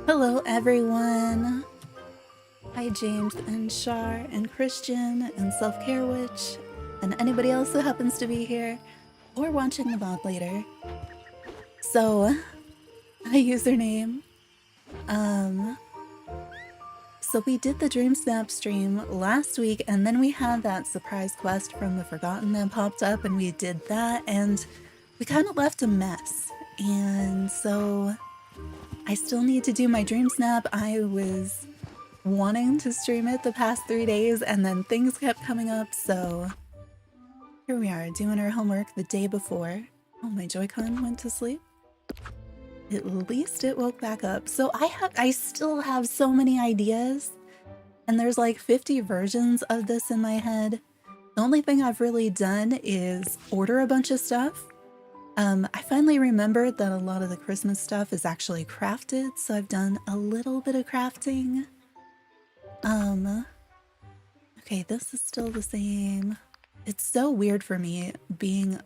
Hello everyone! Hi James and Shar and Christian and Self-Care Witch and anybody else who happens to be here or watching the VOD later. So, my username. So we did the DreamSnap stream last week and then we had that surprise quest from the Forgotten that popped up and we did that and we kind of left a mess. And so I still need to do my DreamSnap. I was wanting to stream it the past 3 days and then things kept coming up, so here we are doing our homework the day before. Oh, my Joy-Con went to sleep. At least it woke back up. So I still have so many ideas and there's like 50 versions of this in my head. The only thing I've really done is order a bunch of stuff. I finally remembered that a lot of the Christmas stuff is actually crafted, so I've done a little bit of crafting. Okay, this is still the same. It's so weird for me being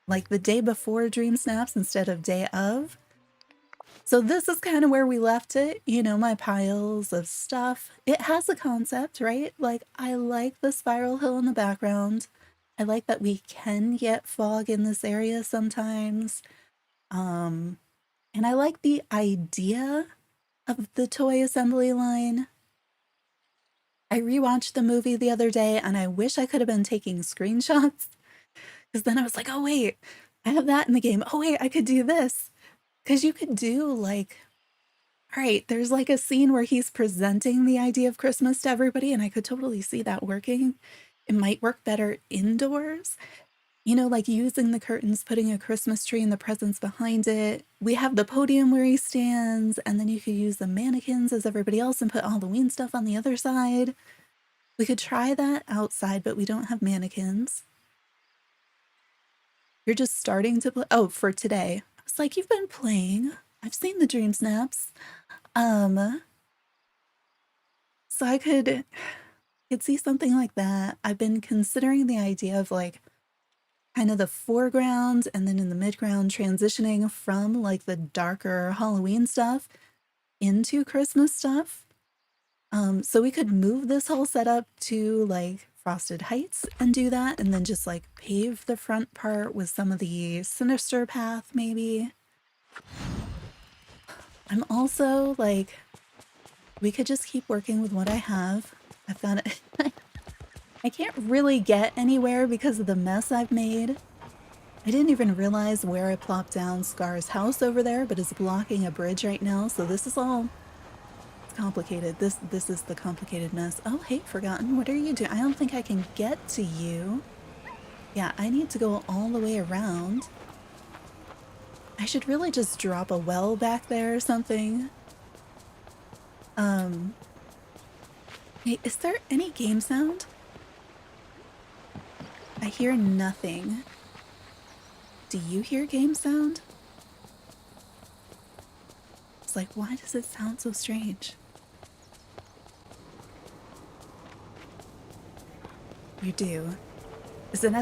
like the day before DreamSnaps instead of day of. So this is kind of where we left it, you know, my piles of stuff. It has a concept, right? Like, I like the spiral hill in the background. I like that we can get fog in this area sometimes. And I like the idea of the toy assembly line. I rewatched the movie the other day and I wish I could have been taking screenshots because then I was like, oh wait, I have that in the game. Oh wait, I could do this. Because you could do like, all right, there's like a scene where he's presenting the idea of Christmas to everybody and I could totally see that working. It might work better indoors, you know, like using the curtains, putting a Christmas tree and the presents behind it. We have the podium where he stands, and then you could use the mannequins as everybody else and put Halloween stuff on the other side. We could try that outside, but we don't have mannequins. You're just starting to play. Oh, for today. I was like, you've been playing. I've seen the DreamSnaps. So I could see something like that. I've been considering the idea of like kind of the foreground and then in the midground transitioning from like the darker Halloween stuff into Christmas stuff. So we could move this whole setup to like Frosted Heights and do that, and then just like pave the front part with some of the Sinister Path maybe. I'm also like, we could just keep working with what I have. I've got it. I can't really get anywhere because of the mess I've made. I didn't even realize where I plopped down Scar's house over there, but it's blocking a bridge right now, so this is all complicated. This is the complicated mess. Oh, hey, Forgotten, what are you doing? I don't think I can get to you. Yeah, I need to go all the way around. I should really just drop a well back there or something. Hey, is there any game sound? I hear nothing. Do you hear game sound? It's like, why does it sound so strange? You do. Is it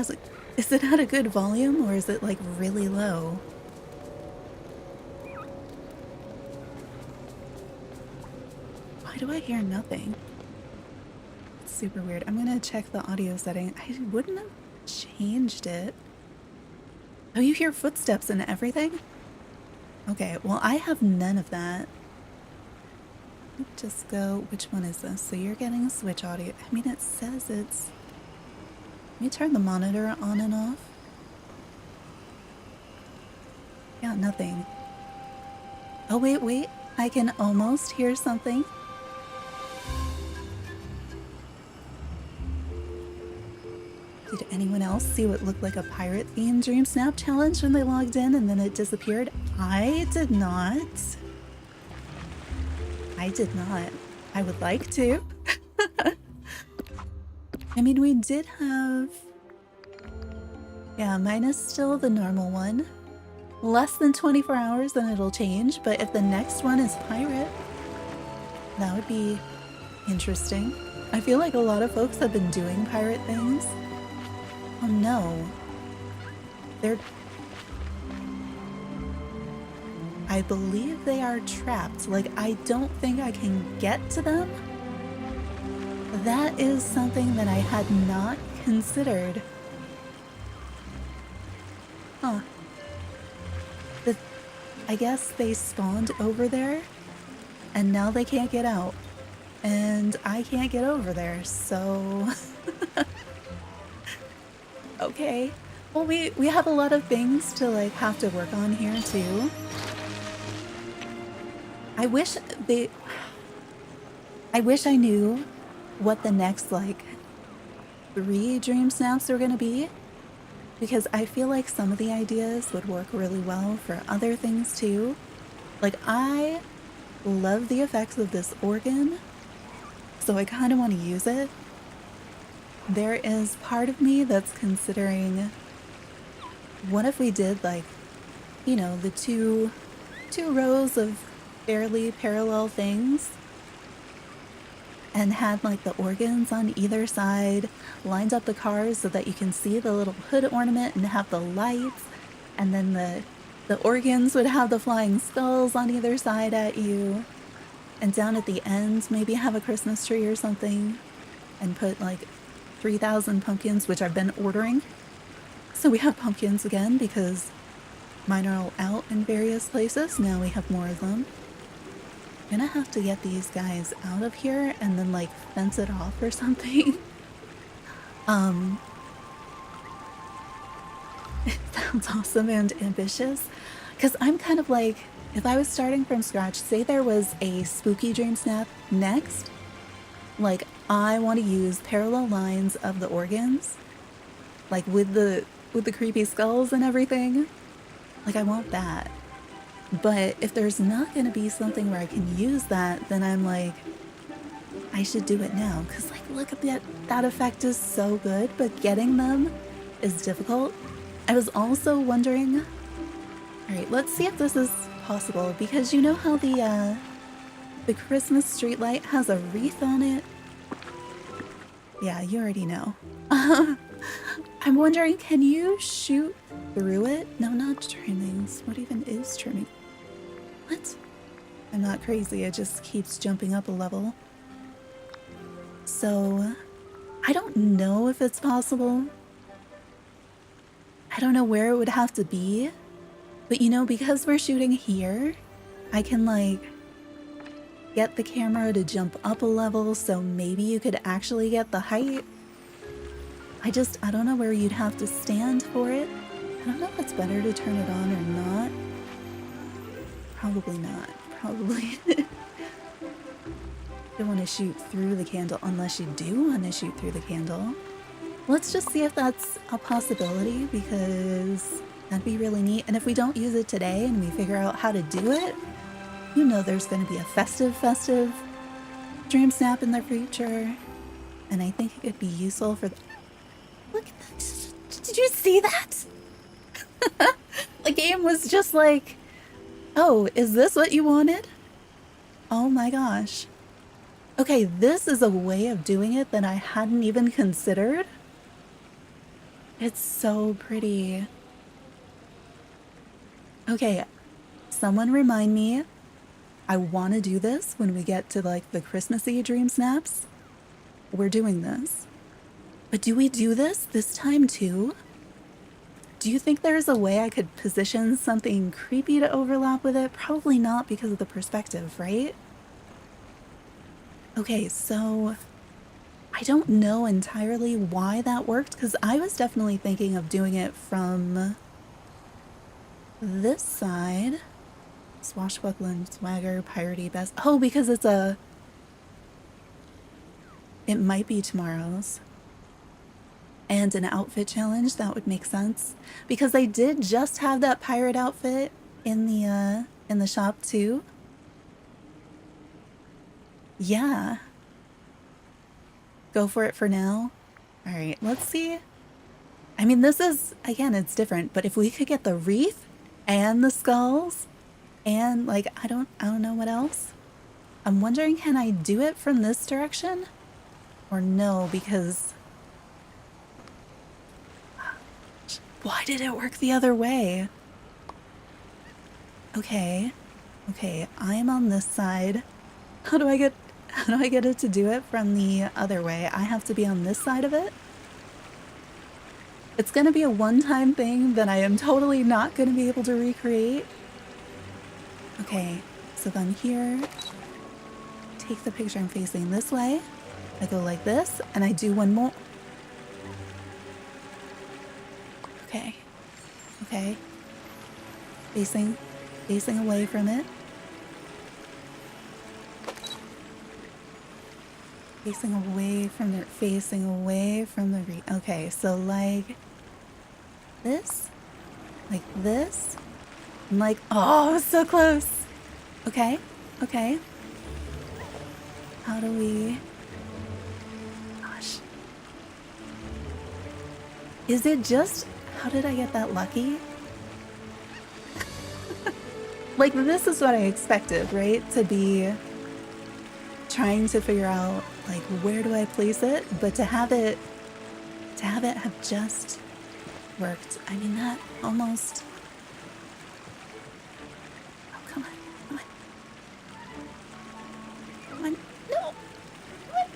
at a good volume or is it like really low? Why do I hear nothing? It's super weird. I'm gonna check the audio setting. I wouldn't have changed it. Oh, you hear footsteps and everything? Okay, well, I have none of that. Just go, which one is this? So you're getting switch audio. I mean, it says it's... Let me turn the monitor on and off. Yeah, nothing. Oh, wait. I can almost hear something. Did anyone else see what looked like a pirate-themed DreamSnap challenge when they logged in and then it disappeared? I did not. I did not. I would like to. I mean, we did have... Yeah, mine is still the normal one. Less than 24 hours, then it'll change, but if the next one is pirate, that would be interesting. I feel like a lot of folks have been doing pirate things. Oh no. I believe they are trapped. Like, I don't think I can get to them. That is something that I had not considered. Huh. I guess they spawned over there, and now they can't get out. And I can't get over there, so... Okay. Well, we have a lot of things to, like, have to work on here, too. I wish I knew what the next, like, 3 DreamSnaps are gonna be. Because I feel like some of the ideas would work really well for other things too. Like, I love the effects of this organ, so I kind of want to use it. There is part of me that's considering, what if we did, like, you know, the two rows of fairly parallel things and had like the organs on either side, lined up the cars so that you can see the little hood ornament and have the lights, and then the organs would have the flying skulls on either side at you, and down at the end maybe have a Christmas tree or something, and put like 3,000 pumpkins, which I've been ordering. So we have pumpkins again because mine are all out in various places. Now we have more of them. I'm gonna have to get these guys out of here and then like fence it off or something. It sounds awesome and ambitious, because I'm kind of like, if I was starting from scratch, say there was a spooky DreamSnap next, like I want to use parallel lines of the organs, like with the creepy skulls and everything. Like, I want that. But if there's not going to be something where I can use that, then I'm like, I should do it now. Because, like, look at that effect is so good, but getting them is difficult. I was also wondering... Alright, let's see if this is possible. Because you know how the Christmas streetlight has a wreath on it? Yeah, you already know. I'm wondering, can you shoot through it? No, not trimmings. What even is trimming? What? I'm not crazy, it just keeps jumping up a level. So, I don't know if it's possible. I don't know where it would have to be. But you know, because we're shooting here, I can like get the camera to jump up a level, so maybe you could actually get the height. I don't know where you'd have to stand for it. I don't know if it's better to turn it on or not. Probably not. Probably. You don't want to shoot through the candle unless you do want to shoot through the candle. Let's just see if that's a possibility, because That'd be really neat. And if we don't use it today and we figure out how to do it, you know there's going to be a festive DreamSnap in the future. And I think it could be useful for... Look at that. Did you see that? The game was just like, oh, is this what you wanted? Oh my gosh. Okay, this is a way of doing it that I hadn't even considered. It's so pretty. Okay, someone remind me. I want to do this when we get to like the Christmassy DreamSnaps. We're doing this. But do we do this time too? Do you think there's a way I could position something creepy to overlap with it? Probably not because of the perspective, right? Okay, so I don't know entirely why that worked because I was definitely thinking of doing it from this side. Swashbuckling, swagger, piratey, best. Oh, because it's a... It might be tomorrow's. And an outfit challenge, that would make sense. Because they did just have that pirate outfit in the shop too. Yeah. Go for it for now. All right, let's see. I mean, this is, again, it's different, but if we could get the wreath and the skulls and like, I don't know what else. I'm wondering, can I do it from this direction or no? Because why did it work the other way? Okay. Okay, I am on this side. How do I get it to do it from the other way? I have to be on this side of it. It's gonna be a one-time thing that I am totally not gonna be able to recreate. Okay, so then here, take the picture I'm facing this way. I go like this, and I do one more. Okay. Okay. Facing away from it. Facing away from the okay, so like this, I'm like, oh, so close. Okay, okay. How do we, gosh. Is it just, how did I get that lucky? Like, this is what I expected, right? To be trying to figure out, like, where do I place it? But to have it have just worked. I mean, that almost... Oh, come on. Come on. Come on. No! Come on.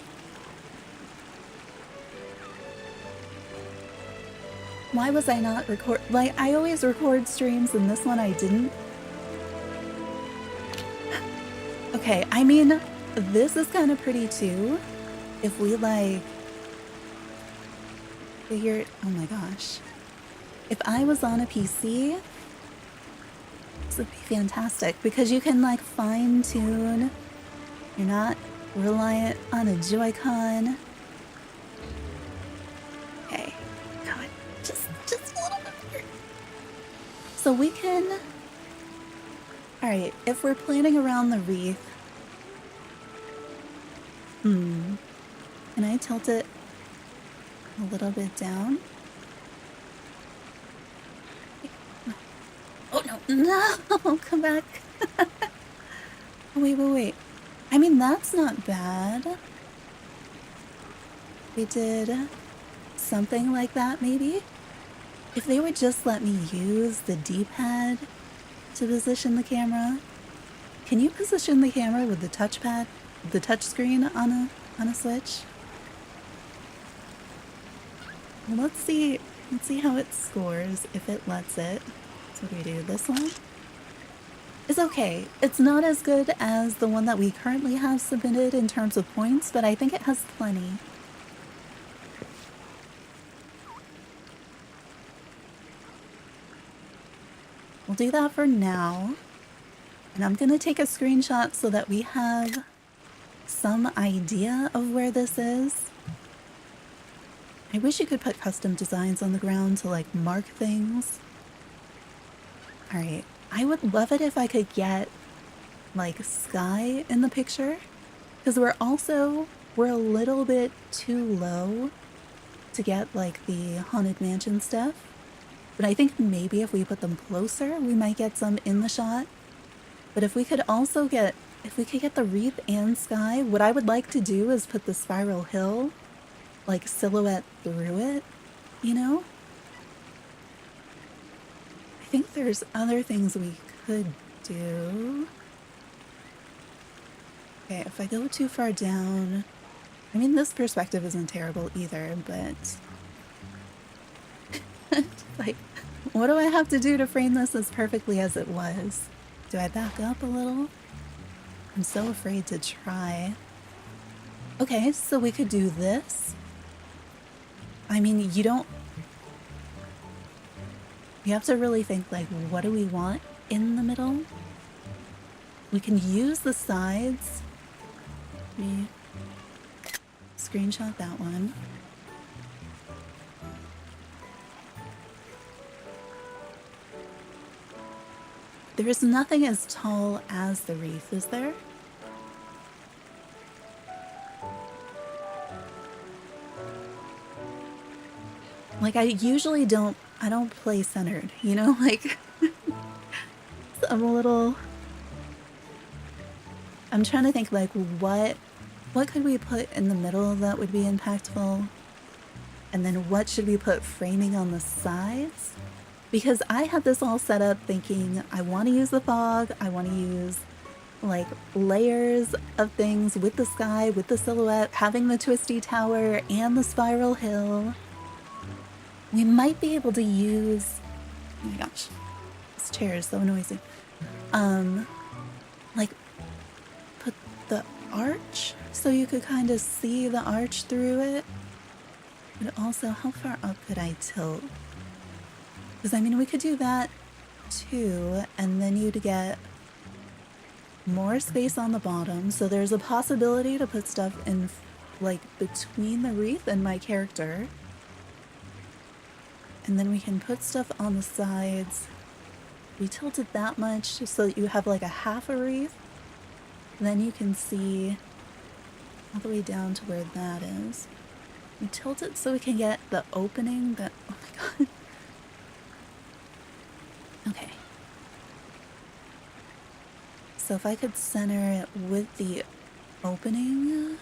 Why was I not record... Like, I always record streams, and this one I didn't. Okay, I mean, this is kind of pretty, too. If we, like... figured... Oh my gosh. If I was on a PC, this would be fantastic because you can like fine tune. You're not reliant on a Joy-Con. Okay, come on, just a little bit more. So we can. All right, if we're planning around the wreath, can I tilt it a little bit down? Oh, no, come back. Wait. I mean, that's not bad. We did something like that, maybe? If they would just let me use the D-pad to position the camera. Can you position the camera with the touchpad, the touch screen on a Switch? Well, let's see how it scores if it lets it. What do we do? This one is okay. It's not as good as the one that we currently have submitted in terms of points, but I think it has plenty. We'll do that for now. And I'm going to take a screenshot so that we have some idea of where this is. I wish you could put custom designs on the ground to like mark things. All right. I would love it if I could get like sky in the picture, because we're a little bit too low to get like the Haunted Mansion stuff. But I think maybe if we put them closer, we might get some in the shot. But if we could get the wreath and sky, what I would like to do is put the spiral hill like silhouette through it, you know? I think there's other things we could do. Okay, if I go too far down, I mean, this perspective isn't terrible either, but like, what do I have to do to frame this as perfectly as it was? Do I back up a little? I'm so afraid to try. Okay, so we could do this. I mean, you have to really think, like, what do we want in the middle? We can use the sides. Let me screenshot that one. There is nothing as tall as the wreath, is there? Like, I don't play centered, you know? Like, I'm trying to think, like, what could we put in the middle that would be impactful? And then what should we put framing on the sides? Because I had this all set up thinking I want to use the fog, I want to use like layers of things with the sky, with the silhouette, having the twisty tower and the spiral hill. We might be able to use, oh my gosh, this chair is so noisy. Like put the arch so you could kind of see the arch through it. But also, how far up could I tilt? Because I mean, we could do that too, and then you'd get more space on the bottom. So there's a possibility to put stuff in like between the wreath and my character. And then we can put stuff on the sides. We tilt it that much so that you have like a half a wreath. And then you can see all the way down to where that is. We tilt it so we can get the opening that, oh my god. Okay. So if I could center it with the opening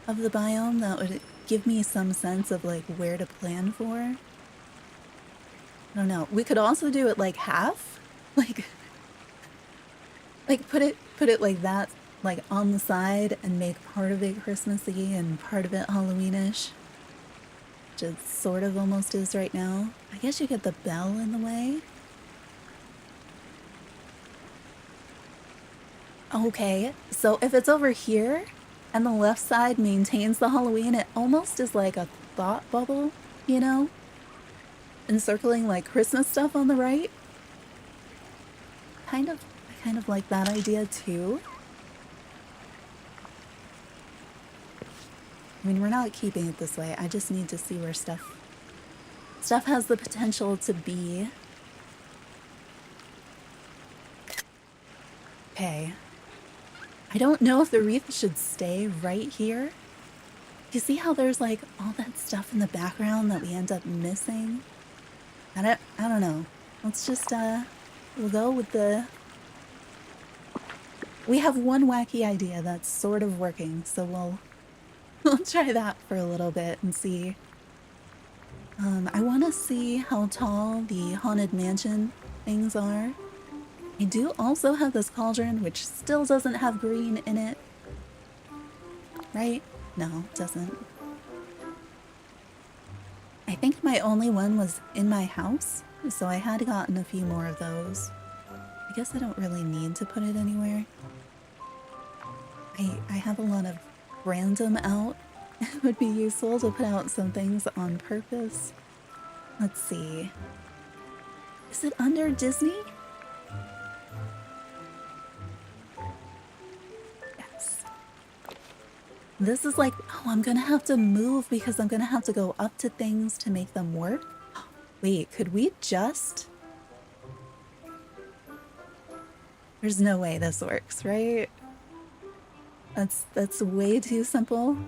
of the biome, that would give me some sense of like where to plan for. I don't know. We could also do it like half, like put it like that, like on the side, and make part of it Christmassy and part of it Halloweenish, which it sort of almost is right now. I guess you get the bell in the way. Okay, so if it's over here and the left side maintains the Halloween, it almost is like a thought bubble, you know? Encircling like Christmas stuff on the right. I kind of like that idea too. I mean, we're not keeping it this way. I just need to see where stuff has the potential to be. Okay. I don't know if the wreath should stay right here. You see how there's like all that stuff in the background that we end up missing? I don't know. Let's just we'll go with the... We have one wacky idea that's sort of working, so we'll try that for a little bit and see. I want to see how tall the Haunted Mansion things are. I do also have this cauldron, which still doesn't have green in it. Right? No, it doesn't. I think my only one was in my house, so I had gotten a few more of those. I guess I don't really need to put it anywhere. I have a lot of random out. It would be useful to put out some things on purpose. Let's see. Is it under Disney? Yes. This is like, oh, I'm gonna have to move because I'm gonna have to go up to things to make them work. Wait, could we just There's no way this works, right? That's way too simple.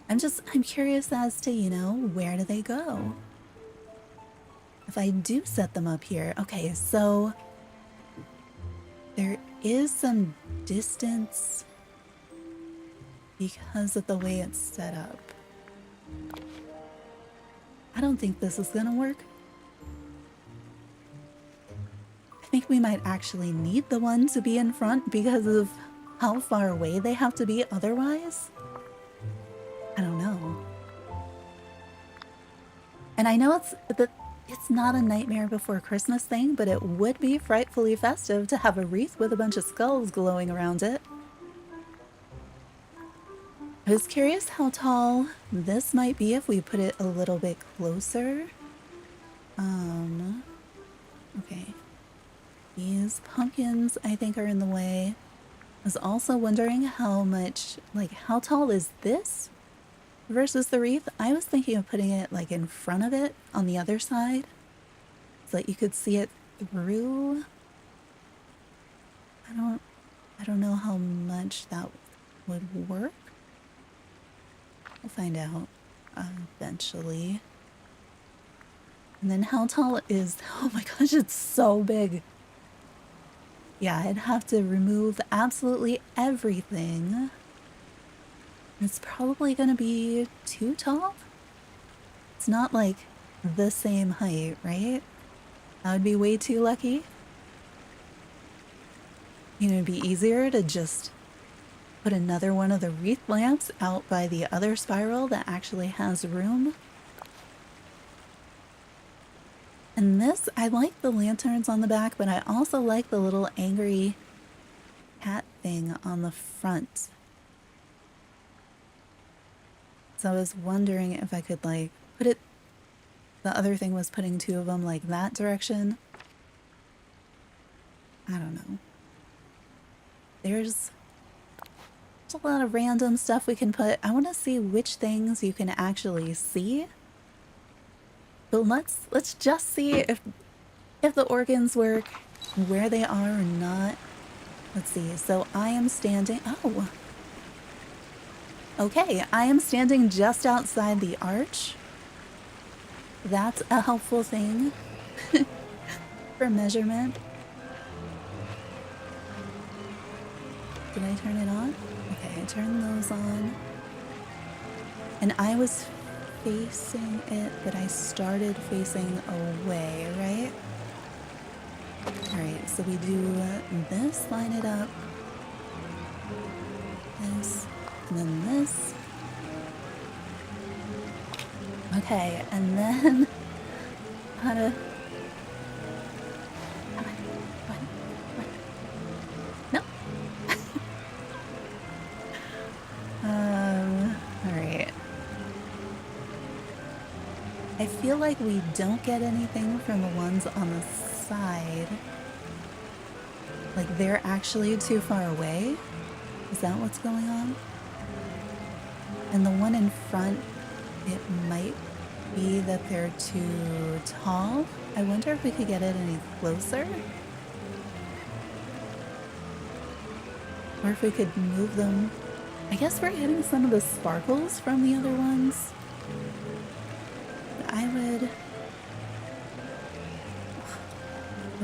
I'm curious as to, you know, where do they go? If I do set them up here, okay, so there is some distance because of the way it's set up. I don't think this is gonna work. I think we might actually need the one to be in front because of how far away they have to be otherwise. I don't know. And I know it's not a Nightmare Before Christmas thing, but it would be frightfully festive to have a wreath with a bunch of skulls glowing around it. I was curious how tall this might be if we put it a little bit closer. Okay. These pumpkins, I think, are in the way. I was also wondering how much, like, how tall is this versus the wreath? I was thinking of putting it, like, in front of it on the other side so that you could see it through. I don't know how much that would work. We'll find out eventually. And then how tall is, oh my gosh, it's so big. Yeah, I'd have to remove absolutely everything. It's probably gonna be too tall. It's not like the same height, right? That would be way too lucky. You know, it'd be easier to just put another one of the wreath lamps out by the other spiral that actually has room. And this, I like the lanterns on the back, but I also like the little angry cat thing on the front. So I was wondering if I could, like, put it... The other thing was putting two of them, like, that direction. I don't know. There's a lot of random stuff we can put. I want to see which things you can actually see. But let's just see if the organs work, where they are or not. Let's see. So I am standing... Oh! Okay, I am standing just outside the arch. That's a helpful thing for measurement. Did I turn it on? Okay, I turned those on. And I was facing it, but I started facing away, right? Alright, so we do this, line it up. This, and then this. Okay, and then how to... No. Alright. I feel like we don't get anything from the ones on the side. Like, they're actually too far away? Is that what's going on? And the one in front, it might be that they're too tall. I wonder if we could get it any closer? Or if we could move them. I guess we're getting some of the sparkles from the other ones. But I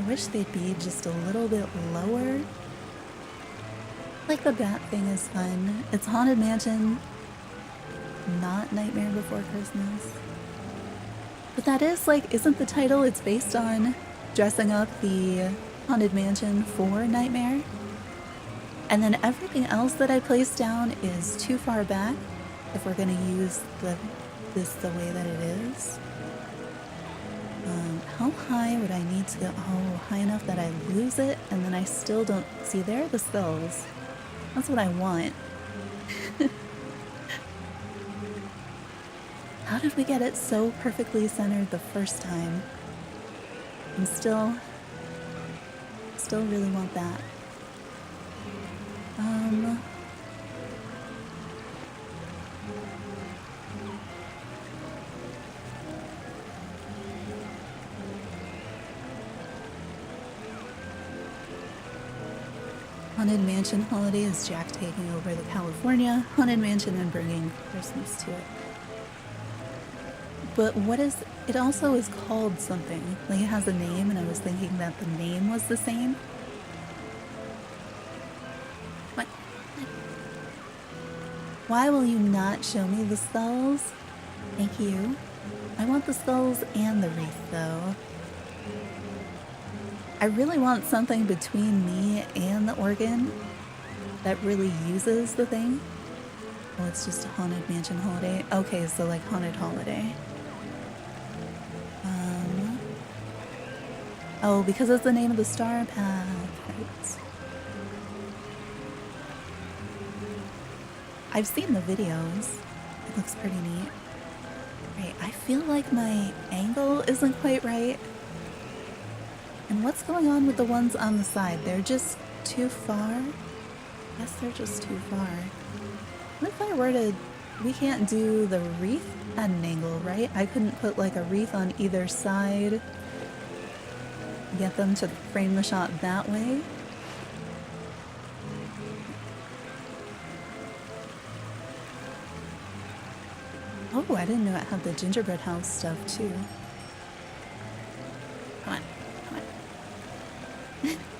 wish they'd be just a little bit lower. Like, the bat thing is fun. It's Haunted Mansion, not Nightmare Before Christmas. But that is, like, isn't the title? It's based on dressing up the Haunted Mansion for Nightmare. And then everything else that I placed down is too far back if we're gonna use this the way that it is. How high would I need to go? Oh, high enough that I lose it and then I still don't see. There are the skulls. That's what I want. How did we get it so perfectly centered the first time? I'm still really want that. Haunted Mansion holiday is Jack taking over the California Haunted Mansion and bringing Christmas to it. But what is... It also is called something. Like, it has a name, and I was thinking that the name was the same. What? Why will you not show me the skulls? Thank you. I want the skulls and the wreath, though. I really want something between me and the organ that really uses the thing. Oh, it's just a Haunted Mansion holiday. Okay, so like Haunted Holiday. Oh, because it's the name of the star path. Right. I've seen the videos. It looks pretty neat. Right, I feel like my angle isn't quite right. And what's going on with the ones on the side? They're just too far? Yes, they're just too far. What if I were to... We can't do the wreath at an angle, right? I couldn't put like a wreath on either side. Get them to frame the shot that way. Oh, I didn't know it had the gingerbread house stuff too. Come on,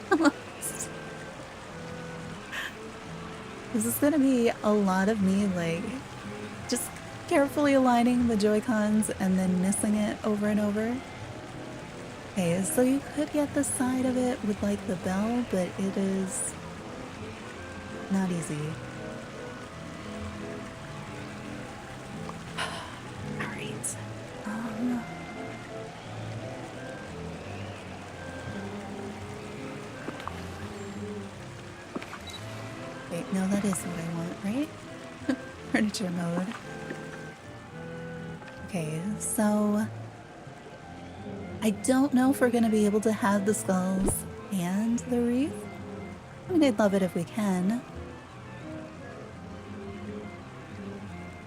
come on. This is gonna be a lot of me like just carefully aligning the Joy-Cons and then missing it over and over. Okay, so you could get the side of it with like the bell, but it is not easy. Alright. Wait, no, that is what I want, right? Furniture mode. Okay, so... I don't know if we're going to be able to have the skulls and the wreath. I mean, I'd love it if we can.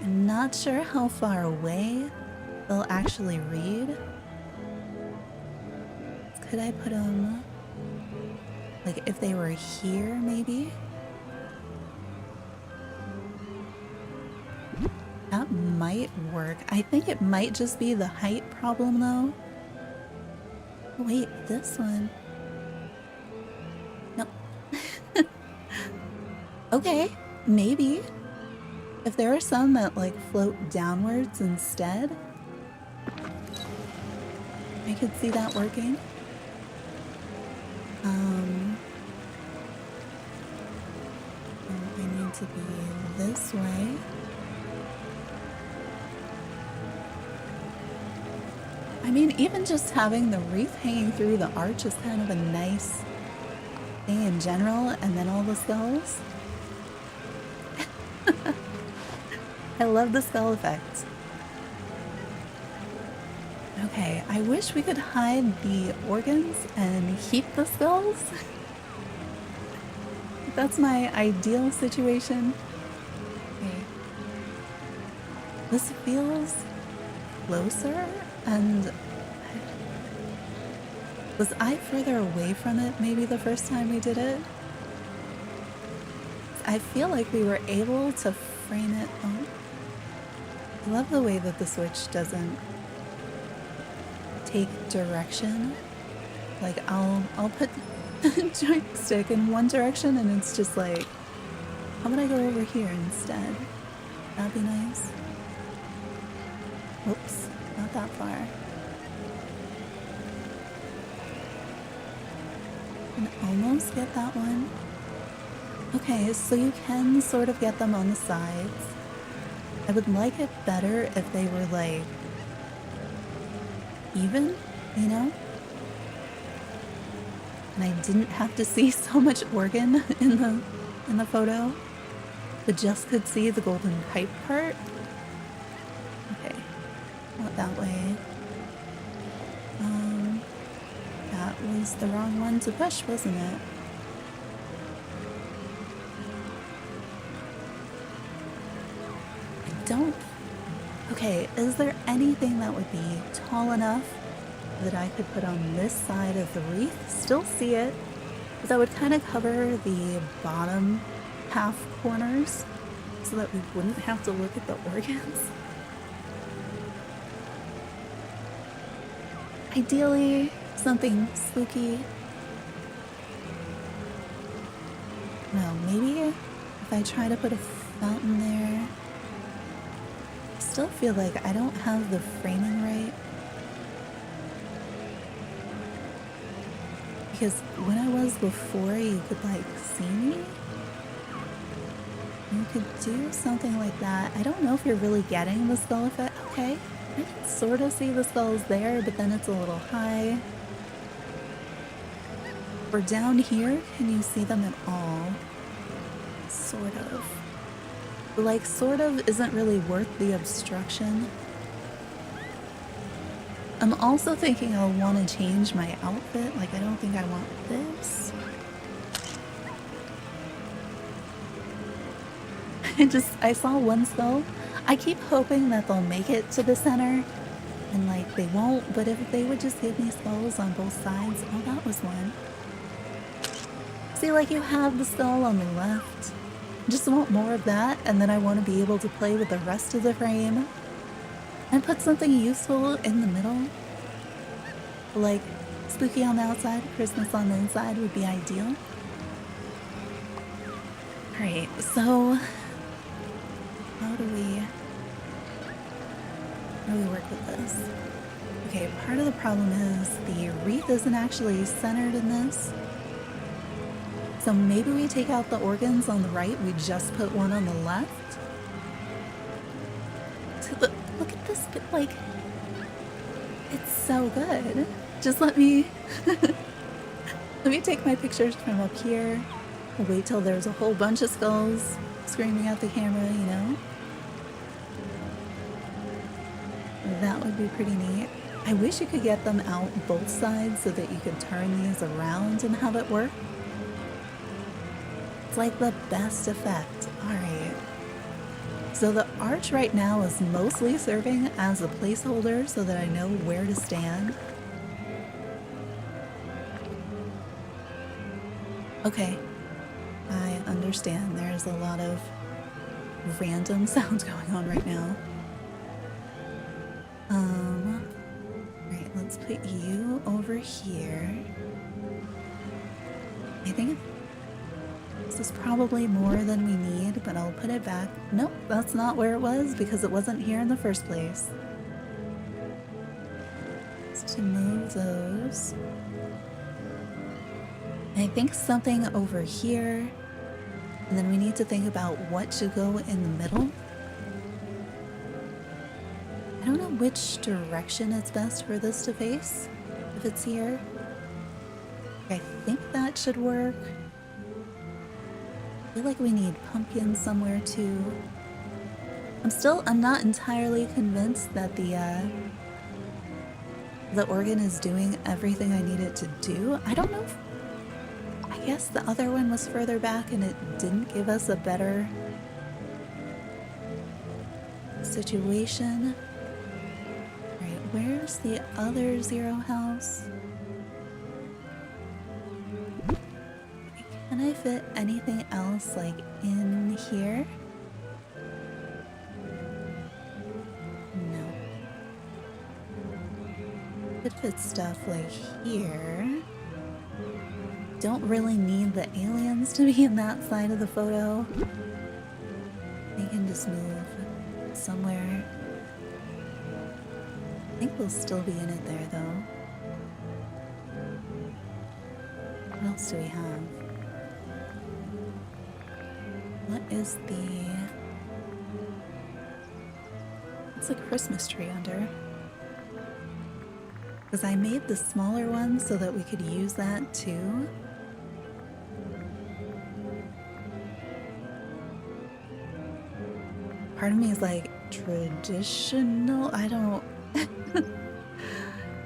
I'm not sure how far away they'll actually read. Could I put them, like, if they were here, maybe? That might work. I think it might just be the height problem, though. Wait, this one. No. Okay, maybe. If there are some that like float downwards instead, I could see that working. I need to be this way. I mean, even just having the wreath hanging through the arch is kind of a nice thing in general, and then all the skulls. I love the skull effect. Okay, I wish we could hide the organs and keep the skulls. That's my ideal situation. Okay. This feels closer. And was I further away from it maybe the first time we did it? I feel like we were able to frame it. Oh, I love the way that the Switch doesn't take direction. Like I'll put the joystick in one direction and it's just like, how about I go over here instead? That'd be nice. Whoops. Not that far. Can almost get that one. Okay, so you can sort of get them on the sides. I would like it better if they were like even, you know? And I didn't have to see so much organ in the photo, but just could see the golden pipe part. Not that way. That was the wrong one to push, wasn't it? I don't... Okay, is there anything that would be tall enough that I could put on this side of the wreath? Still see it, Because I would kind of cover the bottom half corners so that we wouldn't have to look at the organs. Ideally, something spooky. No, maybe if I try to put a fountain there. I still feel like I don't have the framing right. Because when I was before, you could like see me. You could do something like that. I don't know if you're really getting the skull effect. Okay, I can sort of see the skulls there, but then it's a little high. Or down here, can you see them at all? Sort of. But like, sort of isn't really worth the obstruction. I'm also thinking I'll want to change my outfit. Like, I don't think I want this. I saw one skull. I keep hoping that they'll make it to the center. And like, they won't, but if they would just give me skulls on both sides. Oh, that was one. See, like, you have the skull on the left. Just want more of that, and then I want to be able to play with the rest of the frame. And put something useful in the middle. Like, spooky on the outside, Christmas on the inside would be ideal. Alright, so how do we work with this? Okay, part of the problem is the wreath isn't actually centered in this. So maybe we take out the organs on the right, we just put one on the left. Look at this bit, like, it's so good. Just let me take my pictures from up here. I'll wait till there's a whole bunch of skulls screaming at the camera, you know? That would be pretty neat. I wish you could get them out both sides so that you could turn these around and have it work. It's like the best effect. Alright. So the arch right now is mostly serving as a placeholder so that I know where to stand. Okay, I understand. There's a lot of random sounds going on right now. Right, let's put you over here. I think this is probably more than we need, but I'll put it back. Nope, that's not where it was because it wasn't here in the first place. Just to move those. I think something over here, and then we need to think about what should go in the middle. I don't know which direction it's best for this to face, if it's here. I think that should work. I feel like we need pumpkins somewhere too. I'm not entirely convinced that the organ is doing everything I need it to do. I don't know if, I guess the other one was further back and it didn't give us a better situation. Right, where's the other zero house? Can I fit anything else like in here? No. Could fit stuff like here. Don't really need the aliens to be in that side of the photo. They can just move somewhere. I think we'll still be in it there though. What else do we have? What is it's a Christmas tree under. Because I made the smaller one so that we could use that too. Part of me is like, traditional? I don't...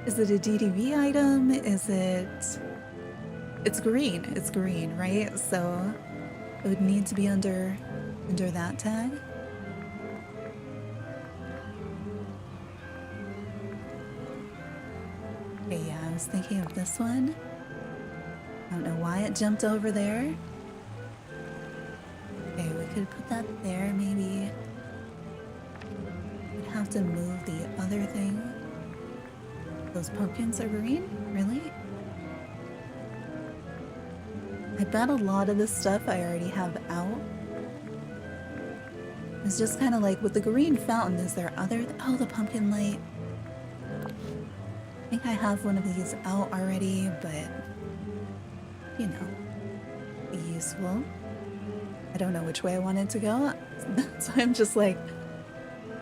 Is it a DDV item? Is it... It's green. It's green, right? So it would need to be under that tag. Okay, yeah, I was thinking of this one. I don't know why it jumped over there. Okay, we could put that there, maybe. We'd have to move the other thing. Those pumpkins are green? Really? I bet a lot of this stuff I already have out. It's just kind of like with the green fountain, is there other... Oh, the pumpkin light. I think I have one of these out already, but... You know, be useful. I don't know which way I want it to go, so I'm just like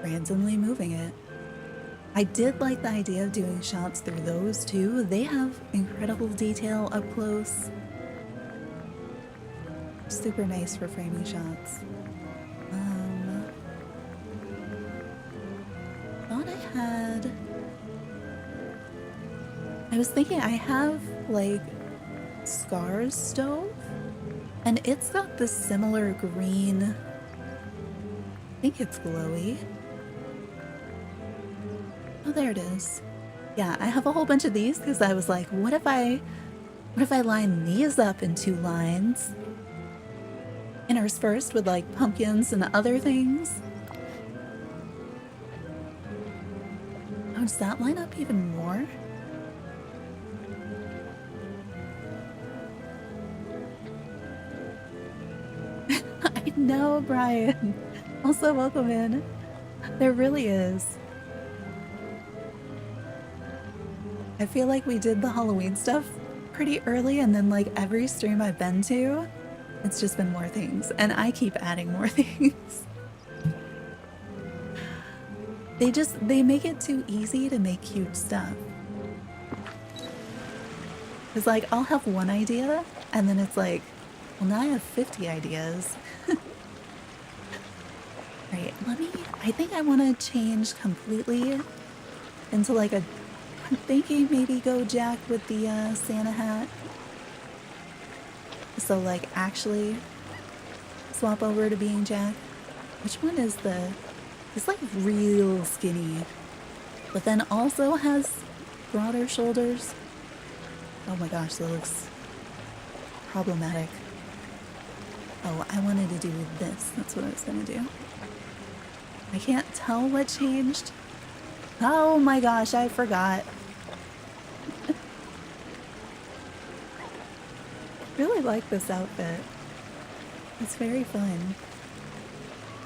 randomly moving it. I did like the idea of doing shots through those too. They have incredible detail up close. Super nice for framing shots. Thought I had... I was thinking I have like Scar's stove, and it's got this similar green. I think it's glowy. Oh, there it is. Yeah, I have a whole bunch of these because I was like, what if I line these up in 2 lines, interspersed with like pumpkins and other things? Oh, does that line up even more? I know, Brian. Also, welcome in. There really is. I feel like we did the Halloween stuff pretty early, and then like every stream I've been to, it's just been more things, and I keep adding more things. They make it too easy to make cute stuff. It's like, I'll have one idea, and then it's like, well, now I have 50 ideas. Right, I think I want to change completely into like a, I'm thinking maybe go Jack with the Santa hat. So like actually swap over to being Jack. Which one is the, it's like real skinny, but then also has broader shoulders. Oh my gosh, that looks problematic. Oh, I wanted to do this. That's what I was gonna do. I can't tell what changed. Oh my gosh, I forgot. Really like this outfit. It's very fun.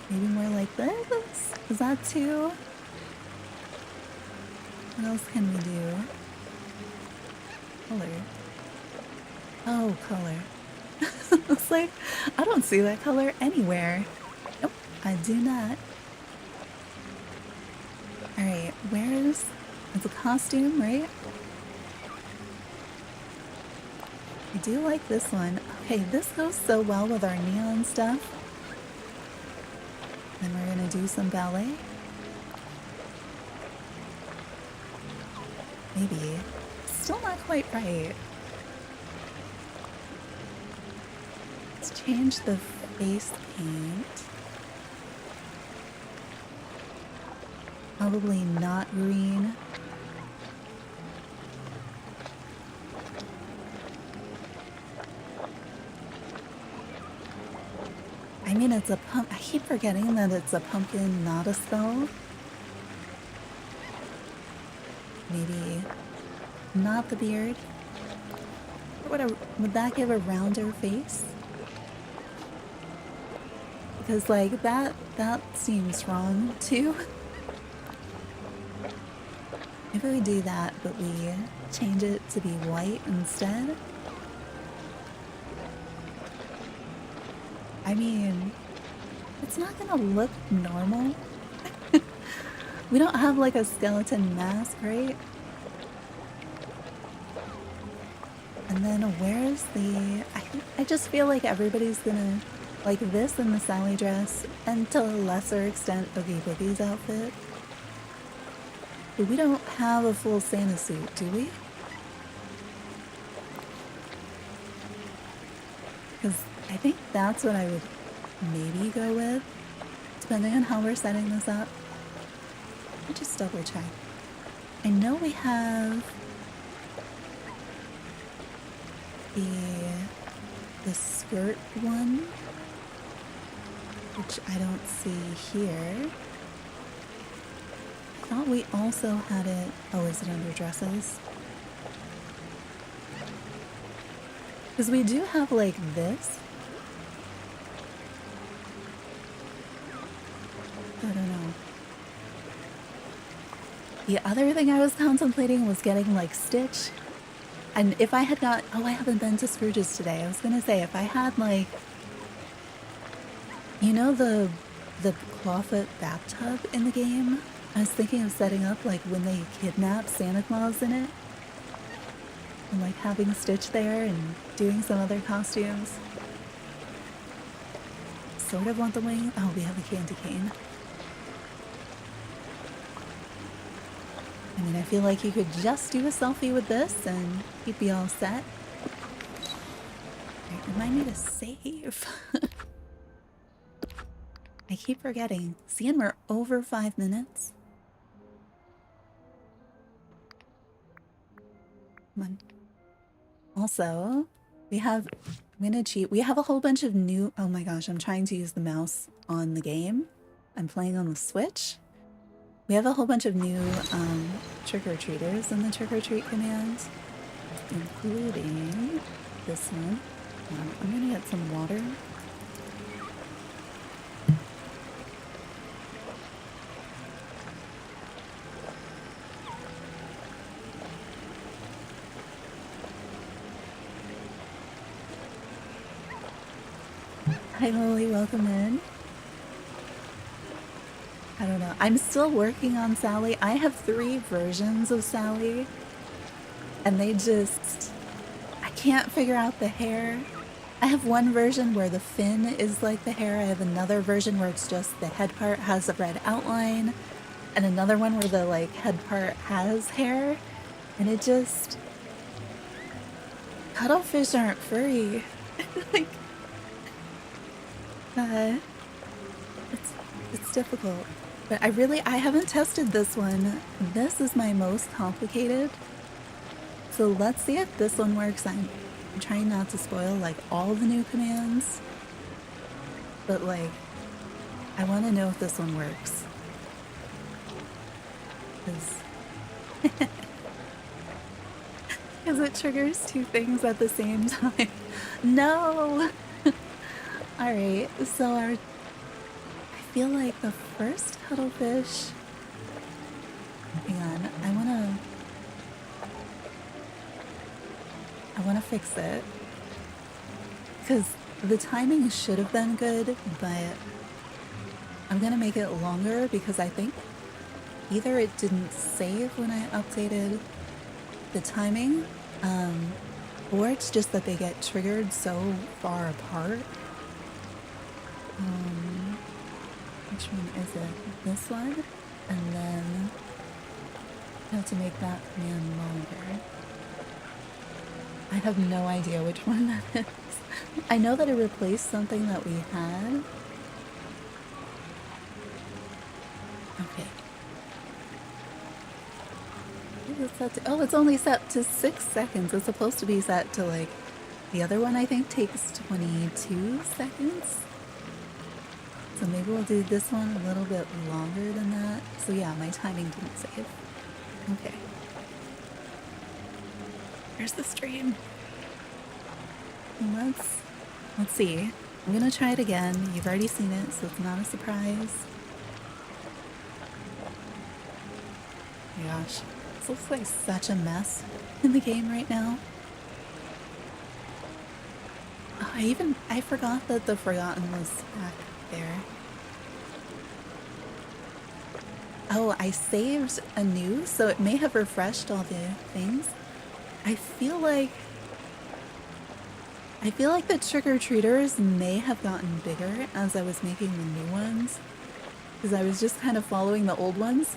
Maybe more like this? Is that too? What else can we do? Color. Oh, color. It's like, I don't see that color anywhere. Nope, I do not. Alright, where's... It's a costume, right? I do like this one. Okay, this goes so well with our neon stuff. Then we're gonna do some ballet. Maybe. Still not quite right. Let's change the face paint. Probably not green. I mean, it's a I keep forgetting that it's a pumpkin, not a skull. Maybe not the beard. Would that give a rounder face? Because like that seems wrong too. Maybe we do that, but we change it to be white instead. I mean, it's not gonna look normal. We don't have like a skeleton mask, right? And then where's the... I just feel like everybody's gonna like this in the Sally dress, and to a lesser extent Oogie Boogie's outfit. But we don't have a full Santa suit, do we? Because I think that's what I would maybe go with, depending on how we're setting this up. Let me just double check. I know we have... the skirt one, which I don't see here. I thought we also had it. Oh, is it under dresses? Because we do have like this. I don't know. The other thing I was contemplating was getting like Stitch. And if I had got, oh, I haven't been to Scrooge's today. I was gonna say, if I had like, you know, the clawfoot bathtub in the game, I was thinking of setting up like when they kidnap Santa Claus in it. And like having Stitch there and doing some other costumes. Sort of want the wing. Oh, we have a candy cane. I mean, I feel like you could just do a selfie with this and you'd be all set. Right, remind me to save. I keep forgetting. Seeing we're over 5 minutes. Come on. Also, we have, I'm gonna cheat. We have a whole bunch of new, oh my gosh, I'm trying to use the mouse on the game. I'm playing on the Switch. We have a whole bunch of new trick-or-treaters in the trick-or-treat command, including this one. I'm gonna get some water. Hi Lily, welcome in. I don't know. I'm still working on Sally. I have 3 versions of Sally. And they just... I can't figure out the hair. I have one version where the fin is like the hair. I have another version where it's just the head part has a red outline. And another one where the like head part has hair. And it just... Cuttlefish aren't furry. Like... It's difficult. But I haven't tested this one. This is my most complicated. So let's see if this one works. I'm trying not to spoil like all the new commands. But like, I want to know if this one works. Because it triggers 2 things at the same time. No! Alright, so I feel like the first cuttlefish... Hang on, I wanna fix it. Because the timing should have been good, but I'm gonna make it longer because I think either it didn't save when I updated the timing, or it's just that they get triggered so far apart. Which one is it? This one? And then I have to make that command longer. I have no idea which one that is. I know that it replaced something that we had. Okay. What is it set to? Oh, it's only set to 6 seconds. It's supposed to be set to like, the other one I think takes 22 seconds. So maybe we'll do this one a little bit longer than that. So yeah, my timing didn't save. Okay. Here's the stream. Let's see. I'm gonna try it again. You've already seen it, so it's not a surprise. Oh my gosh. This looks like such a mess in the game right now. Oh, I forgot that the Forgotten was back there. Oh, I saved anew, so it may have refreshed all the things. I feel like the trick-or-treaters may have gotten bigger as I was making the new ones, because I was just kind of following the old ones.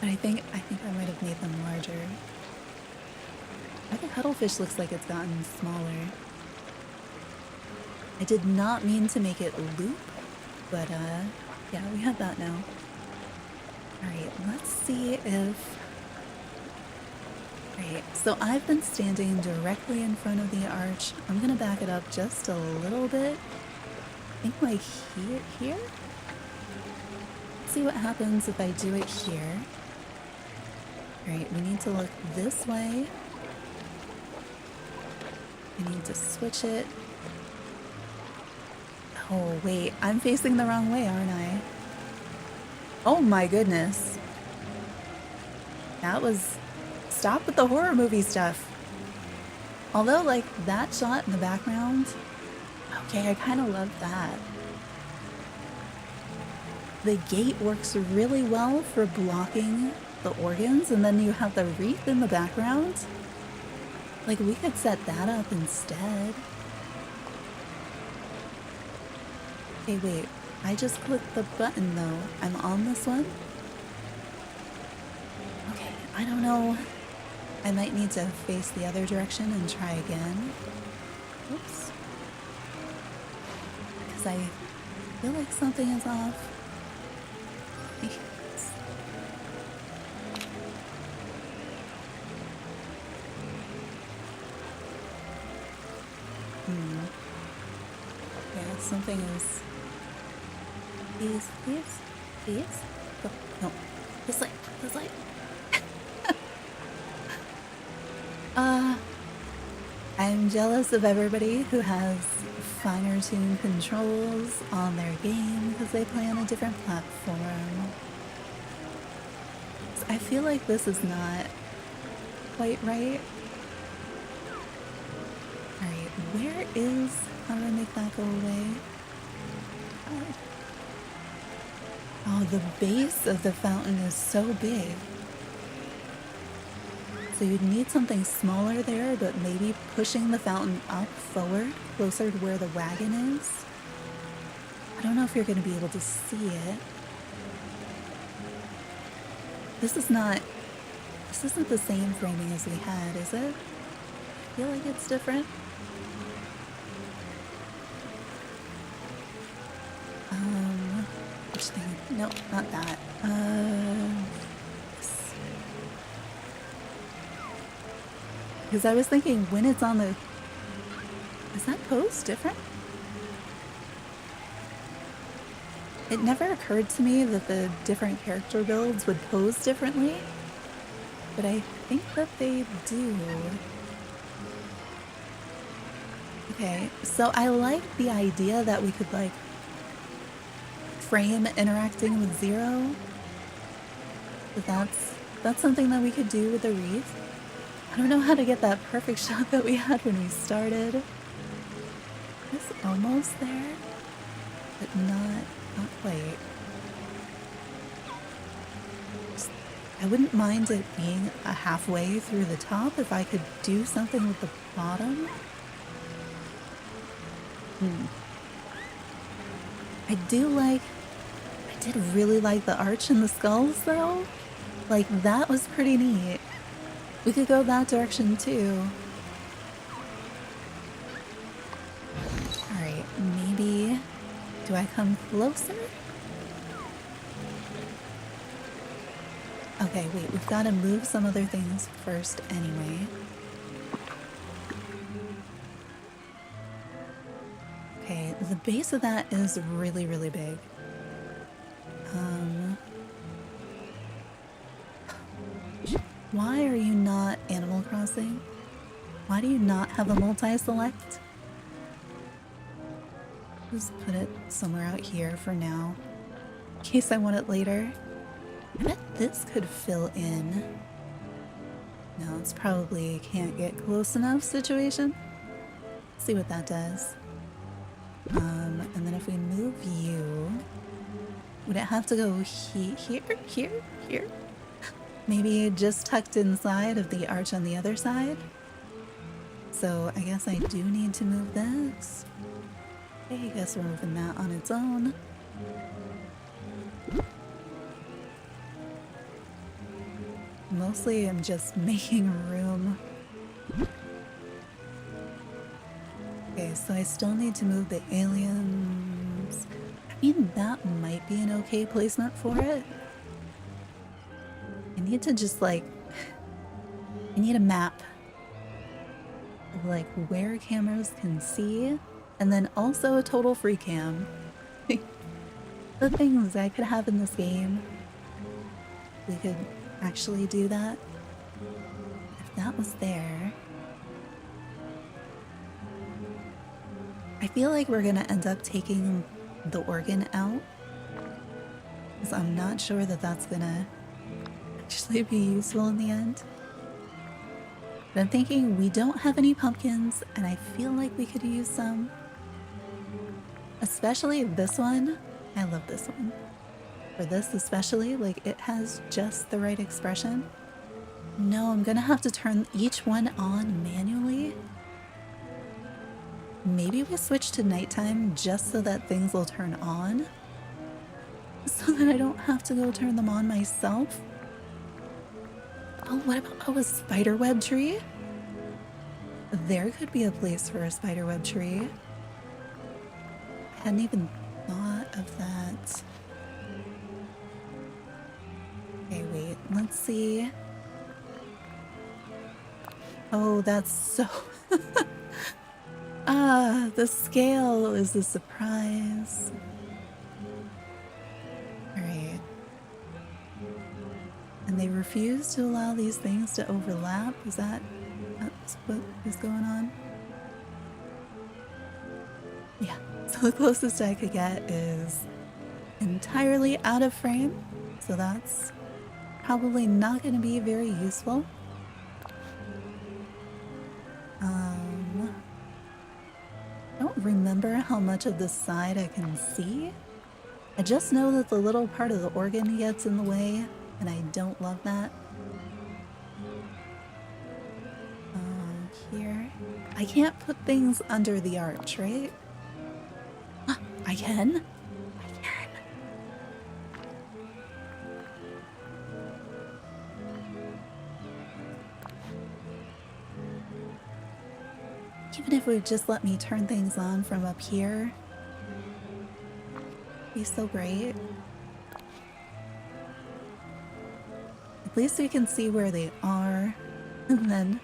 But I think I might have made them larger. The cuttlefish looks like it's gotten smaller. I did not mean to make it loop, but yeah, we have that now. Alright, let's see if Right, so I've been standing directly in front of the arch. I'm gonna back it up just a little bit. I think like here? Let's see what happens if I do it here. Alright, we need to look this way. I need to switch it. Oh wait, I'm facing the wrong way, aren't I? Oh my goodness. That was... Stop with the horror movie stuff. Although, like, that shot in the background... Okay, I kind of love that. The gate works really well for blocking the organs, and then you have the wreath in the background. Like, we could set that up instead. Okay, wait. I just clicked the button, though. I'm on this one? Okay, I don't know. I might need to face the other direction and try again. Oops. Because I feel like something is off. Yes. Yeah, something is... These? Oh, no. This light. I'm jealous of everybody who has finer tuned controls on their game because they play on a different platform. So I feel like this is not quite right. Alright, where is... How do I make that go away? Oh, the base of the fountain is so big. So you'd need something smaller there, but maybe pushing the fountain up forward, closer to where the wagon is. I don't know if you're going to be able to see it. This isn't the same framing as we had, is it? I feel like it's different. Which thing? No, not that. Because I was thinking when it's on the... Is that pose different? It never occurred to me that the different character builds would pose differently, but I think that they do. Okay, so I like the idea that we could like frame interacting with Zero, but that's something that we could do with the wreath. I don't know how to get that perfect shot that we had when we started. It's almost there, but not quite. I wouldn't mind it being a halfway through the top if I could do something with the bottom. I did really like the arch and the skulls though. Like, that was pretty neat. We could go that direction too. Alright, maybe... Do I come closer? Okay, wait, we've got to move some other things first anyway. Okay, the base of that is really, really big. Why are you not Animal Crossing? Why do you not have a multi-select? Just put it somewhere out here for now, in case I want it later. I bet this could fill in. No, it's probably can't get close enough situation. Let's see what that does. And then if we move you, would it have to go here? Maybe just tucked inside of the arch on the other side? So I guess I do need to move this. Okay, I guess we're moving that on its own. Mostly I'm just making room. Okay, so I still need to move the aliens. I mean, that might be an okay placement for it. I need to just like... I need a map of like where cameras can see, and then also a total free cam. The things I could have in this game. We could actually do that. If that was there. I feel like we're gonna end up taking the organ out, because I'm not sure that that's gonna actually be useful in the end. But I'm thinking we don't have any pumpkins, and I feel like we could use some. Especially this one. I love this one. For this especially, like it has just the right expression. No, I'm gonna have to turn each one on manually. Maybe we switch to nighttime just so that things will turn on. So that I don't have to go turn them on myself. Oh, what about a spiderweb tree? There could be a place for a spiderweb tree. I hadn't even thought of that. Okay, wait, let's see. Oh, that's so... the scale is the surprise. Alright. And they refuse to allow these things to overlap? That's what is going on? Yeah, so the closest I could get is entirely out of frame, so that's probably not going to be very useful. I don't remember how much of this side I can see. I just know that the little part of the organ gets in the way, and I don't love that. Here. I can't put things under the arch, right? I can? I can. Even if it would just let me turn things on from up here, it'd be so great. At least we can see where they are, and then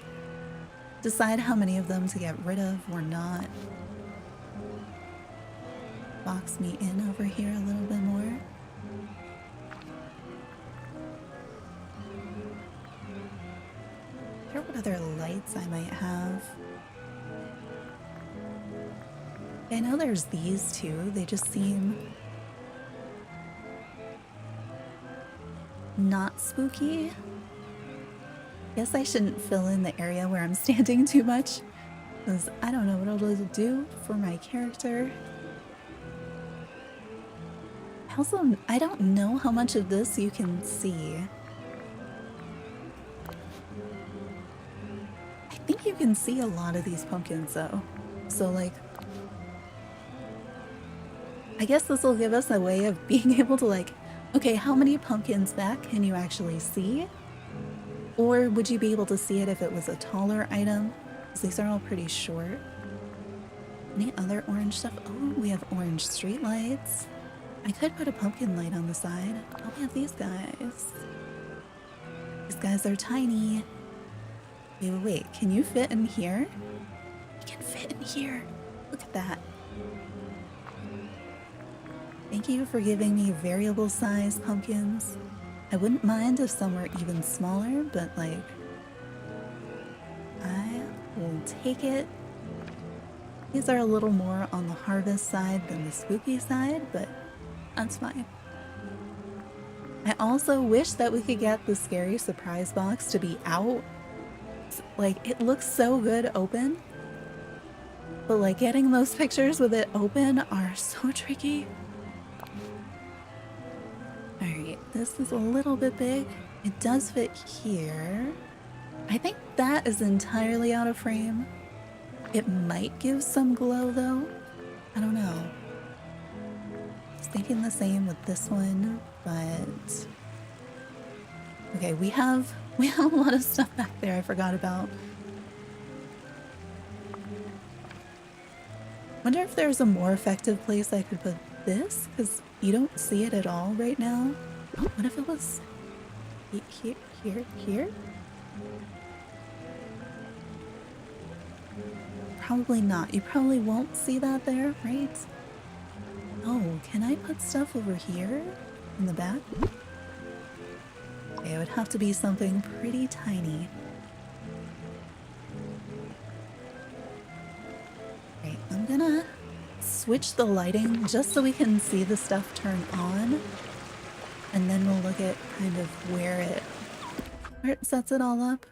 decide how many of them to get rid of or not. Box me in over here a little bit more. I wonder what other lights I might have. I know there's these two, they just seem not spooky. Guess I shouldn't fill in the area where I'm standing too much, because I don't know what it'll do for my character. Also, I don't know how much of this you can see. I think you can see a lot of these pumpkins though. So like, I guess this will give us a way of being able to like, okay, how many pumpkins back can you actually see? Or would you be able to see it if it was a taller item? Because these are all pretty short. Any other orange stuff? Oh, we have orange street lights. I could put a pumpkin light on the side. Oh, we have these guys. These guys are tiny. Wait, can you fit in here? You can fit in here. Look at that. Thank you for giving me variable size pumpkins. I wouldn't mind if some were even smaller, but like, I will take it. These are a little more on the harvest side than the spooky side, but that's fine. I also wish that we could get the scary surprise box to be out. Like, it looks so good open, but like getting those pictures with it open are so tricky. Alright, this is a little bit big. It does fit here. I think that is entirely out of frame. It might give some glow though. I don't know. I was thinking the same with this one, but... Okay, we have a lot of stuff back there I forgot about. Wonder if there's a more effective place I could put this, because you don't see it at all right now. Oh, what if it was here? Probably not. You probably won't see that there, right? Oh, can I put stuff over here in the back? Okay, it would have to be something pretty tiny. Right, I'm gonna switch the lighting just so we can see the stuff turn on. And then we'll look at kind of where it sets it all up.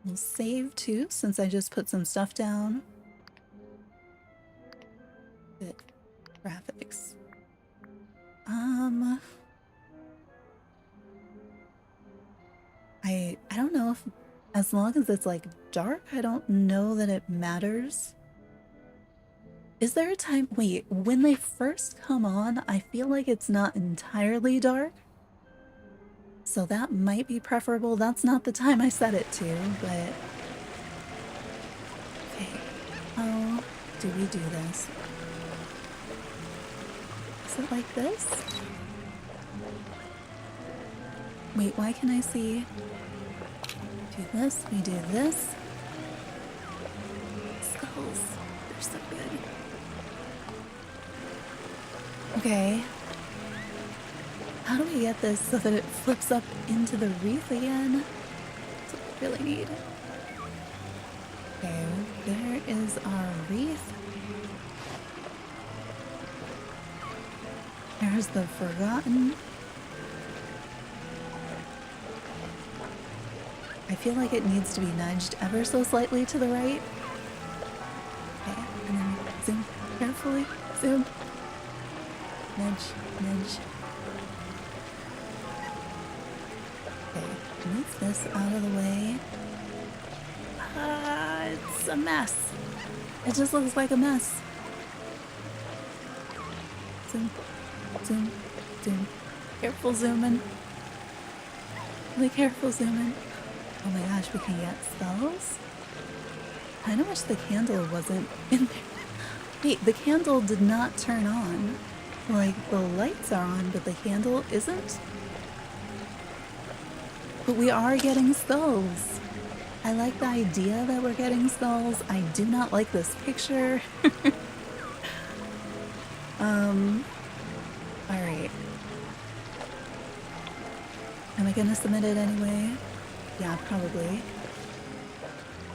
We'll save too, since I just put some stuff down. Bit graphics. I don't know if, as long as it's like dark, I don't know that it matters. Is there a time, wait, when they first come on, I feel like it's not entirely dark. So that might be preferable. That's not the time I set it to, but... Okay, how do we do this? Is it like this? Wait, why can I see? Do this, we do this. Skulls, they're so good. Okay. How do we get this so that it flips up into the wreath again? That's what we really need. Okay, there is our wreath. There's the forgotten. I feel like it needs to be nudged ever so slightly to the right. Okay, and then zoom carefully. Zoom. Nudge, nudge. Okay, move this out of the way. It's a mess. It just looks like a mess. Zoom, zoom, zoom. Careful zooming. Really careful zooming. Oh my gosh, we can get spells? I kinda wish the candle wasn't in there. Wait, the candle did not turn on. Like, the lights are on, but the candle isn't? But we are getting skulls. I like the idea that we're getting skulls. I do not like this picture. Alright. Am I gonna submit it anyway? Yeah, probably.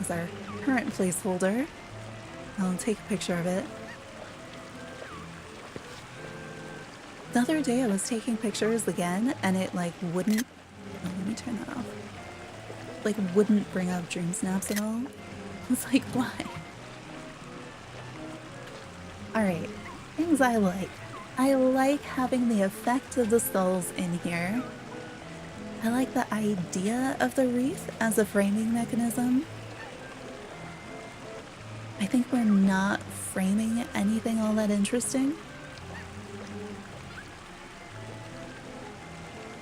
As our current placeholder. I'll take a picture of it. The other day I was taking pictures again and it like wouldn't... Oh, let me turn that off. Like wouldn't bring up DreamSnaps at all. I was like, why? Alright, things I like. I like having the effect of the skulls in here. I like the idea of the wreath as a framing mechanism. I think we're not framing anything all that interesting.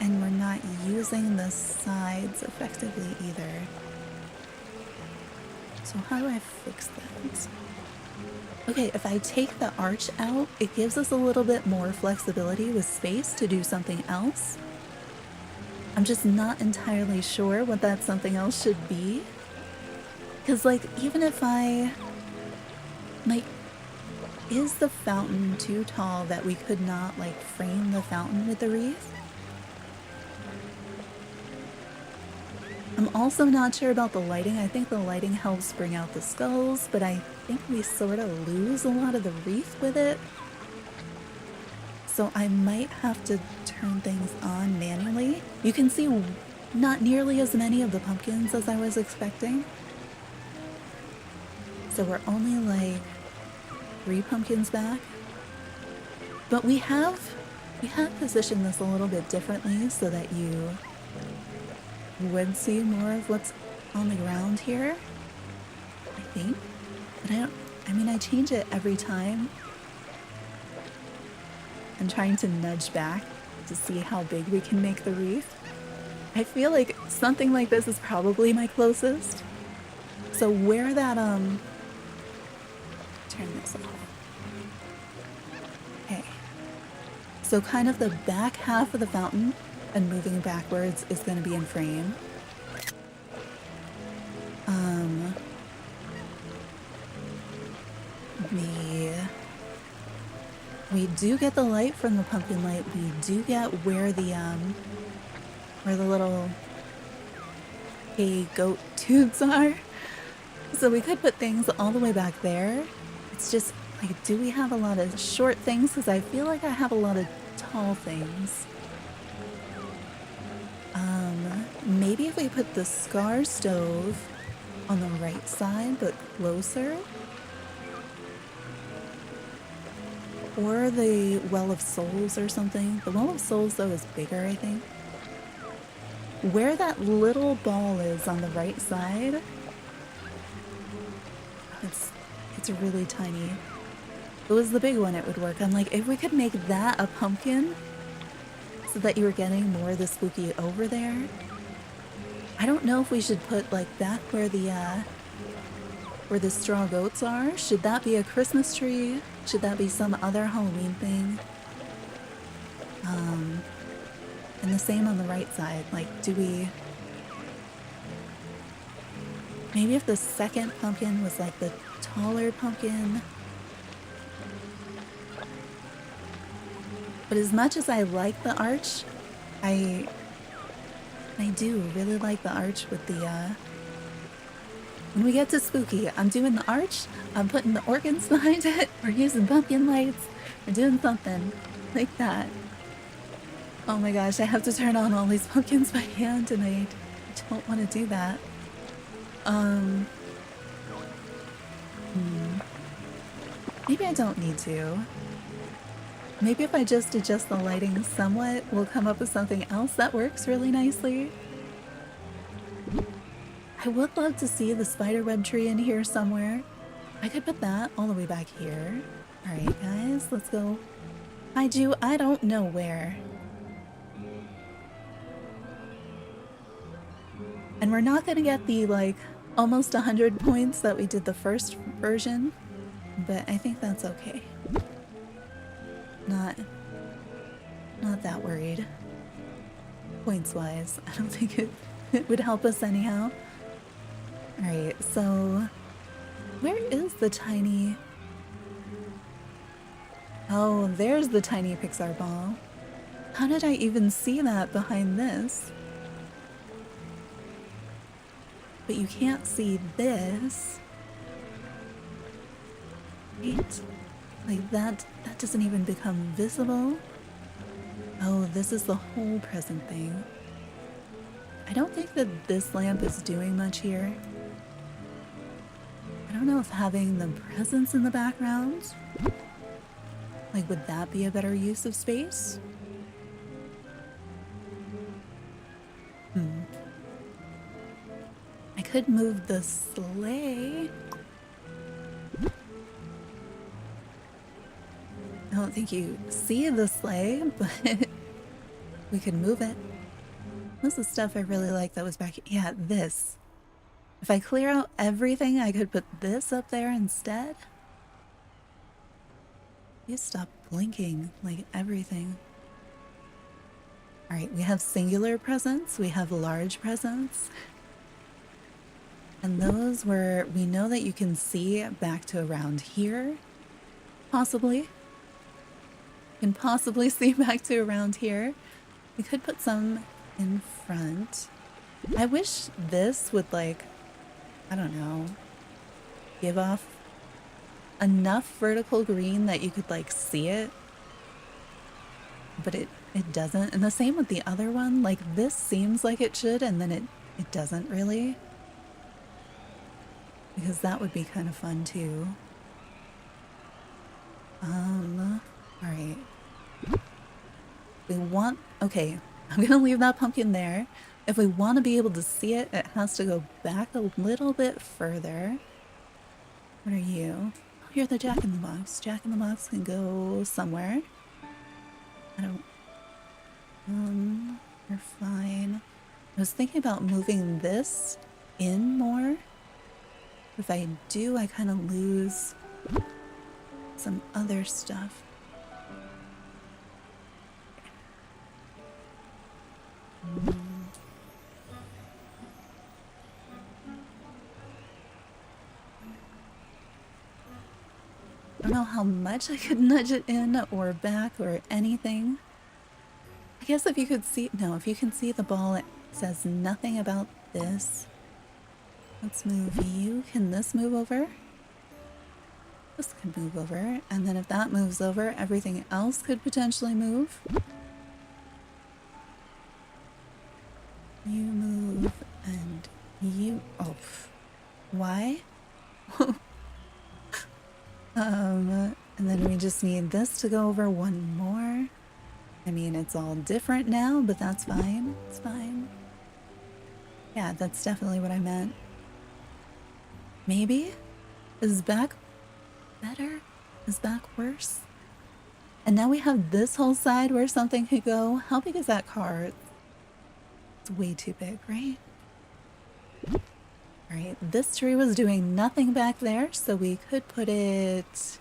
And we're not using the sides effectively either. So how do I fix that? Okay, if I take the arch out, it gives us a little bit more flexibility with space to do something else. I'm just not entirely sure what that something else should be. Because, like, even if I... Like, is the fountain too tall that we could not, like, frame the fountain with the wreath? I'm also not sure about the lighting. I think the lighting helps bring out the skulls, but I think we sort of lose a lot of the wreath with it. So I might have to turn things on manually. You can see not nearly as many of the pumpkins as I was expecting. So we're only like 3 pumpkins back. But we have positioned this a little bit differently so that you would see more of what's on the ground here, I think. But I mean, I change it every time. I'm trying to nudge back to see how big we can make the wreath. I feel like something like this is probably my closest. So where that, turn this off. Okay. So kind of the back half of the fountain and moving backwards is going to be in frame. We do get the light from the pumpkin light. We do get where the little hay goat tubes are. So we could put things all the way back there. It's just like, do we have a lot of short things? Because I feel like I have a lot of tall things. Maybe if we put the Scar stove on the right side, but closer. Or the Well of Souls or something. The Well of Souls, though, is bigger, I think. Where that little ball is on the right side, it's really tiny. If it was the big one, it would work. I'm like, if we could make that a pumpkin so that you were getting more of the spooky over there. I don't know if we should put, like, back where the straw goats are. Should that be a Christmas tree? Should that be some other Halloween thing? And the same on the right side. Like, do we... Maybe if the second pumpkin was, like, the taller pumpkin. But as much as I like the arch, I do really like the arch with the, when we get to spooky, I'm doing the arch, I'm putting the organs behind it, we're using pumpkin lights, we're doing something like that. Oh my gosh, I have to turn on all these pumpkins by hand and I don't want to do that. Maybe I don't need to. Maybe if I just adjust the lighting somewhat, we'll come up with something else that works really nicely. I would love to see the spiderweb tree in here somewhere. I could put that all the way back here. Alright guys, let's go hide you. I don't know where. And we're not gonna get the, like, almost 100 points that we did the first version, but I think that's okay. Not that worried. Points-wise, I don't think it would help us anyhow. Alright, so... Where is the tiny... Oh, there's the tiny Pixar ball. How did I even see that behind this? But you can't see this. Right? Like that doesn't even become visible. Oh, this is the whole present thing. I don't think that this lamp is doing much here. I don't know if having the presents in the background, like, would that be a better use of space? I could move the sleigh. I don't think you see the sleigh, but we could move it. This is stuff I really like that was back. Yeah, this. If I clear out everything, I could put this up there instead. You stop blinking, like everything. Alright, we have singular presents, we have large presents. And those where we know that you can see back to around here. Possibly. You can possibly see back to around here. We could put some in front. I wish this would, like, I don't know, give off enough vertical green that you could, like, see it. But it doesn't. And the same with the other one. Like, this seems like it should, and then it doesn't really. Because that would be kind of fun too. Alright. We want, okay, I'm gonna leave that pumpkin there. If we want to be able to see it, it has to go back a little bit further. What are you? Oh, you're the Jack-in-the-Box. Jack-in-the-Box can go somewhere. I don't... You're fine. I was thinking about moving this in more. If I do, I kind of lose some other stuff. don't know how much I could nudge it in or back or anything. I guess if you could see, no, if you can see the ball, it says nothing about this. Let's move you. Can this move over? This could move over. And then if that moves over, everything else could potentially move. You move and you, oh, why? And then we just need this to go over one more. I mean, it's all different now, but that's fine. It's fine. Yeah, that's definitely what I meant. Maybe? Is back better? Is back worse? And now we have this whole side where something could go. How big is that car? It's way too big, right? Alright, this tree was doing nothing back there, so we could put it...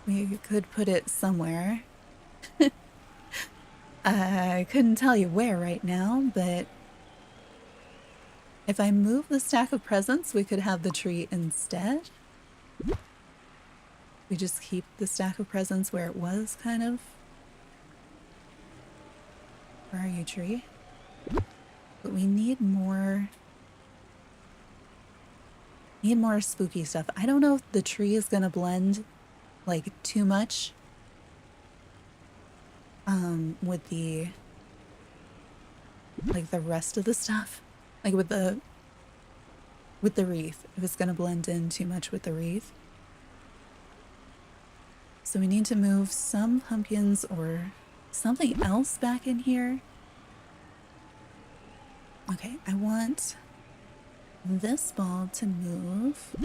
We could put it somewhere. I couldn't tell you where right now, but... If I move the stack of presents, we could have the tree instead. We just keep the stack of presents where it was, kind of. Where are you, tree? But we need more... Need more spooky stuff. I don't know if the tree is gonna blend, like, too much. With the... Like, the rest of the stuff. Like, with the wreath. If it's gonna blend in too much with the wreath. So we need to move some pumpkins or something else back in here. Okay, I want this ball to move.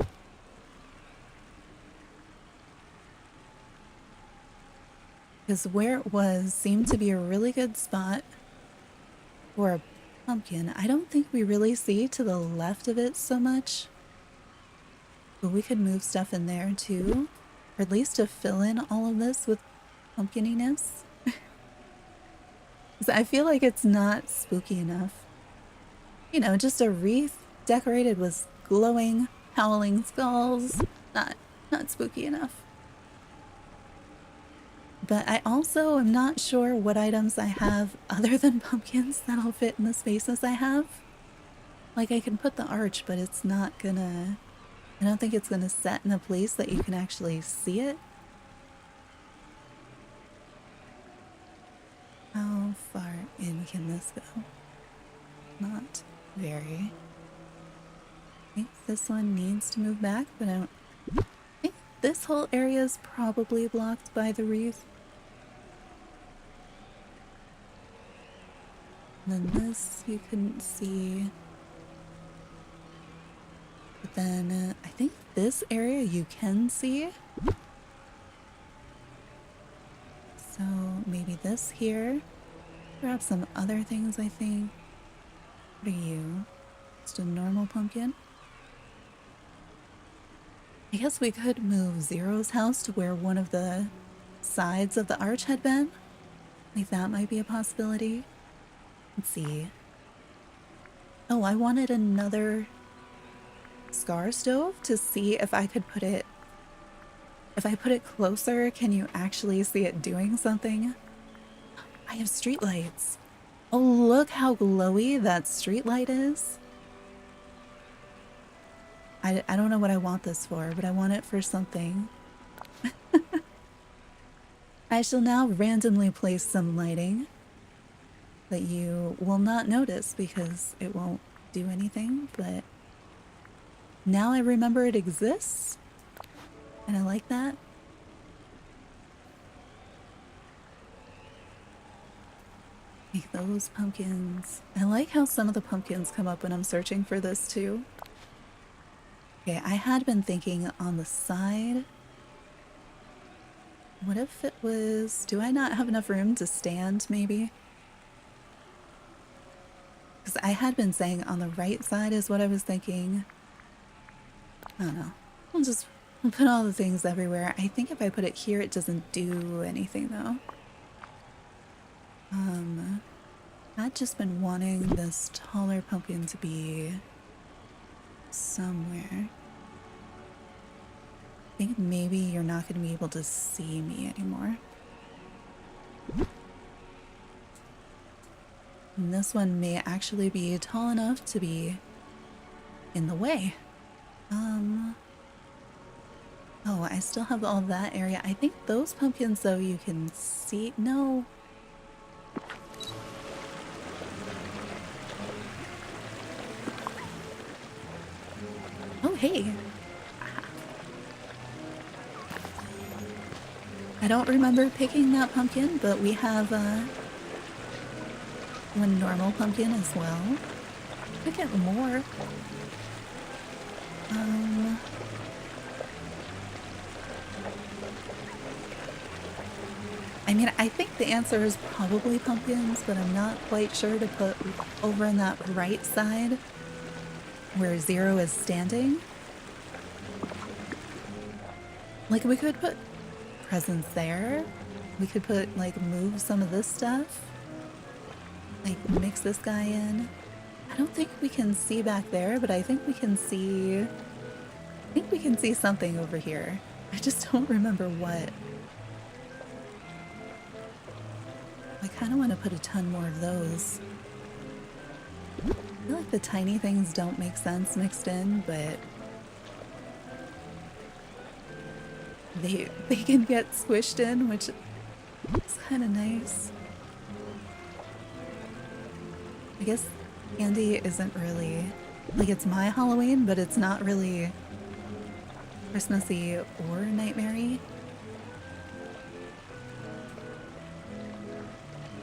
Because where it was seemed to be a really good spot for a pumpkin. I don't think we really see to the left of it so much. But we could move stuff in there too. Or at least to fill in all of this with pumpkininess. I feel like it's not spooky enough. You know, just a wreath decorated with glowing, howling skulls. Not spooky enough. But I also am not sure what items I have other than pumpkins that'll fit in the spaces I have. Like, I can put the arch, but it's not gonna... I don't think it's gonna set in a place that you can actually see it. How far in can this go? Not very. I think this one needs to move back, but I don't... I think this whole area is probably blocked by the wreath. And then this you couldn't see. But then I think this area you can see. So maybe this here. Grab some other things, I think. What are you? Just a normal pumpkin? I guess we could move Zero's house to where one of the sides of the arch had been. Like, that might be a possibility. Let's see. Oh, I wanted another scar stove to see if I could put it... If I put it closer, can you actually see it doing something? I have streetlights. Oh, look how glowy that streetlight is. I don't know what I want this for, but I want it for something. I shall now randomly place some lighting that you will not notice because it won't do anything, but now I remember it exists, and I like that. Make those pumpkins. I like how some of the pumpkins come up when I'm searching for this too. Okay, I had been thinking on the side. What if it was... Do I not have enough room to stand, maybe? Because I had been saying on the right side is what I was thinking. I don't know. We'll put all the things everywhere. I think if I put it here, it doesn't do anything, though. I'd just been wanting this taller pumpkin to be somewhere. think maybe you're not going to be able to see me anymore. And this one may actually be tall enough to be in the way. Oh, I still have all that area. I think those pumpkins, though, you can see. No. Oh, hey. I don't remember picking that pumpkin, but we have one normal pumpkin as well. I get more. I mean, I think the answer is probably pumpkins, but I'm not quite sure to put over on that right side where 0 is standing. Like, we could put presents there. We could put, like, move some of this stuff. Like, mix this guy in. I don't think we can see back there, but I think we can see... I think we can see something over here. I just don't remember what. I kind of want to put a ton more of those. I feel like the tiny things don't make sense mixed in, but they can get squished in, which is kind of nice. I guess candy isn't really, like, it's my Halloween, but it's not really Christmassy or nightmare-y.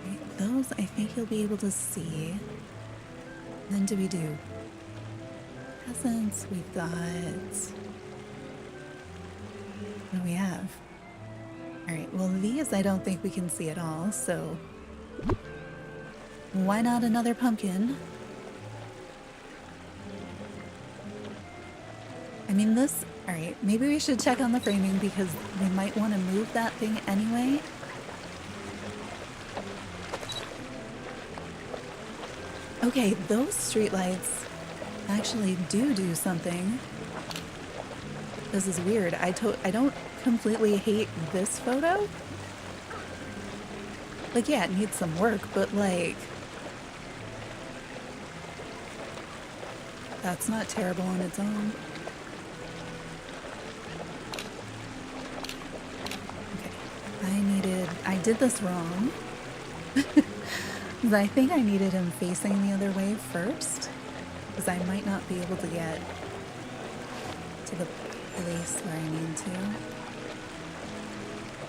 Right, those I think you'll be able to see. And then do we do presents? We've got... What do we have? Alright, well these I don't think we can see at all, so why not another pumpkin? I mean this... Alright, maybe we should check on the framing because we might want to move that thing anyway. Okay, those streetlights actually do something. This is weird. I don't completely hate this photo. Like, yeah, it needs some work, but like... That's not terrible on its own. Okay, I did this wrong. I think I needed him facing the other way first, because I might not be able to get to the place where I need to.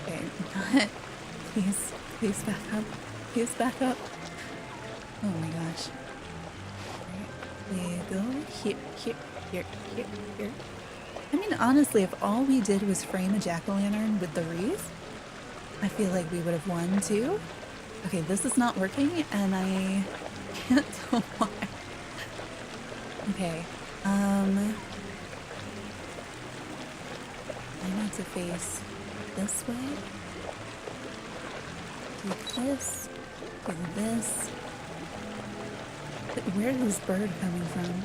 Okay, please back up. Please back up. Oh my gosh. Right, we go here. I mean, honestly, if all we did was frame a jack-o'-lantern with the wreath, I feel like we would have won too. Okay, this is not working, and I can't tell why. Okay, I need to face this way. Do this. Do this. But where is this bird coming from?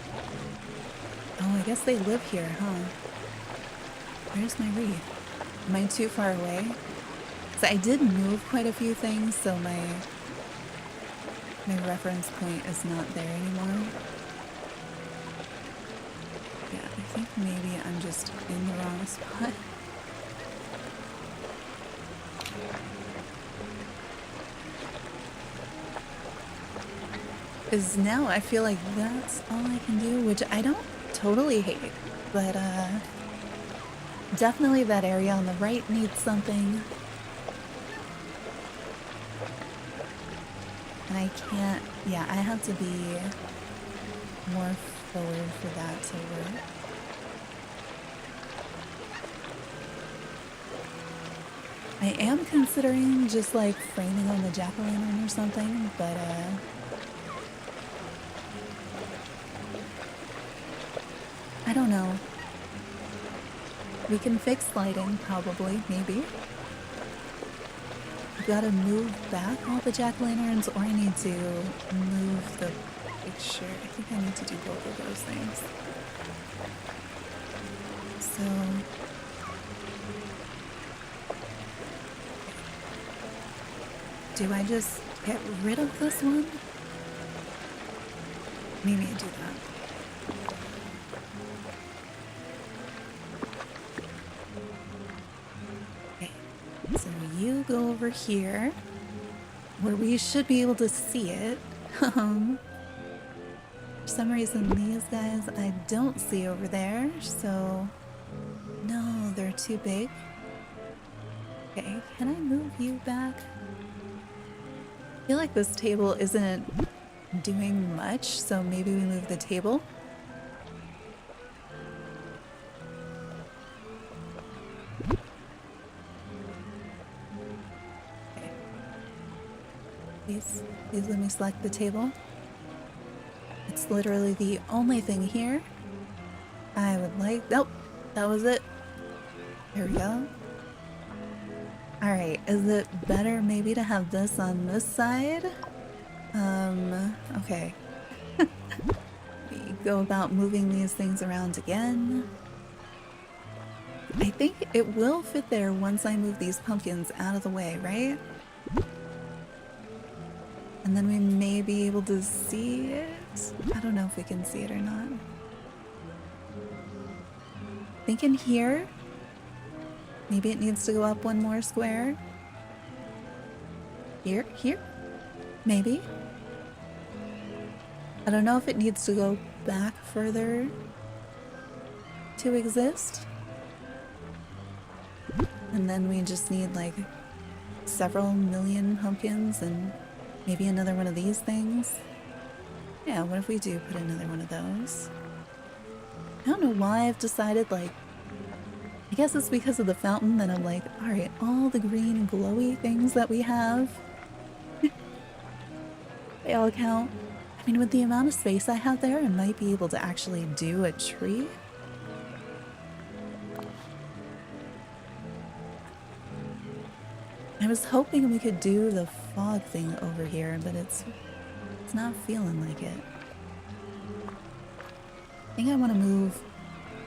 Oh, I guess they live here, huh? Where's my wreath? Am I too far away? So I did move quite a few things, so my reference point is not there anymore. Yeah, I think maybe I'm just in the wrong spot. Because now I feel like that's all I can do, which I don't totally hate, but definitely that area on the right needs something. And I can't, yeah, I have to be more forward for that to work. I am considering just like framing on the jack-o'-lantern or something, but I don't know. We can fix lighting, probably, maybe. Gotta move back all the jack-o'-lanterns, or I need to move the picture. I think I need to do both of those things. So Do I just get rid of this one? Maybe I do that. Okay, so you go over here where we should be able to see it. For some reason these guys I don't see over there, so no, they're too big. Okay, can I move you back? I feel like this table isn't doing much, so maybe we move the table. Okay. Please let me select the table. It's literally the only thing here. I would like, nope, that was it. Here we go. Alright, is it better maybe to have this on this side? Okay. We go about moving these things around again. I think it will fit there once I move these pumpkins out of the way, right? And then we may be able to see it. I don't know if we can see it or not. I think in here, maybe it needs to go up one more square. Here? Maybe. I don't know if it needs to go back further to exist. And then we just need like several million pumpkins and maybe another one of these things. Yeah, what if we do put another one of those? I don't know why I've decided, like, I guess it's because of the fountain that I'm like, alright, all the green glowy things that we have, they all count. I mean, with the amount of space I have there, I might be able to actually do a tree. I was hoping we could do the fog thing over here, but it's not feeling like it. I think I want to move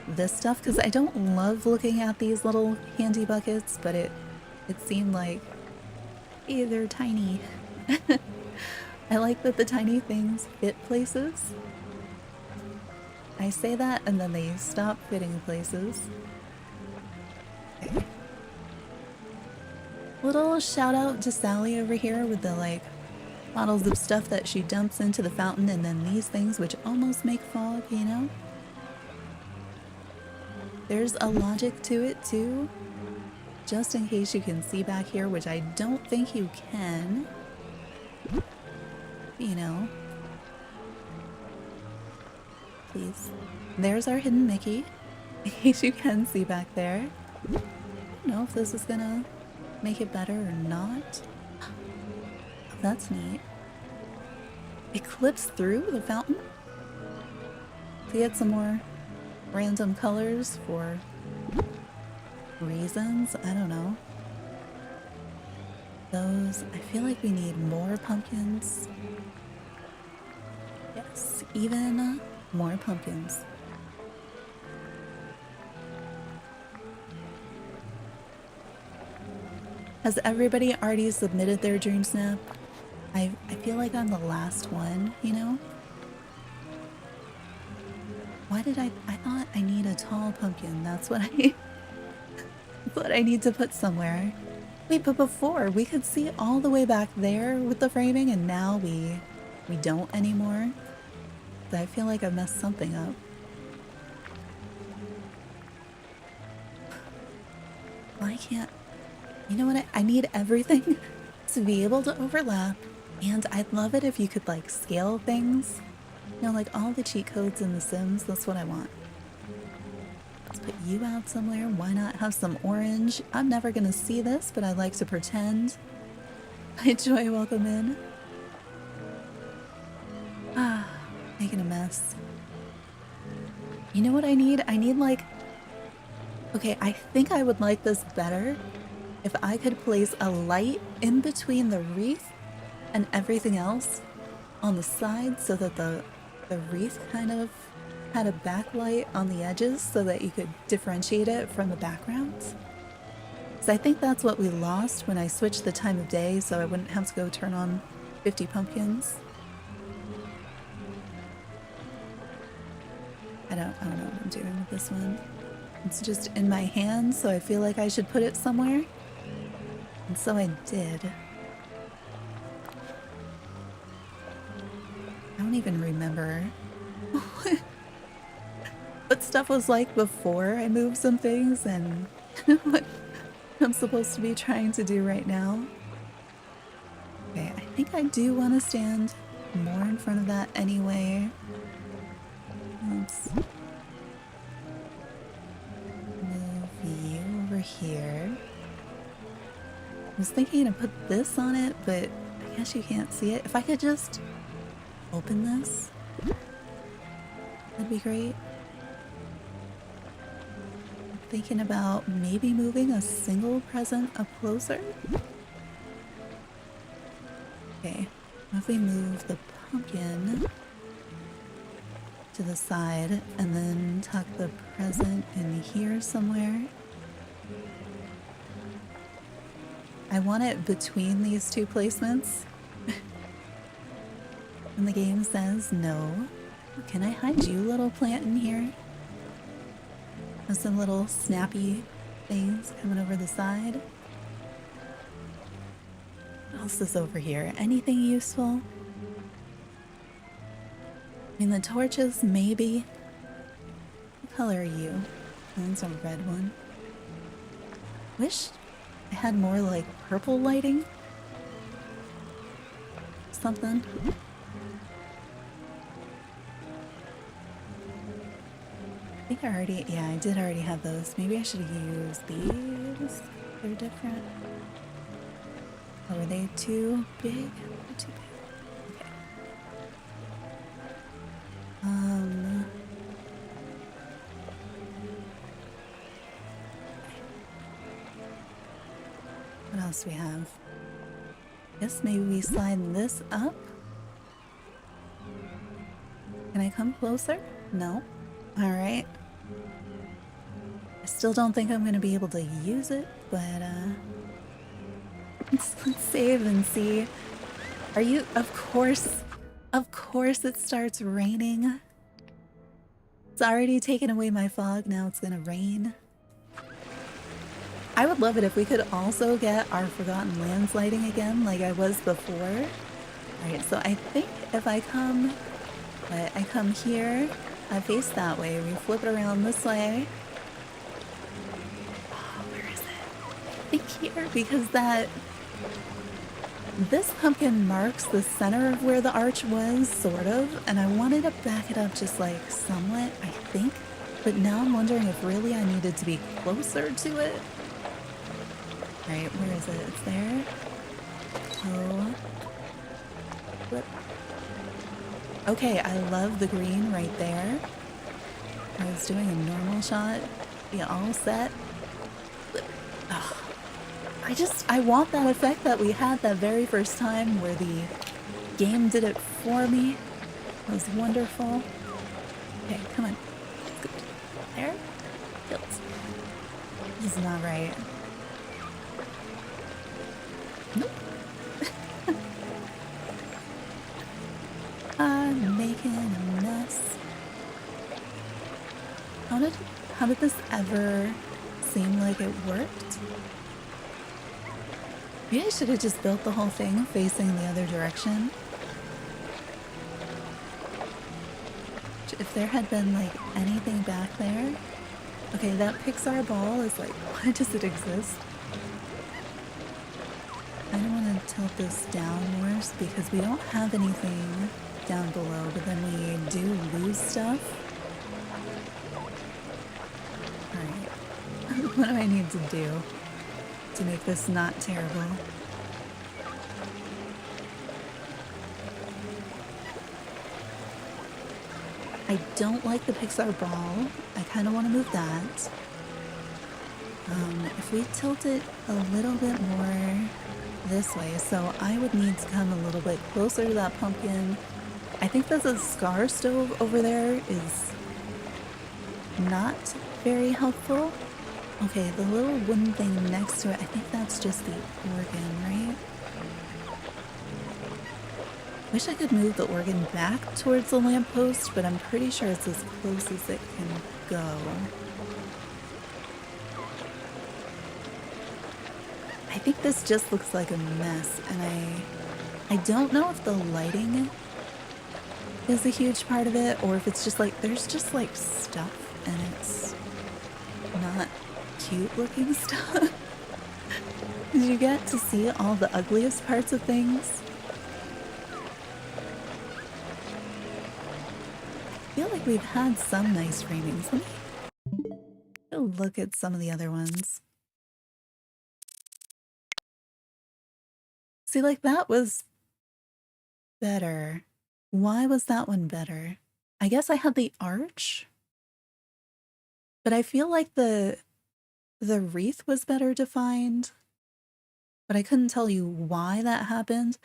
this stuff because I don't love looking at these little handy buckets, but it seemed like, hey, they're tiny. I like that the tiny things fit places. I say that and then they stop fitting places. Okay. Little shout out to Sally over here with the like bottles of stuff that she dumps into the fountain, and then these things which almost make fog, you know? There's a logic to it too, just in case you can see back here, which I don't think you can. You know. Please. There's our hidden Mickey, in case you can see back there. I don't know if this is gonna make it better or not. Oh, that's neat. It clips through the fountain to get some more random colors for reasons. I don't know. Those, I feel like we need more pumpkins. Yes, even more pumpkins. Has everybody already submitted their DreamSnap? I feel like I'm the last one, you know? Why did I thought I need a tall pumpkin. That's what that's what I need to put somewhere. Wait, but before we could see it all the way back there with the framing, and now we don't anymore. So I feel like I messed something up. Well, I can't. You know what? I need everything to be able to overlap, and I'd love it if you could like scale things. You know, like all the cheat codes in The Sims. That's what I want. Let's put you out somewhere. Why not have some orange? I'm never gonna see this, but I like to pretend. Hi, Joy, welcome in. Ah, making a mess. You know what I need? I need like... Okay, I think I would like this better if I could place a light in between the wreath and everything else on the side so that the wreath kind of had a backlight on the edges so that you could differentiate it from the backgrounds. So I think that's what we lost when I switched the time of day, so I wouldn't have to go turn on 50 pumpkins. I don't know what I'm doing with this one. It's just in my hand, so I feel like I should put it somewhere. And so I did. I don't even remember what stuff was like before I moved some things and what I'm supposed to be trying to do right now. Okay, I think I do want to stand more in front of that anyway. Let's move you over here. I was thinking to put this on it, but I guess you can't see it. If I could just open this, that'd be great. I'm thinking about maybe moving a single present up closer. Okay, if we move the pumpkin to the side and then tuck the present in here somewhere. I want it between these two placements. And the game says no. Can I hide you, little plant, in here? There's some little snappy things coming over the side. What else is over here? Anything useful? I mean, the torches, maybe. What color are you? That's a red one. Wish I had more like purple lighting. Something. I think I already, yeah, I did already have those. Maybe I should have used these. They're different. Oh, were they too big? They're too big. Okay. What else do we have? Guess maybe we slide this up. Can I come closer? No. Alright. I still don't think I'm gonna be able to use it, but let's save and see. Are you? Of course it starts raining. It's already taken away my fog, now it's gonna rain. I would love it if we could also get our Forgotten Lands lighting again like I was before. Alright, so I think if I come here, I face that way, we flip it around this way. Oh, where is it? I think here, because this pumpkin marks the center of where the arch was, sort of, and I wanted to back it up just like somewhat, I think. But now I'm wondering if really I needed to be closer to it. Alright, where is it? It's there. Oh. Flip. Okay, I love the green right there. I was doing a normal shot. Be all set. Flip. Oh. I want that effect that we had that very first time where the game did it for me. It was wonderful. Okay, come on. Good. There. Kills. This is not right. Nope. I'm making a mess. How did this ever seem like it worked? Maybe I should have just built the whole thing facing the other direction. If there had been like anything back there. Okay, that Pixar ball is like, why does it exist? I don't want to tilt this downwards because we don't have anything down below, but then we do lose stuff. Alright. What do I need to do to make this not terrible? I don't like the Pixar ball. I kind of want to move that. If we tilt it a little bit more this way, so I would need to come a little bit closer to that pumpkin. I think that the scar stove over there is not very helpful. Okay, the little wooden thing next to it, I think that's just the organ, right? Wish I could move the organ back towards the lamppost, but I'm pretty sure it's as close as it can go. I think this just looks like a mess, and I don't know if the lighting is a huge part of it, or if it's just like, there's just like stuff, and it's not cute looking stuff. Did you get to see all the ugliest parts of things? I feel like we've had some nice framings. Let me look at some of the other ones. See, like that was better. Why was that one better? I guess I had the arch, but I feel like the wreath was better defined, but I couldn't tell you why that happened.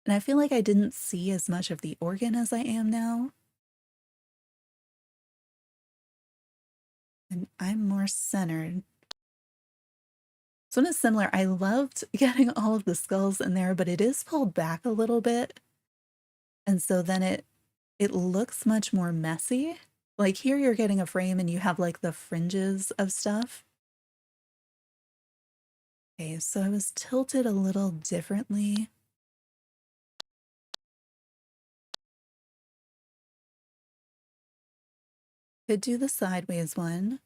And I feel like I didn't see as much of the organ as I am now. And I'm more centered. So one is similar. I loved getting all of the skulls in there, but it is pulled back a little bit. And so then it looks much more messy. Like here you're getting a frame and you have like the fringes of stuff. Okay, so I was tilted a little differently. Could do the sideways one.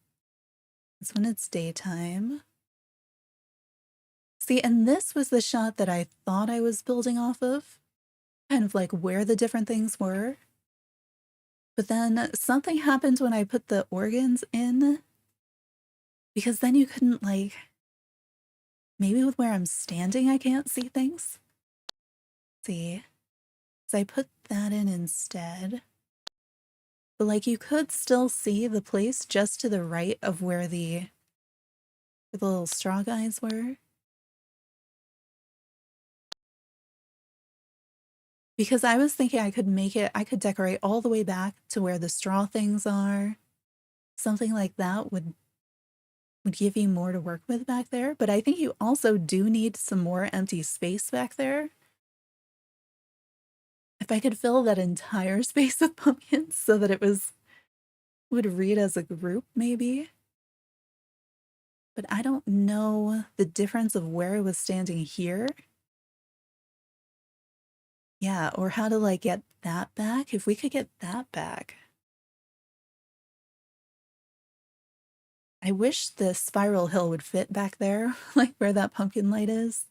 This one it's daytime. See, and this was the shot that I thought I was building off of. Kind of like where the different things were. But then something happened when I put the organs in. Because then you couldn't like... Maybe with where I'm standing I can't see things. See? So I put that in instead. But like you could still see the place just to the right of where the little straw guys were. Because I was thinking I could decorate all the way back to where the straw things are. Something like that would give you more to work with back there. But I think you also do need some more empty space back there. If I could fill that entire space with pumpkins so that it would read as a group, maybe. But I don't know the difference of where I was standing here. Yeah, or how to like get that back. If we could get that back. I wish the spiral hill would fit back there, like where that pumpkin light is.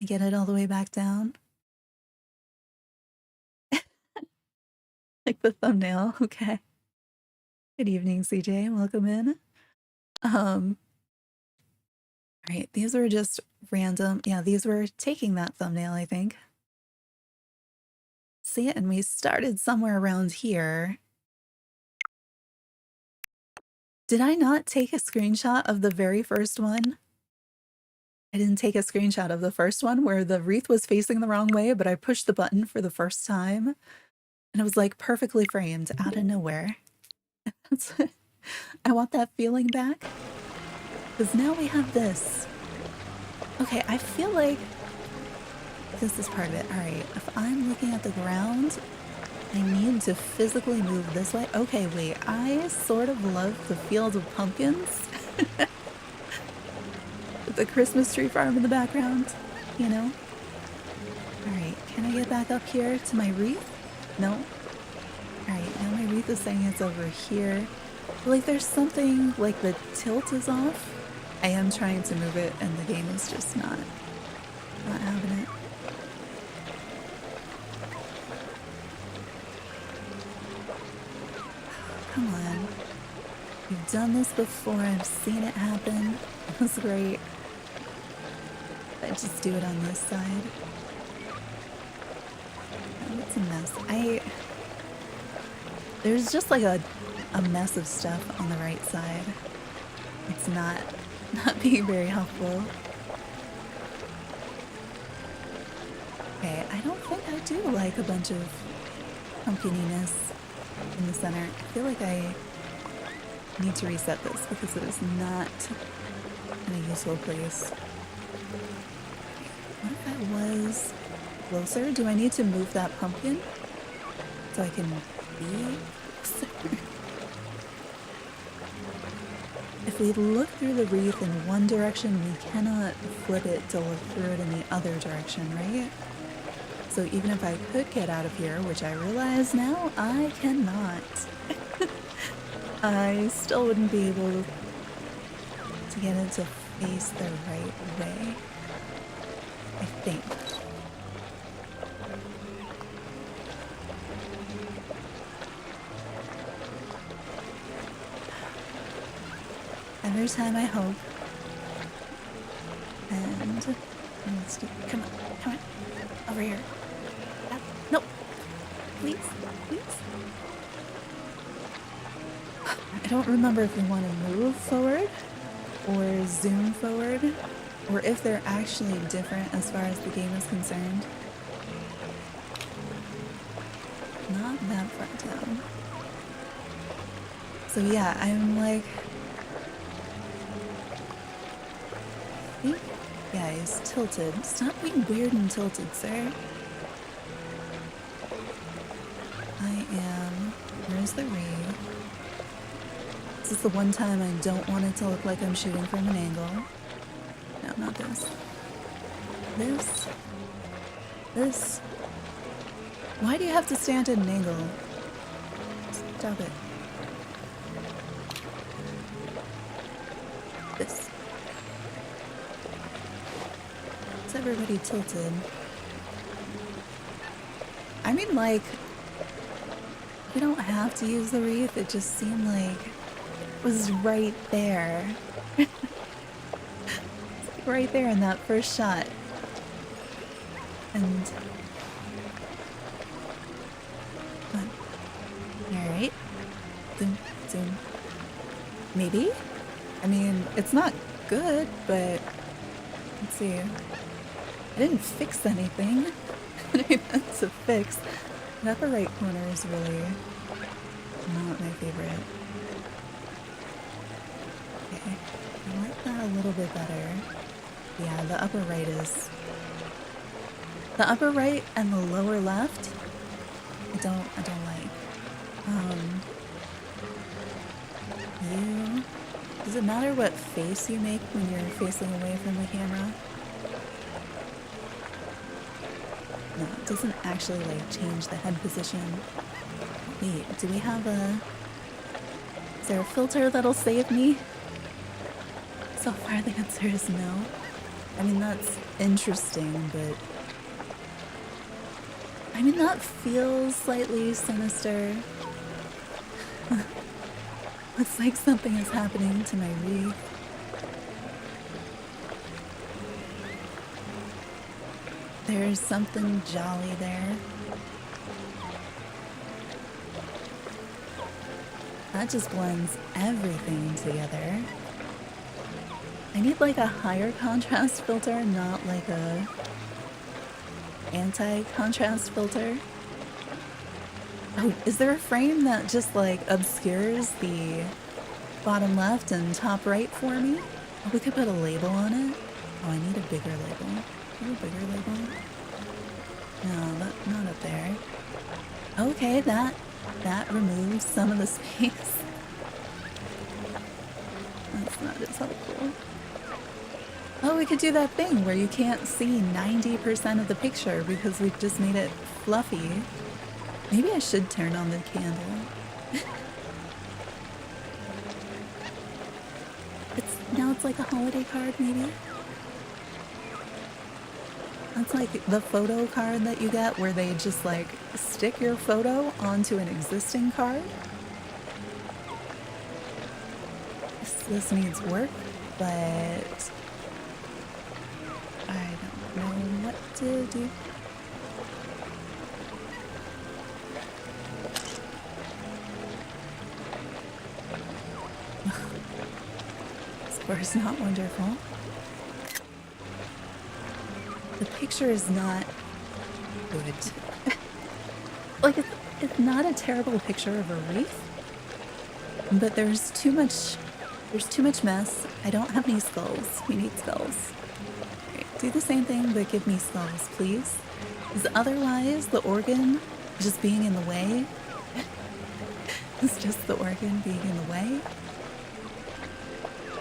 Get it all the way back down. Like the thumbnail, okay. Good evening, CJ, welcome in. All right, these were just random. Yeah, these were taking that thumbnail, I think. See it, and we started somewhere around here. Did I not take a screenshot of the very first one? I didn't take a screenshot of the first one where the wreath was facing the wrong way, but I pushed the button for the first time. And it was like perfectly framed out of nowhere. I want that feeling back. Because now we have this. Okay, I feel like this is part of it. All right, if I'm looking at the ground, I need to physically move this way. Okay, wait, I sort of love the field of pumpkins. With the Christmas tree farm in the background, you know? All right, can I get back up here to my wreath? No? All right, now my wreath is saying it's over here. But like there's something, like the tilt is off. I am trying to move it and the game is just not having it. Come on. We've done this before. I've seen it happen. It was great. I just do it on this side. Oh, it's a mess. There's just like a mess of stuff on the right side. It's not being very helpful. Okay, I don't think I do like a bunch of pumpkininess in the center. I feel like I need to reset this because it is not in a useful place. What if I was closer? Do I need to move that pumpkin so I can be closer? If we look through the wreath in one direction, we cannot flip it to look through it in the other direction, right? So even if I could get out of here, which I realize now I cannot, I still wouldn't be able to get it to face the right way, I think. Every time I hope. And let's do, come on, over here. Nope, please, please. I don't remember if we want to move forward or zoom forward, or if they're actually different as far as the game is concerned. Not that far down. So yeah, I'm like, yeah, he's tilted. Stop being weird and tilted, sir. I am... Where's the wreath? This is the one time I don't want it to look like I'm shooting from an angle. No, not this. This. This. Why do you have to stand at an angle? Stop it. This. Is everybody tilted? I mean, like, we don't have to use the wreath. It just seemed like it was right there. Right there in that first shot. And... Alright. Zoom, zoom. Maybe? I mean, it's not good, but... Let's see. I didn't fix anything. I mean, that's a fix. The upper right corner is really not my favorite. Okay, I like that a little bit better. Yeah, the upper right is... The upper right and the lower left, I don't like. You... Does it matter what face you make when you're facing away from the camera? No, it doesn't actually, like, change the head position. Wait, do we have a... Is there a filter that'll save me? So far the answer is no. I mean, that's interesting, but... I mean, that feels slightly sinister. It's like something is happening to my wreath. There's something jolly there. That just blends everything together. I need like a higher contrast filter, not like a anti-contrast filter. Oh, is there a frame that just like obscures the bottom left and top right for me? Oh, we could put a label on it. Oh, I need a bigger label. A bigger label? No, not up there. Okay, that removes some of the space. That's not as helpful. Oh, we could do that thing where you can't see 90% of the picture because we've just made it fluffy. Maybe I should turn on the candle. Now it's like a holiday card, maybe? That's like the photo card that you get where they just like stick your photo onto an existing card. This needs work, but I don't know what to do. Score is not wonderful. The picture is not good. Like, it's not a terrible picture of a wreath, but there's too much mess. I don't have any skulls. We need skulls. Okay, do the same thing, but give me skulls, please. Because otherwise, the organ just being in the way is just the organ being in the way.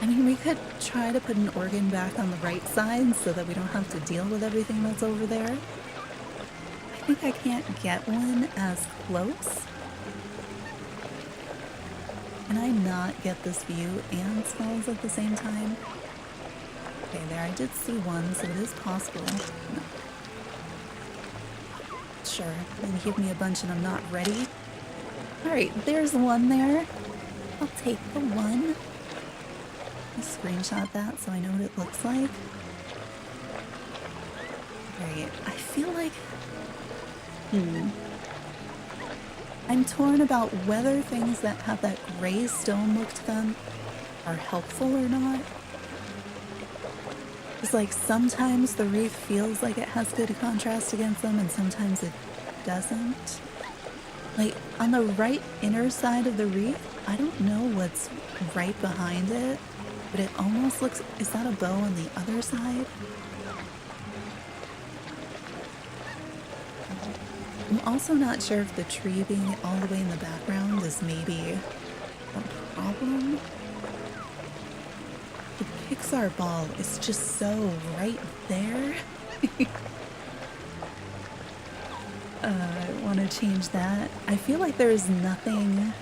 I mean, we could try to put an organ back on the right side so that we don't have to deal with everything that's over there. I think I can't get one as close. Can I not get this view and skulls at the same time? Okay, there, I did see one, so it is possible. No. Sure, maybe give me a bunch and I'm not ready. Alright, there's one there. I'll take the one. I'll screenshot that so I know what it looks like. Alright, I feel like... I'm torn about whether things that have that gray stone look to them are helpful or not. It's like sometimes the wreath feels like it has good contrast against them and sometimes it doesn't. Like on the right inner side of the wreath, I don't know what's right behind it, but it almost looks, is that a bow on the other side? I'm also not sure if the tree being all the way in the background is maybe a problem. The Pixar ball is just so right there. I want to change that. I feel like there's nothing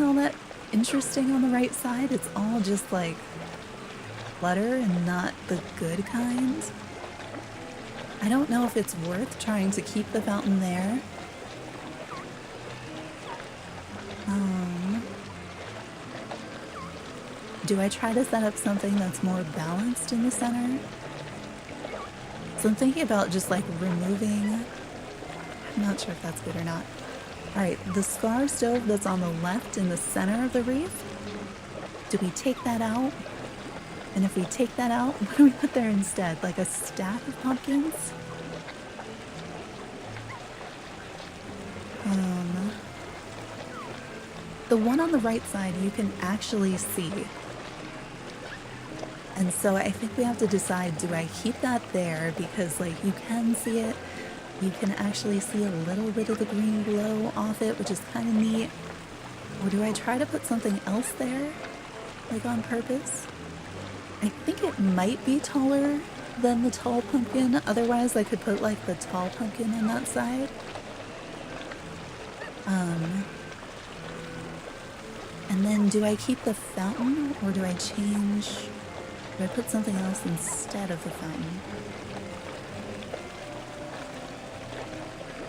all that interesting on the right side. It's all just like clutter and not the good kind. I don't know if it's worth trying to keep the fountain there. Do I try to set up something that's more balanced in the center? So I'm thinking about just like removing... I'm not sure if that's good or not. Alright, the scar stove that's on the left in the center of the wreath. Do we take that out? And if we take that out, what do we put there instead? Like a stack of pumpkins? The one on the right side you can actually see. And so I think we have to decide, do I keep that there because like you can see it, you can actually see a little bit of the green glow off it, which is kind of neat. Or do I try to put something else there, like on purpose? I think it might be taller than the tall pumpkin, otherwise I could put like the tall pumpkin on that side. And then do I keep the fountain or do I change? Do I put something else instead of the fountain?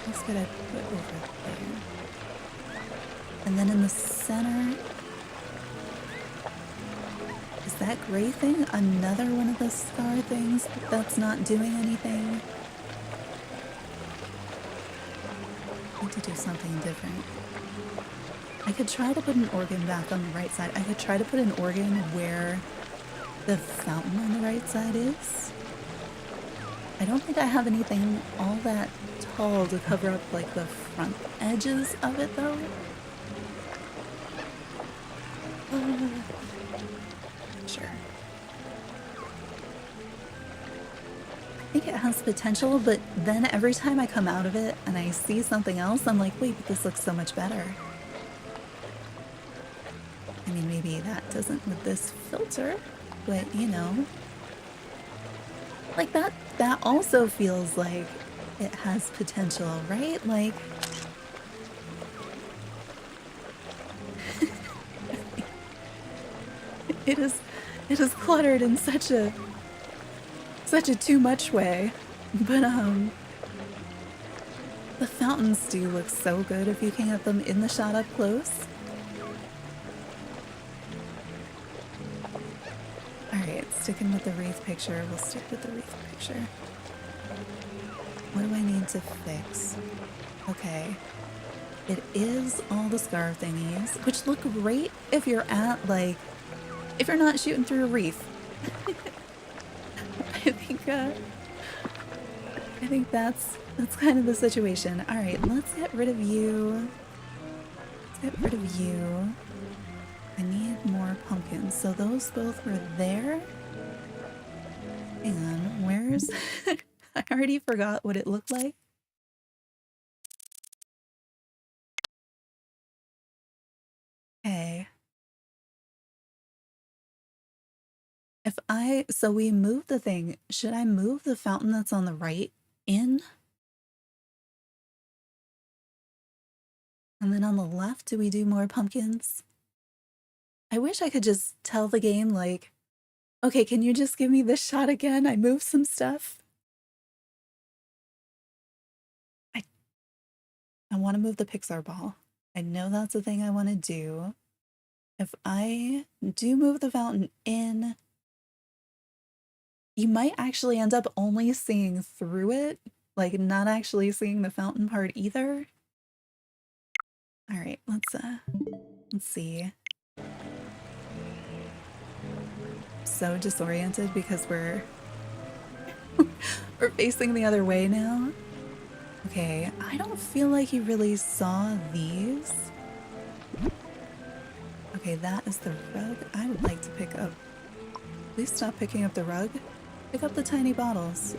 What else could I put over there? And then in the center, is that gray thing another one of the star things that's not doing anything? I need to do something different. I could try to put an organ back on the right side. I could try to put an organ where the fountain on the right side is. I don't think I have anything all that tall to cover up like the front edges of it though. Sure. I think it has potential, but then every time I come out of it and I see something else, I'm like, wait, but this looks so much better. I mean, maybe that doesn't with this filter, but you know, like that also feels like it has potential, right? Like, it is cluttered in such a too much way, but the fountains do look so good if you can get them in the shot up close. Alright, sticking with the wreath picture, we'll stick with the wreath picture. What do I need to fix? Okay. It is all the scar thingies, which look great if you're at, like, if you're not shooting through a wreath. I think that's kind of the situation. Alright, let's get rid of you. Get rid of you. I need more pumpkins. So those both were there. Hang on, where's... I already forgot what it looked like. Okay. So we move the thing. Should I move the fountain that's on the right in? And then on the left, do we do more pumpkins? I wish I could just tell the game, like, okay, can you just give me this shot again? I moved some stuff. I want to move the Pixar ball. I know that's a thing I want to do. If I do move the fountain in, you might actually end up only seeing through it, like not actually seeing the fountain part either. All right, let's see. So disoriented because we're facing the other way now. Okay, I don't feel like you really saw these. Okay, that is the rug. I would like to pick up. Please stop picking up the rug. Pick up the tiny bottles.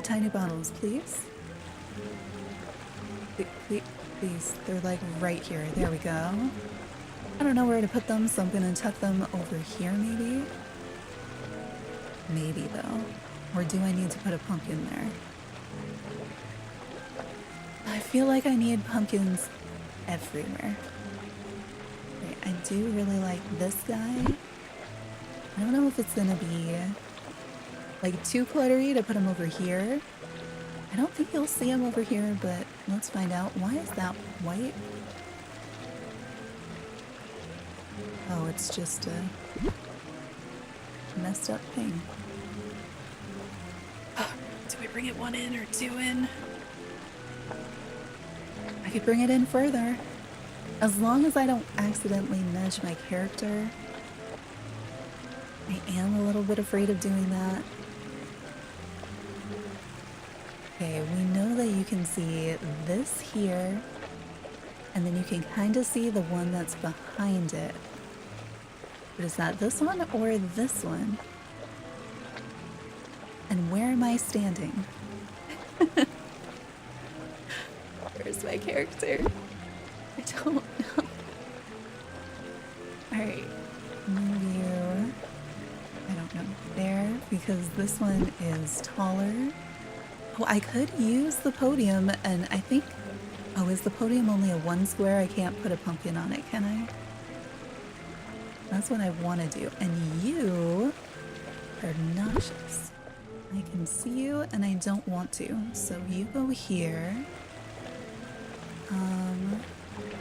Tiny bottles, please. Please. They're like right here. There we go. I don't know where to put them, so I'm gonna tuck them over here maybe. Maybe though. Or do I need to put a pumpkin there? I feel like I need pumpkins everywhere. Wait, I do really like this guy. I don't know if it's gonna be like too cluttery to put him over here. I don't think you'll see him over here, but let's find out. Why is that white? Oh, it's just a messed up thing. Do we bring it one in or two in? I could bring it in further. As long as I don't accidentally nudge my character. I am a little bit afraid of doing that. Okay, we know that you can see this here, and then you can kind of see the one that's behind it. But is that this one or this one? And where am I standing? Where's my character? I don't know. Alright, move you. I don't know. There, because this one is taller. Oh, I could use the podium, and I think... Oh, is the podium only a one square? I can't put a pumpkin on it, can I? That's what I want to do. And you are obnoxious. I can see you, and I don't want to. So you go here.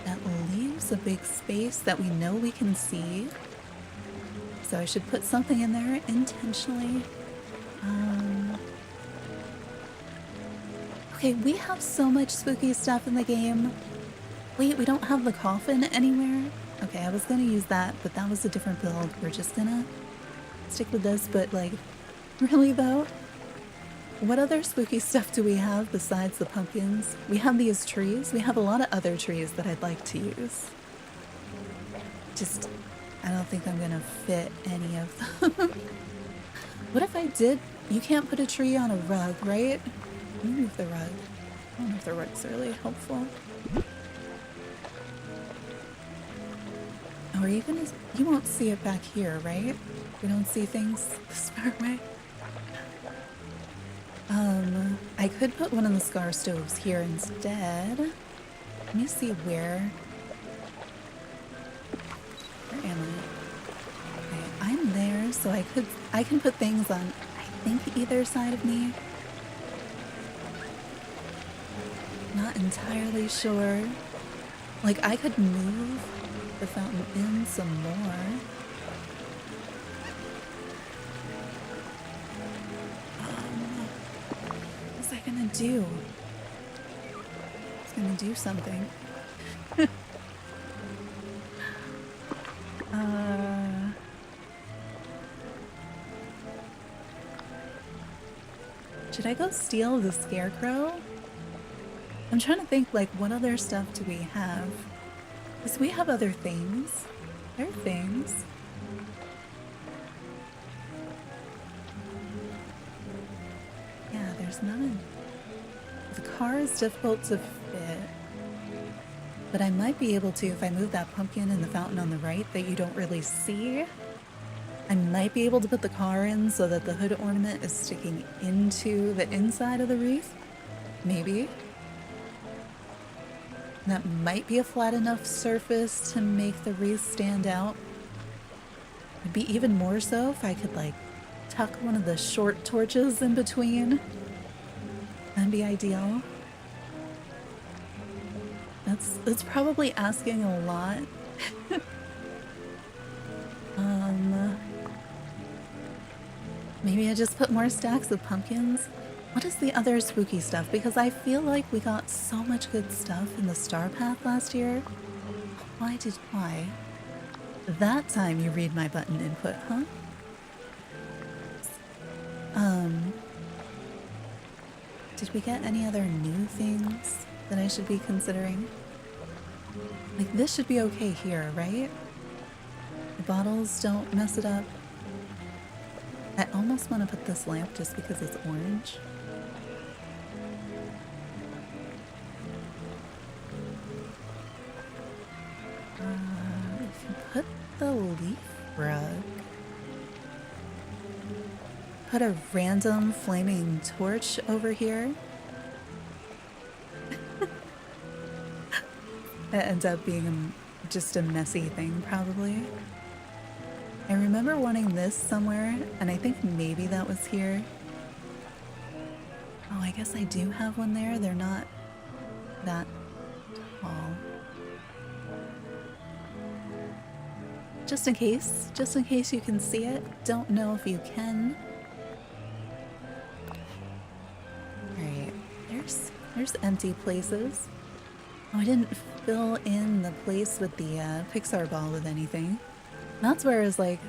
That leaves a big space that we know we can see. So I should put something in there intentionally. Okay, we have so much spooky stuff in the game. Wait, we don't have the coffin anywhere? Okay, I was gonna use that, but that was a different build. We're just gonna stick with this, but like, really though? What other spooky stuff do we have besides the pumpkins? We have these trees. We have a lot of other trees that I'd like to use. Just, I don't think I'm gonna fit any of them. What if I did? You can't put a tree on a rug, right? Let me move the rug. I don't know if the rug's really helpful. Or even, you won't see it back here, right? We don't see things this far away. I could put one of the scar stoves here instead. Let me see where am I? Okay, I'm there, so I can put things on, I think, either side of me. Not entirely sure. Like, I could move the fountain in some more. What's that gonna do? It's gonna do something. Should I go steal the scarecrow? I'm trying to think, like, what other stuff do we have? Because we have other things. There are things. Yeah, there's none. The car is difficult to fit. But I might be able to if I move that pumpkin in the fountain on the right that you don't really see. I might be able to put the car in so that the hood ornament is sticking into the inside of the wreath. Maybe. That might be a flat enough surface to make the wreath stand out. It'd be even more so if I could like tuck one of the short torches in between. That'd be ideal. That's probably asking a lot. Maybe I just put more stacks of pumpkins. What is the other spooky stuff? Because I feel like we got so much good stuff in the Star Path last year. Why? That time you read my button input, huh? Did we get any other new things that I should be considering? Like, this should be okay here, right? The bottles don't mess it up. I almost want to put this lamp just because it's orange. We can put the leaf rug. Put a random flaming torch over here. It ends up being just a messy thing, probably. I remember wanting this somewhere, and I think maybe that was here. Oh, I guess I do have one there. They're not that tall. Just in case you can see it. Don't know if you can. Alright, there's empty places. Oh, I didn't fill in the place with the Pixar ball with anything. That's where I was like,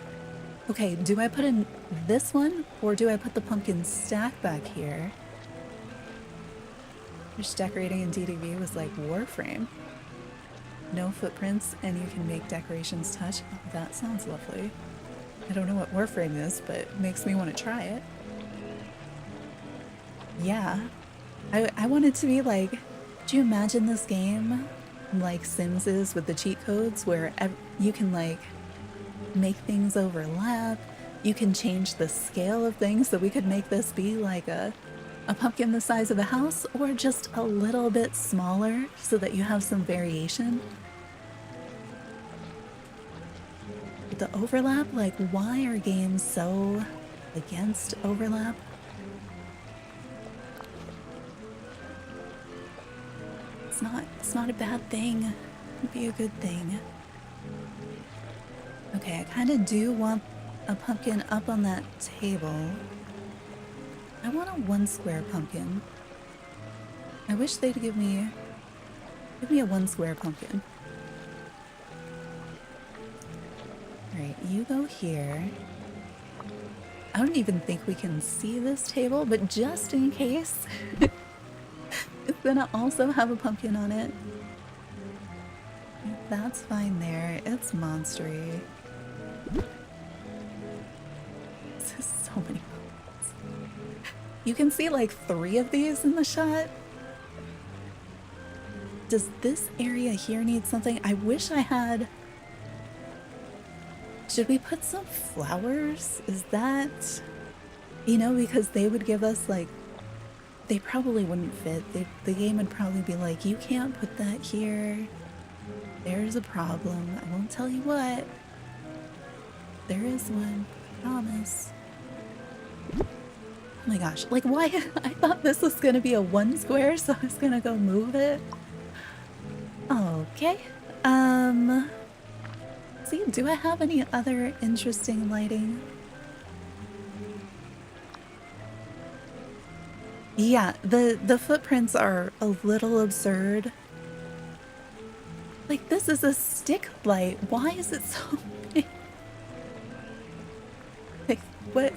okay, do I put in this one or do I put the pumpkin stack back here? Which decorating in DDV was like Warframe. No footprints and you can make decorations touch. Oh, that sounds lovely. I don't know what Warframe is, but it makes me want to try it. Yeah. I want it to be like, do you imagine this game like Sims is with the cheat codes where you can like make things overlap, you can change the scale of things, so we could make this be like a pumpkin the size of a house or just a little bit smaller so that you have some variation. But the overlap, like why are games so against overlap? It's not a bad thing. It'd be a good thing. Okay, I kind of do want a pumpkin up on that table. I want a 1 square pumpkin. I wish they'd give me a 1 square pumpkin. Alright, you go here. I don't even think we can see this table, but just in case, it's gonna also have a pumpkin on it. That's fine there. It's monstery. This is so many pumpkins. You can see like 3 of these in the shot. Does this area here need something? I wish I had... Should we put some flowers? Is that... You know, because they would give us like... They probably wouldn't fit. The game would probably be like, you can't put that here. There's a problem. I won't tell you what. There is one. Promise. Oh my gosh. Like, why? I thought this was gonna be a 1 square, so I was gonna go move it. Okay. See, do I have any other interesting lighting? Yeah, the footprints are a little absurd. Like, this is a stick light. Why is it so big? Like, what?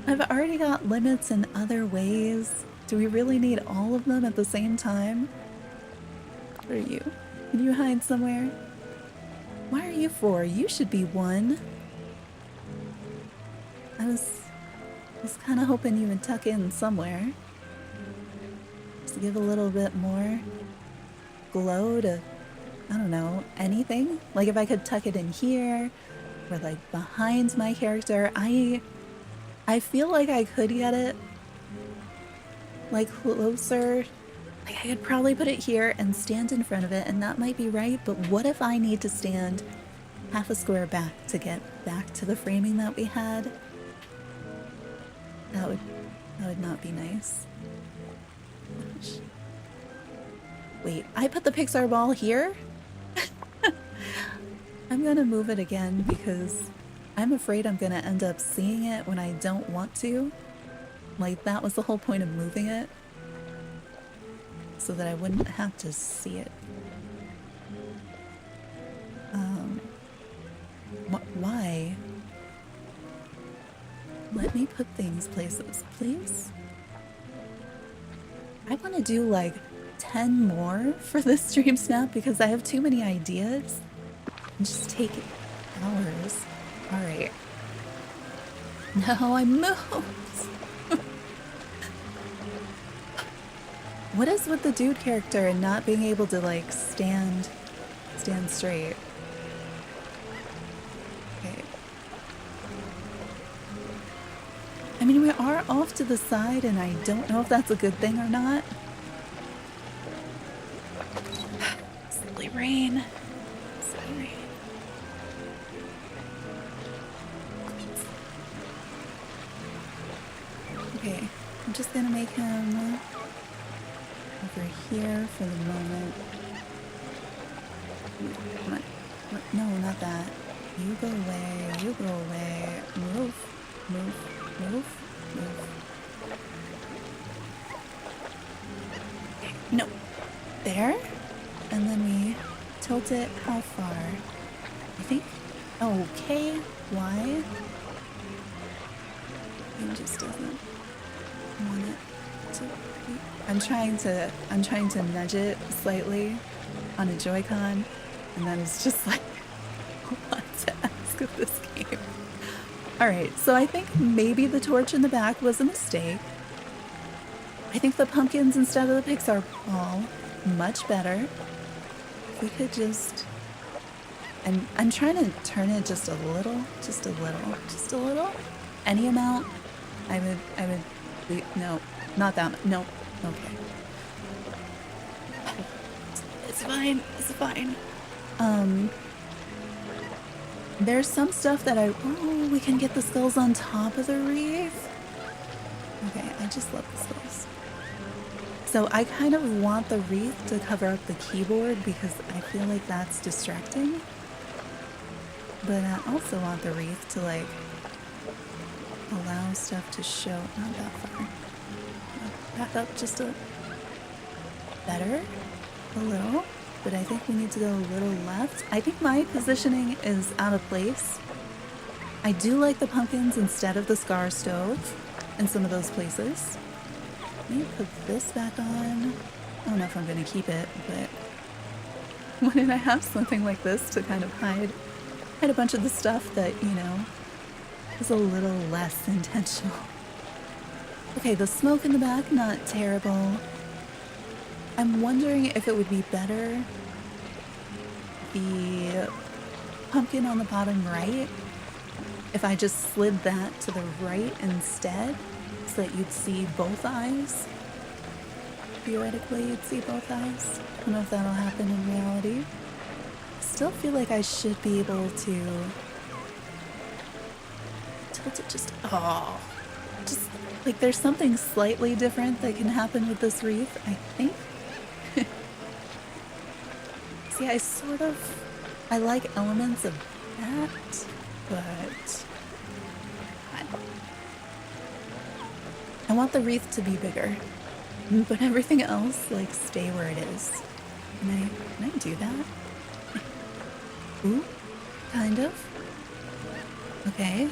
I've already got limits in other ways. Do we really need all of them at the same time? What are you? Can you hide somewhere? Why are you 4? You should be 1. I was kind of hoping you would tuck in somewhere. Just to give a little bit more glow to, I don't know, anything. Like if I could tuck it in here or like behind my character. I feel like I could get it like closer. Like I could probably put it here and stand in front of it, and that might be right, but what if I need to stand half a square back to get back to the framing that we had? That would not be nice. Gosh. Wait, I put the Pixar ball here? I'm gonna move it again because I'm afraid I'm gonna end up seeing it when I don't want to. Like, that was the whole point of moving it. So that I wouldn't have to see it. Why? Let me put things places, please. I want to do like 10 more for this stream snap because I have too many ideas. And just take hours. Alright. No, I moved! What is with the dude character and not being able to like stand straight? Okay. I mean, we are off to the side and I don't know if that's a good thing or not. Silly rain. Silly rain. Okay, I'm just gonna make him over here for the moment. Come on. No, not that. You go away. You go away. Move. Move. Move. Move. Okay. No. There. And then we tilt it how far? I think. Okay. Why? It just doesn't want it to be. I'm trying to nudge it slightly on a Joy-Con, and that is just like a lot to ask of this game. Alright, so I think maybe the torch in the back was a mistake. I think the pumpkins instead of the Pixar ball, much better. If we could just... And I'm trying to turn it just a little, just a little, just a little. Any amount, I would, no, not that much, no. Okay. It's fine. It's fine. There's some stuff that oh, we can get the skulls on top of the wreath. Okay, I just love the skulls. So I kind of want the wreath to cover up the keyboard because I feel like that's distracting. But I also want the wreath to like allow stuff to show, not that far. Back up just a better, a little, but I think we need to go a little left. I think my positioning is out of place. I do like the pumpkins instead of the scar stove in some of those places. Let me put this back on. I don't know if I'm going to keep it, but when I have something like this to kind of hide a bunch of the stuff that, you know, is a little less intentional. Okay, the smoke in the back, not terrible. I'm wondering if it would be better the pumpkin on the bottom right, if I just slid that to the right instead, so that you'd see both eyes. Theoretically, you'd see both eyes. I don't know if that'll happen in reality. I still feel like I should be able to tilt it just, oh, just like there's something slightly different that can happen with this wreath, I think. See, I like elements of that, but I want the wreath to be bigger, but everything else, like, stay where it is. Can I do that? Ooh, kind of. Okay.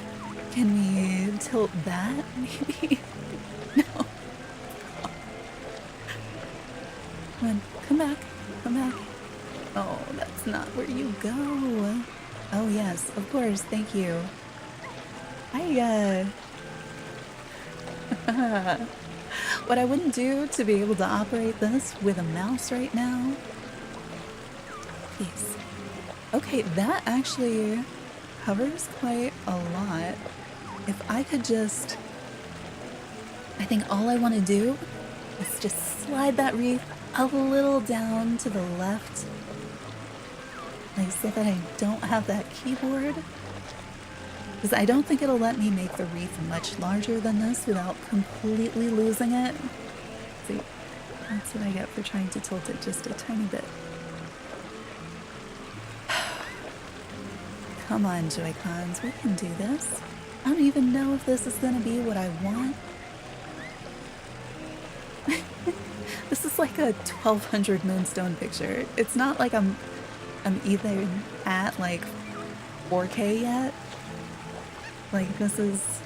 Can we tilt that, maybe? No. Come on, come back. Come back. Oh, that's That's not where you go. Oh yes, of course, thank you. What I wouldn't do to be able to operate this with a mouse right now. Please. Okay, that actually covers quite a lot. If I could just... I think all I want to do is just slide that wreath a little down to the left. Like, so that I don't have that keyboard. Because I don't think it'll let me make the wreath much larger than this without completely losing it. See, that's what I get for trying to tilt it just a tiny bit. Come on, Joy-Cons, we can do this. I don't even know if this is gonna be what I want. This is like a 1200 Moonstone picture. It's not like I'm either at like 4K yet. Like this is,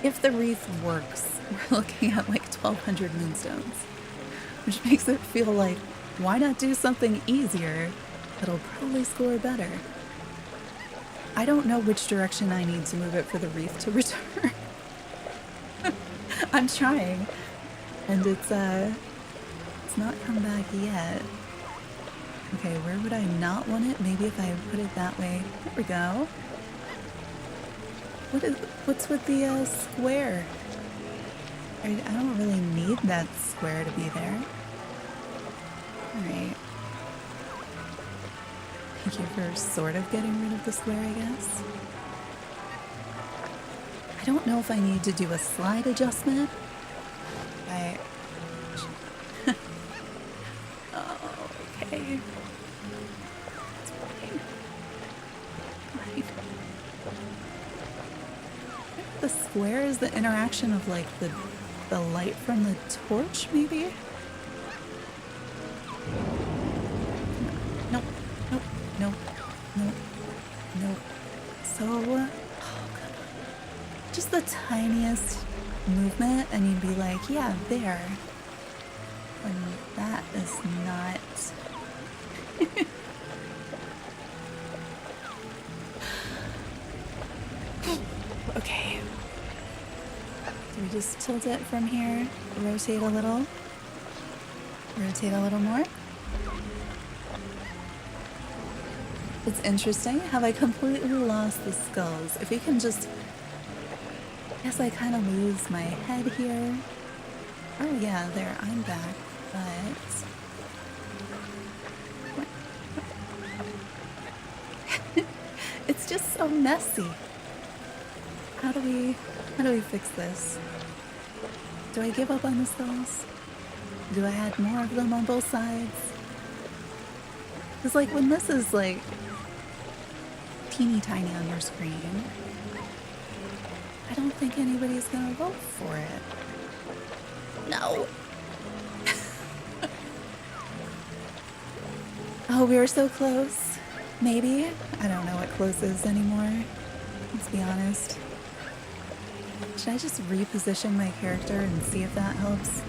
if the wreath works, we're looking at like 1200 Moonstones, which makes it feel like, why not do something easier that'll probably score better? I don't know which direction I need to move it for the wreath to return. I'm trying, and it's not come back yet. Okay, where would I not want it? Maybe if I put it that way. There we go. What's with the square? I don't really need that square to be there. Alright. Thank you for sort of getting rid of the square, I guess. I don't know if I need to do a slide adjustment. Oh, okay. It's fine. Fine. The square is the interaction of like the light from the torch, maybe? Nope, nope, nope, nope, nope. So, oh, come on. Just the tiniest movement and you'd be like, yeah, there. And that is not... Okay. Do we just tilt it from here? Rotate a little? Rotate a little more? It's interesting. Have I completely lost the skulls? If you can just... I guess I kind of lose my head here. Oh yeah, there, I'm back. But... It's just so messy. How do we fix this? Do I give up on the skulls? Do I add more of them on both sides? Because like when this is like teeny tiny on your screen, I don't think anybody's gonna vote for it. No. Oh, we were so close. Maybe? I don't know what close is anymore. Let's be honest. Should I just reposition my character and see if that helps?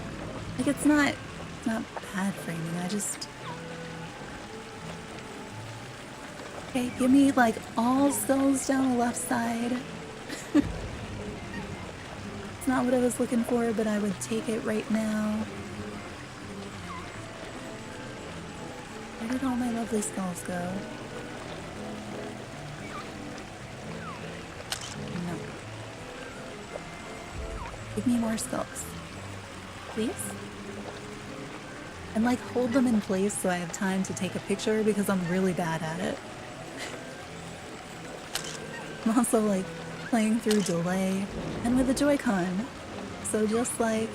Like, it's not bad framing, I just... Okay, give me, like, all skulls down the left side. It's not what I was looking for, but I would take it right now. Where did all my lovely skulls go? No. Give me more skulls. Please? And like hold them in place so I have time to take a picture because I'm really bad at it. I'm also like playing through delay and with a Joy-Con. So just like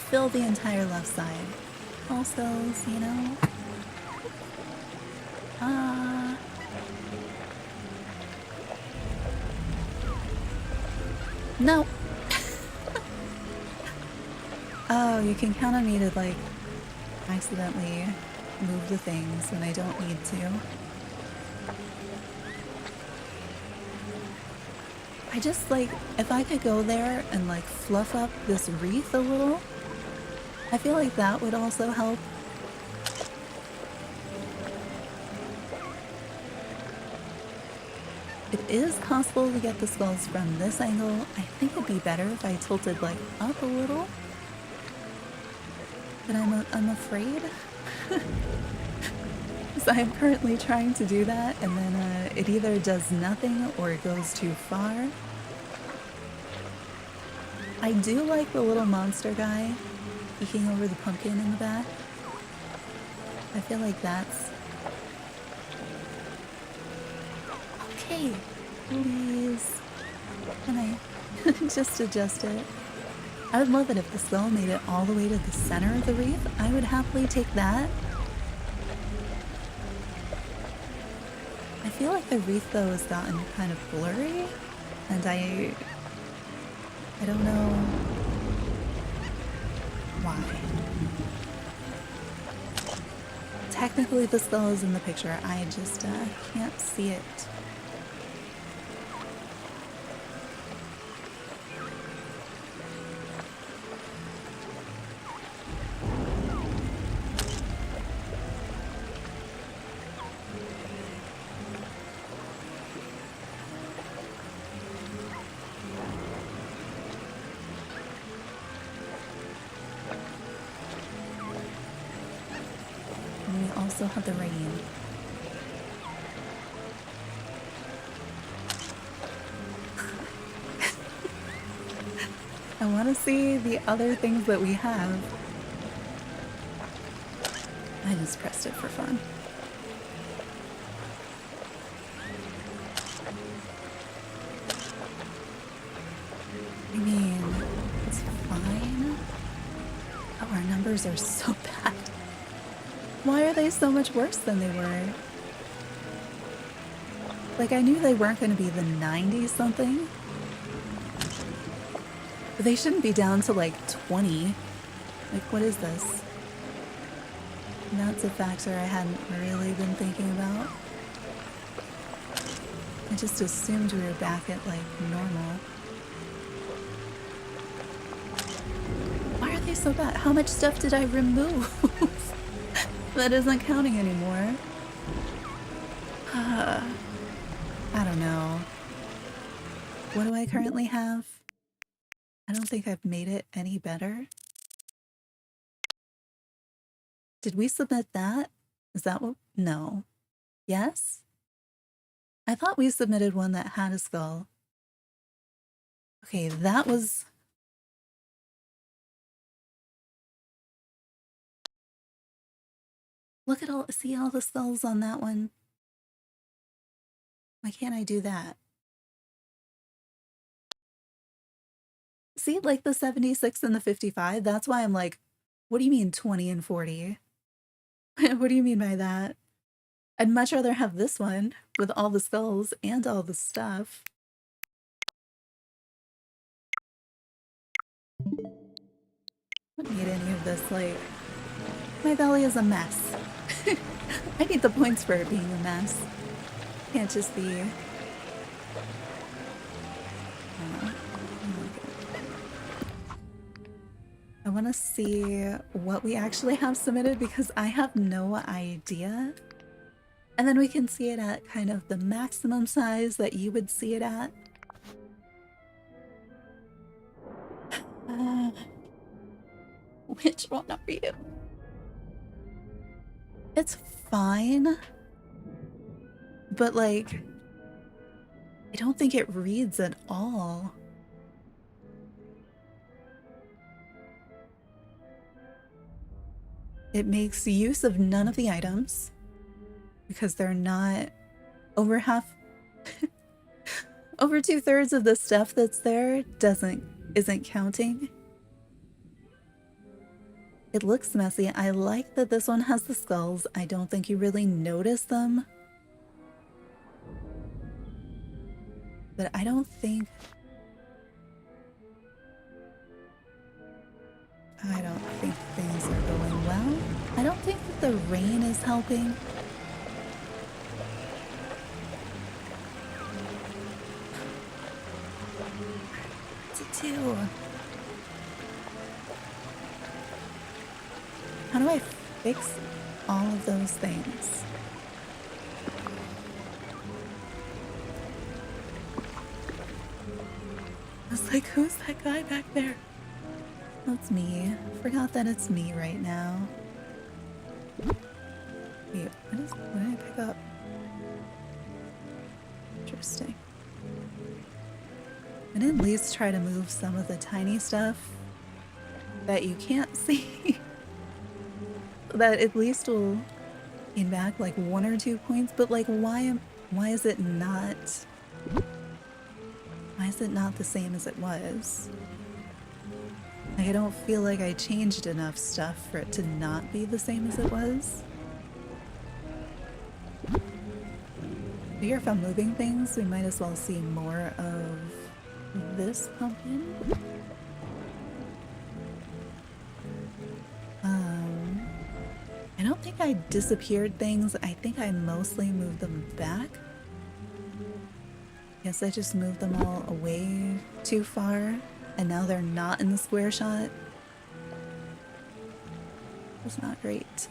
fill the entire left side. All skulls, you know? No! Oh, you can count on me to like accidentally move the things when I don't need to. I just like, if I could go there and like fluff up this wreath a little, I feel like that would also help. It is possible to get the skulls from this angle. I think it'd be better if I tilted like up a little. But I'm afraid. So I'm currently trying to do that, and then it either does nothing or it goes too far. I do like the little monster guy peeking over the pumpkin in the back. I feel like that's... Okay, please. Can I just adjust it? I would love it if the skull made it all the way to the center of the wreath. I would happily take that. I feel like the wreath though has gotten kind of blurry, and I don't know why. Technically the skull is in the picture, I just can't see it. Also have the rain. I want to see the other things that we have. I just pressed it for fun. I mean, it's fine. Oh, our numbers are so bad. Why are they so much worse than they were? Like, I knew they weren't going to be the 90 something. But they shouldn't be down to like 20. Like, what is this? And that's a factor I hadn't really been thinking about. I just assumed we were back at like normal. Why are they so bad? How much stuff did I remove? That isn't counting anymore. I don't know. What do I currently have? I don't think I've made it any better. Did we submit that? Is that what? No. Yes? I thought we submitted one that had a skull. Okay, that was... Look at all, see all the skulls on that one? Why can't I do that? See, like the 76 and the 55, that's why I'm like, what do you mean 20 and 40? What do you mean by that? I'd much rather have this one with all the skulls and all the stuff. I don't need any of this, like, my belly is a mess. I need the points for it being a mess. Can't just be... I want to see what we actually have submitted because I have no idea. And then we can see it at kind of the maximum size that you would see it at. Which one are you? It's fine. But like, I don't think it reads at all. It makes use of none of the items because they're not over half. Over 2/3 of the stuff that's there isn't counting. It looks messy. I like that this one has the skulls. I don't think you really notice them. But I don't think things are going well. I don't think that the rain is helping. What to do? How do I fix all of those things? was like, who's that guy back there? That's me. Forgot that it's me right now. Wait, what did I pick up? Interesting. And at least try to move some of the tiny stuff that you can't see. That at least will gain back like 1 or 2 points, but like why is it not the same as it was? Like I don't feel like I changed enough stuff for it to not be the same as it was. I figure if I'm moving things, we might as well see more of this pumpkin. I don't think I disappeared things. I think I mostly moved them back. Guess I just moved them all away too far, and now they're not in the square shot. That's not great.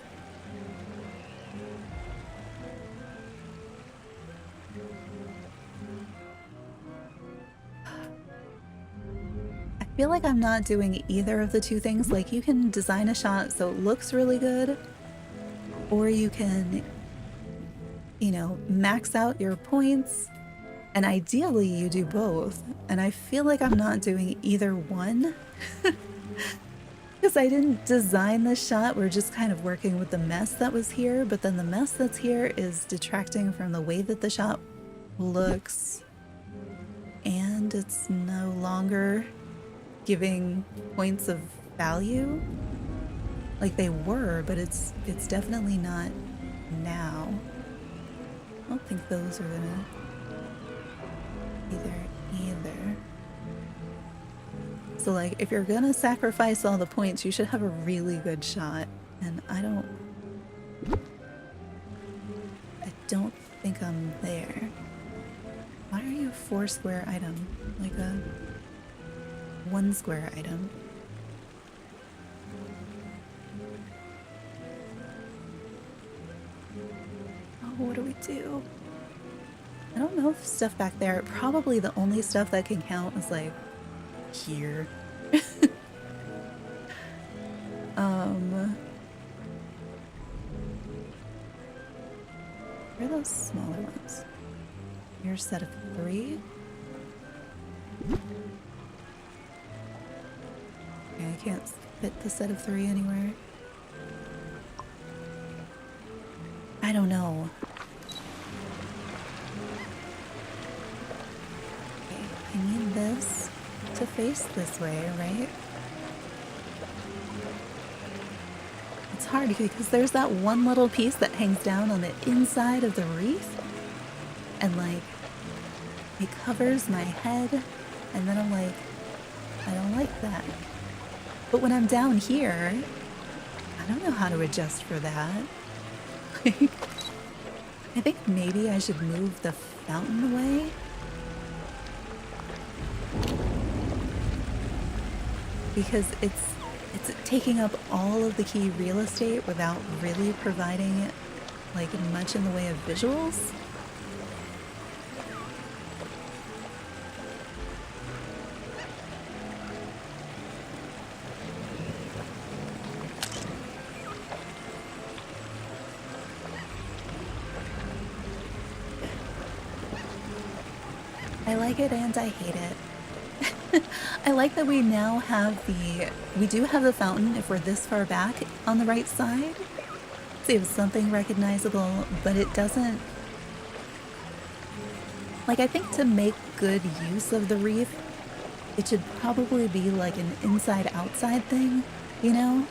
I feel like I'm not doing either of the two things. Like you can design a shot so it looks really good, or you can, you know, max out your points, and ideally you do both. And I feel like I'm not doing either one because I didn't design this shot. We're just kind of working with the mess that was here, but then the mess that's here is detracting from the way that the shot looks, and it's no longer giving points of value like they were, but it's definitely not now. I don't think those are gonna either. So like if you're gonna sacrifice all the points, you should have a really good shot, and I don't think I'm there. Why are you a 4 square item? Like a 1 square item? What do we do? I don't know if stuff back there, probably the only stuff that can count is like here. Where are those smaller ones? Here's a set of 3. Okay, I can't fit the set of 3 anywhere. I don't know. Okay, I need this to face this way, right? It's hard because there's that one little piece that hangs down on the inside of the wreath, and like it covers my head, and then I'm like, I don't like that. But when I'm down here, I don't know how to adjust for that. I think maybe I should move the fountain away. Because it's taking up all of the key real estate without really providing like much in the way of visuals. I like it and I hate it. I like that we now have we do have the fountain if we're this far back on the right side. So you have something recognizable, but it doesn't, like I think to make good use of the wreath, it should probably be like an inside-outside thing, you know?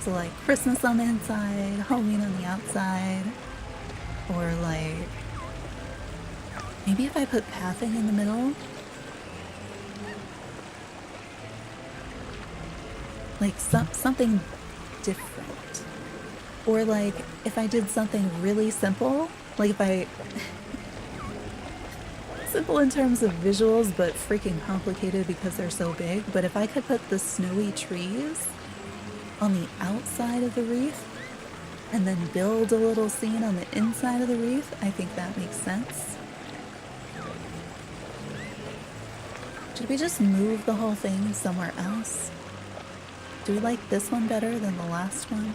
So like Christmas on the inside, Halloween on the outside. Or like, maybe if I put pathing in the middle? Like something different. Or like, if I did something really simple, like if I... simple in terms of visuals, but freaking complicated because they're so big. But if I could put the snowy trees on the outside of the wreath, and then build a little scene on the inside of the wreath, I think that makes sense. Should we just move the whole thing somewhere else? Do we like this one better than the last one?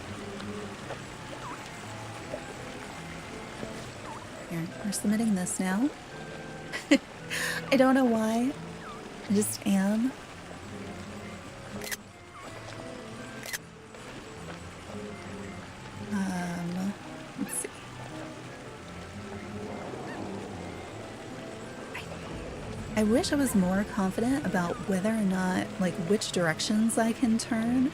Here, we're submitting this now. I don't know why. I just am. Let's see. I wish I was more confident about whether or not, like, which directions I can turn.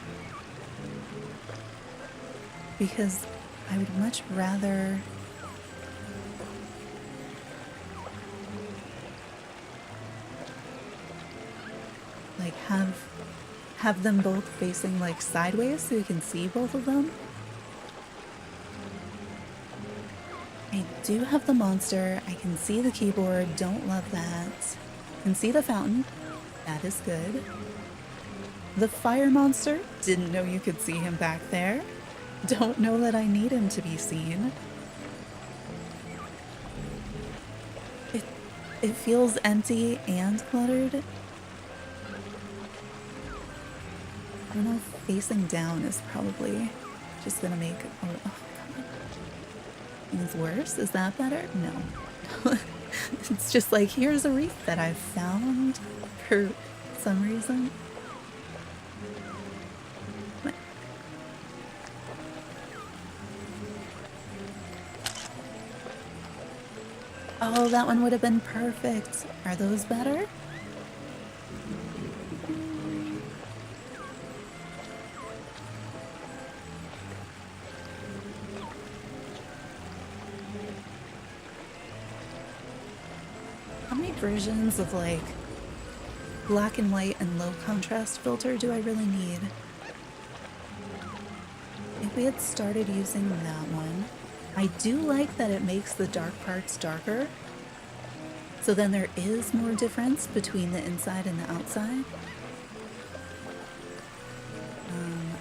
Because I would much rather... like, have them both facing, like, sideways so you can see both of them. I do have the monster. I can see the keyboard. Don't love that. Can see the fountain. That is good. The fire monster. Didn't know you could see him back there. Don't know that I need him to be seen. It feels empty and cluttered. I don't know if facing down is probably just gonna make... oh, things worse? Is that better? No. It's just like, here's a wreath that I've found for some reason. Oh, that one would have been perfect. Are those better? How many versions of, like, black and white and low contrast filter do I really need? If we had started using that one. I do like that it makes the dark parts darker. So then there is more difference between the inside and the outside.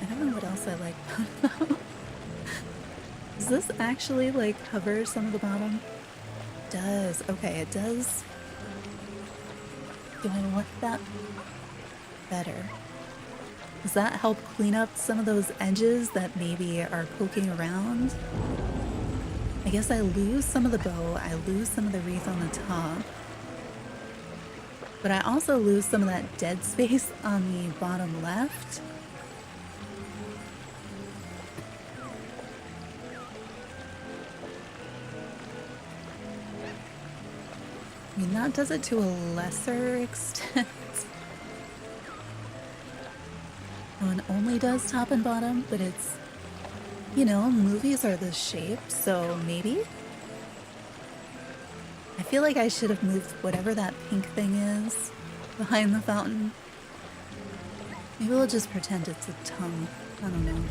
I don't know what else I like about it. Does this actually, like, cover some of the bottom? It does. Okay, it does. Do I like that better? Does that help clean up some of those edges that maybe are poking around? I guess I lose some of the bow, I lose some of the wreath on the top. But I also lose some of that dead space on the bottom left. I mean, that does it to a lesser extent. One only does top and bottom, but it's, you know, movies are this shape, so maybe? I feel like I should have moved whatever that pink thing is behind the fountain. Maybe we'll just pretend it's a tongue. I don't know.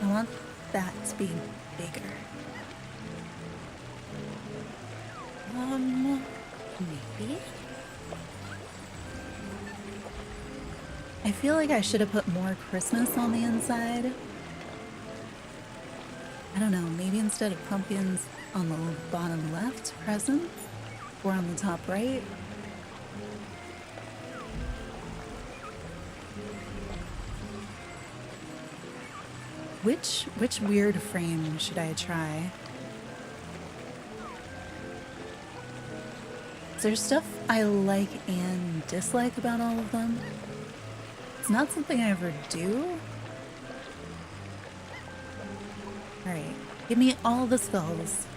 I want that to be bigger. Maybe? I feel like I should have put more Christmas on the inside. I don't know, maybe instead of pumpkins on the bottom left, presents, or on the top right. Which weird frame should I try? There's stuff I like and dislike about all of them. It's not something I ever do. Alright, give me all the skulls.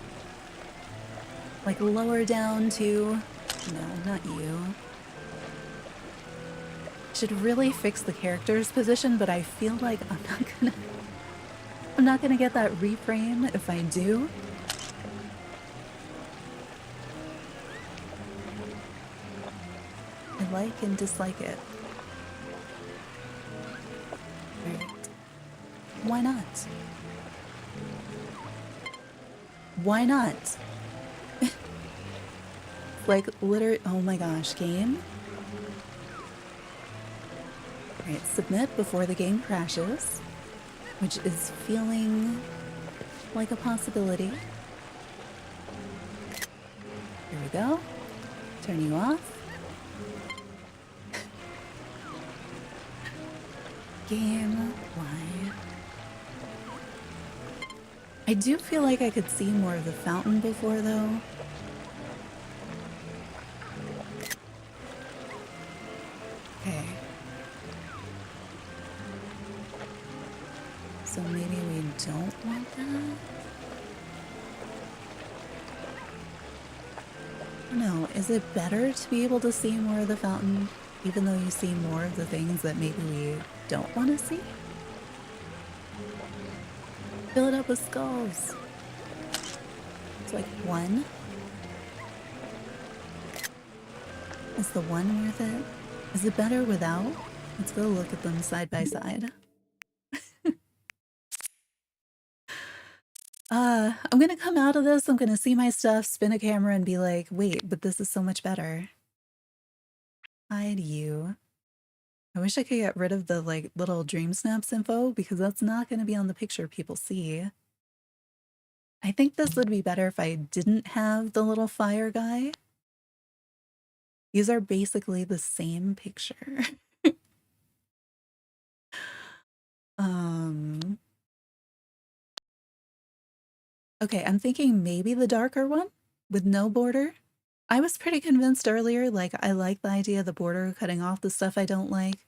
Like lower down to... no, not you. Should really fix the character's position, but I feel like I'm not gonna get that reframe if I do. I like and dislike it. Right. Why not? Why not? Like, literally, oh my gosh, game? Alright, submit before the game crashes. which is feeling like a possibility. Here we go. Turn you off. Game wide. I do feel like I could see more of the fountain before, though. Okay. So maybe we don't want that? No, is it better to be able to see more of the fountain, even though you see more of the things that maybe we don't want to see? Fill it up with skulls. It's like 1. Is the 1 worth it? Is it better without? Let's go look at them side by side. I'm gonna come out of this, I'm gonna see my stuff, spin a camera, and be like, wait, but this is so much better. Hide you. I wish I could get rid of the, like, little DreamSnaps info, because that's not gonna be on the picture people see. I think this would be better if I didn't have the little fire guy. These are basically the same picture. Okay, I'm thinking maybe the darker one with no border. I was pretty convinced earlier, like, I like the idea of the border cutting off the stuff I don't like.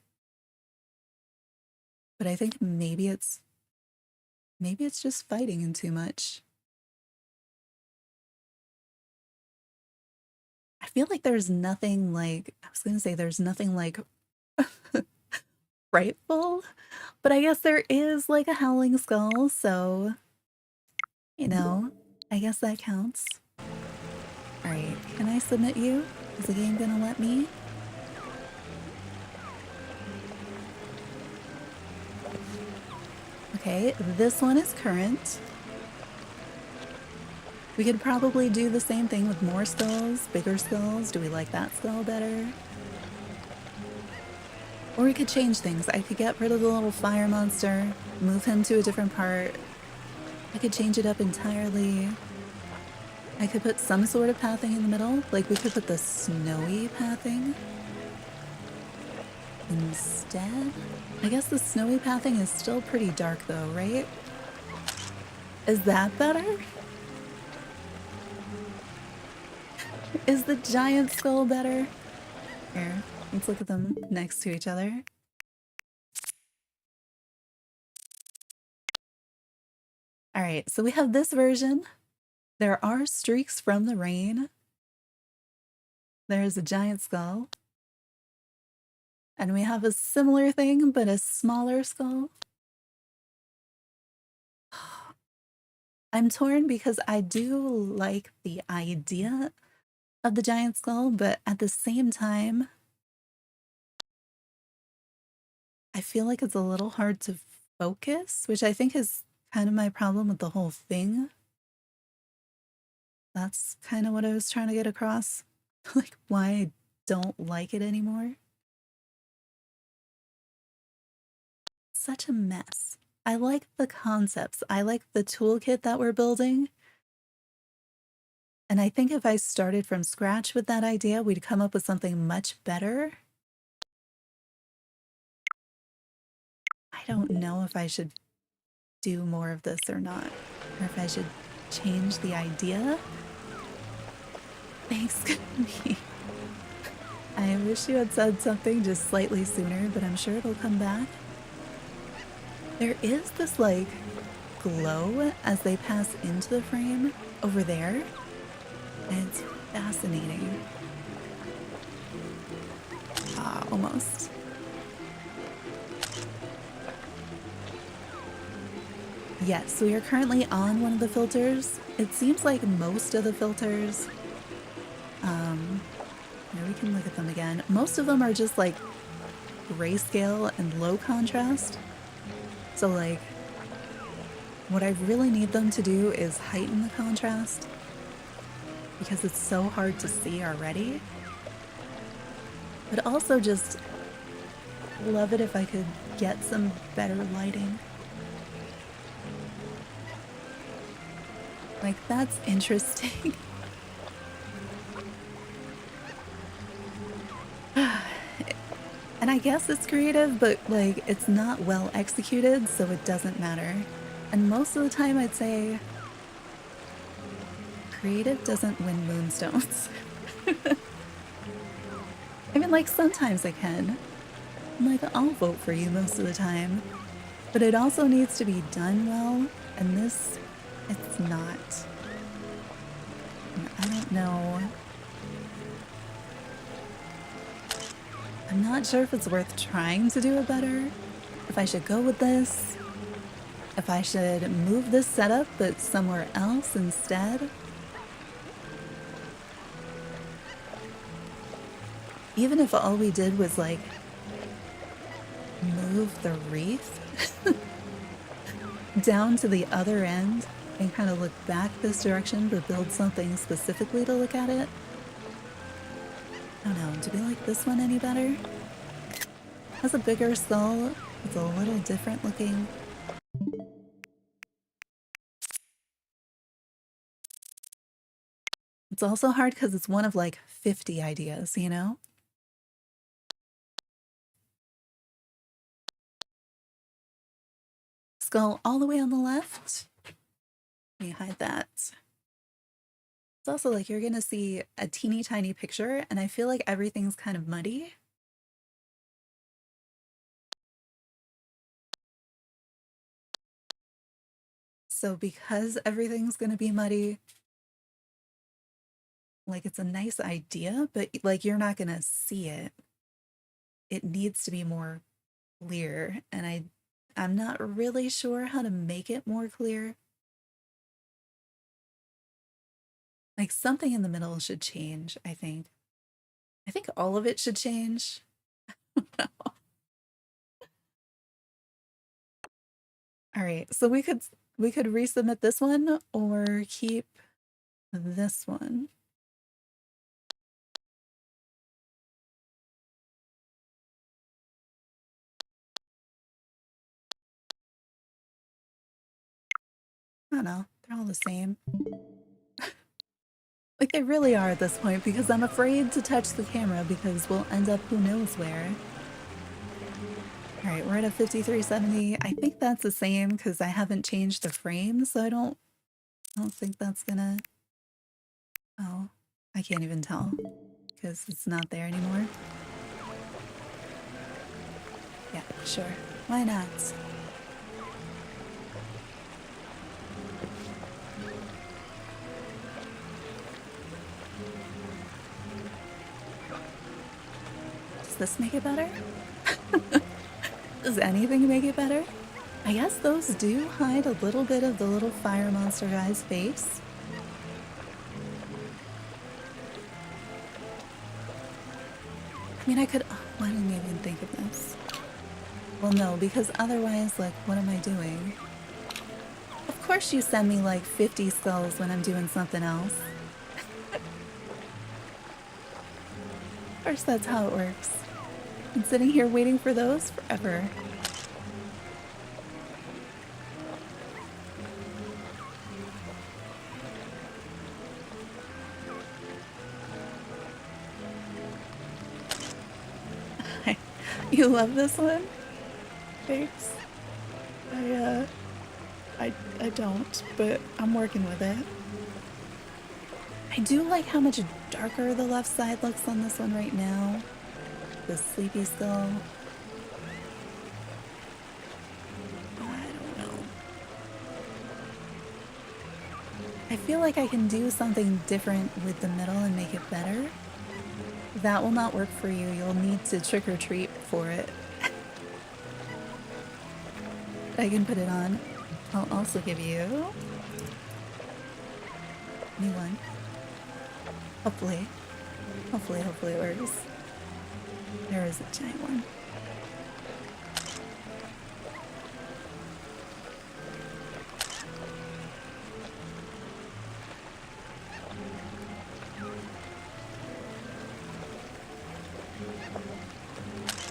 But I think maybe it's just fighting in too much. I feel like there's nothing like, I was gonna say there's nothing like frightful, but I guess there is like a howling skull, so, you know, I guess that counts. Alright, can I submit you? Is the game gonna let me? Okay, this one is current. We could probably do the same thing with more skulls, bigger skulls. Do we like that skull better? Or we could change things. I could get rid of the little fire monster, move him to a different part. I could change it up entirely. I could put some sort of pathing in the middle. Like, we could put the snowy pathing instead. I guess the snowy pathing is still pretty dark though, right? Is that better? Is the giant skull better? Here, let's look at them next to each other. Alright, so we have this version. There are streaks from the rain. There's a giant skull. And we have a similar thing, but a smaller skull. I'm torn because I do like the idea of the giant skull, but at the same time, I feel like it's a little hard to focus, which I think is kind of my problem with the whole thing. That's kind of what I was trying to get across. Like, why I don't like it anymore. Such a mess. I like the concepts. I like the toolkit that we're building. And I think if I started from scratch with that idea, we'd come up with something much better. I don't know if I should do more of this or not, or if I should change the idea. Thanks, me. I wish you had said something just slightly sooner, but I'm sure it'll come back. There is this, like, glow as they pass into the frame over there, and it's fascinating. Ah, almost. Yes, we are currently on one of the filters. It seems like most of the filters, here we can look at them again. Most of them are just like grayscale and low contrast. So like, what I really need them to do is heighten the contrast because it's so hard to see already. But also just love it if I could get some better lighting. like, that's interesting. And I guess it's creative, but like, it's not well executed, so it doesn't matter. And most of the time I'd say creative doesn't win moonstones. I mean, like, sometimes I can. Like, I'll vote for you most of the time. But it also needs to be done well, and this, it's not. And I don't know. I'm not sure if it's worth trying to do it better, if I should go with this, if I should move this setup but somewhere else instead. Even if all we did was like move the wreath down to the other end and kind of look back this direction but build something specifically to look at it. I don't know, do we like this one any better? Has a bigger skull, it's a little different looking. It's also hard because it's one of like 50 ideas, you know? Skull all the way on the left. Let me hide that. It's also like you're gonna see a teeny tiny picture, and I feel like everything's kind of muddy. So because everything's gonna be muddy, like, it's a nice idea, but like you're not gonna see it. It needs to be more clear, and I'm not really sure how to make it more clear. Like, something in the middle should change, I think. I think all of it should change. All right, so we could resubmit this one or keep this one. I don't know, they're all the same. Like, they really are at this point, because I'm afraid to touch the camera because we'll end up who knows where. All right, we're at a 5370. I think that's the same because I haven't changed the frame, so I don't think that's gonna... Oh, I can't even tell because it's not there anymore. Yeah, sure. Why not? Does this make it better? Does anything make it better? I guess those do hide a little bit of the little fire monster guy's face. I mean, I could... Oh, why didn't I even think of this? Well, no, because otherwise, like, what am I doing? Of course you send me, like, 50 skulls when I'm doing something else. Of course that's how it works. I'm sitting here waiting for those forever. You love this one? Thanks. I don't, but I'm working with it. I do like how much darker the left side looks on this one right now. The sleepy skull. I don't know. I feel like I can do something different with the middle and make it better. That will not work for you. You'll need to trick or treat for it. I can put it on. I'll also give you a new one. Hopefully. Hopefully it works. There is a giant one.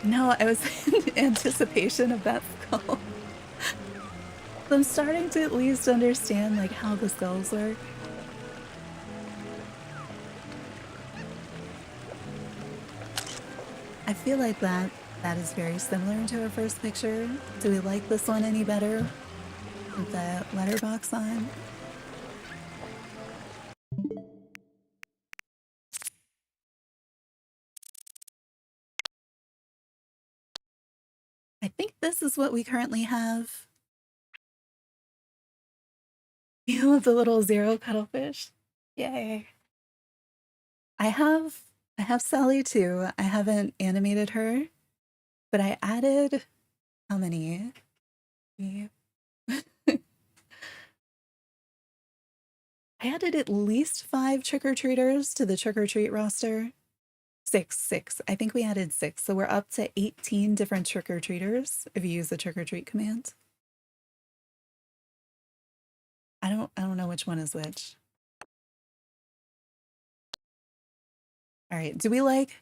No, I was in anticipation of that skull. I'm starting to at least understand like how the skulls work. I feel like that is very similar to our first picture. Do we like this one any better with the letterbox on? I think this is what we currently have. You love the little zero cuttlefish. Yay. I have Sally too. I haven't animated her, but I added how many? I added at least 5 trick-or-treaters to the trick-or-treat roster. Six. I think we added 6, so we're up to 18 different trick-or-treaters if you use the trick-or-treat command. I don't know which one is which. All right, do we like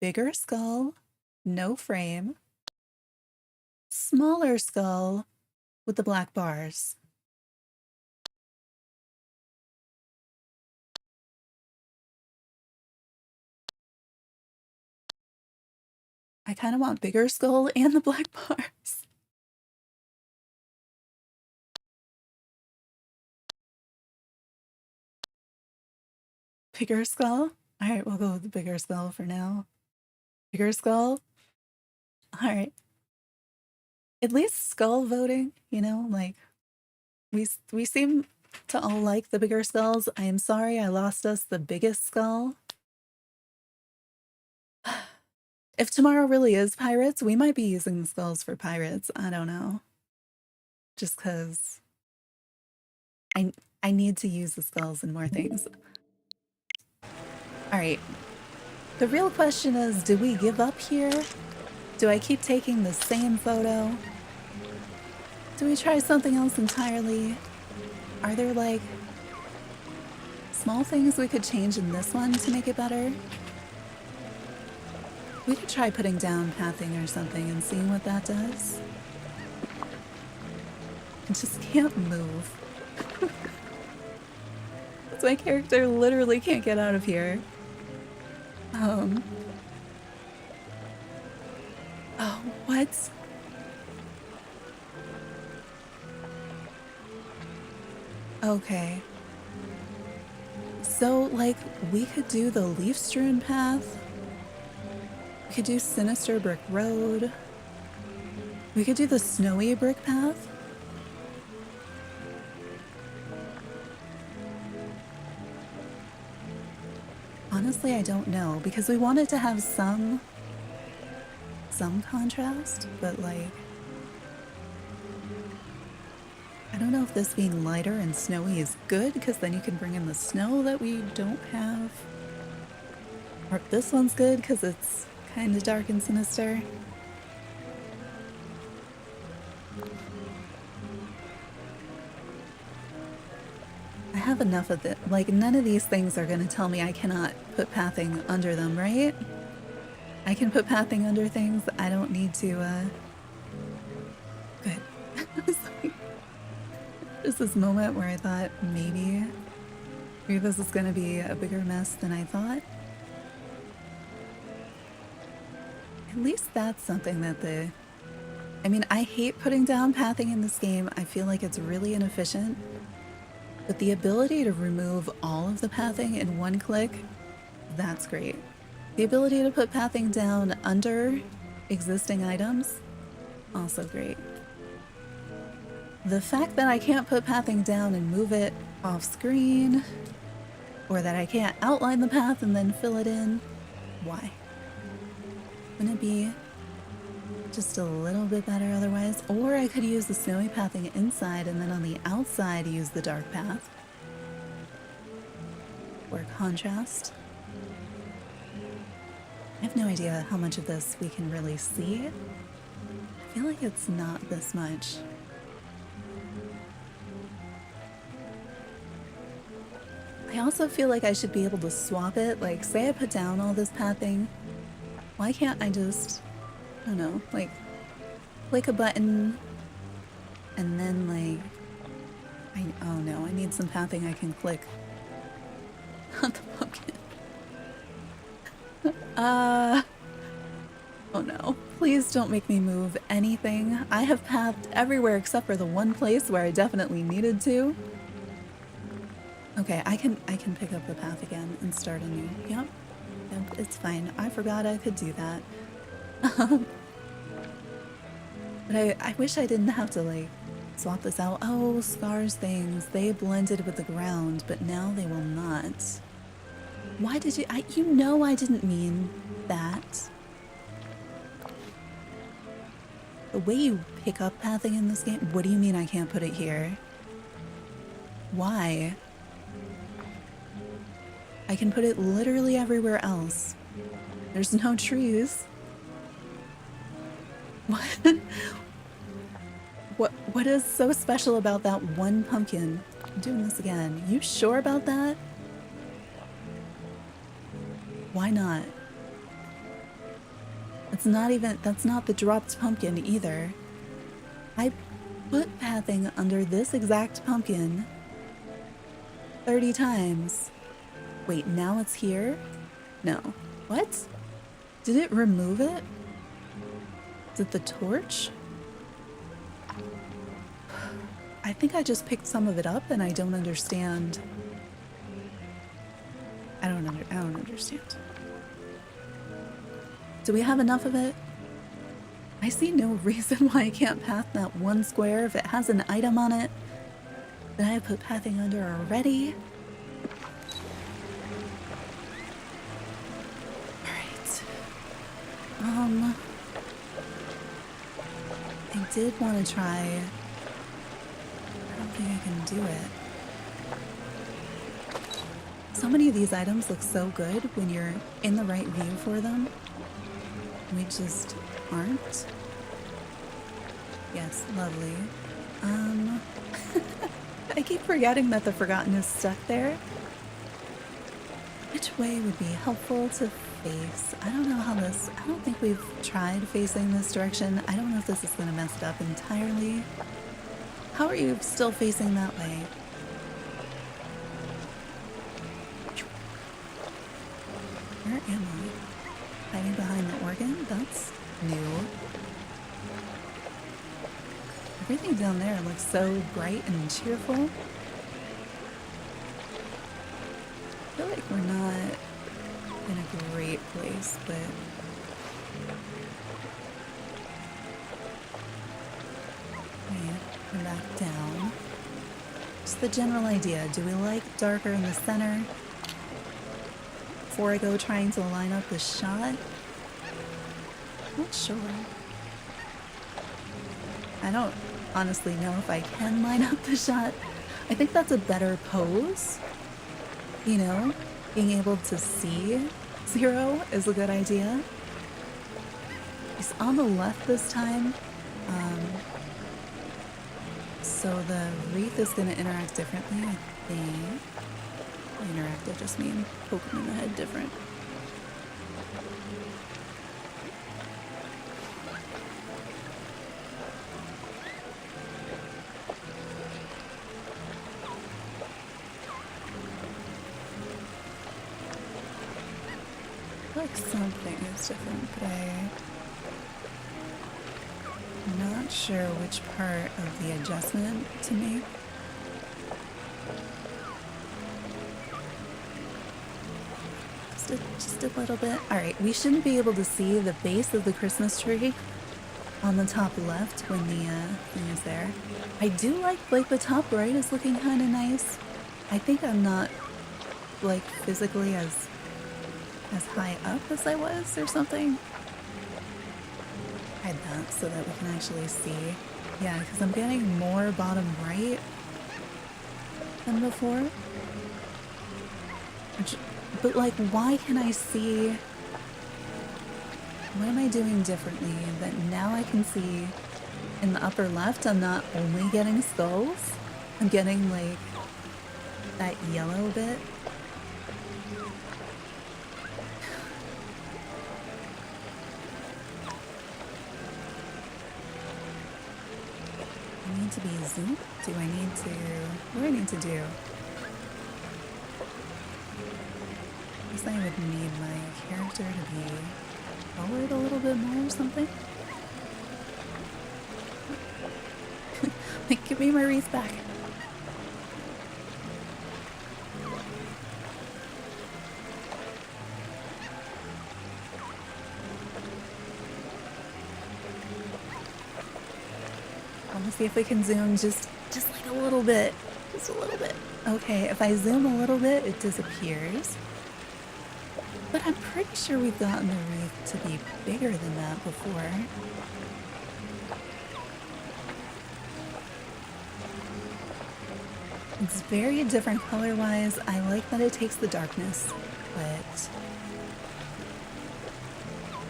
bigger skull, no frame, smaller skull with the black bars? I kind of want bigger skull and the black bars. Bigger skull? All right, we'll go with the bigger skull for now. Bigger skull? All right. At least skull voting, you know, like we seem to all like the bigger skulls. I am sorry I lost us the biggest skull. If tomorrow really is pirates, we might be using the skulls for pirates. I don't know. Just because I need to use the skulls in more things. All right. The real question is, do we give up here? Do I keep taking the same photo? Do we try something else entirely? Are there like small things we could change in this one to make it better? We could try putting down pathing or something and seeing what that does. I just can't move. So my character literally can't get out of here. Oh, what? Okay. So, like, we could do the leaf-strewn path. We could do Sinister Brick Road. We could do the Snowy Brick Path. Honestly, I don't know, because we wanted to have some contrast, but like, I don't know if this being lighter and snowy is good, because then you can bring in the snow that we don't have. Or if this one's good, because it's kind of dark and sinister. I have enough of it. Like, none of these things are going to tell me I cannot put pathing under them, right? I can put pathing under things. I don't need to, Good. There's this moment where I thought maybe this is going to be a bigger mess than I thought. At least that's something that I mean, I hate putting down pathing in this game. I feel like it's really inefficient. But the ability to remove all of the pathing in one click, that's great. The ability to put pathing down under existing items, also great. The fact that I can't put pathing down and move it off screen, or that I can't outline the path and then fill it in, why? Wouldn't it be just a little bit better otherwise? Or I could use the snowy pathing inside and then on the outside use the dark path. Or contrast. I have no idea how much of this we can really see. I feel like it's not this much. I also feel like I should be able to swap it. Like, say I put down all this pathing, why can't I just, I don't know, like, click a button And then like, oh no, I need some pathing I can click. Not the pumpkin. Oh no. Please don't make me move anything. I have pathed everywhere except for the one place where I definitely needed to. Okay, I can pick up the path again and start anew. Yep, it's fine. I forgot I could do that. But I wish I didn't have to like swap this out. Oh, scars things. They blended with the ground, but now they will not. Why did you? You know I didn't mean that. The way you pick up pathing in this game, what do you mean I can't put it here? Why? I can put it literally everywhere else. There's no trees. What is so special about that one pumpkin? I'm doing this again. You sure about that? Why not? That's not the dropped pumpkin either. I put pathing under this exact pumpkin 30 times. Wait, now it's here? No. What? Did it remove it? Is it the torch? I think I just picked some of it up and I don't understand. I don't understand. Do we have enough of it? I see no reason why I can't path that one square if it has an item on it that I put pathing under already. I did want to try. I don't think I can do it. So many of these items look so good when you're in the right view for them. We just aren't. Yes, lovely. I keep forgetting that the Forgotten is stuck there. Which way would be helpful to face? I don't know how this... I don't think we've tried facing this direction. I don't know if this is going to mess it up entirely. How are you still facing that way? Where am I? Hiding behind the organ? That's new. Everything down there looks so bright and cheerful. I feel like we're not in a great place, but come back down. Just the general idea. Do we like darker in the center before I go trying to line up the shot? Not sure. I don't honestly know if I can line up the shot. I think that's a better pose. You know, being able to see Zero is a good idea. He's on the left this time. So the wreath is going to interact differently, I think. Interact, I just mean poke him in the head different. I feel like something is different, but I'm not sure which part of the adjustment to make. Just a little bit. Alright, we shouldn't be able to see the base of the Christmas tree on the top left when the thing is there. I do like the top right is looking kind of nice. I think I'm not like physically as high up as I was or something. Hide that so that we can actually see. Yeah, because I'm getting more bottom right than before. But like, why can I see? What am I doing differently that now I can see in the upper left? I'm not only getting skulls, I'm getting like that yellow bit. to be zoomed? Do I need to... What do I need to do? I guess I would need my character to be forward a little bit more or something? Like, give me my wreath back. See if we can zoom just like a little bit. Just a little bit. Okay, if I zoom a little bit, it disappears. But I'm pretty sure we've gotten the wreath to be bigger than that before. It's very different color-wise. I like that it takes the darkness, but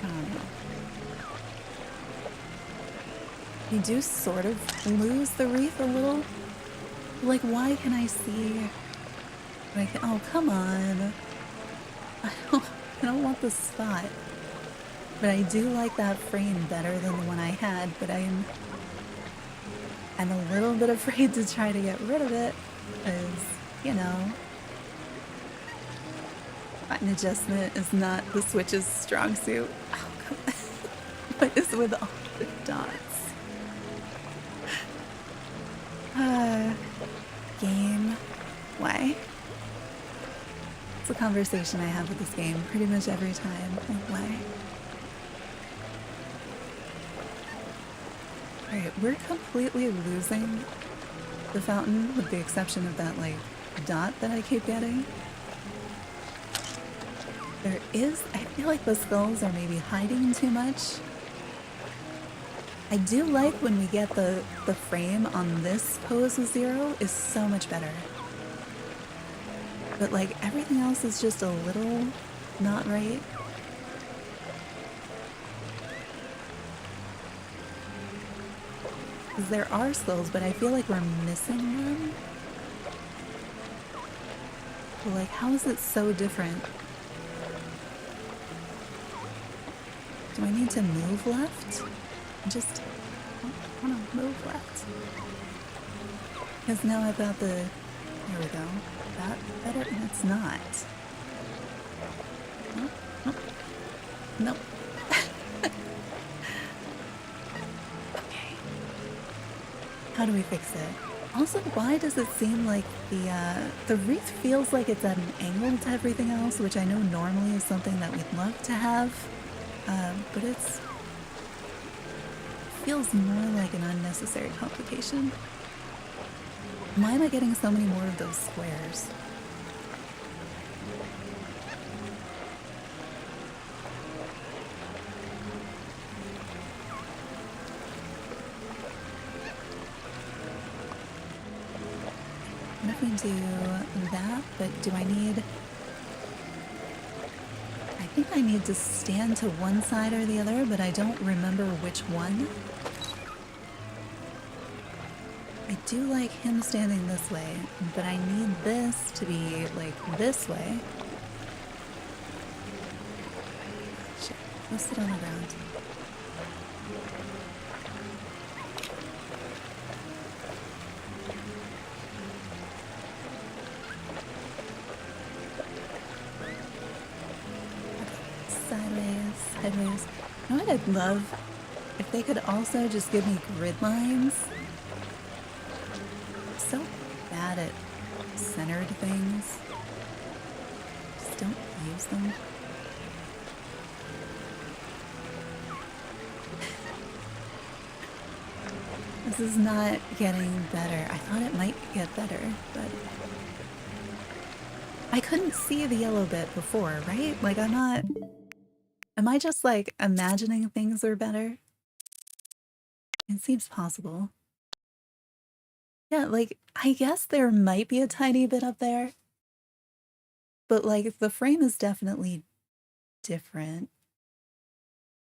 I don't know. You do sort of lose the wreath a little. Like, why can I see? Like, oh, come on. I don't want the spot. But I do like that frame better than the one I had, but I'm a little bit afraid to try to get rid of it, because, you know, button adjustment is not the Switch's strong suit. Oh, come on. What is with all the dots? Game. Why? It's a conversation I have with this game pretty much every time. Like, why? Alright, we're completely losing the fountain with the exception of that, like, dot that I keep getting. There is... I feel like the skulls are maybe hiding too much. I do like when we get the frame on this pose with Zero is so much better. But like everything else is just a little not right. Because there are skulls, but I feel like we're missing them. But like, how is it so different? Do I need to move left? Just I want to move left. Because now I've got the... There we go. That better? And it's not. Nope. Nope. Nope. Okay. How do we fix it? Also, why does it seem like the wreath feels like it's at an angle to everything else, which I know normally is something that we'd love to have, but it's... feels more like an unnecessary complication. Why am I getting so many more of those squares? What if we do that, but do I need... I think I need to stand to one side or the other, but I don't remember which one. I do like him standing this way, but I need this to be, like, this way. Shit, go sit on the ground. Sideways, sideways. You know what I'd love? If they could also just give me grid lines. So bad at centered things. Just don't use them. This is not getting better. I thought it might get better, but I couldn't see the yellow bit before, right? Like, I'm not... Am I just, like, imagining things are better? It seems possible. Yeah, like, I guess there might be a tiny bit up there. But, like, the frame is definitely different.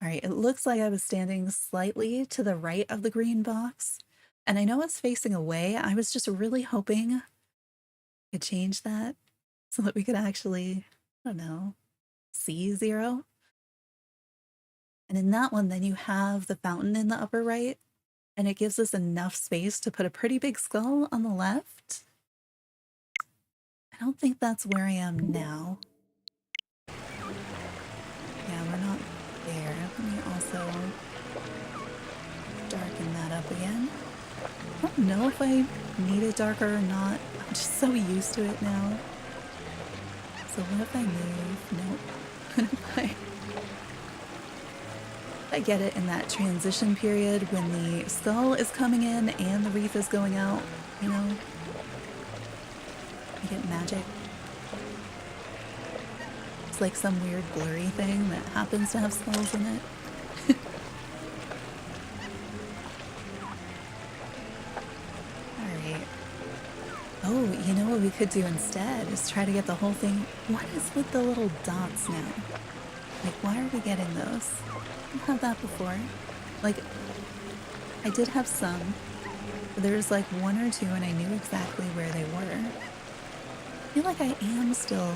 Alright, it looks like I was standing slightly to the right of the green box. And I know it's facing away. I was just really hoping I could change that so that we could actually, I don't know, see Zero. And in that one, then you have the fountain in the upper right. and it gives us enough space to put a pretty big skull on the left. I don't think that's where I am now. Yeah, we're not there. Let me also darken that up again. I don't know if I need it darker or not. I'm just so used to it now. So what if I move? Nope. What if I get it in that transition period when the skull is coming in and the reef is going out, you know? I get magic. It's like some weird blurry thing that happens to have skulls in it. Alright. Oh, you know what we could do instead is try to get the whole thing. What is with the little dots now? Like, why are we getting those? I didn't have that before. Like, I did have some. But there was like one or two and I knew exactly where they were. I feel like I am still.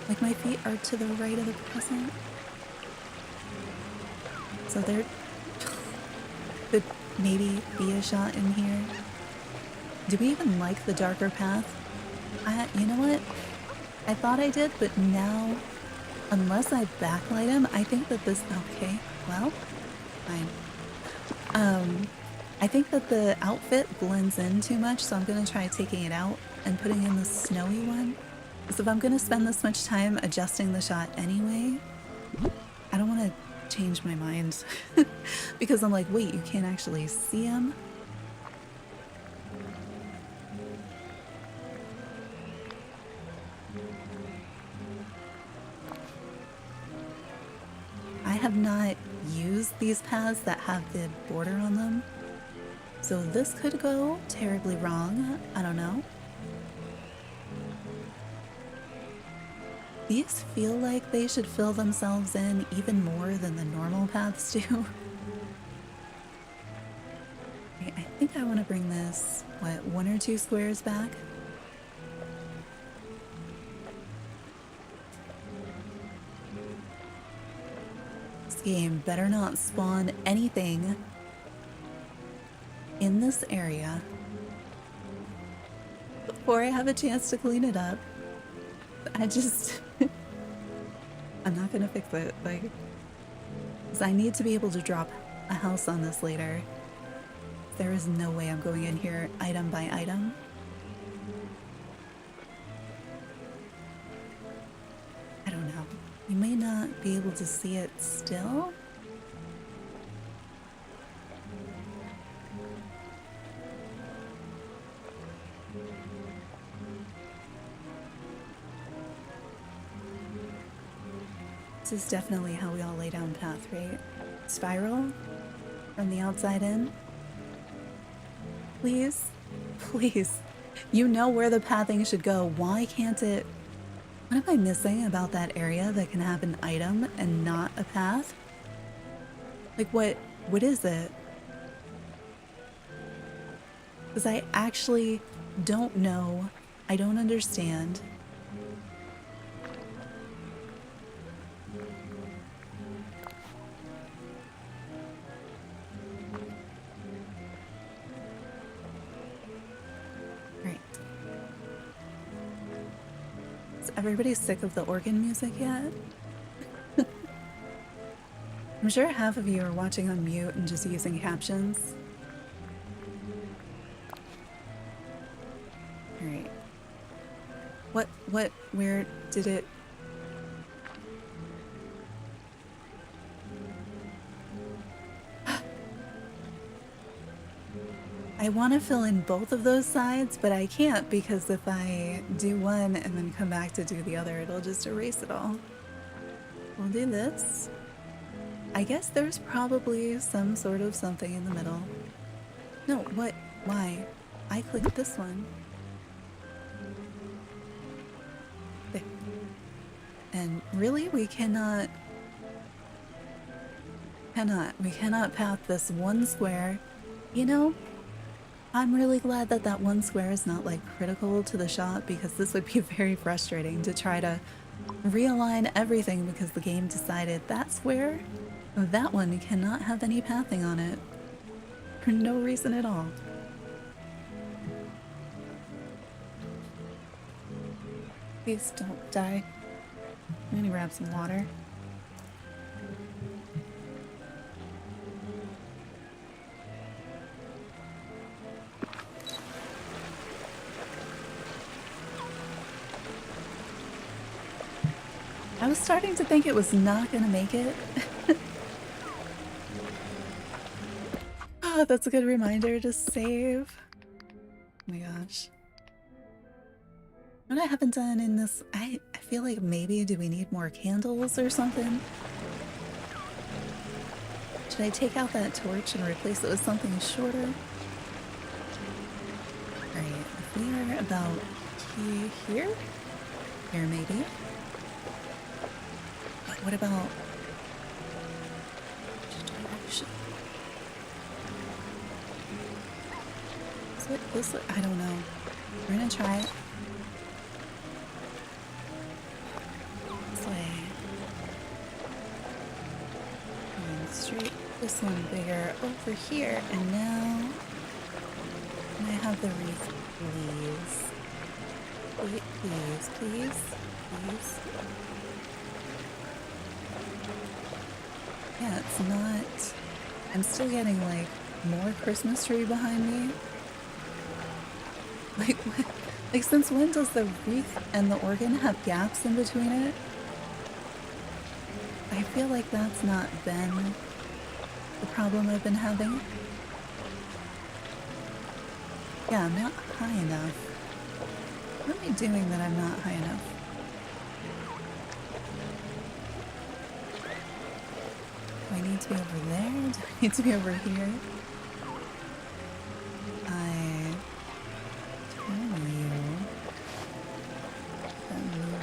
Like, my feet are to the right of the present. So there could maybe be a shot in here. Do we even like the darker path? You know what? I thought I did, but now, unless I backlight him, I think that this, okay, well, fine. I think that the outfit blends in too much, so I'm gonna try taking it out and putting in the snowy one. Because if I'm gonna spend this much time adjusting the shot anyway, I don't want to change my mind. Because I'm like, wait, you can't actually see him? I have not used these paths that have the border on them. So this could go terribly wrong. I don't know. These feel like they should fill themselves in even more than the normal paths do. Okay, I think I want to bring this, what, 1 or 2 squares back? This game better not spawn anything in this area before I have a chance to clean it up. I just... I'm not gonna fix it, like... because I need to be able to drop a house on this later. There is no way I'm going in here item by item. I don't know. You may not be able to see it still. This is definitely how we all lay down path, right? Spiral from the outside in. Please, please. You know where the pathing should go. Why can't it? What am I missing about that area that can have an item and not a path? Like what is it? Because I actually don't know. I don't understand. Everybody's sick of the organ music yet? I'm sure half of you are watching on mute and just using captions. Alright. Where did it... I want to fill in both of those sides, but I can't because if I do one and then come back to do the other, it'll just erase it all. We'll do this. I guess there's probably some sort of something in the middle. No, what? Why? I clicked this one. There. And really, we cannot path this one square. You know, I'm really glad that that one square is not like critical to the shot, because this would be very frustrating to try to realign everything because the game decided that square, that one cannot have any pathing on it. For no reason at all. Please don't die. I'm gonna grab some water. I was starting to think it was not gonna make it. Oh, that's a good reminder to save. Oh my gosh. What I haven't done in this, I feel like maybe do we need more candles or something? Should I take out that torch and replace it with something shorter? Alright, if we are about here? Here maybe? But what about direction? This I don't know. We're gonna try it. This way. Going straight. This one bigger over here. And now can I have the wreath, please? Please, please, please. Yeah, it's not. I'm still getting like more Christmas tree behind me. Like since when does the wreath and the organ have gaps in between it? I feel like that's not been the problem I've been having. Yeah, I'm not high enough. What am I doing that I'm not high enough? Do I need to be over there? Do I need to be over here?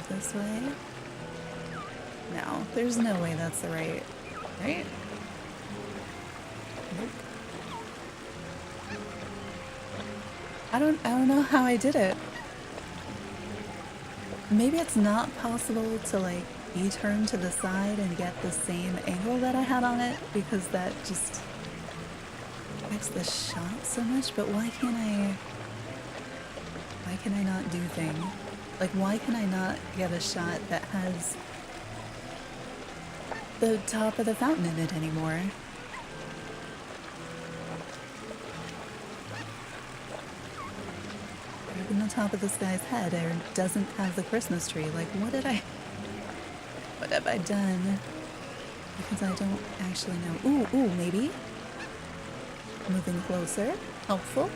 This way? No, there's no way that's the right Nope. I don't know how I did it. Maybe it's not possible to like be turned to the side and get the same angle that I had on it because that just makes the shot so much, but why can I not do things? Like, why can I not get a shot that has the top of the fountain in it anymore? Even the top of this guy's head doesn't have the Christmas tree. Like, what have I done? Because I don't actually know. Ooh, maybe. Moving closer. Helpful.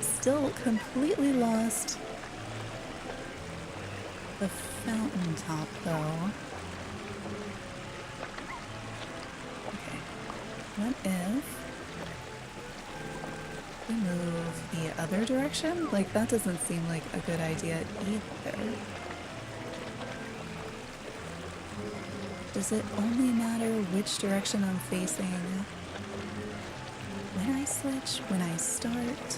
Still completely lost the fountain top though. Okay, what if we move the other direction? Like that doesn't seem like a good idea either. Does it only matter which direction I'm facing when I switch, when I start?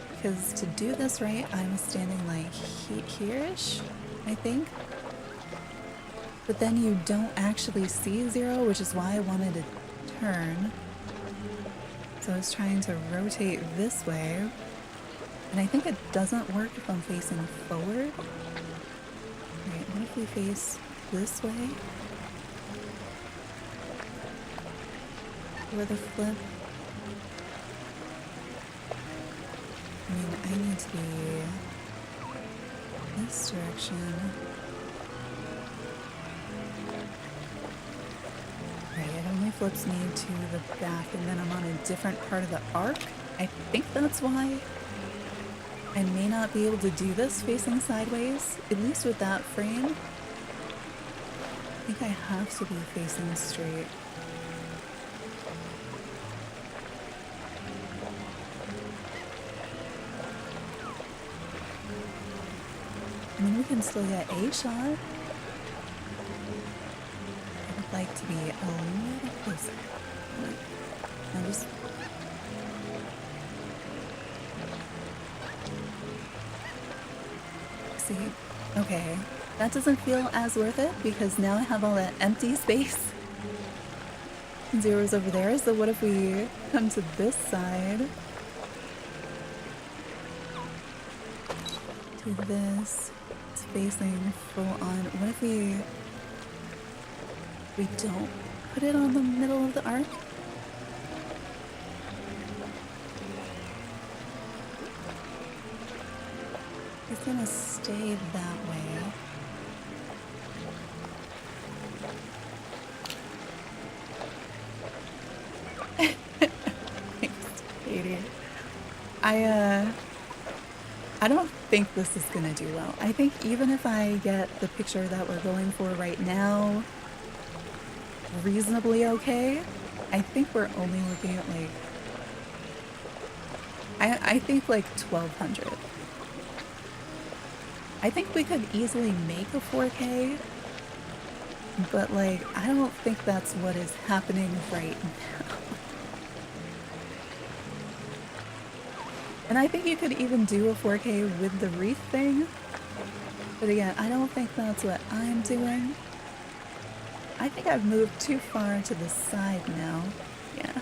Because to do this right, I'm standing like here-ish, I think. But then you don't actually see zero, which is why I wanted to turn. So I was trying to rotate this way. And I think it doesn't work if I'm facing forward. Alright, what if we face this way? Or the flip? I mean, I need to be this direction. Right, it only flips me to the back and then I'm on a different part of the arc. I think that's why I may not be able to do this facing sideways, at least with that frame. I think I have to be facing straight. I mean, we can still get a shot. I would like to be a little closer. I'll just... See? Okay. That doesn't feel as worth it because now I have all that empty space. Zero's over there, so what if we come to this side? To this. It's facing full on. What if we don't put it on the middle of the arc? It's gonna stay that way. Thanks, Katie. I don't think this is gonna do well. I think even if I get the picture that we're going for right now reasonably okay, I think we're only looking at like I think like 1200. I think we could easily make a 4K, but like I don't think that's what is happening right now. And I think you could even do a 4K with the wreath thing, but again, I don't think that's what I'm doing. I think I've moved too far to the side now. Yeah.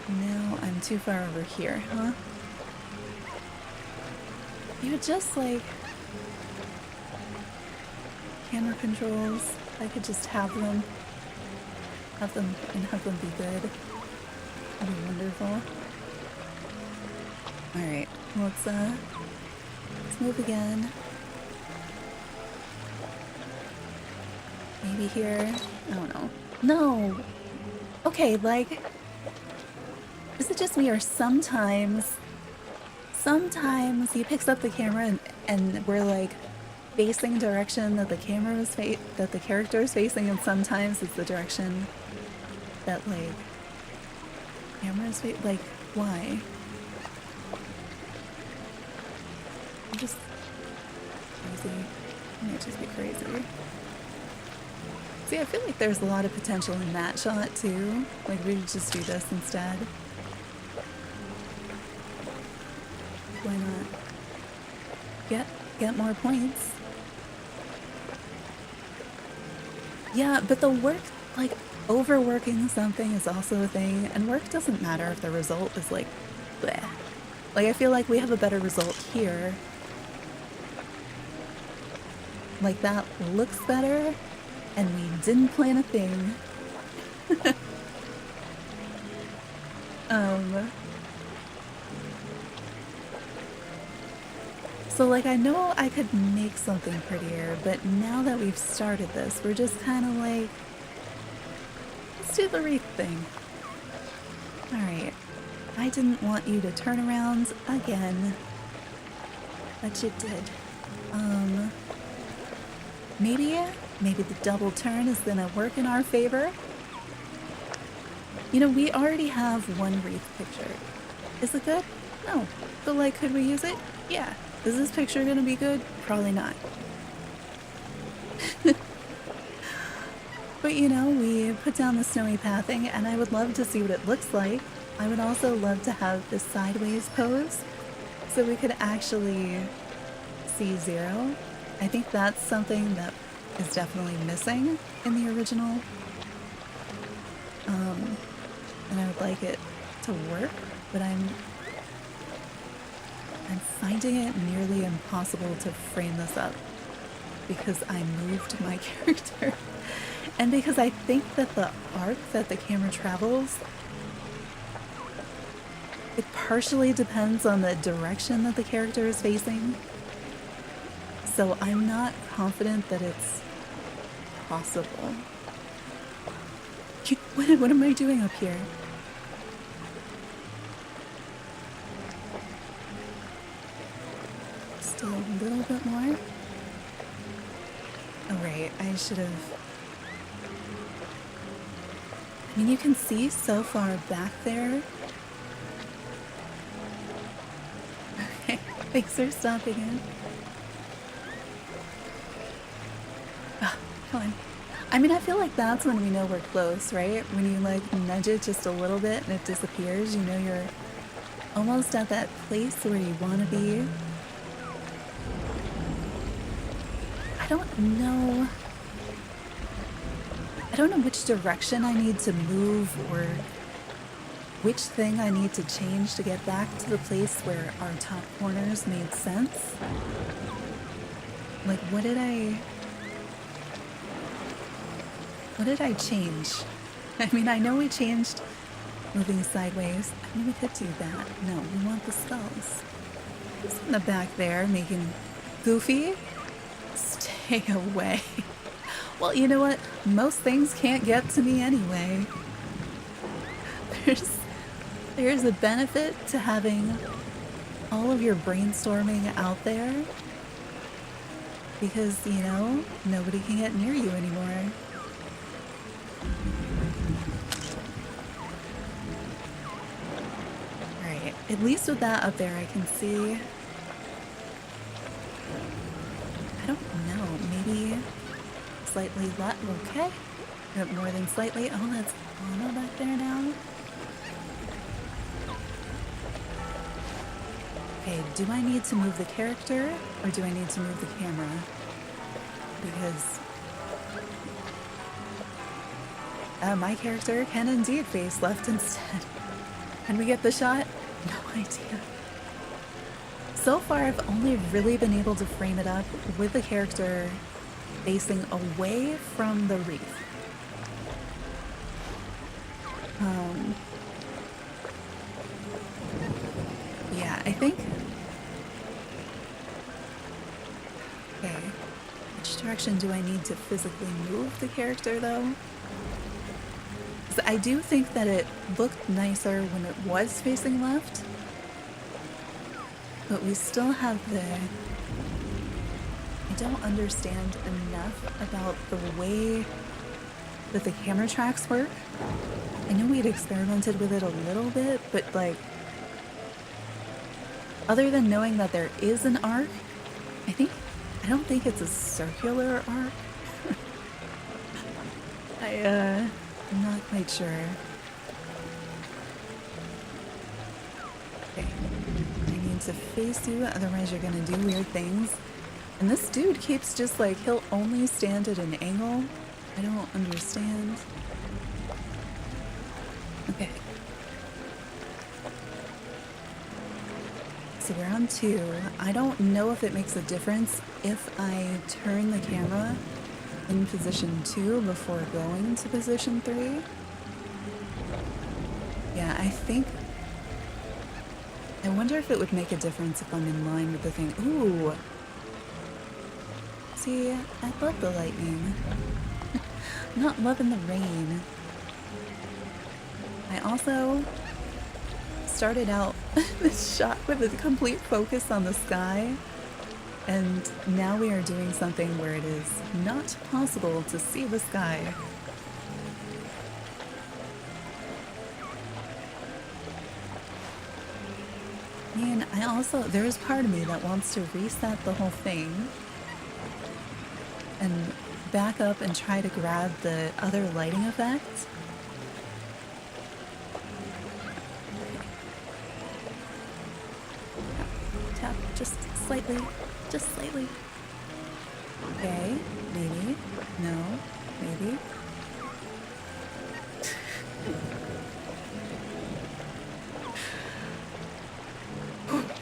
Now I'm too far over here, huh? You would just like camera controls. I could just have them be good. That'd be wonderful. Alright, let's move again. Maybe here. I don't know. No! Okay, like, is it just me or sometimes he picks up the camera and we're like facing direction that the camera is that the character is facing, and sometimes it's the direction that like camera is like why? I'm just crazy. I might just be crazy. See, I feel like there's a lot of potential in that shot too. Like we could just do this instead. Why not? Get more points. Yeah, but the work, like overworking something is also a thing, and work doesn't matter if the result is like bleh. Like I feel like we have a better result here. Like that looks better, and we didn't plan a thing. So like I know I could make something prettier, but now that we've started this, we're just kind of like, let's do the wreath thing. Alright, I didn't want you to turn around again, but you did. Maybe the double turn is gonna work in our favor. You know, we already have one wreath picture. Is it good? No. But like, could we use it? Yeah. Is this picture gonna be good? Probably not. But you know, we put down the snowy pathing, and I would love to see what it looks like. I would also love to have this sideways pose, so we could actually see Zero. I think that's something that is definitely missing in the original. And I would like it to work, but I'm finding it nearly impossible to frame this up because I moved my character. And because I think that the arc that the camera travels, it partially depends on the direction that the character is facing. So I'm not confident that it's possible. What am I doing up here? Still a little bit more. Oh right, I should have... I mean, you can see so far back there. Okay, thanks for stopping in. Oh, come on. I mean, I feel like that's when we know we're close, right? When you like nudge it just a little bit and it disappears, you know you're almost at that place where you want to be. don't know. I don't know which direction I need to move or which thing I need to change to get back to the place where our top corners made sense. Like, what did I change? I mean, I know we changed moving sideways. I mean, we could do that. No, we want the skulls. Who's in the back there making goofy? Stay away. Well, you know what? Most things can't get to me anyway. There's a benefit to having all of your brainstorming out there because, you know, nobody can get near you anymore. Alright, at least with that up there I can see. I don't know, maybe slightly left. Okay. More than slightly. Oh, that's Anna back there now. Okay, do I need to move the character or do I need to move the camera? Because my character can indeed face left instead. Can we get the shot? No idea. So far, I've only really been able to frame it up with the character facing away from the reef. Yeah, I think... Okay. Which direction do I need to physically move the character, though? Because I do think that it looked nicer when it was facing left. But we still have the... I don't understand enough about the way that the camera tracks work. I know we'd experimented with it a little bit, but like, other than knowing that there is an arc, I don't think it's a circular arc. I'm not quite sure. Okay, I need to face you, otherwise you're gonna do weird things. And this dude keeps just like, he'll only stand at an angle. I don't understand. Okay. So we're on 2. I don't know if it makes a difference if I turn the camera in position 2 before going to position 3. Yeah, I wonder if it would make a difference if I'm in line with the thing. Ooh! See, I love the lightning. I'm not loving the rain. I also started out this shot with a complete focus on the sky, and now we are doing something where it is not possible to see the sky. I mean, there is part of me that wants to reset the whole thing and back up and try to grab the other lighting effects. Tap, just slightly, just slightly. Okay, maybe, no, maybe.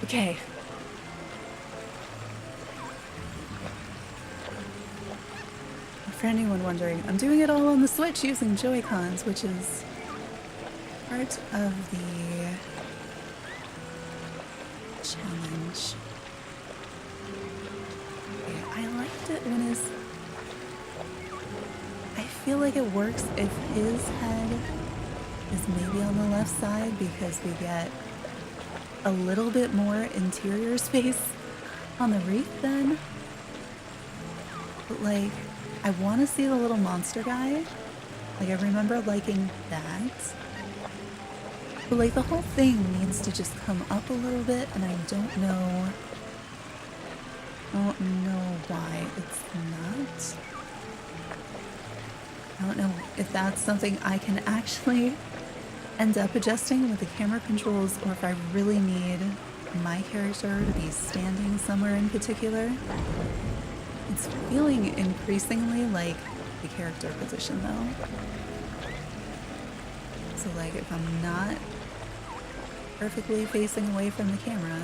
Okay. For anyone wondering, I'm doing it all on the Switch using Joy-Cons, which is part of the challenge. Okay, I liked it when I feel like it works if his head is maybe on the left side because we get a little bit more interior space on the reef then. But like, I want to see the little monster guy. Like, I remember liking that. But like, the whole thing needs to just come up a little bit, and I don't know why it's not. I don't know if that's something I can actually end up adjusting with the camera controls, or if I really need my character to be standing somewhere in particular. It's feeling increasingly like the character position though. So like if I'm not perfectly facing away from the camera,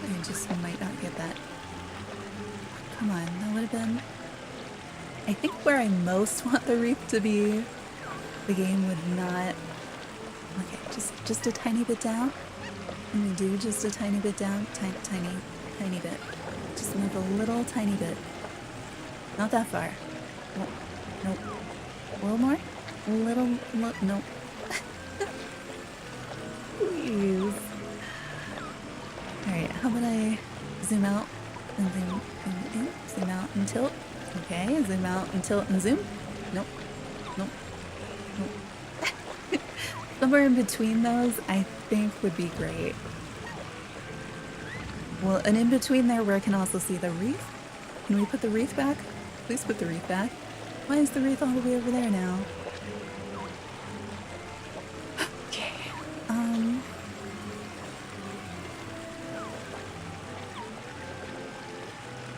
I just might not get that. Come on, that would have been... I think where I most want the wreath to be, the game would not... Okay, just a tiny bit down. And we do just a tiny bit down. Tiny bit. Just move a little tiny bit. Not that far. Nope. Nope. A little more? A little... Nope. Please. Alright, how about I zoom out and zoom in? Zoom out and tilt. Okay, zoom out and tilt and zoom. Nope. Nope. Nope. Somewhere in between those, I think would be great. Well, and in between there where I can also see the wreath. Can we put the wreath back? Please put the wreath back. Why is the wreath all the way over there now? Okay.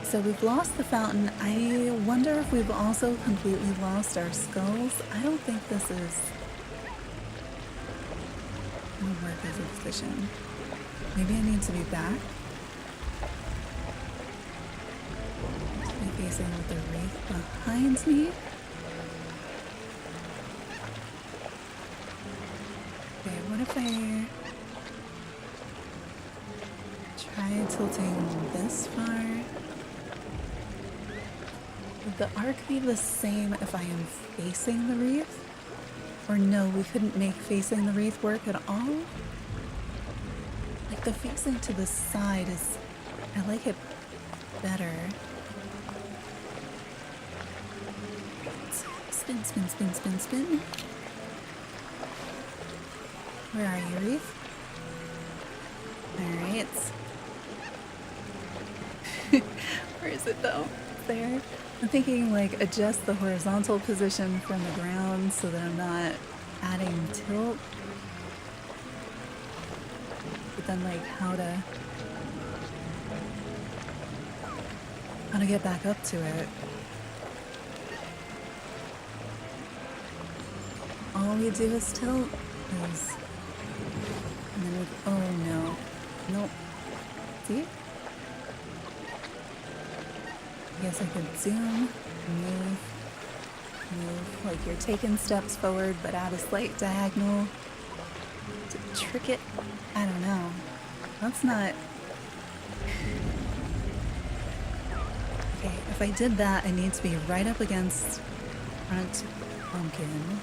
So we've lost the fountain. I wonder if we've also completely lost our skulls. I don't think this is gonna work as a position. Maybe I need to be back. To be facing with the wreath behind me. Okay, what if I try tilting this far? Would the arc be the same if I am facing the wreath? Or no, we couldn't make facing the wreath work at all? Like the facing to the side is... I like it better. Spin, spin, spin, spin, spin. Where are you, wreath? Alright. Where is it though? There. I'm thinking like adjust the horizontal position from the ground so that I'm not adding tilt. But then like how to get back up to it. All we do is tilt. And then we, oh no. Nope. See? I guess I could zoom, move, like you're taking steps forward but at a slight diagonal to trick it. I don't know. That's not... Okay, if I did that, I need to be right up against front pumpkin.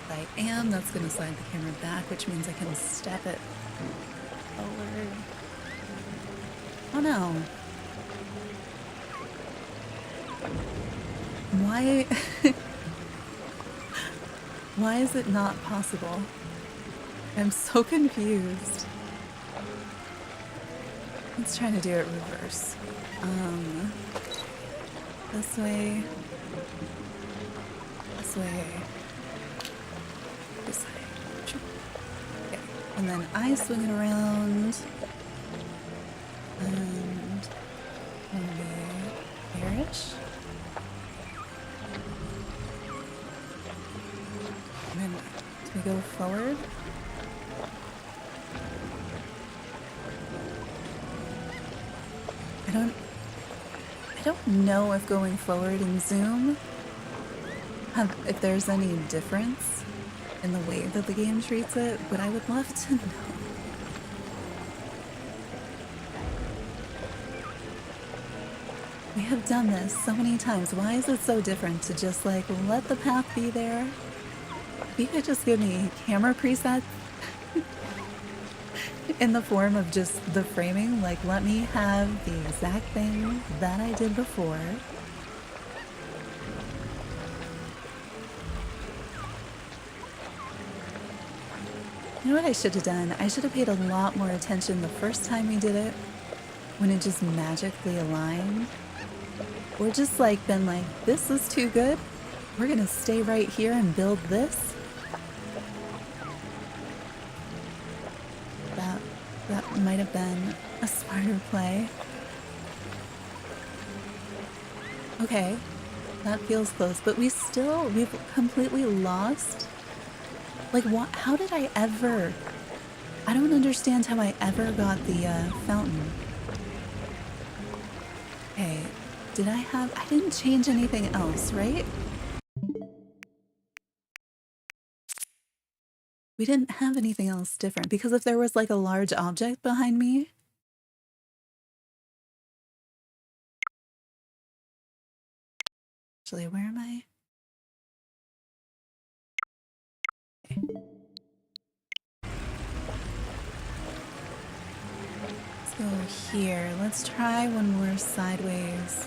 If I am, that's going to slide the camera back, which means I can step it forward. Oh no. Why... Why is it not possible? I'm so confused. Let's try to do it reverse. This way. This way. This way. Okay. And then I swing it around. And maybe here-ish. And then do we go forward? I don't know if going forward in zoom, if there's any difference in the way that the game treats it, but I would love to know. We have done this so many times. Why is it so different to just like let the path be there? If you could just give me camera presets in the form of just the framing, like let me have the exact thing that I did before. You know what I should have done? I should have paid a lot more attention the first time we did it, when it just magically aligned. Or just like been like, this is too good, we're gonna stay right here and build this. That might have been a smarter play. Okay, that feels close, but we've completely lost. Like, what? How did I ever? I don't understand how I ever got the fountain. Okay, I didn't change anything else, right? We didn't have anything else different, because if there was like a large object behind me. Actually, where am I? Okay. Let's go here. Let's try when we're sideways-ish.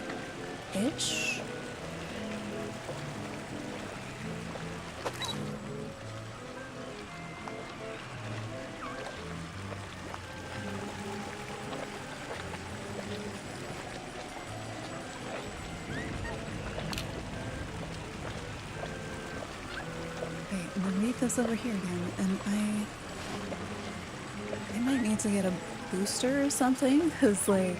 Okay, I'm gonna read this over here again, and I might need to get a booster or something, because, like,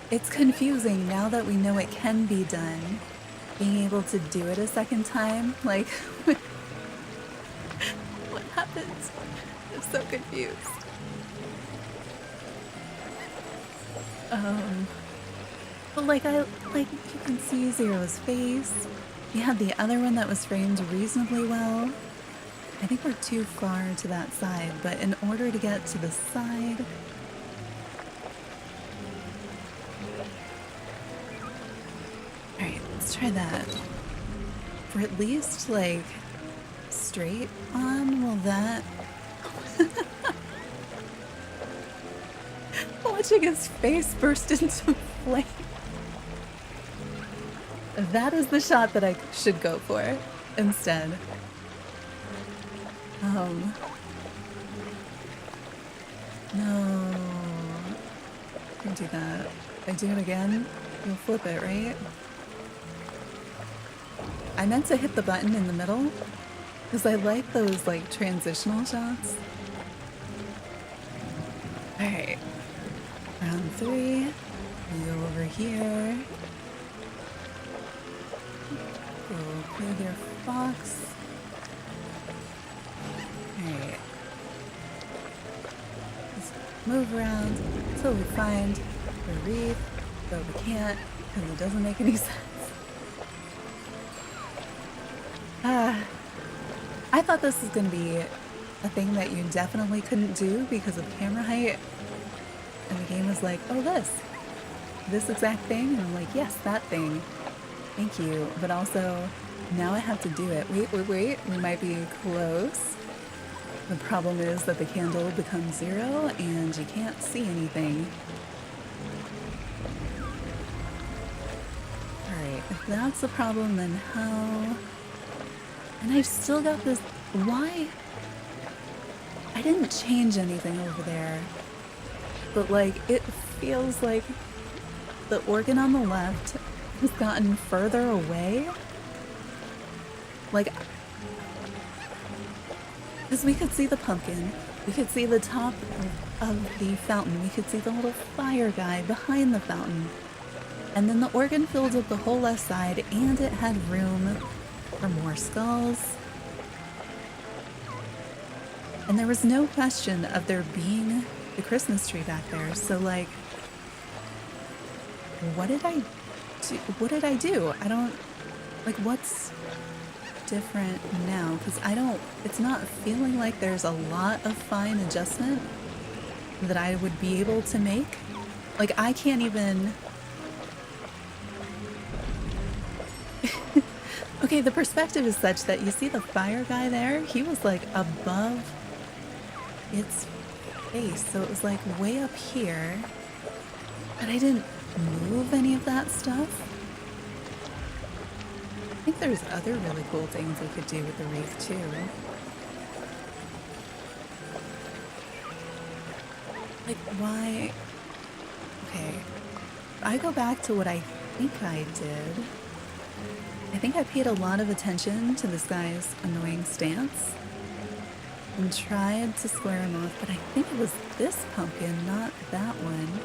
it's confusing now that we know it can be done. Being able to do it a second time, like, what happens? I'm so confused. But like you can see Zero's face. We had the other one that was framed reasonably well. I think we're too far to that side, but in order to get to the side... Alright, let's try that. For at least, like, straight on, will that... Watching his face burst into flame. That is the shot that I should go for instead. No. Don't do that. If I do it again, you'll flip it, right? I meant to hit the button in the middle, because I like those, like, transitional shots. Alright. Round 3. We go over here. Go play their fox. Alright. Just move around until we find the wreath, but we can't because it doesn't make any sense. I thought this was going to be a thing that you definitely couldn't do because of camera height. And the game was like, oh, this exact thing? And I'm like, yes, that thing. Thank you. But also, now I have to do it. Wait. We might be close. The problem is that the candle becomes 0 and you can't see anything. Alright, if that's the problem, then how... And I've still got this... Why? I didn't change anything over there. But, like, it feels like the organ on the left has gotten further away. Like... Because we could see the pumpkin, we could see the top of the fountain, we could see the little fire guy behind the fountain. And then the organ filled up the whole left side, and it had room for more skulls. And there was no question of there being the Christmas tree back there, so like, what did I do? I don't, like, what's different now? Because it's not feeling like there's a lot of fine adjustment that I would be able to make. Like, I can't even... Okay, the perspective is such that you see the fire guy there, he was like above its face, so it was like way up here, but I didn't move any of that stuff. I think there's other really cool things we could do with the wreath too. Like, why? Okay, I go back to what I think I did. I think I paid a lot of attention to this guy's annoying stance and tried to square him off, but I think it was this pumpkin, not that one.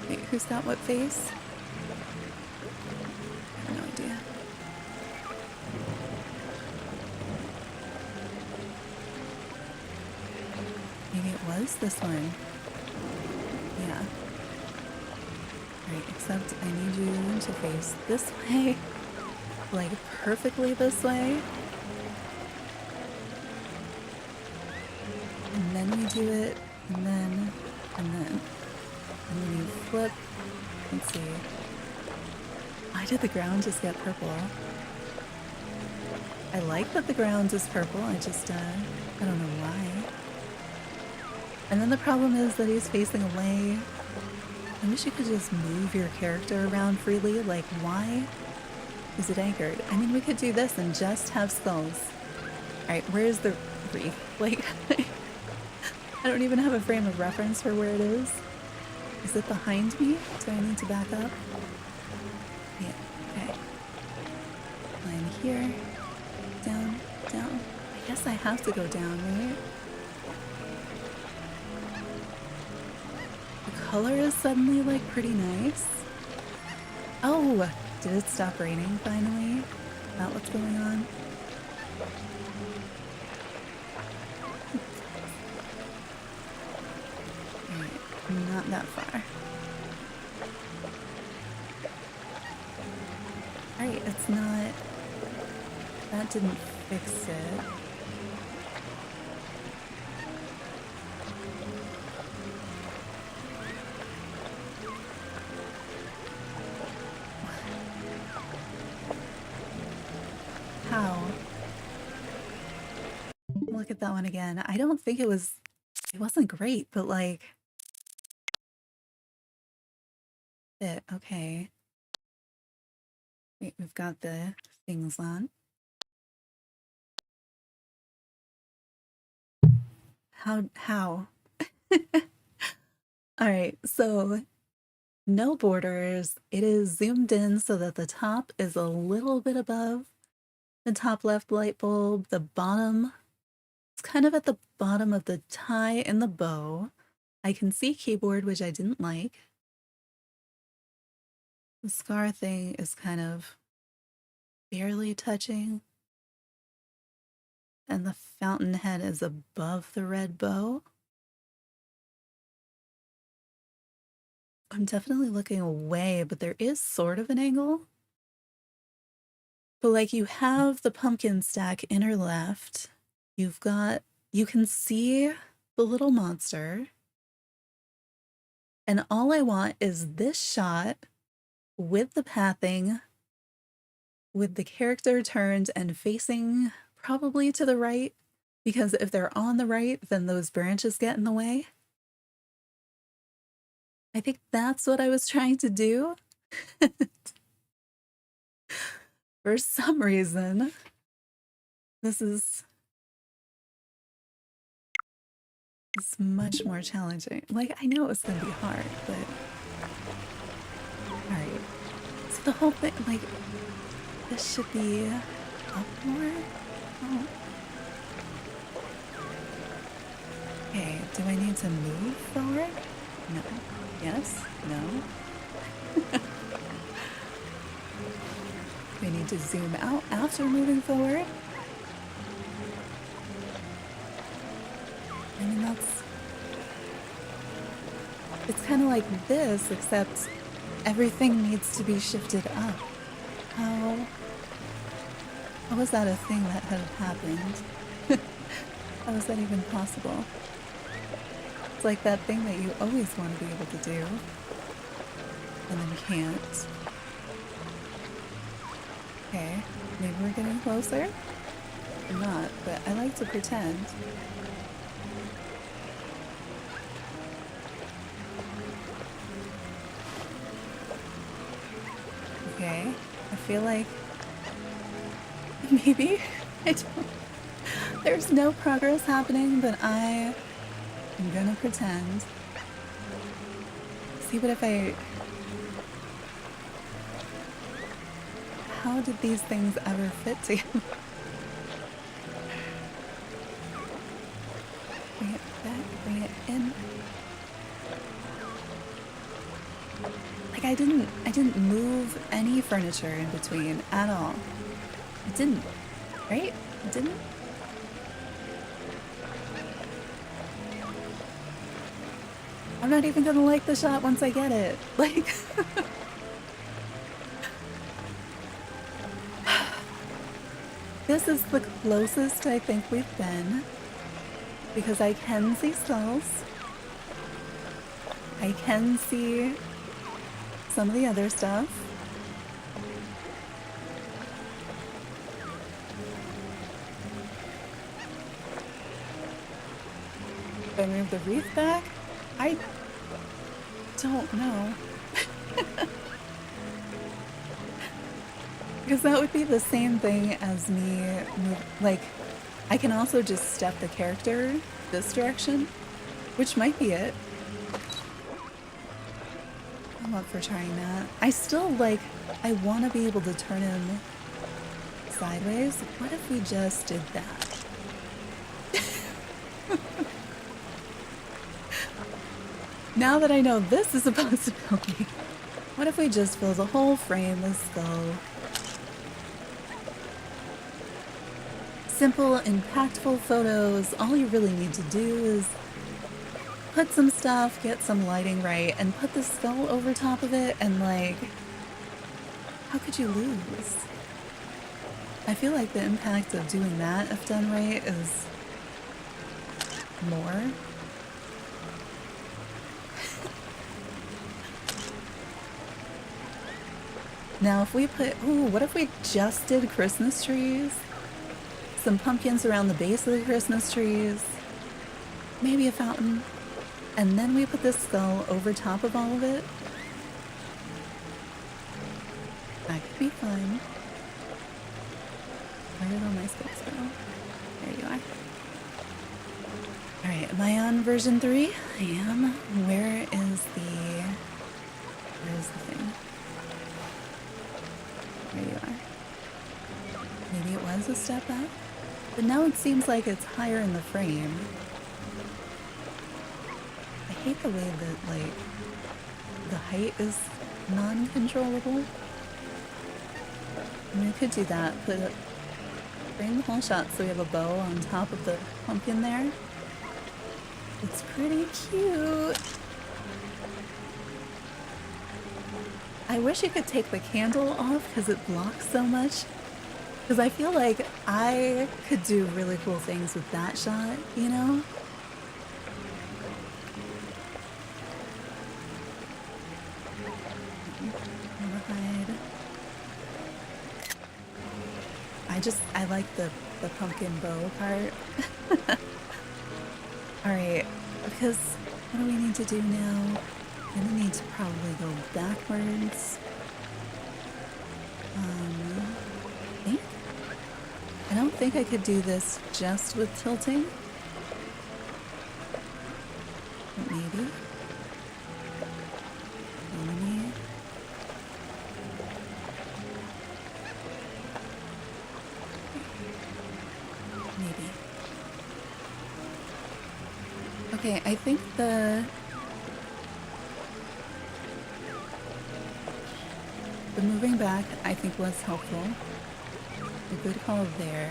Wait, who's got what face? was this one. Yeah. Right, except I need you to face this way. Like, perfectly this way. And then we do it, and then. And then you flip. Let's see. Why did the ground just get purple? I like that the ground is purple, I just, I don't know why. And then the problem is that he's facing away. I wish you could just move your character around freely, like why is it anchored? I mean, we could do this and just have skulls. Alright, where's the wreath? Like, I don't even have a frame of reference for where it is. Is it behind me? Do I need to back up? Yeah, okay. Line here. Down, down. I guess I have to go down, right? The color is suddenly, like, pretty nice. Oh! Did it stop raining, finally? Is that what's going on? Alright, not that far. Alright, it's not... That didn't fix it. How? Look at that one again. I don't think it wasn't great, but like... Okay. Wait, we've got the things on. How? Alright, so no borders. It is zoomed in so that the top is a little bit above the top left light bulb. The bottom, it's kind of at the bottom of the tie and the bow. I can see keyboard, which I didn't like. The scar thing is kind of barely touching. And the fountainhead is above the red bow. I'm definitely looking away, but there is sort of an angle. But like you have the pumpkin stack inner left. You can see the little monster. And all I want is this shot with the pathing, with the character turned and facing probably to the right, because if they're on the right, then those branches get in the way. I think that's what I was trying to do. For some reason, it's much more challenging. Like, I know it was gonna be hard, but... Alright. So the whole thing, like, this should be up more? Oh. Okay, do I need to move forward? No. Yes? No? Do I need to zoom out after moving forward? I mean, it's kind of like this, except everything needs to be shifted up. How was that a thing that had happened? How was that even possible? It's like that thing that you always want to be able to do, and then can't. Okay, maybe we're getting closer? Or not, but I like to pretend. Okay, I feel like maybe I don't. There's no progress happening, but I'm gonna pretend. See, but if I... How did these things ever fit together? Bring it back, bring it in. Like I didn't move any furniture in between at all. It didn't, right? It didn't? I'm not even gonna like the shot once I get it. Like, this is the closest I think we've been, because I can see skulls. I can see some of the other stuff. If I move the wreath back, I don't know. Because that would be the same thing as me like, I can also just step the character this direction, which might be it. I'm up for trying that. I still, like, I want to be able to turn him sideways. What if we just did that? Now that I know this is a possibility, what if we just fill the whole frame with skull? Simple, impactful photos. All you really need to do is put some stuff, get some lighting right, and put the skull over top of it, and like, how could you lose? I feel like the impact of doing that, if done right, is more. Now if we put, ooh, what if we just did Christmas trees? Some pumpkins around the base of the Christmas trees, maybe a fountain, and then we put this skull over top of all of it. That could be fun. Where did all my skulls go? There you are. Alright, am I on version 3? I am. Where is the thing? There you are. Maybe it was a step up? But now it seems like it's higher in the frame. I hate the way that, like, the height is non-controllable. I mean, we could do that, bring the whole shot so we have a bow on top of the pumpkin there. It's pretty cute. I wish you could take the candle off because it blocks so much. Because I feel like I could do really cool things with that shot, you know? I'm gonna hide. I like the pumpkin bow part. Alright, because what do we need to do now? I'm gonna need to probably go backwards. I don't think I could do this just with tilting. But maybe. Maybe. Okay, I think the moving back, I think, was helpful. A good call there.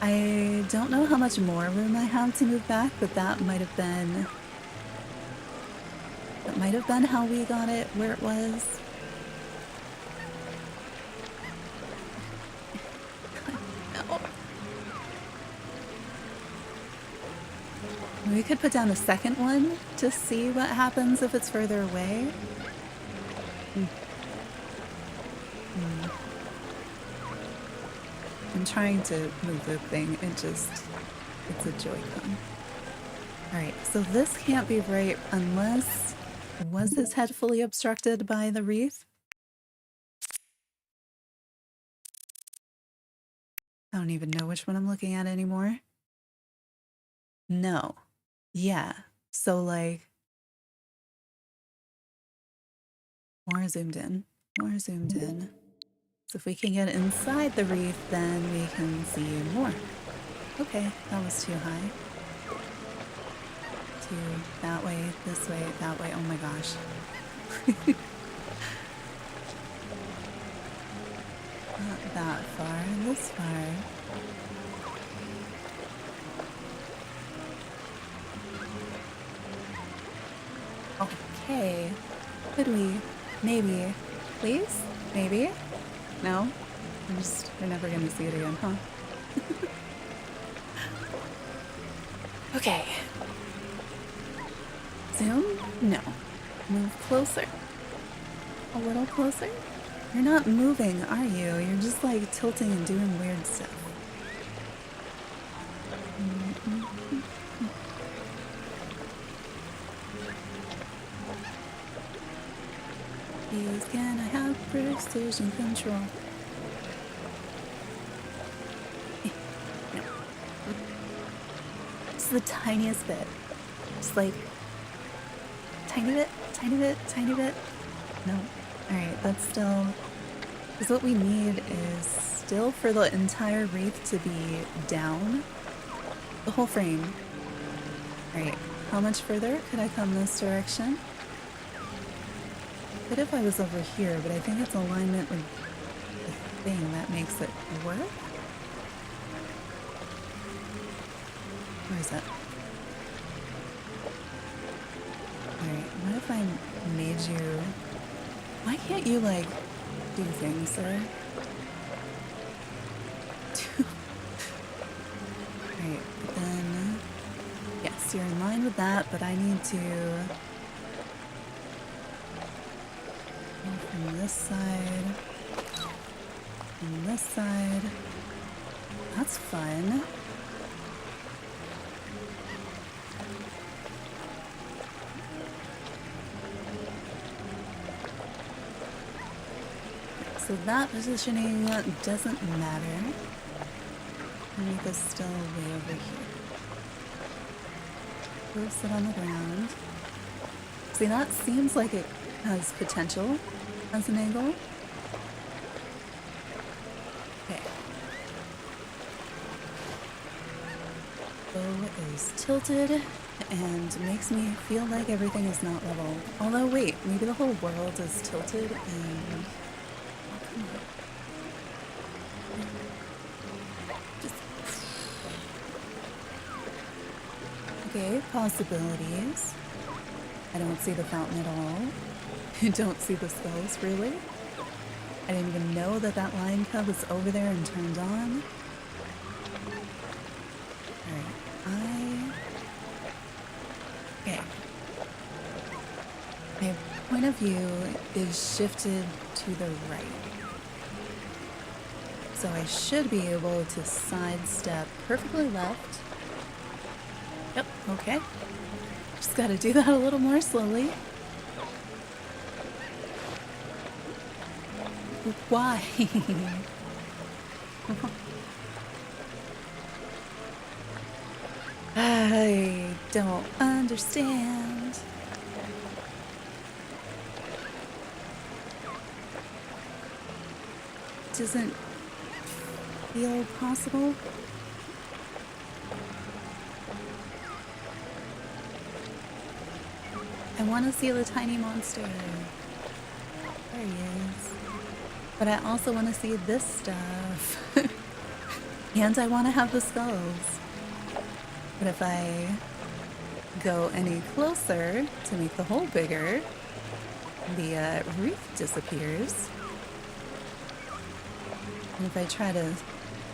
I don't know how much more room I have to move back, but that might have been how we got it where it was. No. We could put down a second one to see what happens if it's further away. I'm trying to move the thing, it's a Joy-Con. Alright, so this can't be right unless... Was his head fully obstructed by the wreath? I don't even know which one I'm looking at anymore. No. Yeah. So, like... More zoomed in. More zoomed in. So if we can get inside the wreath, then we can see more. Okay, that was too high. That way, this way, that way. Oh my gosh. Not that far, this far. Okay. Could we? Maybe. Please? Maybe? No? We're never gonna see it again, huh? Okay. Zoom? No. Move closer. A little closer? You're not moving, are you? You're just like tilting and doing weird stuff. Please, can I have precision control? No. Just the tiniest bit. Just like tiny bit, tiny bit, tiny bit. No. Alright, that's still... Because what we need is still for the entire wreath to be down. The whole frame. Alright, how much further could I come this direction? But if I was over here, but I think it's alignment with the thing that makes it work? Where is that? Alright, what if I made you... Why can't you, like, do things, sir? Alright, but then... Yes, you're in line with that, but I need to... go from this side... and this side... That's fun. So that positioning doesn't matter. Make this still way over here. We'll sit on the ground. See, that seems like it has potential as an angle. Okay. Bow is tilted and makes me feel like everything is not level. Although, wait, maybe the whole world is tilted and... Okay, possibilities. I don't see the fountain at all. I don't see the skulls, really. I didn't even know that that lion cub was over there and turned on. Alright, okay. My point of view is shifted to the right. So I should be able to sidestep perfectly left. Yep, okay. Just gotta do that a little more slowly. Why? I don't understand. Doesn't feel possible. I want to see the tiny monster. There he is. But I also want to see this stuff. And I want to have the skulls. But if I go any closer to make the hole bigger, the wreath disappears. And if I try to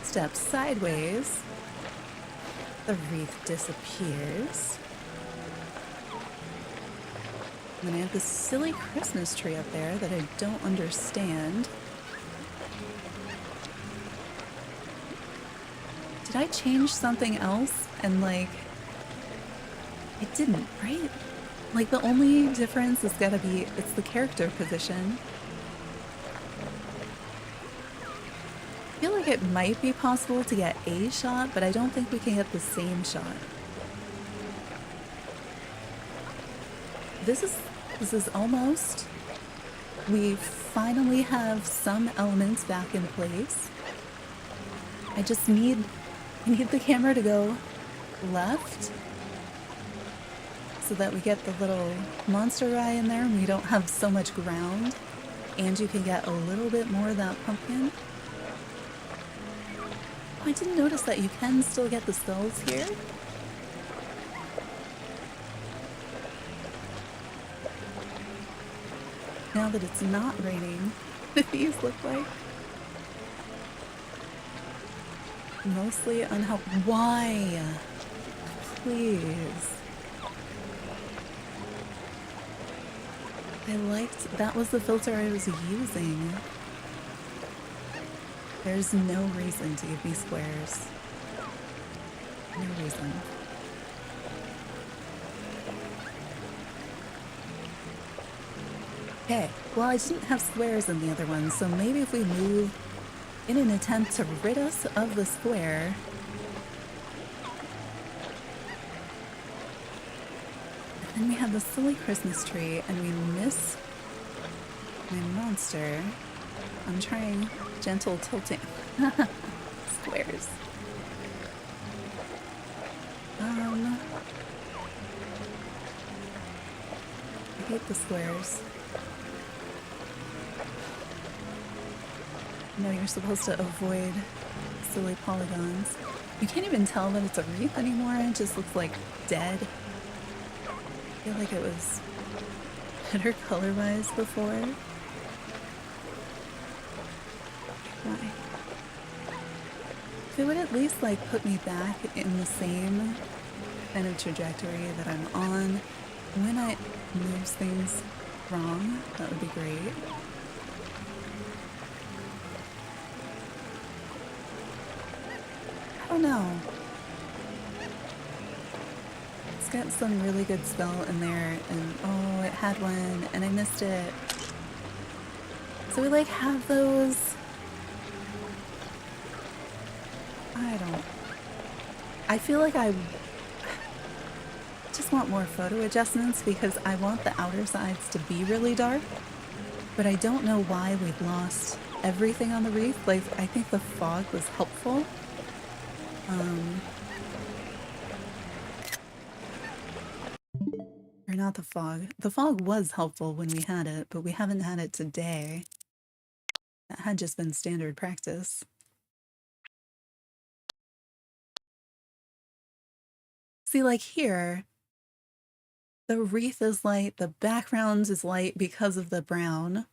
step sideways, the wreath disappears. And then I have this silly Christmas tree up there that I don't understand. Did I change something else? And like, it didn't, right? Like the only difference is gotta be, it's the character position. I feel like it might be possible to get a shot, but I don't think we can get the same shot. This is almost, we finally have some elements back in place. I need the camera to go left so that we get the little monster eye in there and we don't have so much ground, and you can get a little bit more of that pumpkin. Oh, I didn't notice that you can still get the skulls here. now that it's not raining, these look like mostly unhelpful. Why? Please. I liked, that was the filter I was using. There's no reason to give me squares. No reason. Okay, well I didn't have squares in the other one, so maybe if we move in an attempt to rid us of the square. And then we have the silly Christmas tree, and we miss my monster. I'm trying gentle tilting. Squares. I hate the squares. No, you're supposed to avoid silly polygons. You can't even tell that it's a wreath anymore. It just looks like dead. I feel like it was better color-wise before. Why? If it would at least like put me back in the same kind of trajectory that I'm on when I move things wrong, that would be great. I don't know. It's got some really good spell in there, and oh, it had one, and I missed it. So we like have those. I feel like I just want more photo adjustments because I want the outer sides to be really dark, but I don't know why we've lost everything on the wreath. Like, I think the fog was helpful. Or not the fog. The fog was helpful when we had it, but we haven't had it today. That had just been standard practice. See, like here, the wreath is light, the background is light because of the brown,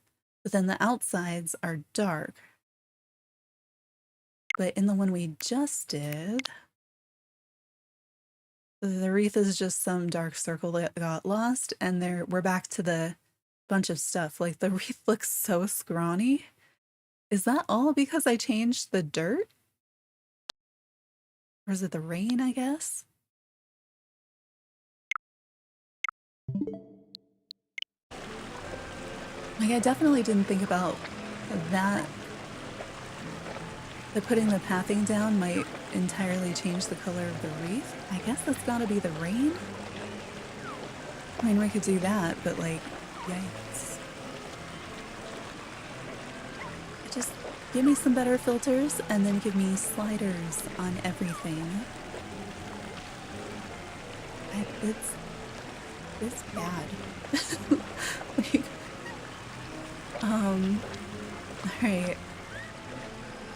but then the outsides are dark. But in the one we just did, the wreath is just some dark circle that got lost, and we're back to the bunch of stuff. Like, the wreath looks so scrawny. Is that all because I changed the dirt? Or is it the rain, I guess? Like, I definitely didn't think about that. That putting the pathing down might entirely change the color of the wreath. I guess that's gotta be the rain? I mean, we could do that, but like, yikes. Just give me some better filters and then give me sliders on everything. It's bad. Like, alright. I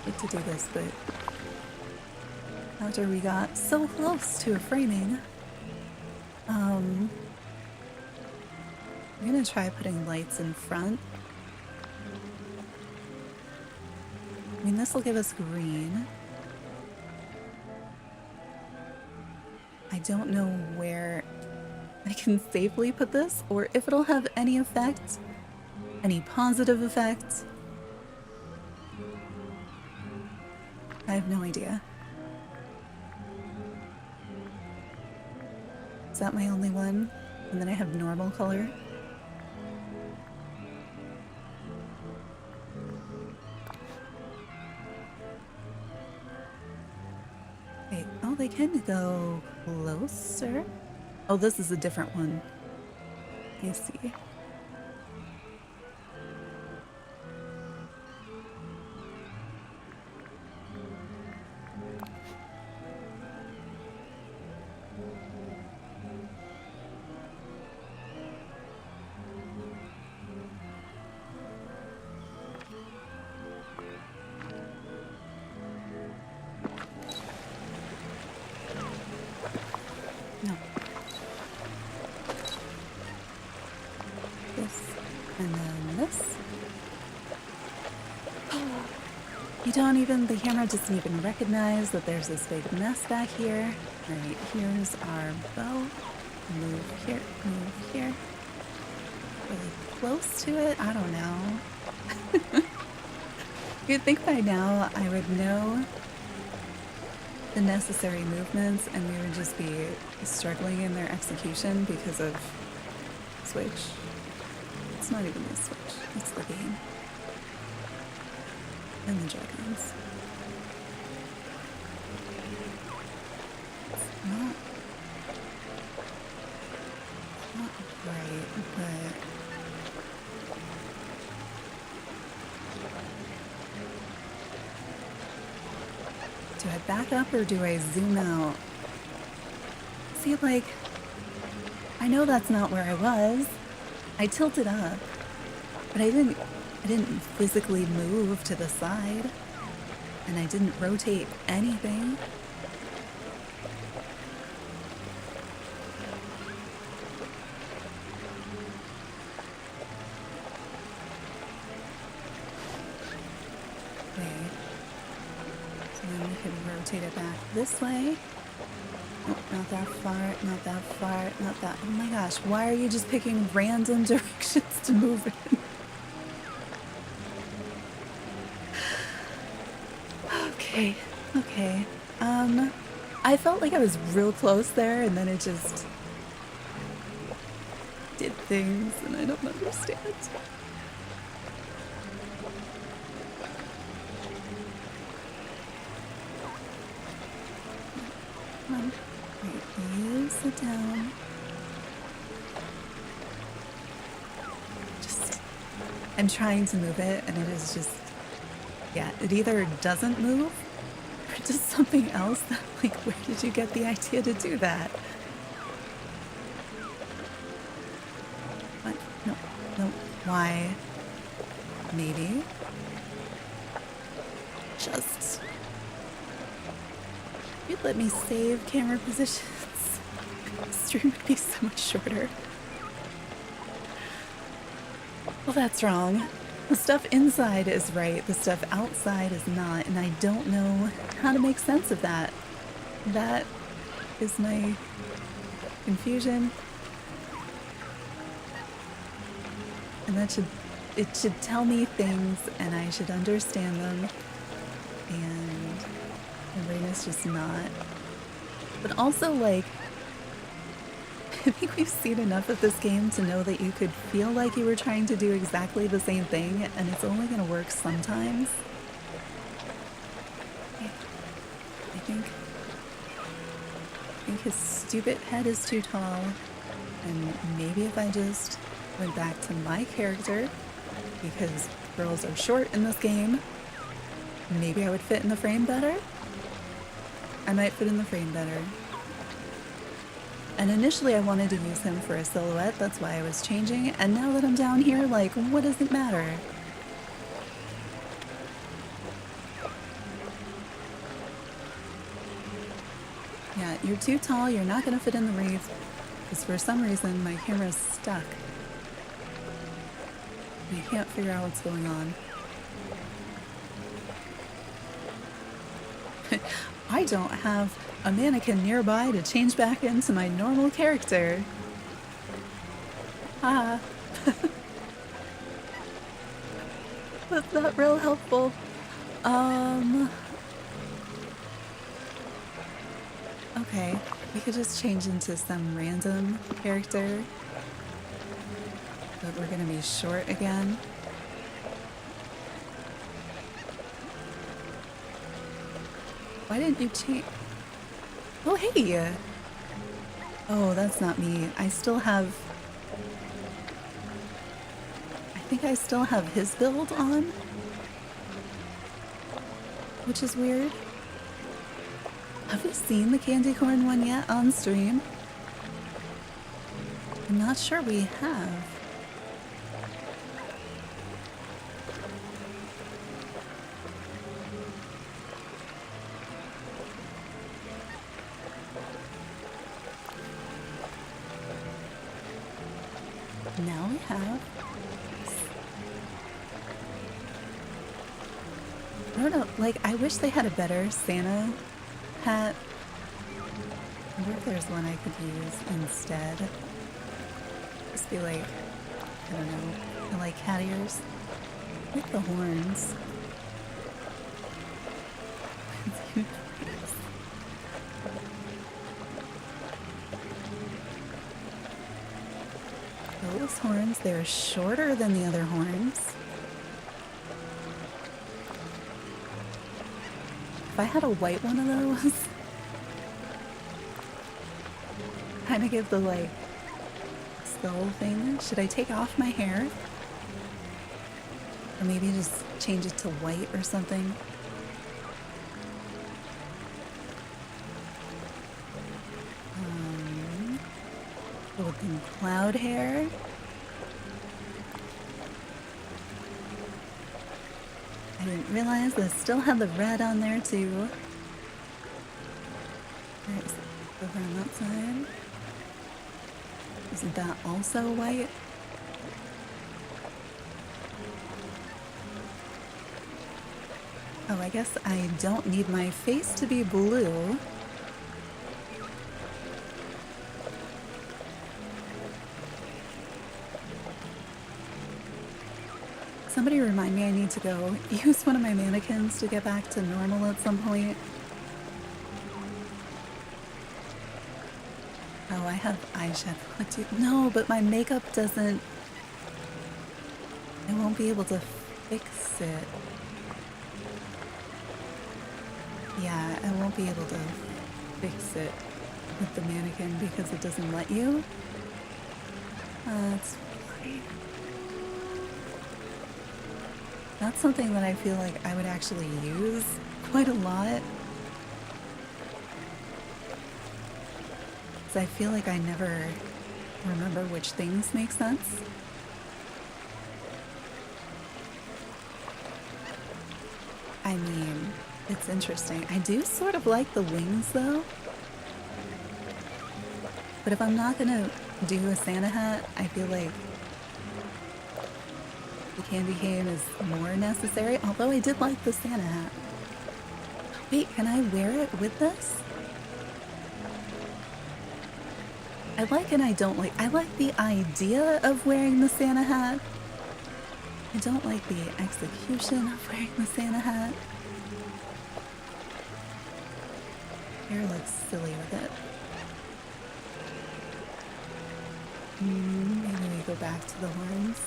hate to do this, but after we got so close to a framing, I'm gonna try putting lights in front. I mean, this will give us green. I don't know where I can safely put this, or if it'll have any effect, any positive effect. I have no idea. Is that my only one? And then I have normal color? Wait, oh, they can go closer? Oh, this is a different one. I see. No. This, and then the camera doesn't even recognize that there's this big mess back here. Right, here's our bow. Move here, move here. Really close to it? I don't know. You'd think by now I would know the necessary movements and we would just be struggling in their execution because of Switch. It's not even the Switch, it's the game. And the Joy-Cons. It's not right, but do I back up or do I zoom out? See, like, I know that's not where I was. I tilted up, but I didn't physically move to the side, and I didn't rotate anything. Okay. So then we could rotate it back this way. Oh, not that far, not that far, not that. Oh my gosh, why are you just picking random directions to move in? Okay, okay. I felt like I was real close there and then it just did things and I don't understand. Come on. Wait, you sit down. I'm trying to move it and it is just, yeah, it either doesn't move or does something else that, like, where did you get the idea to do that? What? No, no, why? Maybe. Just, you'd let me save camera positions. The stream would be so much shorter. Well, that's wrong. The stuff inside is right, the stuff outside is not, and I don't know how to make sense of that. That is my confusion. And it should tell me things and I should understand them. And my brain is just not. But also, like, I think we've seen enough of this game to know that you could feel like you were trying to do exactly the same thing, and it's only going to work sometimes. I think his stupid head is too tall, and maybe if I just went back to my character, because girls are short in this game, maybe I would fit in the frame better? I might fit in the frame better. And initially I wanted to use him for a silhouette, that's why I was changing, and now that I'm down here, like, what does it matter? Yeah, you're too tall, you're not gonna fit in the wreath, because for some reason my camera's stuck. I can't figure out what's going on. I don't have a mannequin nearby to change back into my normal character. Ah. That's not real helpful. Okay, we could just change into some random character. But we're gonna be short again. Why didn't you change? Oh, hey! Oh, that's not me. I still have... I think I still have his build on. Which is weird. Have we seen the candy corn one yet on stream? I'm not sure we have. Now we have. I don't know, like, I wish they had a better Santa hat. I wonder if there's one I could use instead. Just be like, I don't know, I like cat ears. I like the horns. Those horns, they're shorter than the other horns. If I had a white one of those, kind of give the like skull thing. Should I take off my hair? Or maybe just change it to white or something? Golden cloud hair. I didn't realize I still had the red on there too. Alright, so over on that side. Isn't that also white? Oh, I guess I don't need my face to be blue. Somebody remind me I need to go use one of my mannequins to get back to normal at some point. Oh, I have eyeshadow. No, but my makeup doesn't... I won't be able to fix it. Yeah, I won't be able to fix it with the mannequin because it doesn't let you. That's fine. That's something that I feel like I would actually use quite a lot. Because I feel like I never remember which things make sense. I mean, it's interesting. I do sort of like the wings though. But if I'm not gonna do a Santa hat, I feel like the candy cane is more necessary, although I did like the Santa hat. Wait, can I wear it with this? I like and I don't like. I like the idea of wearing the Santa hat. I don't like the execution of wearing the Santa hat. Hair looks silly with it. Maybe we go back to the horns.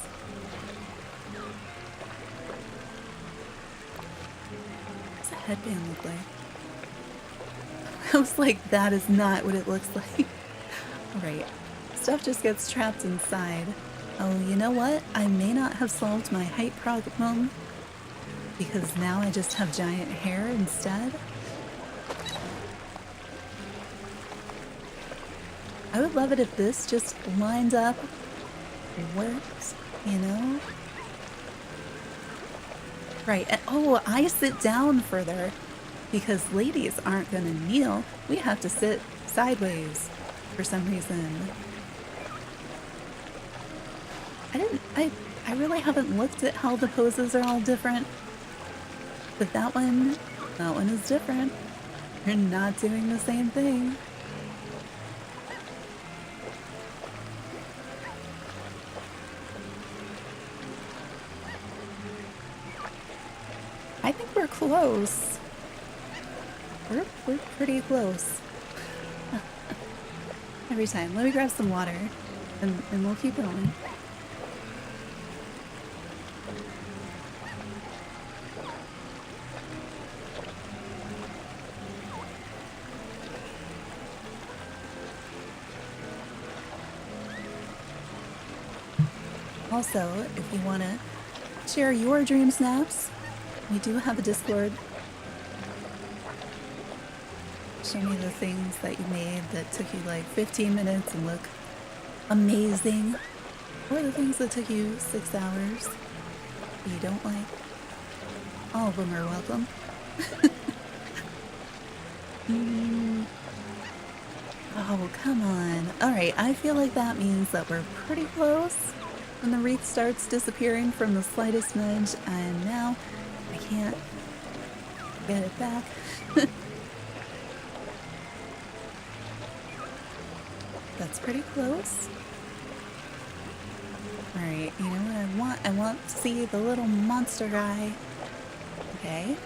What's the headband look like? I was like, that is not what it looks like. Right. Stuff just gets trapped inside. Oh, you know what? I may not have solved my height problem because now I just have giant hair instead. I would love it if this just lined up, worked, you know? Right, and oh, I sit down further because ladies aren't gonna kneel. We have to sit sideways for some reason. I really haven't looked at how the poses are all different. But that one is different. You're not doing the same thing. I think we're close. We're pretty close. Every time. Let me grab some water and we'll keep going. Also, if you want to share your dream snaps, we do have a Discord. Show me the things that you made that took you like 15 minutes and look amazing. Or the things that took you 6 hours that you don't like. All of them are welcome. Oh, come on. Alright, I feel like that means that we're pretty close. When the wreath starts disappearing from the slightest nudge, and now I can't Get it back. That's pretty close. Alright, you know what I want? I want to see the little monster guy. Okay.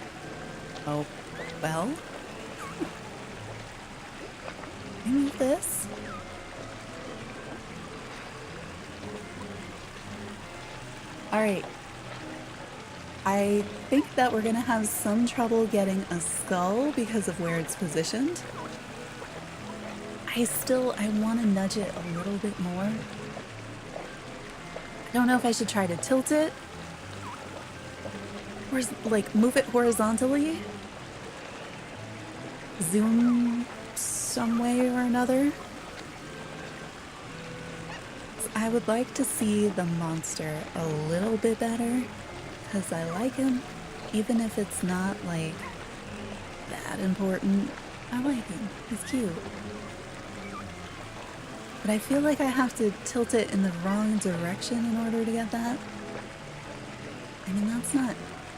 Oh, well. Can I move this? Alright. I think that we're gonna have some trouble getting a skull because of where it's positioned. I want to nudge it a little bit more. I don't know if I should try to tilt it. Or like move it horizontally. Zoom some way or another. I would like to see the monster a little bit better. Because I like him. Even if it's not like that important. I like him. He's cute. But I feel like I have to tilt it in the wrong direction in order to get that. I mean, that's not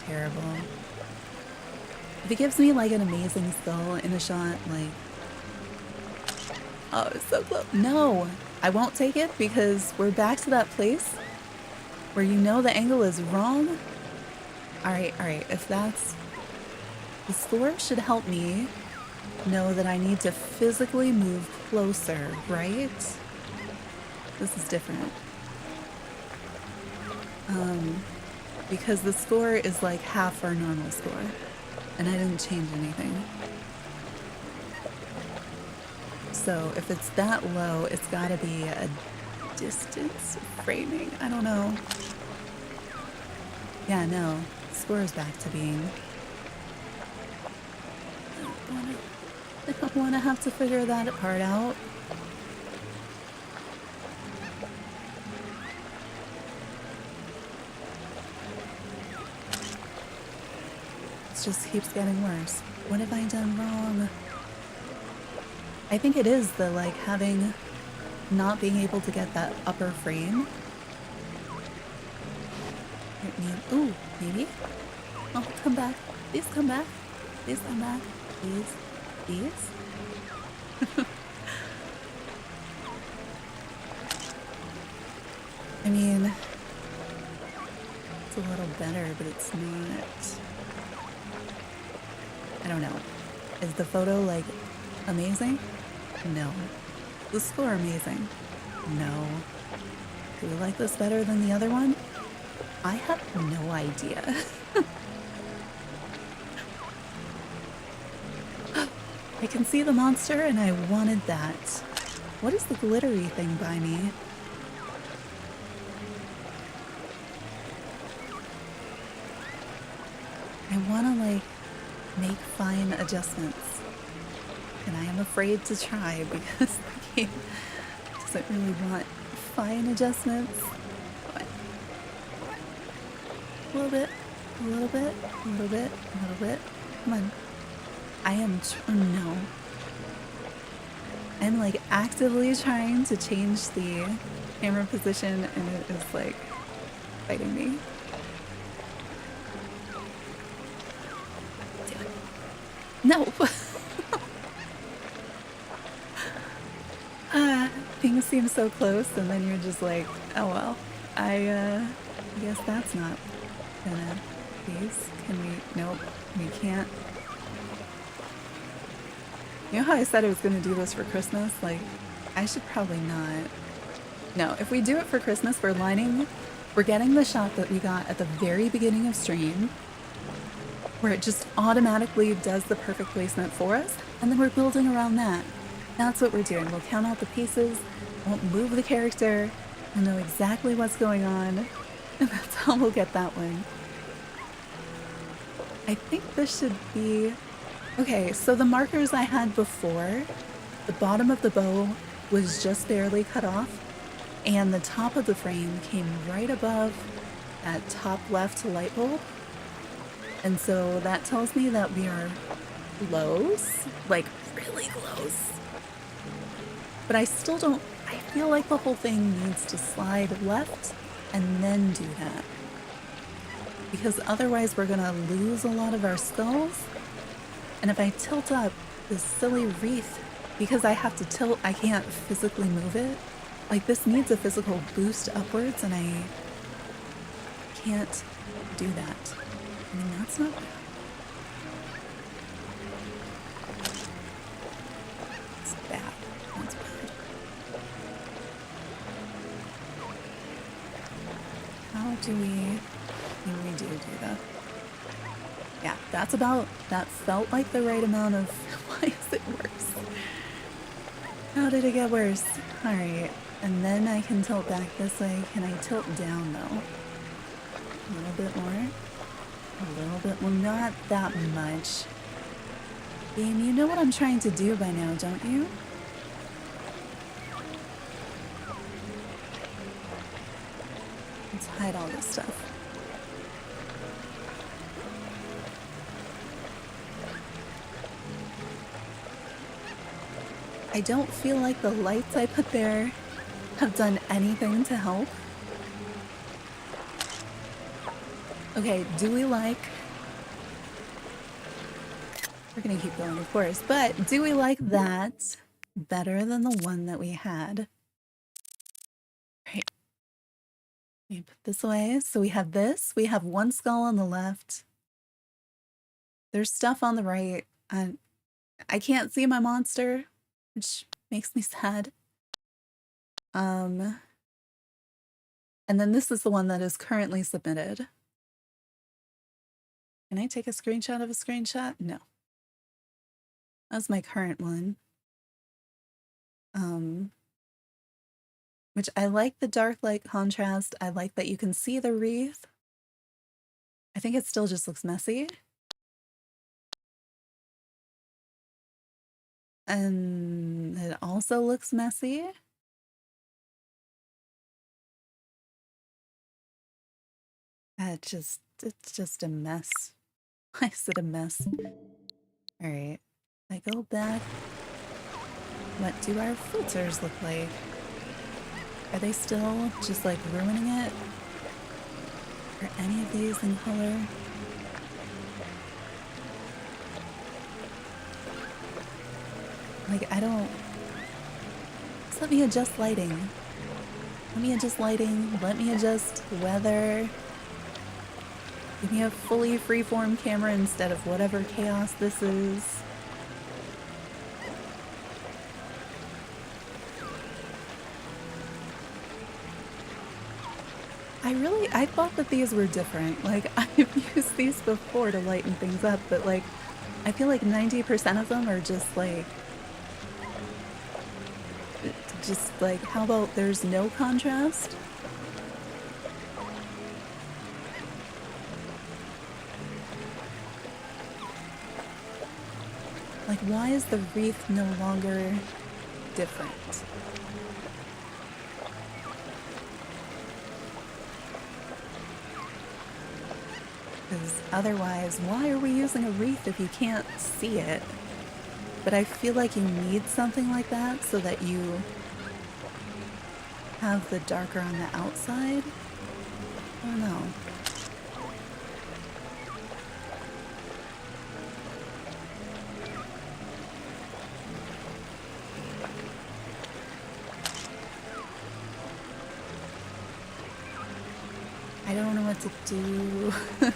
terrible. If it gives me like an amazing skull in a shot, like... Oh, it's so close. No! I won't take it because we're back to that place where you know the angle is wrong. Alright, if that's... The score should help me know that I need to physically move closer, right? This is different. Because the score is like half our normal score, and I didn't change anything. So if it's that low, it's gotta be a distance framing. I don't know. Yeah, no. The score is back to being... I don't want to have to figure that part out. It just keeps getting worse. What have I done wrong? I think it is the like having not being able to get that upper frame. Ooh, maybe? Oh, come back. Please come back. Please come back. Please. Please? I mean, it's a little better, but it's not... I don't know. Is the photo, like, amazing? No. The score amazing? No. Do we like this better than the other one? I have no idea. I can see the monster and I wanted that. What is the glittery thing by me? I want to like make fine adjustments. And I am afraid to try because the game doesn't really want fine adjustments. A little bit, a little bit, a little bit, a little bit. Come on. I am, no. I'm like actively trying to change the camera position and it is like fighting me. Do it. No! Things seem so close and then you're just like, oh well, I guess that's not gonna, please, can we, nope, we can't. You know how I said I was going to do this for Christmas? Like, I should probably not. No, if we do it for Christmas, we're getting the shot that we got at the very beginning of stream, where it just automatically does the perfect placement for us, and then we're building around that. That's what we're doing. We'll count out the pieces, won't move the character, we'll know exactly what's going on, and that's how we'll get that one. I think this should be... Okay, so the markers I had before, the bottom of the bow was just barely cut off, and the top of the frame came right above that top left light bulb. And so that tells me that we are close, like really close. But I still don't, I feel like the whole thing needs to slide left and then do that. Because otherwise we're gonna lose a lot of our skulls. And if I tilt up this silly wreath, because I have to tilt, I can't physically move it. Like, this needs a physical boost upwards, and I can't do that. I mean, that's not bad. It's bad. That's bad. How do we do that? Yeah, that's about, that felt like the right amount of, why is it worse? How did it get worse? Alright, and then I can tilt back this way. Can I tilt down though? A little bit more. A little bit more, not that much. Game, you know what I'm trying to do by now, don't you? Let's hide all this stuff. I don't feel like the lights I put there have done anything to help. Okay, do we like... We're gonna keep going, of course, but do we like that better than the one that we had? Right. Let me put this away. So we have this. We have one skull on the left. There's stuff on the right. I can't see my monster, which makes me sad. And then this is the one that is currently submitted. Can I take a screenshot of a screenshot? No. That's my current one. Which I like the dark light contrast. I like that you can see the wreath. I think it still just looks messy. And it also looks messy. It's just a mess. Why is it a mess? Alright. I go back. What do our filters look like? Are they still just like ruining it? Are any of these in color? Like, I don't... Just let me adjust lighting. Let me adjust lighting. Let me adjust weather. Give me a fully freeform camera instead of whatever chaos this is. I thought that these were different. Like, I've used these before to lighten things up, but like, I feel like 90% of them are just like, how about there's no contrast? Like, why is the wreath no longer different? Because otherwise, why are we using a wreath if you can't see it? But I feel like you need something like that so that you have the darker on the outside. I don't know. I don't know what to do.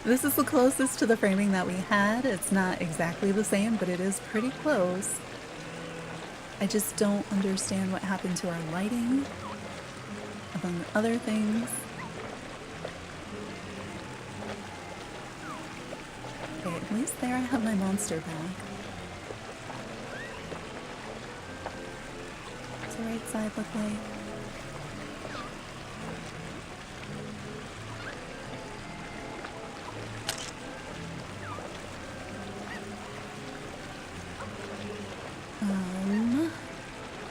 This is the closest to the framing that we had. It's not exactly the same, but it is pretty close. I just don't understand what happened to our lighting, among other things. Okay, at least there I have my monster back. What's the right side look like?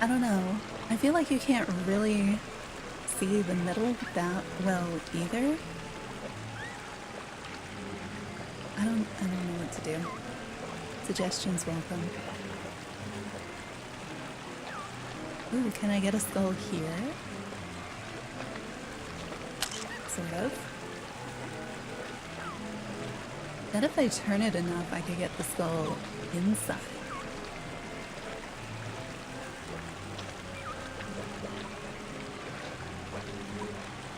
I don't know. I feel like you can't really see the middle that well either. I don't know what to do. Suggestions welcome. Ooh, can I get a skull here? Sort of. Bet if I turn it enough, I could get the skull inside.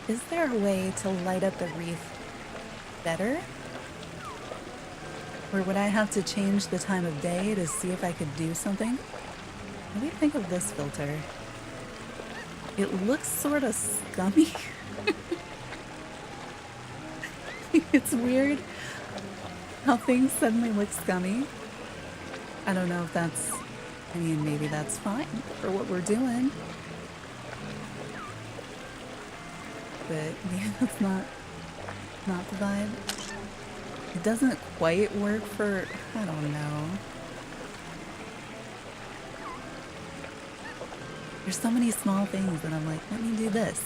Is there a way to light up the wreath better? Or would I have to change the time of day to see if I could do something? What do you think of this filter? It looks sort of scummy. It's weird how things suddenly look scummy. I don't know if that's... I mean, maybe that's fine for what we're doing. But maybe that's not the vibe. It doesn't quite work for... I don't know. There's so many small things that I'm like, let me do this.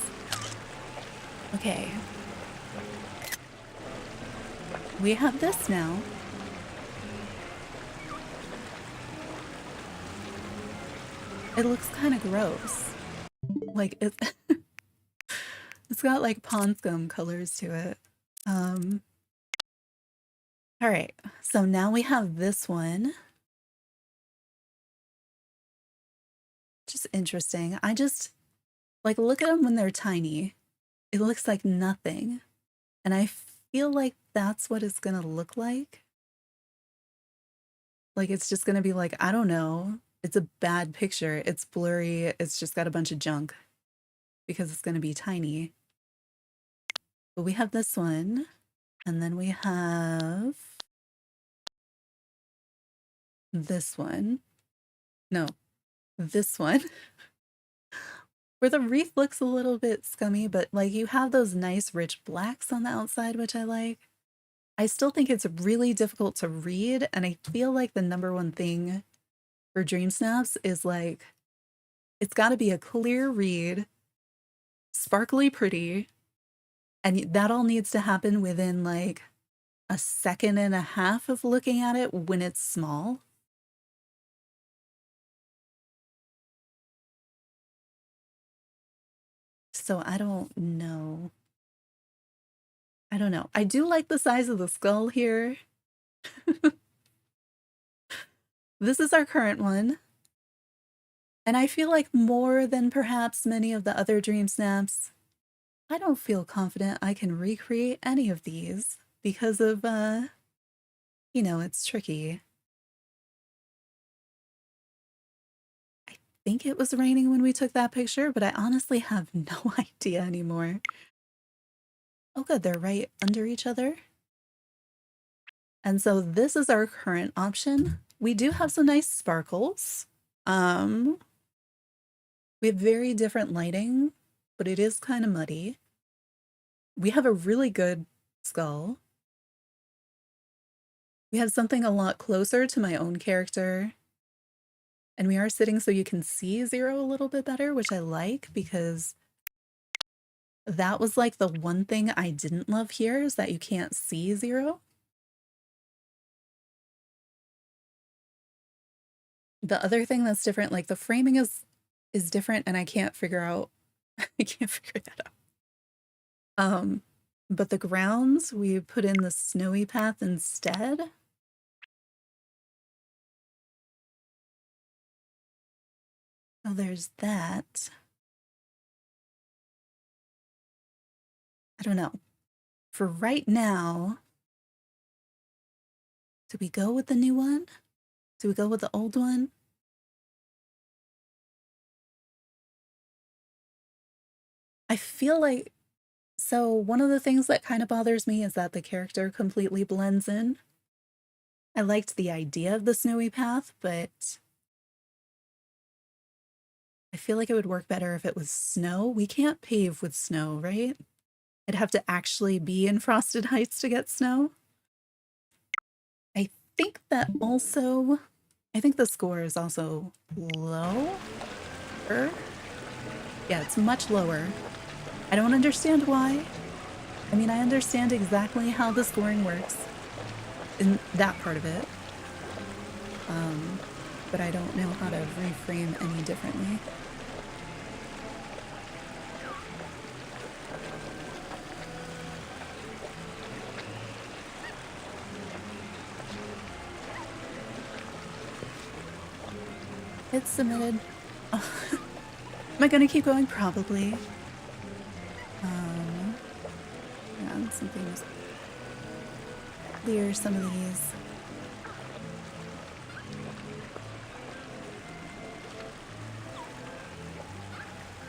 Okay. We have this now. It looks kind of gross. Like, it's... It's got like pond scum colors to it. All right, so now we have this one. Just interesting. I just like look at them when they're tiny. It looks like nothing. And I feel like that's what it's gonna look like. Like it's just gonna be like, I don't know. It's a bad picture. It's blurry. It's just got a bunch of junk because it's gonna be tiny. But we have this one, and then we have this one. No, this one. Where the wreath looks a little bit scummy, but like you have those nice rich blacks on the outside, which I like. I still think it's really difficult to read, and I feel like the number one thing for DreamSnaps is like, it's got to be a clear read, sparkly pretty, and that all needs to happen within like a second and a half of looking at it when it's small. So I don't know. I don't know. I do like the size of the skull here. This is our current one. And I feel like more than perhaps many of the other DreamSnaps, I don't feel confident I can recreate any of these because of, you know, it's tricky. I think it was raining when we took that picture, but I honestly have no idea anymore. Oh good, they're right under each other. And so this is our current option. We do have some nice sparkles. We have very different lighting, but it is kind of muddy. We have a really good skull. We have something a lot closer to my own character. And we are sitting so you can see Zero a little bit better, which I like because that was like the one thing I didn't love here is that you can't see Zero. The other thing that's different, like the framing is different and I can't figure out, I can't figure that out. But the grounds, we put in the snowy path instead. Oh, there's that. I don't know. For right now, do we go with the new one? Do we go with the old one? I feel like, so one of the things that kind of bothers me is that the character completely blends in. I liked the idea of the snowy path, but I feel like it would work better if it was snow. We can't pave with snow, right? I'd have to actually be in Frosted Heights to get snow. I think that also, I think the score is also lower. Yeah, it's much lower. I don't understand why. I mean, I understand exactly how the scoring works in that part of it. But I don't know how to reframe any differently. Hit submitted. Oh. Am I gonna keep going? Probably. Yeah, something just clear some of these.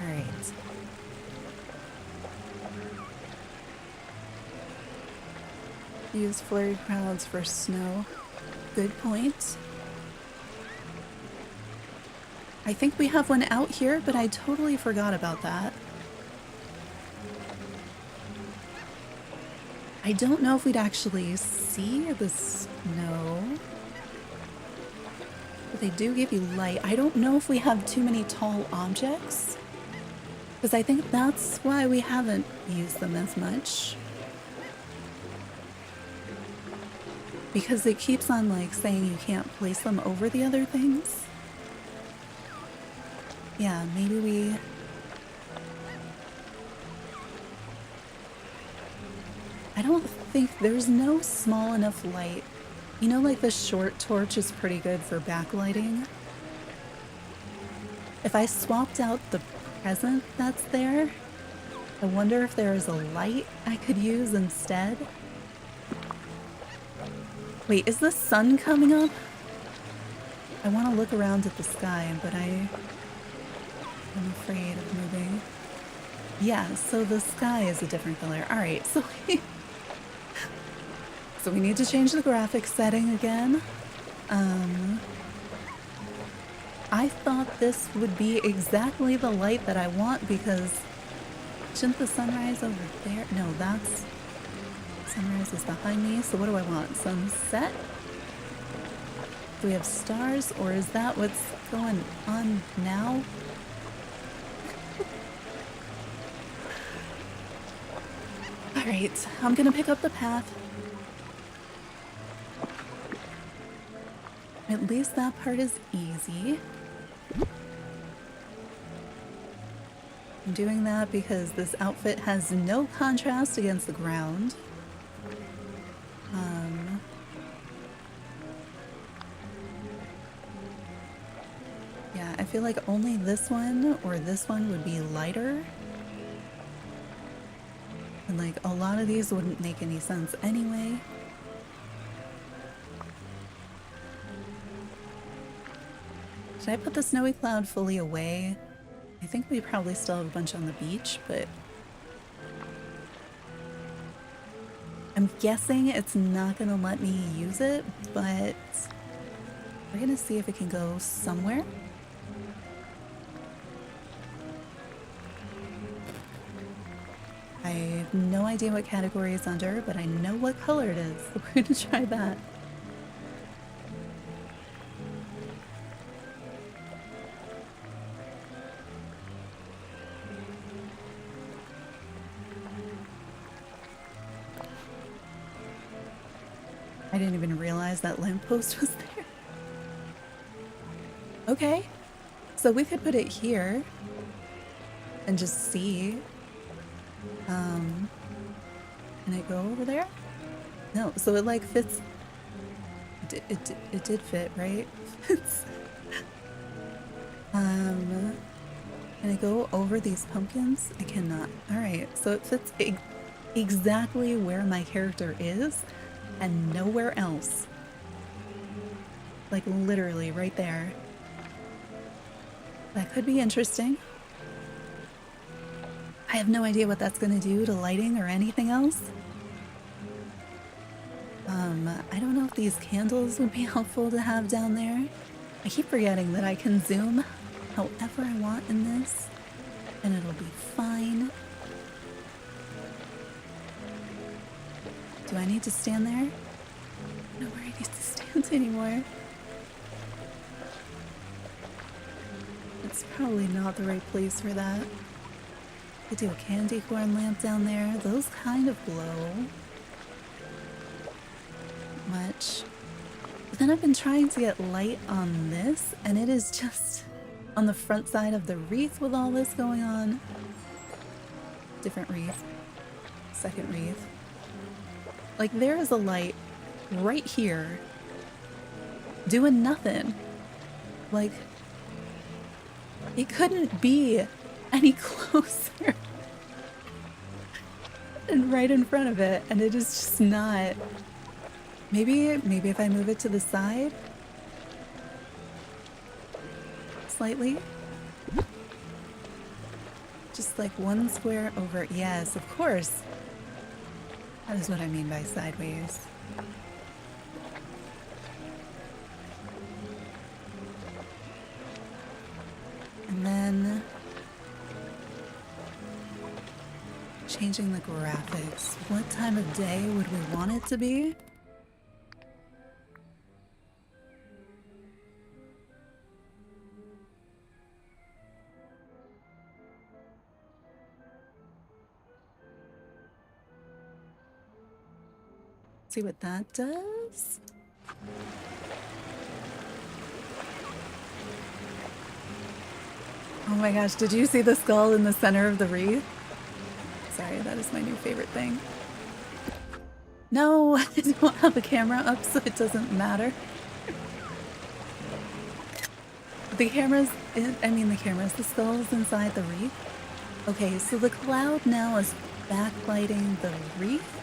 Alright. Use flurry crowds for snow. Good point. I think we have one out here, but I totally forgot about that. I don't know if we'd actually see the snow. But they do give you light. I don't know if we have too many tall objects. Because I think that's why we haven't used them as much. Because it keeps on like saying you can't place them over the other things. Yeah, maybe we... I don't think there's no small enough light. You know, like the short torch is pretty good for backlighting. If I swapped out the present that's there, I wonder if there is a light I could use instead. Wait, is the sun coming up? I want to look around at the sky, but I'm afraid of moving. Yeah, so the sky is a different color. Alright, so so we need to change the graphics setting again. I thought this would be exactly the light that I want because shouldn't the sunrise over there? No, that's... Sunrise is behind me, so what do I want? Sunset? Do we have stars, or is that what's going on now? Alright, I'm gonna pick up the path. At least that part is easy. I'm doing that because this outfit has no contrast against the ground. Yeah, I feel like only this one or this one would be lighter. And like a lot of these wouldn't make any sense anyway. Should I put the snowy cloud fully away? I think we probably still have a bunch on the beach, but I'm guessing it's not gonna let me use it, but we're gonna see if it can go somewhere. I have no idea what category it's under, but I know what color it is, so we're gonna try that. I didn't even realize that lamppost was there. Okay, so we could put it here and just see. Can I go over there? No, so it like fits. It did fit, right? Can I go over these pumpkins? I cannot. Alright, so it fits exactly where my character is and nowhere else. Like literally right there. That could be interesting. I have no idea what that's gonna do to lighting or anything else. I don't know if these candles would be helpful to have down there. I keep forgetting that I can zoom however I want in this, and it'll be fine. Do I need to stand there? I don't know where I need to stand anymore. It's probably not the right place for that. I do a candy corn lamp down there. Those kind of glow. Not much. But then I've been trying to get light on this, and it is just on the front side of the wreath with all this going on. Different wreath. Second wreath. Like, there is a light right here doing nothing. Like, It couldn't be any closer and right in front of it, and it is just not. Maybe if I move it to the side slightly. Just like one square over. Yes, of course. That is what I mean by sideways. And then changing the graphics. What time of day would we want it to be? See what that does? Oh my gosh, did you see the skull in the center of the wreath? Sorry, that is my new favorite thing. No, I don't have the camera up, so it doesn't matter. The camera's, the skull's inside the wreath. Okay, so the cloud now is backlighting the wreath.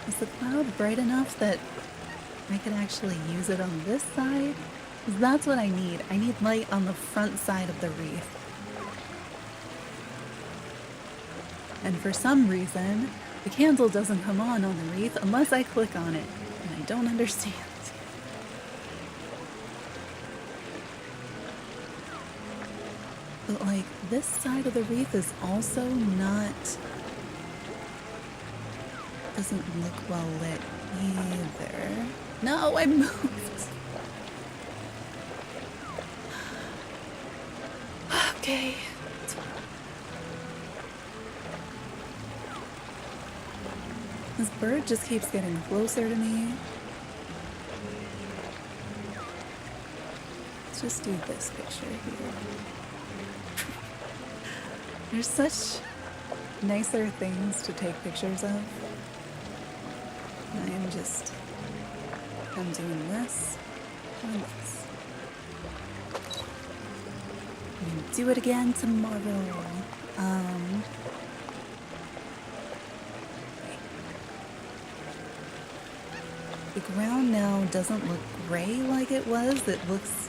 Is the cloud bright enough that I can actually use it on this side? 'Cause that's what I need. I need light on the front side of the wreath. And for some reason, the candle doesn't come on the wreath unless I click on it. And I don't understand. But like, this side of the wreath is also not... doesn't look well lit either. No, I moved! Okay. This bird just keeps getting closer to me. Let's just do this picture here. There's such nicer things to take pictures of. And I'm doing this and this. I'm gonna do it again tomorrow. The ground now doesn't look gray like it was. It looks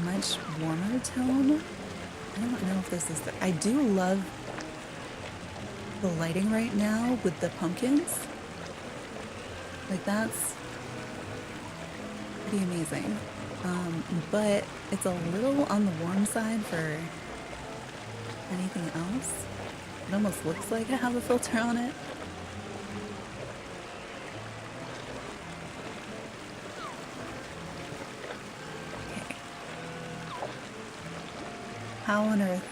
much warmer tone. I don't know if this is the... I do love the lighting right now with the pumpkins. Like, that's pretty amazing. But it's a little on the warm side for anything else. It almost looks like I have a filter on it. Okay. How on earth?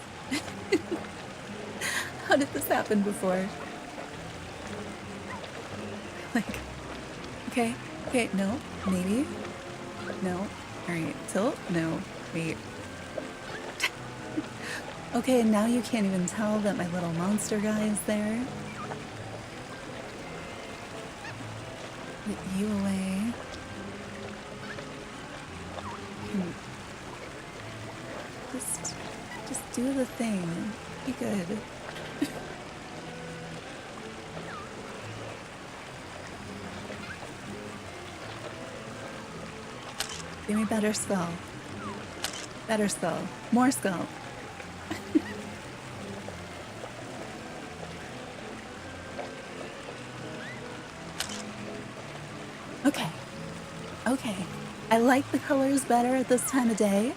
How did this happen before? Like, okay, no, maybe, no, alright, tilt, no, wait. Okay, now you can't even tell that my little monster guy is there. Get you away. Just do the thing. Be good. Give me better skull. Better skull. More skull. Okay. Okay. I like the colors better at this time of day.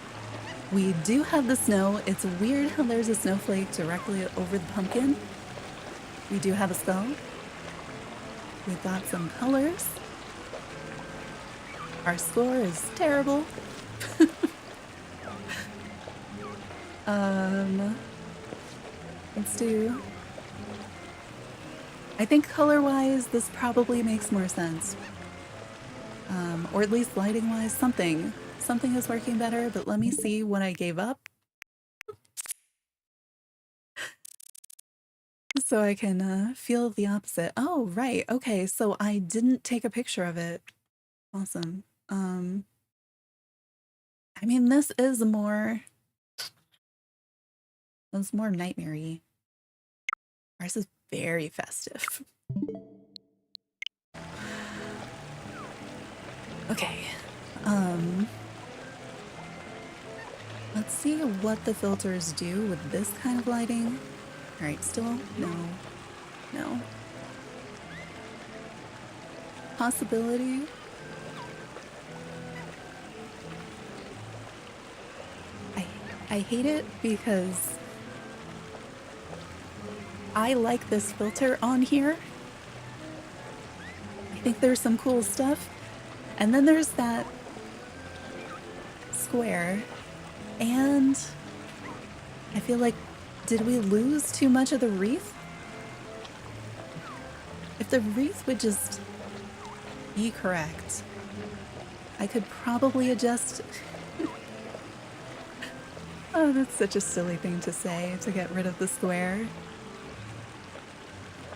We do have the snow. It's weird how there's a snowflake directly over the pumpkin. We do have a skull. We've got some colors. Our score is terrible. Let's do... I think color-wise, this probably makes more sense. Or at least lighting-wise, something is working better, but let me see what I gave up. So I can feel the opposite. Oh, right. Okay, so I didn't take a picture of it. Awesome. I mean, this is more... It's more nightmare-y. Ours is very festive. Okay. Let's see what the filters do with this kind of lighting. Alright, still no. No. Possibility. I hate it because I like this filter on here. I think there's some cool stuff. And then there's that square. And I feel like, did we lose too much of the wreath? If the wreath would just be correct, I could probably adjust. Oh, that's such a silly thing to say, to get rid of the square.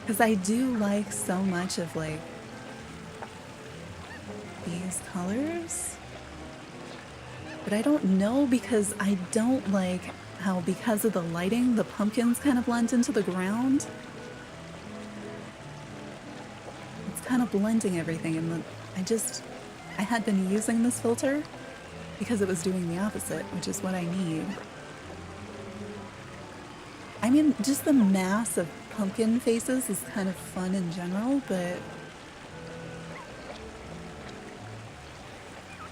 Because I do like so much of, like, these colors. But I don't know, because I don't like how, because of the lighting, the pumpkins kind of blend into the ground. It's kind of blending everything, and I had been using this filter because it was doing the opposite, which is what I need. I mean, just the mass of pumpkin faces is kind of fun in general, but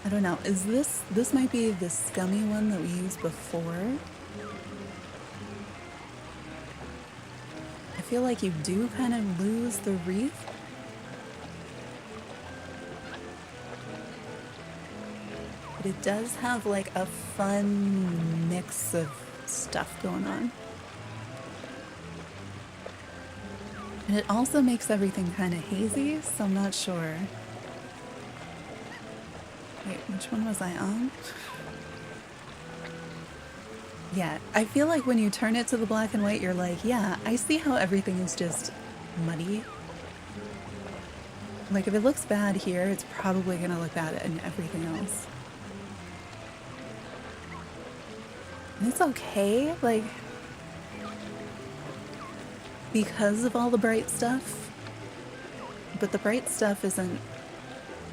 I don't know. Is this might be the scummy one that we used before. I feel like you do kind of lose the wreath. But it does have like a fun mix of stuff going on. And it also makes everything kind of hazy, so I'm not sure. Wait, which one was I on? Yeah, I feel like when you turn it to the black and white, you're like, yeah, I see how everything is just muddy. Like, if it looks bad here, it's probably gonna look bad in everything else. And it's okay, like, because of all the bright stuff. But the bright stuff isn't,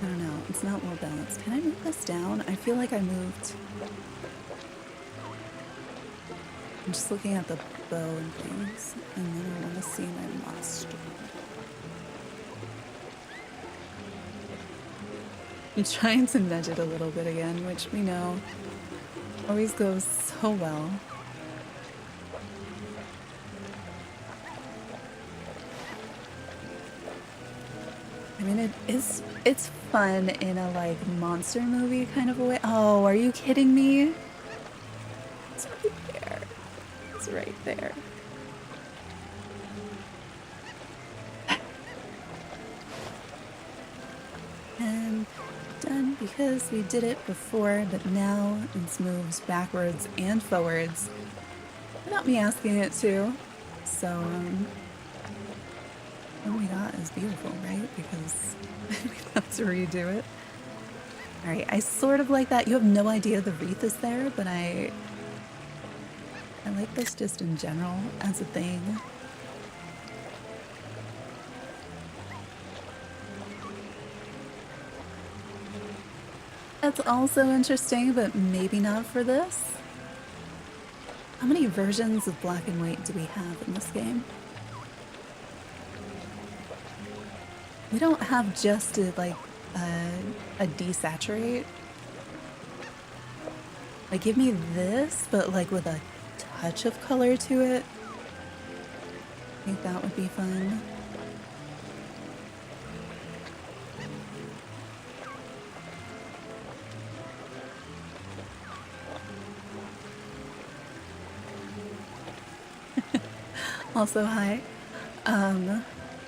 I don't know, it's not well balanced. Can I move this down? I feel like I moved. I'm just looking at the bow and things, and then I want to see my monster. I'm trying to nudge it a little bit again, which we know always goes so well. I mean, it's fun in a, like, monster movie kind of a way. Oh, are you kidding me? It's right there. It's right there. And done, because we did it before, but now it moves backwards and forwards without me asking it to. So, what we got is beautiful, right? Because we have to redo it. Alright, I sort of like that. You have no idea the wreath is there, but I like this just in general as a thing. That's also interesting, but maybe not for this. How many versions of black and white do we have in this game? We don't have just a desaturate. Like, give me this, but like with a touch of color to it. I think that would be fun. Also, hi.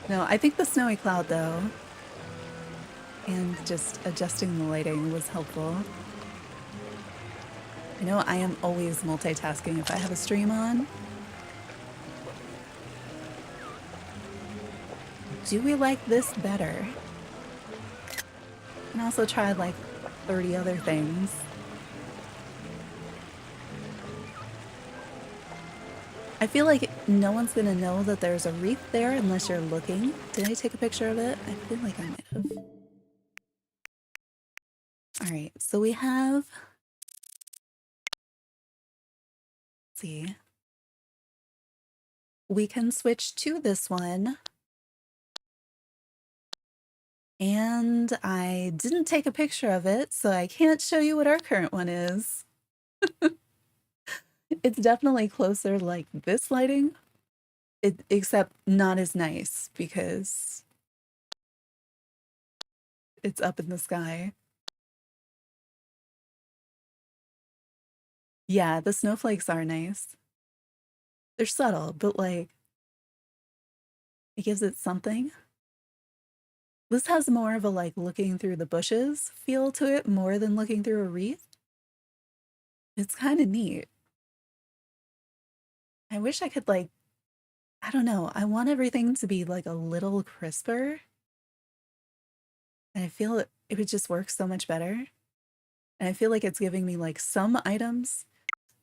No, I think the snowy cloud, though, and just adjusting the lighting was helpful. You know, I am always multitasking if I have a stream on. Do we like this better? And also tried like 30 other things. I feel like no one's gonna know that there's a wreath there unless you're looking. Did I take a picture of it? I feel like I might have. Alright, so we have... Let's see. We can switch to this one. And I didn't take a picture of it, so I can't show you what our current one is. It's definitely closer like this lighting, except not as nice because it's up in the sky. Yeah, the snowflakes are nice. They're subtle, but like, it gives it something. This has more of a like looking through the bushes feel to it more than looking through a wreath. It's kind of neat. I wish I could like, I don't know, I want everything to be like a little crisper. And I feel it would just work so much better. And I feel like it's giving me like some items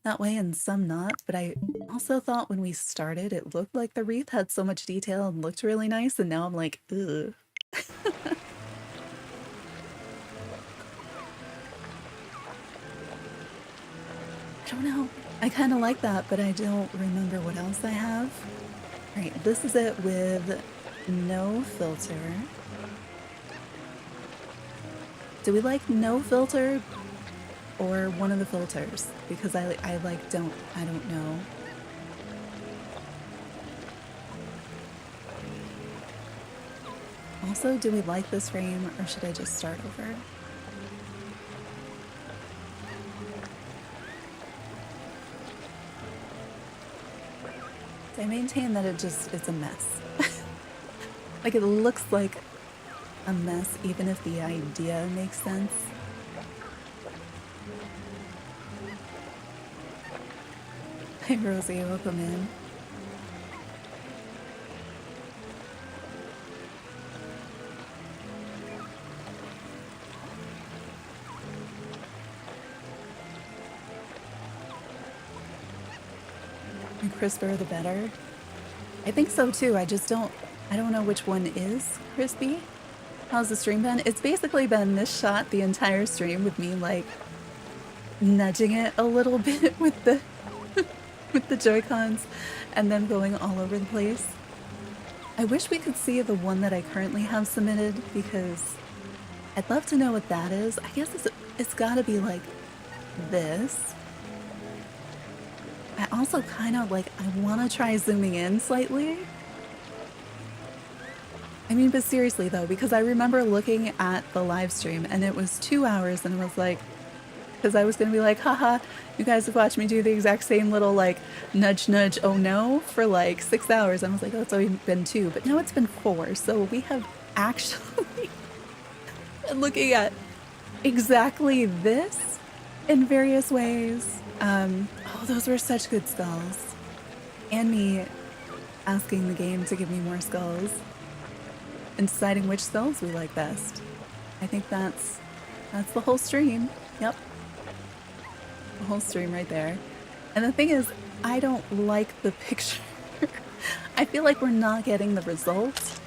that way and some not. But I also thought when we started, it looked like the wreath had so much detail and looked really nice. And now I'm like, ugh. I don't know. I kind of like that, but I don't remember what else I have. All right, this is it with no filter. Do we like no filter or one of the filters? Because I don't know. Also, do we like this frame or should I just start over? I maintain that it's a mess. Like it looks like a mess even if the idea makes sense. Hi Rosie, welcome in. The crisper the better. I think so too. I don't know which one is crispy. How's the stream been? It's basically been this shot the entire stream with me like nudging it a little bit with the with the Joy-Cons and them going all over the place. I wish we could see the one that I currently have submitted because I'd love to know what that is. I guess it's gotta be like this. I also kind of like, I want to try zooming in slightly. I mean, but seriously though, because I remember looking at the live stream and it was 2 hours and it was like, because I was going to be like, haha, you guys have watched me do the exact same little like nudge, nudge, oh no, for like 6 hours. And I was like, oh, it's only been 2, but now it's been 4. So we have actually been looking at exactly this in various ways. Oh, those were such good skulls. And me asking the game to give me more skulls. And deciding which skulls we like best. I think that's the whole stream. Yep. The whole stream right there. And the thing is, I don't like the picture. I feel like we're not getting the results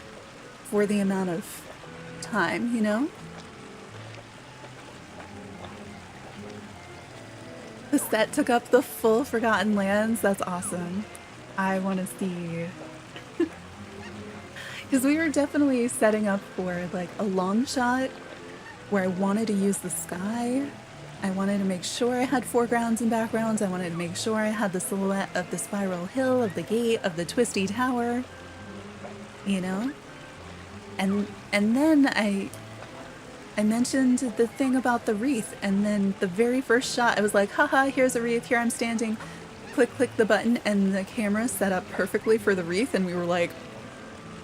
for the amount of time, you know? The set took up the full Forgotten Lands. That's awesome. I want to see. Because we were definitely setting up for like a long shot where I wanted to use the sky. I wanted to make sure I had foregrounds and backgrounds. I wanted to make sure I had the silhouette of the spiral hill, of the gate, of the twisty tower. You know? And then I mentioned the thing about the wreath, and then the very first shot, I was like, haha, here's a wreath, here I'm standing. Click the button, and the camera set up perfectly for the wreath, and we were like,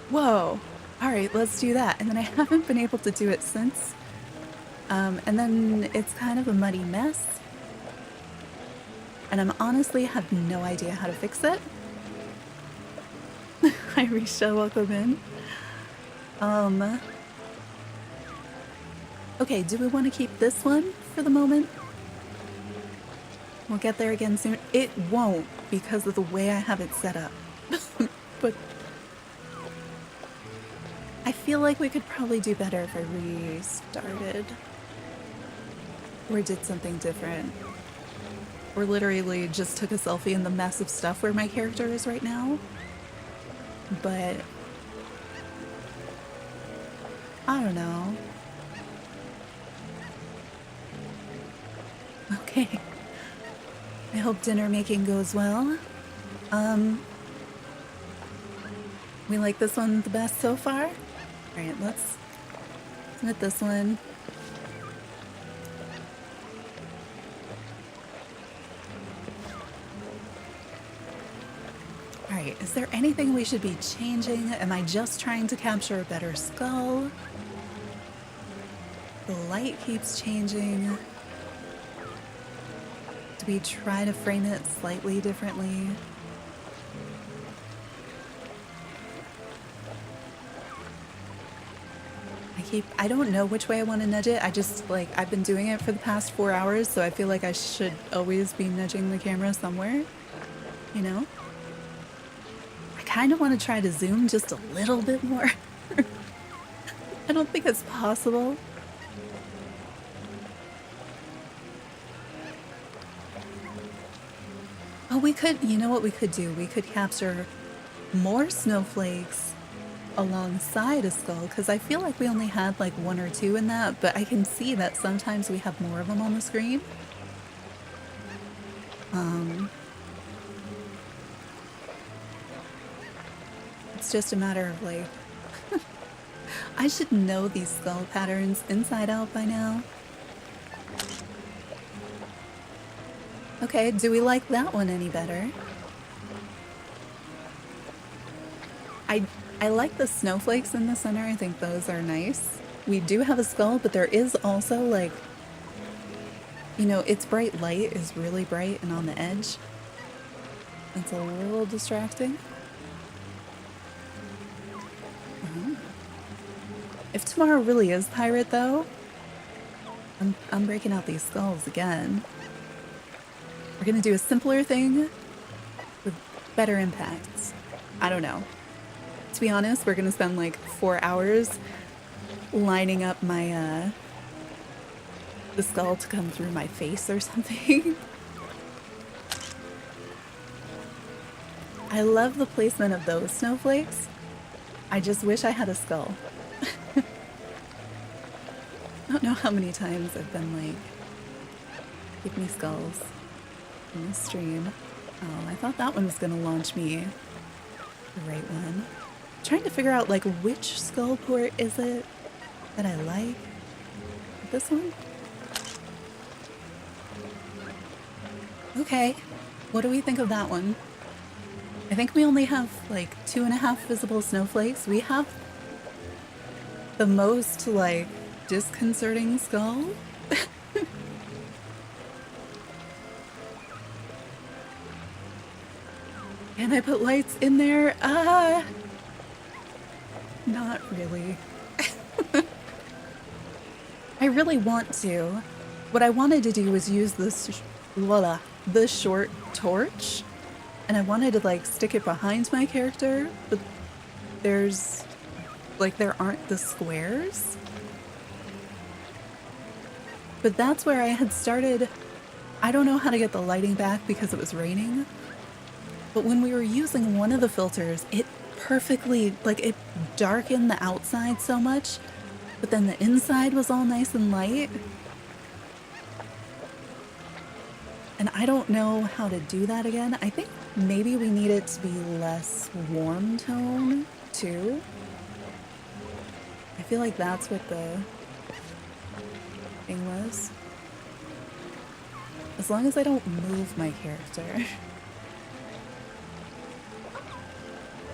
whoa, all right, let's do that. And then I haven't been able to do it since. And then it's kind of a muddy mess. And I'm honestly have no idea how to fix it. Hi, Risha, welcome in. Okay, do we want to keep this one for the moment? We'll get there again soon. It won't. because of the way I have it set up. But I feel like we could probably do better if I restarted. Or did something different. Or literally just took a selfie in the mess of stuff where my character is right now. But I don't know. Okay. I hope dinner making goes well. We like this one the best so far? Alright, let's submit this one. Alright, is there anything we should be changing? Am I just trying to capture a better skull? The light keeps changing. Do we try to frame it slightly differently? I don't know which way I want to nudge it. I just, like, I've been doing it for the past 4 hours, so I feel like I should always be nudging the camera somewhere, you know? I kind of want to try to zoom just a little bit more. I don't think it's possible. Oh, we could, you know what we could do? We could capture more snowflakes alongside a skull, because I feel like we only had like 1 or 2 in that, but I can see that sometimes we have more of them on the screen. It's just a matter of like, I should know these skull patterns inside out by now. Okay, do we like that one any better? I like the snowflakes in the center. I think those are nice. We do have a skull, but there is also like, you know, its bright light is really bright and on the edge. It's a little distracting. If tomorrow really is pirate though, I'm breaking out these skulls again. We're gonna do a simpler thing with better impacts. I don't know. To be honest, we're gonna spend like 4 hours lining up my the skull to come through my face or something. I love the placement of those snowflakes. I just wish I had a skull. I don't know how many times I've been like, give me skulls in the stream. Oh, I thought that one was gonna launch me. The right one. Trying to figure out like which skull port is it that I like. This one? Okay, what do we think of that one? I think we only have like 2.5 visible snowflakes. We have the most like disconcerting skull. Can I put lights in there? Not really. I really want to. What I wanted to do was use this the short torch, and I wanted to like stick it behind my character, but there's like there aren't the squares. But that's where I had started. I don't know how to get the lighting back because it was raining. But when we were using one of the filters, it perfectly, like it darkened the outside so much, but then the inside was all nice and light. And I don't know how to do that again. I think maybe we need it to be less warm tone too. I feel like that's what the thing was. As long as I don't move my character.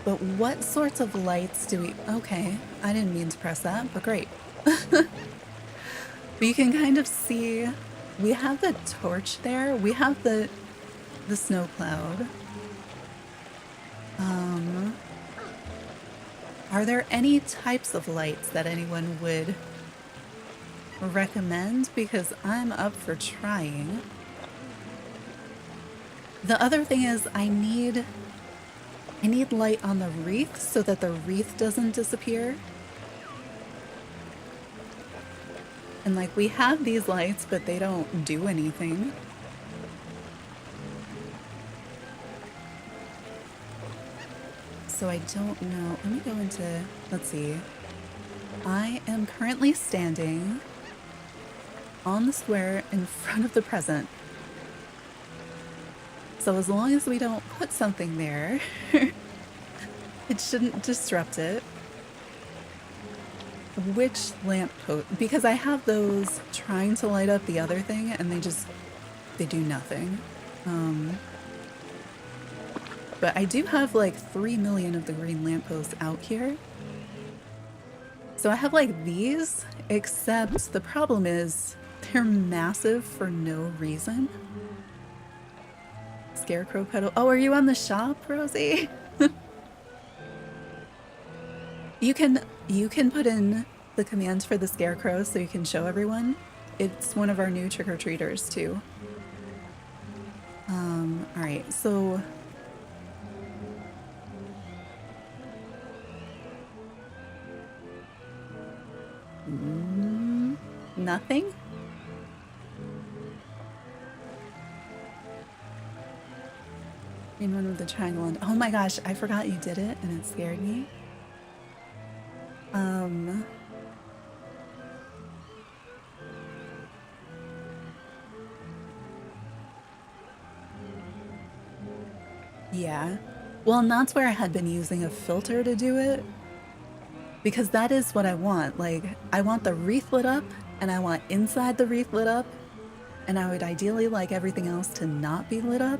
But what sorts of lights do we... Okay, I didn't mean to press that, but great. But you can kind of see... We have the torch there. We have the snow cloud. Are there any types of lights that anyone would recommend? Because I'm up for trying. The other thing is I need light on the wreath so that the wreath doesn't disappear. And like we have these lights, but they don't do anything. So I don't know. Let me go into, let's see. I am currently standing on the square in front of the present. So as long as we don't put something there, it shouldn't disrupt it. Which lamppost? Because I have those trying to light up the other thing and they do nothing. But I do have like 3 million of the green lampposts out here. So I have like these, except the problem is they're massive for no reason. Scarecrow pedal. Oh, are you on the shop, Rosie? You can put in the commands for the scarecrow so you can show everyone. It's one of our new trick-or-treaters too. All right, so nothing. Green one with the triangle and oh my gosh, I forgot you did it and it scared me. Yeah. Well, and that's where I had been using a filter to do it. Because that is what I want. Like, I want the wreath lit up, and I want inside the wreath lit up, and I would ideally like everything else to not be lit up.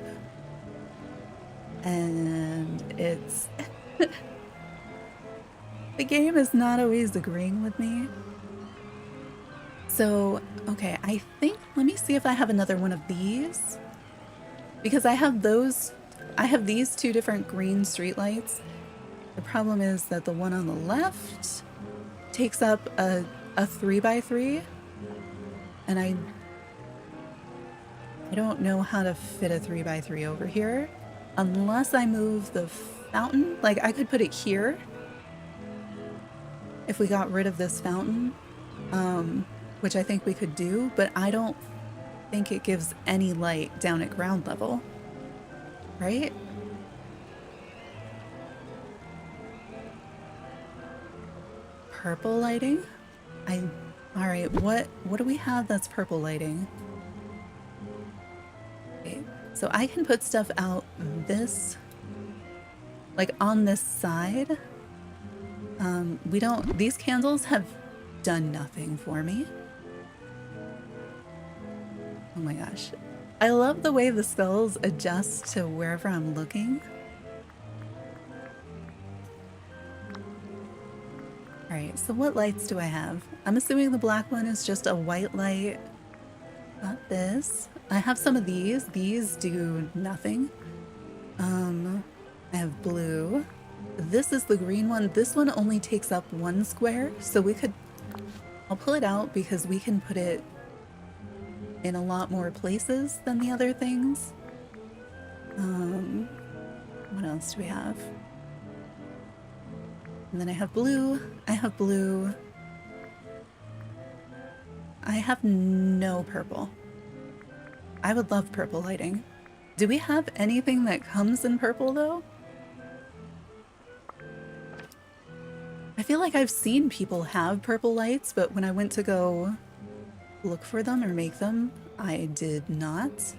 And it's... the game is not always agreeing with me. So, okay, I think... let me see if I have another one of these. Because I have these two different green streetlights. The problem is that the one on the left takes up a 3x3, and I don't know how to fit a 3x3 over here unless I move the fountain. Like I could put it here if we got rid of this fountain, which I think we could do, but I don't think it gives any light down at ground level, right? Purple lighting? All right, what do we have that's purple lighting? Okay, so I can put stuff out this, like on this side. These candles have done nothing for me. Oh my gosh. I love the way the skulls adjust to wherever I'm looking. Alright, so what lights do I have? I'm assuming the black one is just a white light. Got this. I have some of these. These do nothing. I have blue. This is the green one. This one only takes up one square, so we could... I'll pull it out because we can put it in a lot more places than the other things. What else do we have? And then I have blue. I have blue. I have no purple. I would love purple lighting. Do we have anything that comes in purple though? I feel like I've seen people have purple lights, but when I went to go look for them or make them, I did not.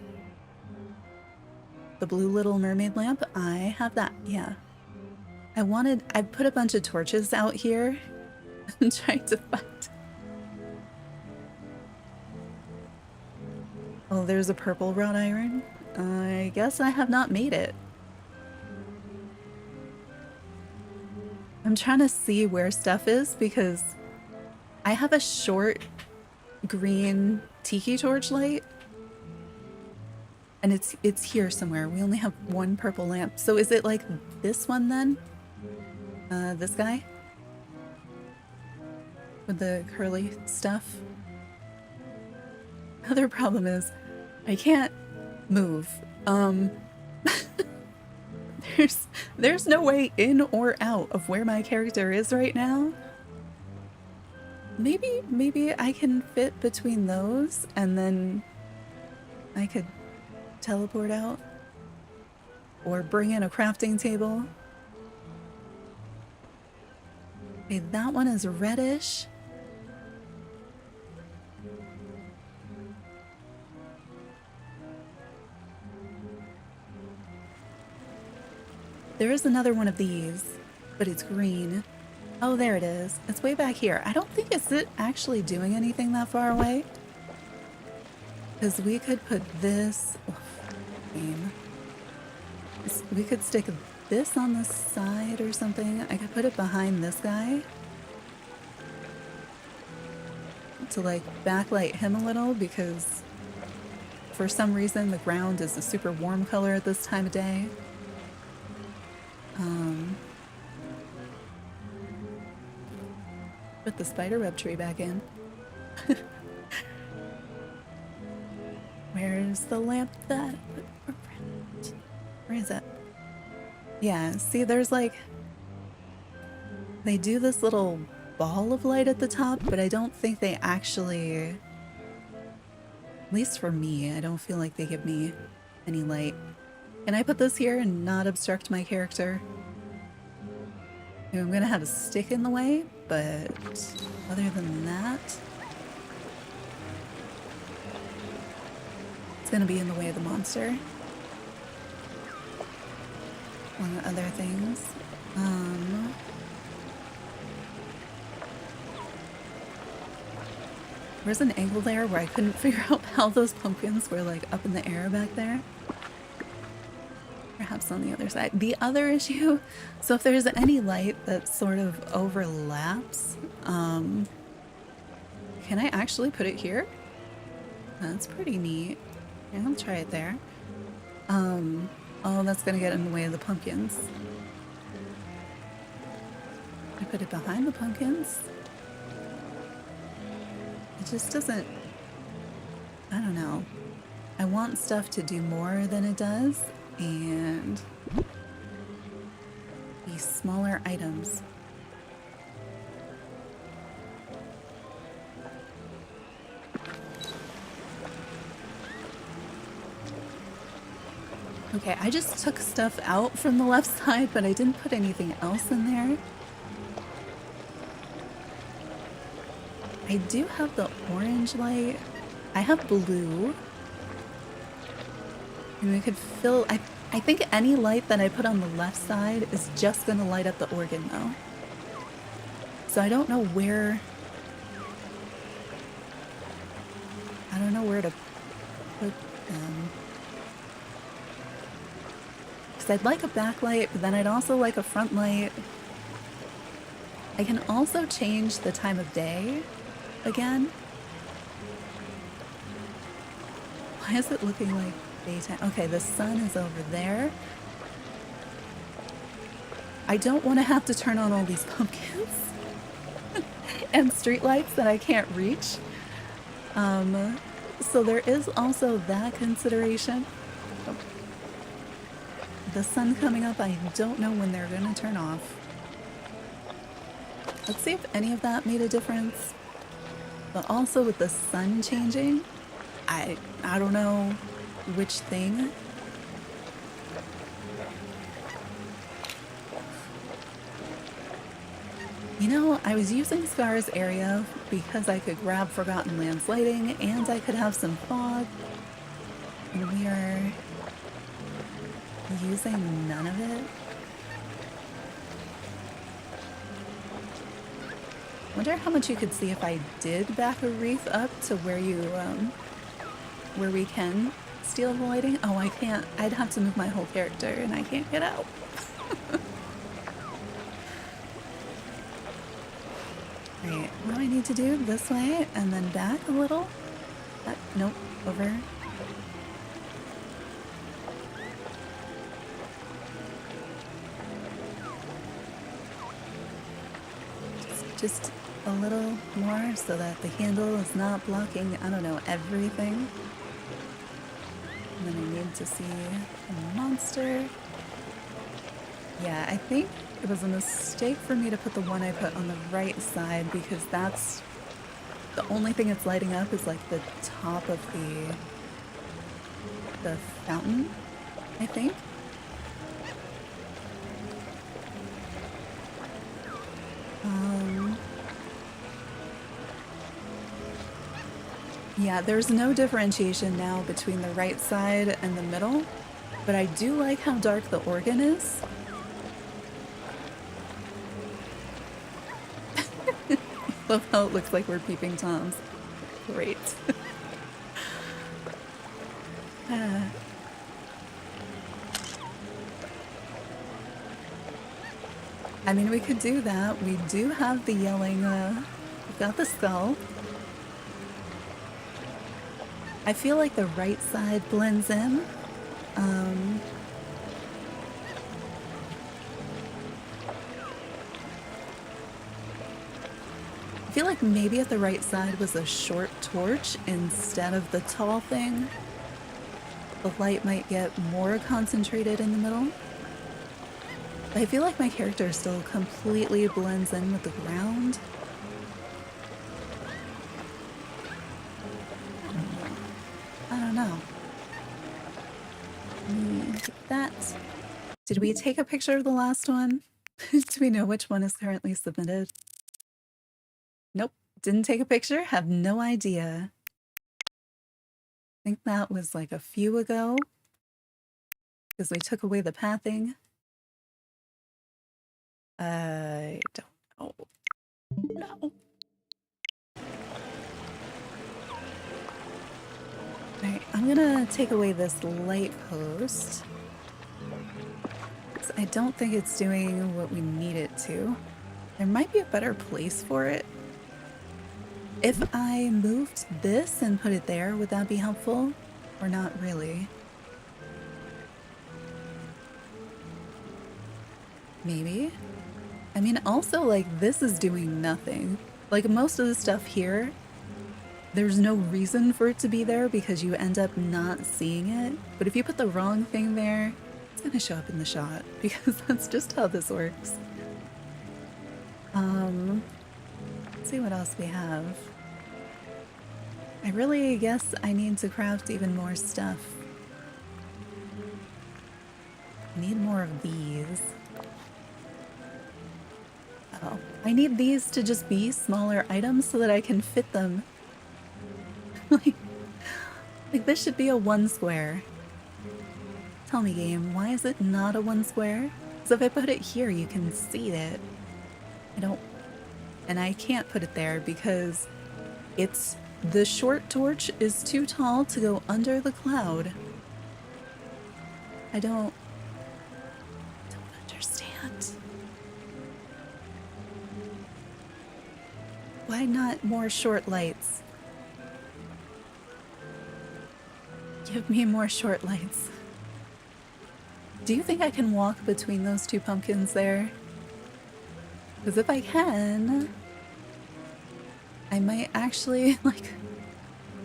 The blue little mermaid lamp, I have that, yeah. I put a bunch of torches out here and trying to find. Oh, there's a purple wrought iron. I guess I have not made it. I'm trying to see where stuff is because I have a short green tiki torch light. And it's here somewhere. We only have one purple lamp. So is it like this one then? This guy? With the curly stuff? Other problem is I can't move. There's no way in or out of where my character is right now. Maybe I can fit between those and then I could teleport out or bring in a crafting table. Okay, that one is reddish. There is another one of these, but it's green. Oh, there it is. It's way back here. I don't think it's actually doing anything that far away. Because we could put this... game. We could stick this on the side or something. I could put it behind this guy. To like backlight him a little because for some reason the ground is a super warm color at this time of day. Put the spider web tree back in. Where's the lamp that... Where is it? Yeah, see there's like... They do this little ball of light at the top, but I don't think they actually... At least for me, I don't feel like they give me any light. Can I put this here and not obstruct my character? I'm gonna have a stick in the way, but other than that, it's gonna be in the way of the monster. Among other things. There's an angle there where I couldn't figure out how those pumpkins were like up in the air back there. Perhaps on the other side. The other issue, so if there's any light that sort of overlaps, can I actually put it here? That's pretty neat. Yeah, I'll try it there. Oh, that's gonna get in the way of the pumpkins. I put it behind the pumpkins. It just doesn't, I don't know. I want stuff to do more than it does, and be smaller items. Okay, I just took stuff out from the left side, but I didn't put anything else in there. I do have the orange light. I have blue. And we could fill... I think any light that I put on the left side is just going to light up the organ, though. So I don't know where... I don't know where to put them. Because I'd like a backlight, but then I'd also like a front light. I can also change the time of day again. Why is it looking like daytime? Okay, the sun is over there. I don't want to have to turn on all these pumpkins and streetlights that I can't reach. So there is also that consideration. The sun coming up, I don't know when they're going to turn off. Let's see if any of that made a difference. But also with the sun changing, I don't know which thing. You know, I was using Scar's area because I could grab Forgotten Lands lighting and I could have some fog. And we are using none of it. Wonder how much you could see if I did back a wreath up to where you, where we can steal the lighting. Oh, I can't. I'd have to move my whole character and I can't get out. Right, what do I need to do? This way and then back a little? Nope, over. Just a little more so that the handle is not blocking, I don't know, everything. And then I need to see a monster. Yeah, I think it was a mistake for me to put the one I put on the right side because that's the only thing it's lighting up is like the top of the fountain, I think. Yeah, there's no differentiation now between the right side and the middle, but I do like how dark the organ is. Love how it looks like we're peeping Toms. Great. I mean, we could do that. We do have the yelling, we've got the skull. I feel like the right side blends in. I feel like maybe if the right side was a short torch instead of the tall thing, the light might get more concentrated in the middle. But I feel like my character still completely blends in with the ground. I don't know. Take that. Did we take a picture of the last one? Do we know which one is currently submitted? Nope. Didn't take a picture. Have no idea. I think that was like a few ago because we took away the pathing. I don't know. No. Alright, I'm gonna take away this light post. I don't think it's doing what we need it to. There might be a better place for it. If I moved this and put it there, would that be helpful? Or not really? Maybe? I mean, also, like, this is doing nothing. Like, most of the stuff here, there's no reason for it to be there because you end up not seeing it. But if you put the wrong thing there, it's gonna show up in the shot because that's just how this works. Let's see what else we have. I really guess I need to craft even more stuff. I need more of these. Oh, I need these to just be smaller items so that I can fit them. like this should be a 1 square. Tell me, game, why is it not a 1 square? Because if I put it here, you can see it. I don't... And I can't put it there because it's... The short torch is too tall to go under the cloud. I don't understand. Why not more short lights? Give me more short lights. Do you think I can walk between those two pumpkins there? Because if I can, I might actually, like,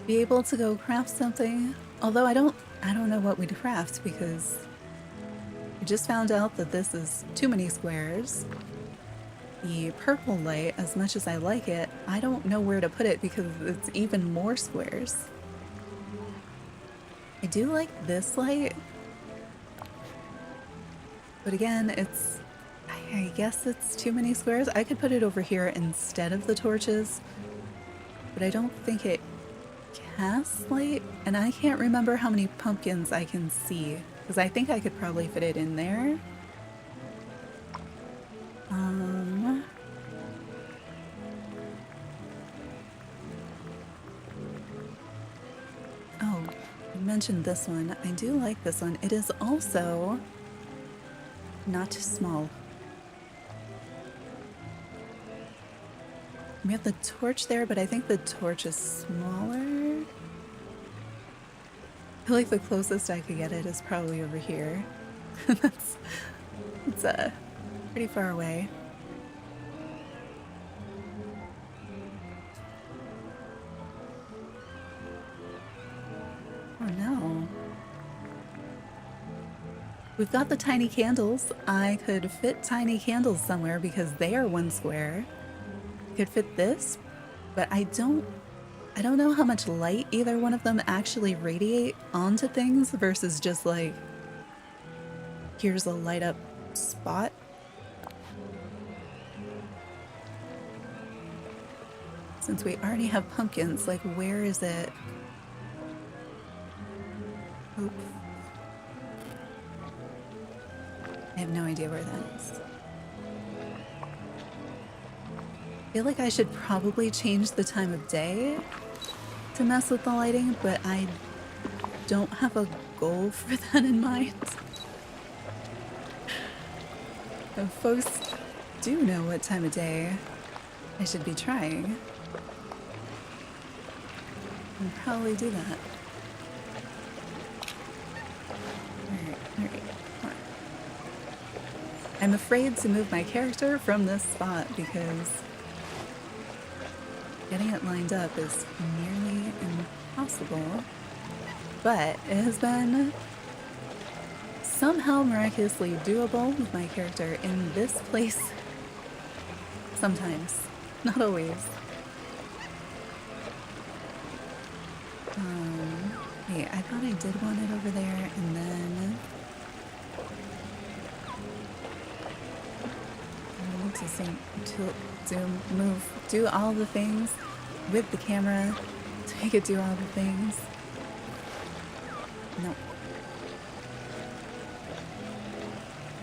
be able to go craft something. Although I don't know what we'd craft because we just found out that this is too many squares. The purple light, as much as I like it, I don't know where to put it because it's even more squares. I do like this light. But again, it's... I guess it's too many squares. I could put it over here instead of the torches. But I don't think it casts light. And I can't remember how many pumpkins I can see. Because I think I could probably fit it in there. Oh, I mentioned this one. I do like this one. It is also not too small. We have the torch there, but I think the torch is smaller. I feel like the closest I could get it is probably over here. It's pretty far away. Oh no. We've got the tiny candles. I could fit tiny candles somewhere because they are 1 square. Could fit this, but I don't know how much light either one of them actually radiate onto things versus just like, here's a light up spot. Since we already have pumpkins, like where is it? Oops. I have no idea where that is. I feel like I should probably change the time of day to mess with the lighting, but I don't have a goal for that in mind. If folks do know what time of day I should be trying, I'll probably do that. Alright. I'm afraid to move my character from this spot because getting it lined up is nearly impossible. But it has been somehow miraculously doable with my character in this place. Sometimes, not always. Wait, I thought I did want it over there, and then I need to zoom, move, do all the things with the camera to make it do all the things. Nope.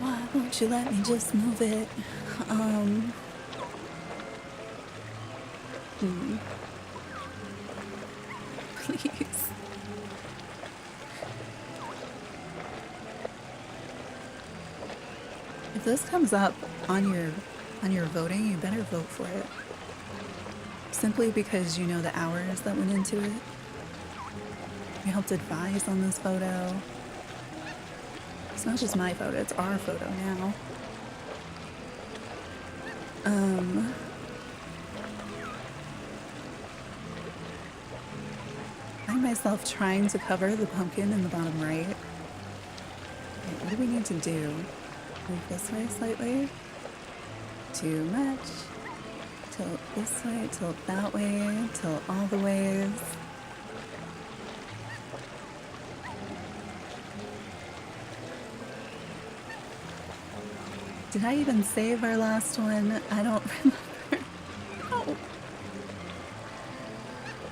Why won't you let me just move it? Please. If this comes up on your voting, you better vote for it. Simply because you know the hours that went into it. You helped advise on this photo. It's not just my photo, it's our photo now. I find myself trying to cover the pumpkin in the bottom right. Okay, what do we need to do? Move this way slightly. Too much. Tilt this way, tilt that way, tilt all the ways. Did I even save our last one? I don't remember. Oh.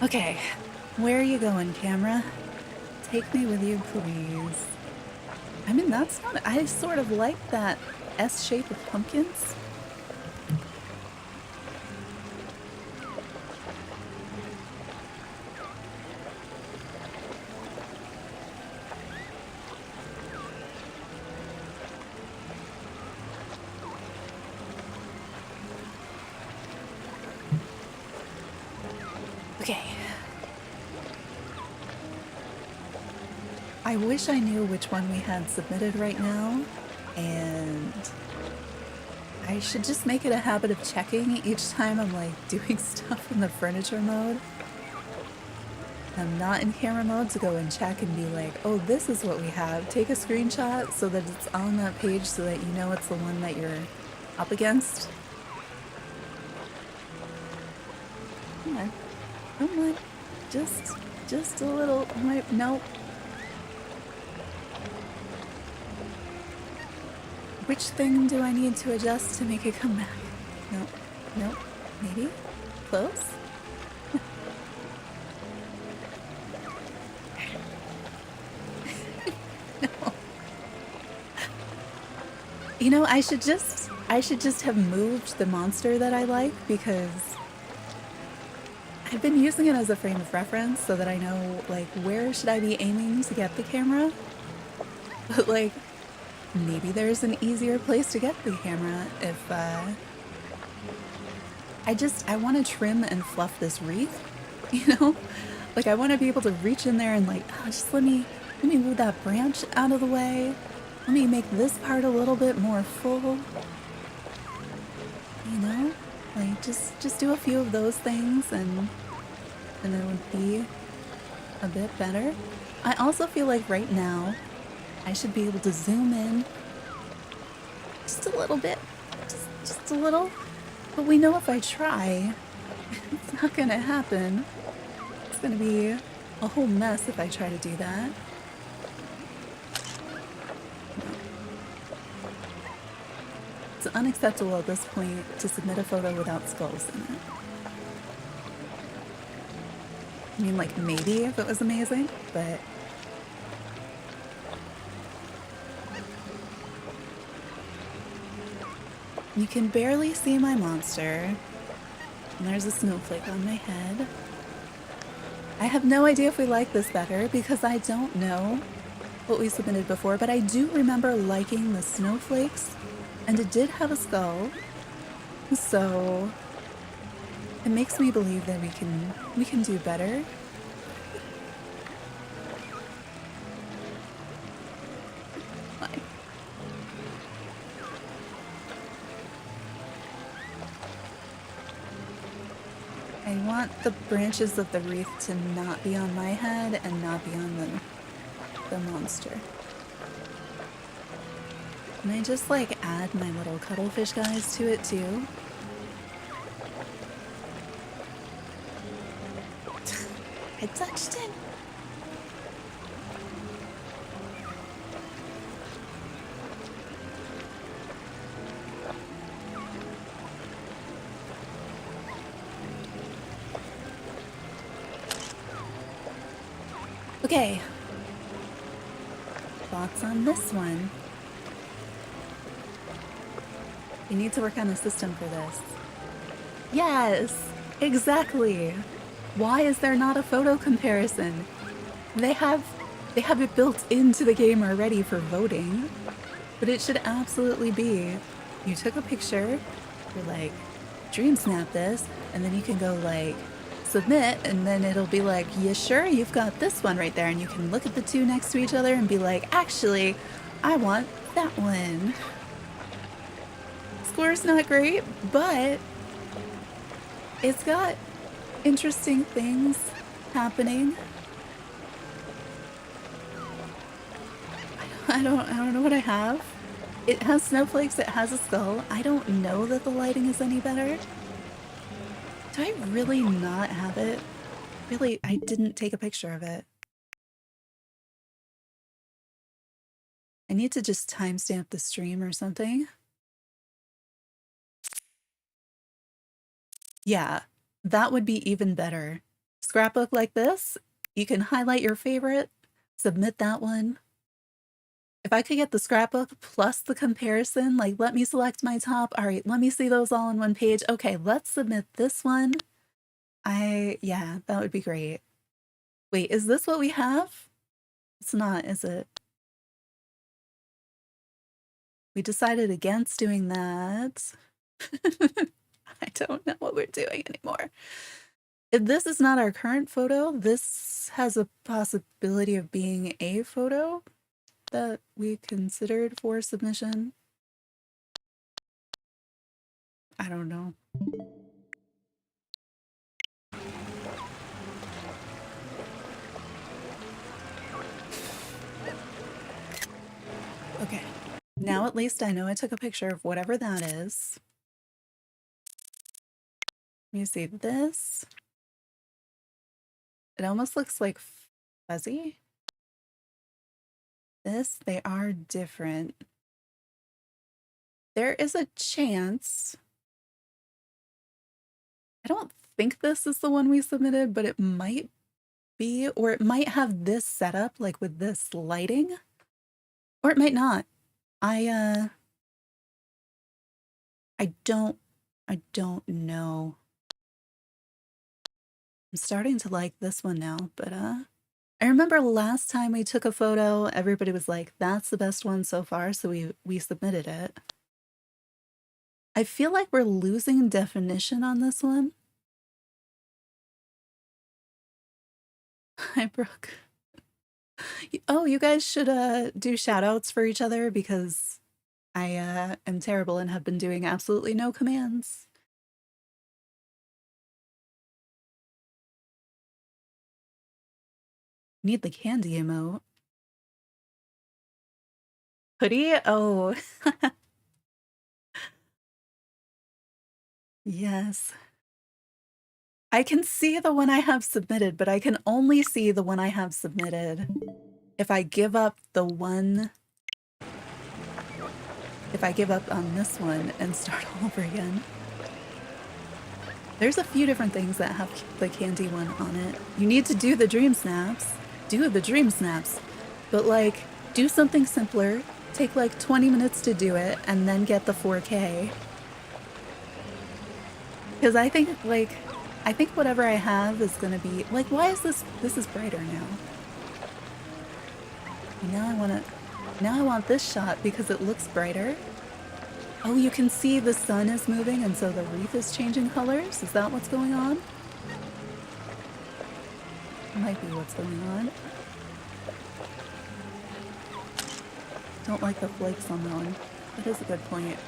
Okay, where are you going, camera? Take me with you, please. I mean, that's not... I sort of like that S shape of pumpkins. Okay. I wish I knew which one we had submitted right now, and I should just make it a habit of checking each time I'm like doing stuff in the furniture mode. I'm not in camera mode to go and check and be like, oh, this is what we have. Take a screenshot so that it's on that page so that you know it's the one that you're up against. Come on. Come on. Just a little. Nope. Which thing do I need to adjust to make it come back? Nope. Nope. Maybe? Close? No. You know, I should just have moved the monster that I like because I've been using it as a frame of reference so that I know, like, where should I be aiming to get the camera? But, like, maybe there's an easier place to get the camera if, I want to trim and fluff this wreath, you know? Like, I want to be able to reach in there and, like, oh, just let me move that branch out of the way. Let me make this part a little bit more full. You know? Like, just do a few of those things and it would be a bit better. I also feel like right now, I should be able to zoom in just a little bit, just a little. But we know if I try, it's not gonna happen. It's gonna be a whole mess if I try to do that. No. It's unacceptable at this point to submit a photo without skulls in it. I mean, like, maybe if it was amazing, but... You can barely see my monster. And there's a snowflake on my head. I have no idea if we like this better because I don't know what we submitted before, but I do remember liking the snowflakes, and it did have a skull, so it makes me believe that we can do better. Why? I want the branches of the wreath to not be on my head and not be on the monster. Can I just like add my little cuttlefish guys to it too? I touched it. Okay. Thoughts on this one? We need to work on a system for this. Yes, exactly. Why is there not a photo comparison? They have it built into the game already for voting, but it should absolutely be, you took a picture, you're like, DreamSnap this, and then you can go like, submit, and then it'll be like, yeah, sure, you've got this one right there, and you can look at the two next to each other and be like, actually, I want that one. Score's not great, but it's got interesting things happening. I don't know what I have. It has snowflakes, it has a skull. I don't know that the lighting is any better. Do I really not have it? Really, I didn't take a picture of it. I need to just timestamp the stream or something. Yeah, that would be even better. Scrapbook like this, you can highlight your favorite, submit that one. If I could get the scrapbook plus the comparison, like let me select my top. All right, let me see those all on one page. Okay, let's submit this one. Yeah, that would be great. Wait, is this what we have? It's not, is it? We decided against doing that. I don't know what we're doing anymore. If this is not our current photo, this has a possibility of being a photo that we considered for submission. I don't know. Okay. Now at least I know I took a picture of whatever that is. Let me see this. It almost looks like fuzzy. This, they are different. There is a chance. I don't think this is the one we submitted, but it might be, or it might have this setup, like with this lighting, or it might not. I don't know. I'm starting to like this one now, but I remember last time we took a photo, everybody was like, that's the best one so far, so we submitted it. I feel like we're losing definition on this one. Hi, Brooke. Oh, you guys should do shout outs for each other because I am terrible and have been doing absolutely no commands. Need the candy emote. Hoodie? Oh, yes. I can see the one I have submitted, but I can only see the one I have submitted. If I give up the one, if I give up on this one and start all over again. There's a few different things that have the candy one on it. You need to do the DreamSnaps. Do the DreamSnaps. But like, do something simpler. Take like 20 minutes to do it and then get the 4K. Because I think whatever I have is gonna be like, why is this is brighter now. Now I want this shot because it looks brighter. Oh, you can see the sun is moving and so the wreath is changing colors? Is that what's going on? Might be what's going on. Don't like the flakes on that one. That is a good point.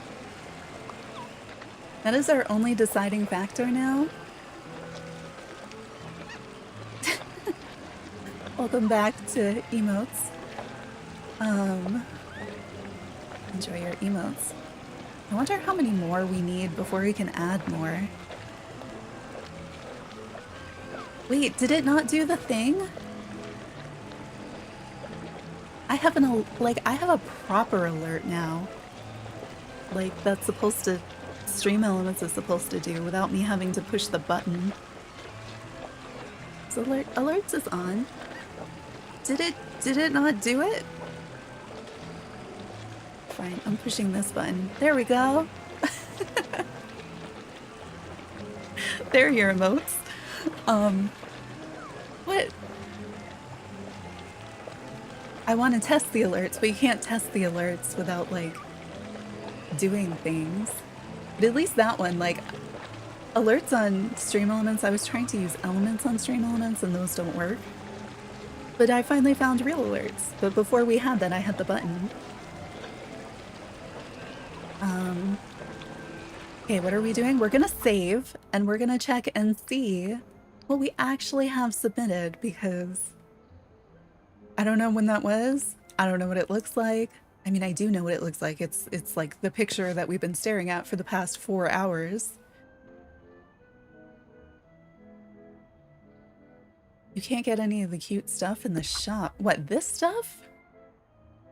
That is our only deciding factor now. Welcome back to emotes. Enjoy your emotes. I wonder how many more we need before we can add more. Wait, did it not do the thing? I have a proper alert now. Like, that's supposed to... Stream Elements is supposed to do without me having to push the button. So alerts is on. Did it not do it? Fine, I'm pushing this button. There we go. There are your emotes. What? I want to test the alerts, but you can't test the alerts without, like, doing things. But at least that one, like, alerts on Stream Elements, I was trying to use elements on Stream Elements and those don't work. But I finally found real alerts. But before we had that, I had the button. Okay, what are we doing? We're gonna save, and we're gonna check and see what we actually have submitted, because I don't know when that was. I don't know what it looks like. I mean, I do know what it looks like. It's like the picture that we've been staring at for the past 4 hours. You can't get any of the cute stuff in the shop. What, this stuff?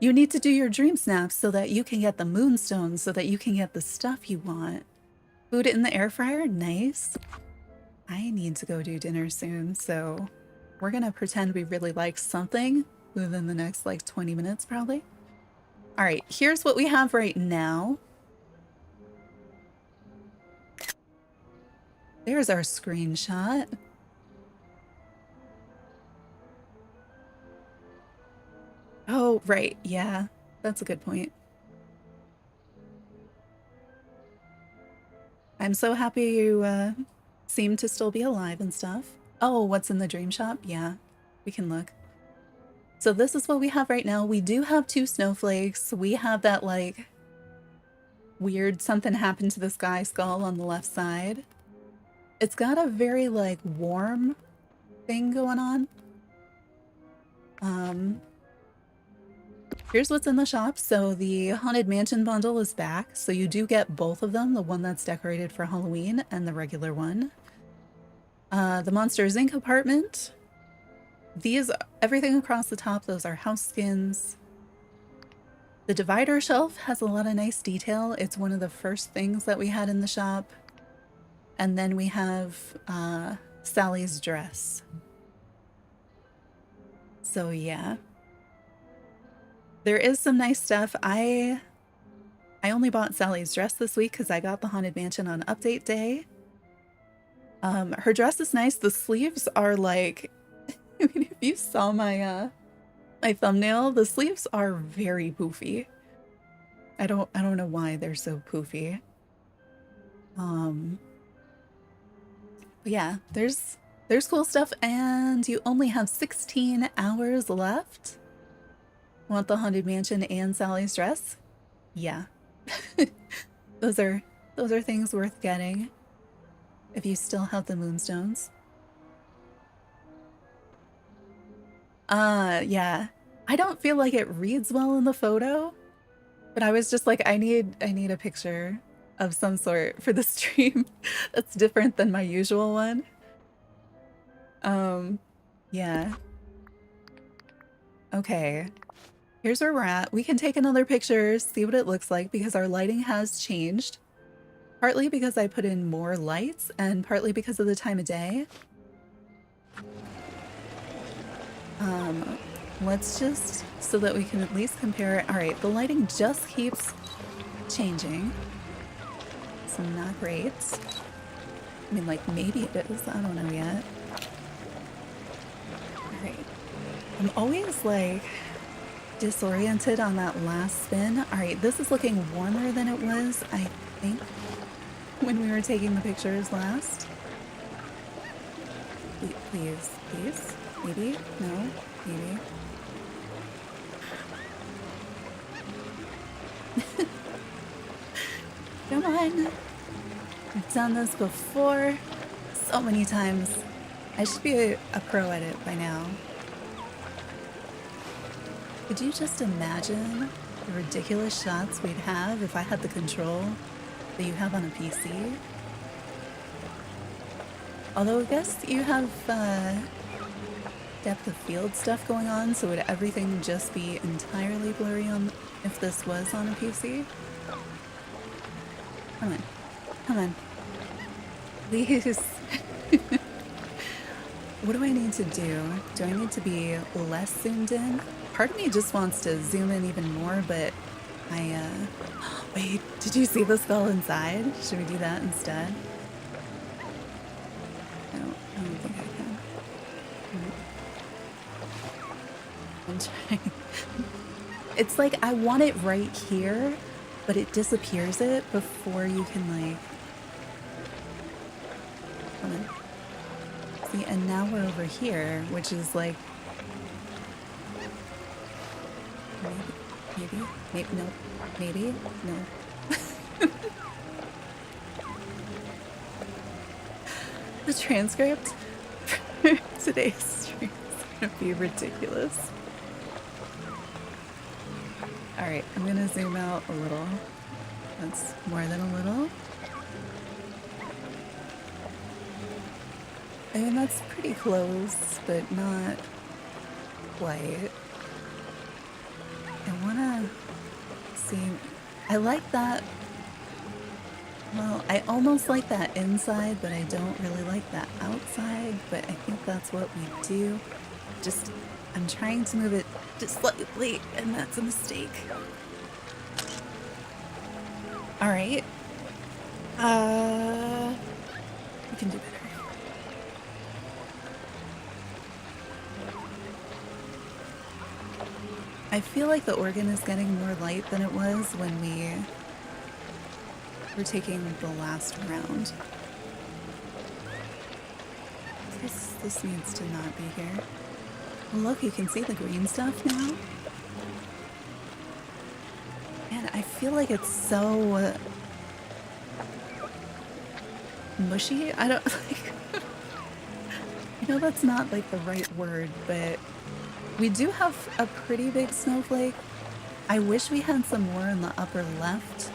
You need to do your DreamSnaps so that you can get the moonstones, so that you can get the stuff you want. Food in the air fryer? Nice. I need to go do dinner soon, so we're gonna pretend we really like something within the next like 20 minutes probably. All right, here's what we have right now. There's our screenshot. Oh, right, yeah, that's a good point. I'm so happy you seem to still be alive and stuff. Oh, what's in the dream shop? Yeah, we can look. So this is what we have right now. We do have 2 snowflakes. We have that like weird something happened to the sky skull on the left side. It's got a very like warm thing going on. Here's what's in the shop. So the Haunted Mansion bundle is back. So you do get both of them, the one that's decorated for Halloween and the regular one. The Monsters Inc. apartment. These, everything across the top, those are house skins. The divider shelf has a lot of nice detail. It's one of the first things that we had in the shop. And then we have Sally's dress. So yeah. There is some nice stuff. I only bought Sally's dress this week because I got the Haunted Mansion on update day. Her dress is nice. The sleeves are like, I mean, if you saw my my thumbnail, the sleeves are very poofy. I don't know why they're so poofy. But yeah, there's cool stuff, and you only have 16 hours left. Want the Haunted Mansion and Sally's dress? Yeah. Those are things worth getting if you still have the moonstones. Yeah. I don't feel like it reads well in the photo. But I was just like, I need a picture of some sort for the stream that's different than my usual one. Yeah. Okay. Here's where we're at. We can take another picture, see what it looks like, because our lighting has changed. Partly because I put in more lights, and partly because of the time of day. Let's just, so that we can at least compare it. All right, the lighting just keeps changing. So not great. I mean, like, maybe it is. I don't know yet. All right. I'm always, like, disoriented on that last spin. All right, this is looking warmer than it was, I think, when we were taking the pictures last. Please, please. Maybe? No? Maybe. Come on. I've done this before so many times. I should be a pro at it by now. Could you just imagine the ridiculous shots we'd have if I had the control that you have on a PC? Although I guess you have depth of field stuff going on, so would everything just be entirely blurry on if this was on a PC? Come on. Come on. Please. What do I need to do? Do I need to be less zoomed in? Part of me just wants to zoom in even more, but wait, did you see the skull inside? Should we do that instead? I don't think I can. I'm trying. It's like I want it right here, but it disappears it before you can, like... Come on. See, and now we're over here, which is like... Maybe, no. Maybe, no. The transcript for today's stream is gonna be ridiculous. Alright, I'm gonna zoom out a little. That's more than a little. I mean, that's pretty close, but not quite. I wanna see... I like that... Well, I almost like that inside, but I don't really like that outside, but I think that's what we do. Just... I'm trying to move it just slightly, and that's a mistake. Alright. We can do better. I feel like the organ is getting more light than it was when we were taking the last round. This needs to not be here. Look, you can see the green stuff now. And I feel like it's so mushy. I don't like... I know that's not like the right word, but we do have a pretty big snowflake. I wish we had some more in the upper left.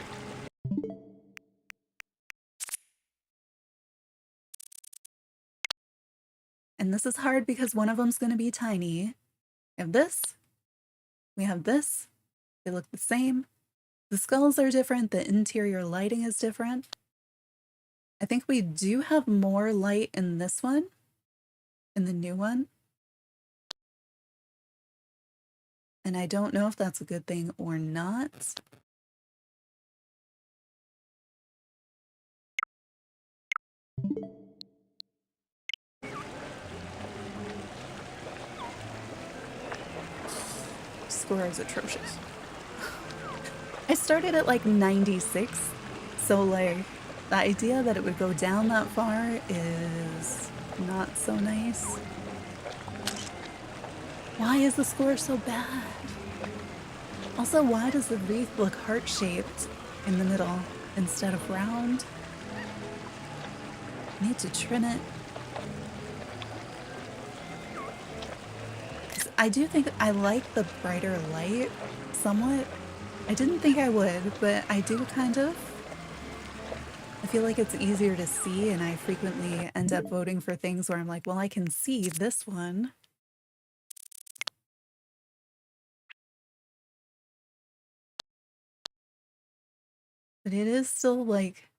And this is hard because one of them's going to be tiny. We have this. We have this. They look the same. The skulls are different. The interior lighting is different. I think we do have more light in this one, in the new one. And I don't know if that's a good thing or not. Score is atrocious. I started at like 96, so like the idea that it would go down that far is not so nice. Why is the score so bad? Also, why does the wreath look heart-shaped in the middle instead of round? I need to trim it. I do think I like the brighter light somewhat, I didn't think I would, but I do kind of. I feel like it's easier to see, and I frequently end up voting for things where I'm like, well, I can see this one. But it is still like,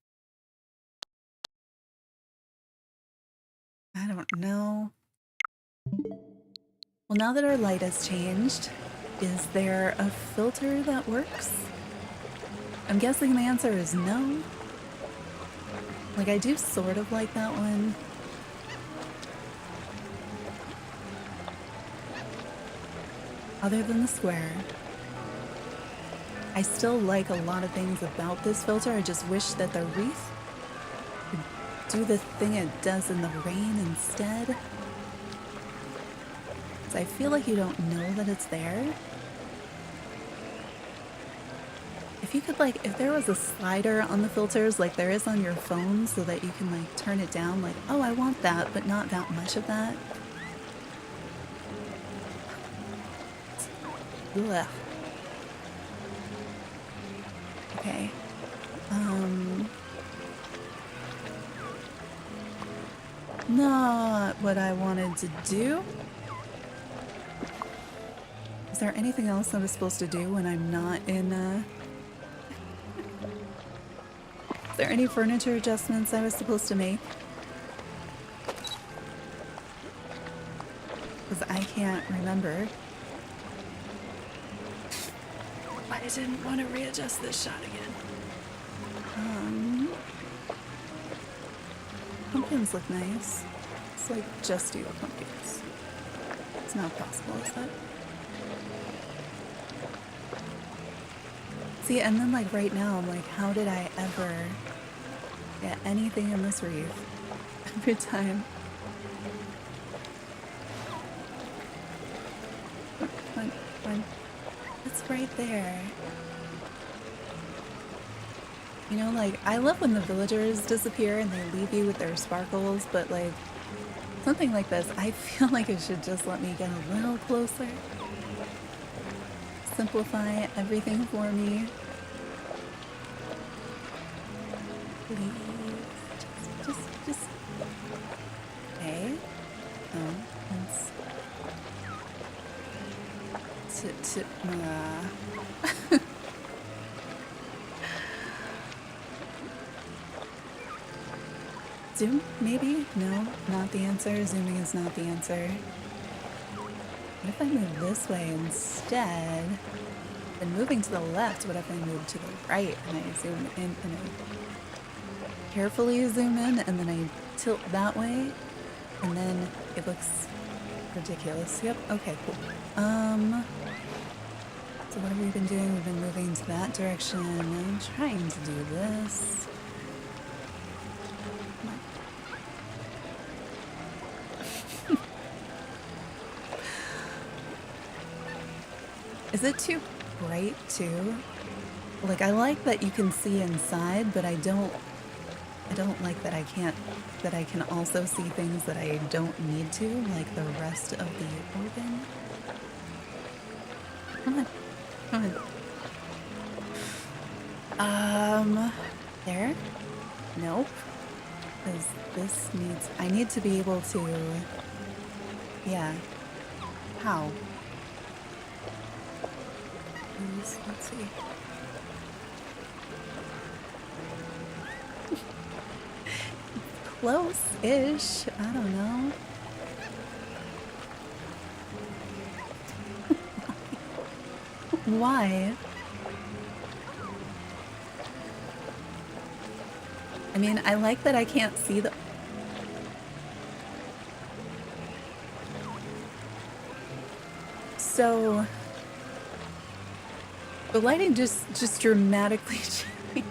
I don't know. Well, now that our light has changed, is there a filter that works? I'm guessing the answer is no. Like, I do sort of like that one. Other than the square. I still like a lot of things about this filter. I just wish that the wreath would do the thing it does in the rain instead. So I feel like you don't know that it's there. If you could, like, if there was a slider on the filters like there is on your phone so that you can, like, turn it down, like, oh, I want that, but not that much of that. Ugh. Okay. Not what I wanted to do. Is there anything else I was supposed to do when I'm not in, Is there any furniture adjustments I was supposed to make? Because I can't remember. I didn't want to readjust this shot again. Pumpkins look nice. It's like just do the pumpkins. It's not possible, is that? See, and then like right now, I'm like, how did I ever get anything in this wreath? Every time. Come on. It's right there. You know, like, I love when the villagers disappear and they leave you with their sparkles, but like, something like this, I feel like it should just let me get a little closer. Simplify everything for me. Please. Just. Okay. Oh, let's... Zoom? Maybe? No, not the answer. Zooming is not the answer. What if I move this way instead? Then moving to the left, what if I move to the right and I zoom in and I carefully zoom in and then I tilt that way and then it looks ridiculous. Yep, okay, cool. So what have we been doing? We've been moving to that direction and trying to do this. Is it too bright too? Like, I like that you can see inside, but I don't like that I can also see things that I don't need to, like the rest of the organ. Come on. There? Nope. Because this needs, I need to be able to, yeah. How? Let's see. Close-ish. I don't know. Why? I mean, I like that I can't see the... So... the lighting just dramatically changed.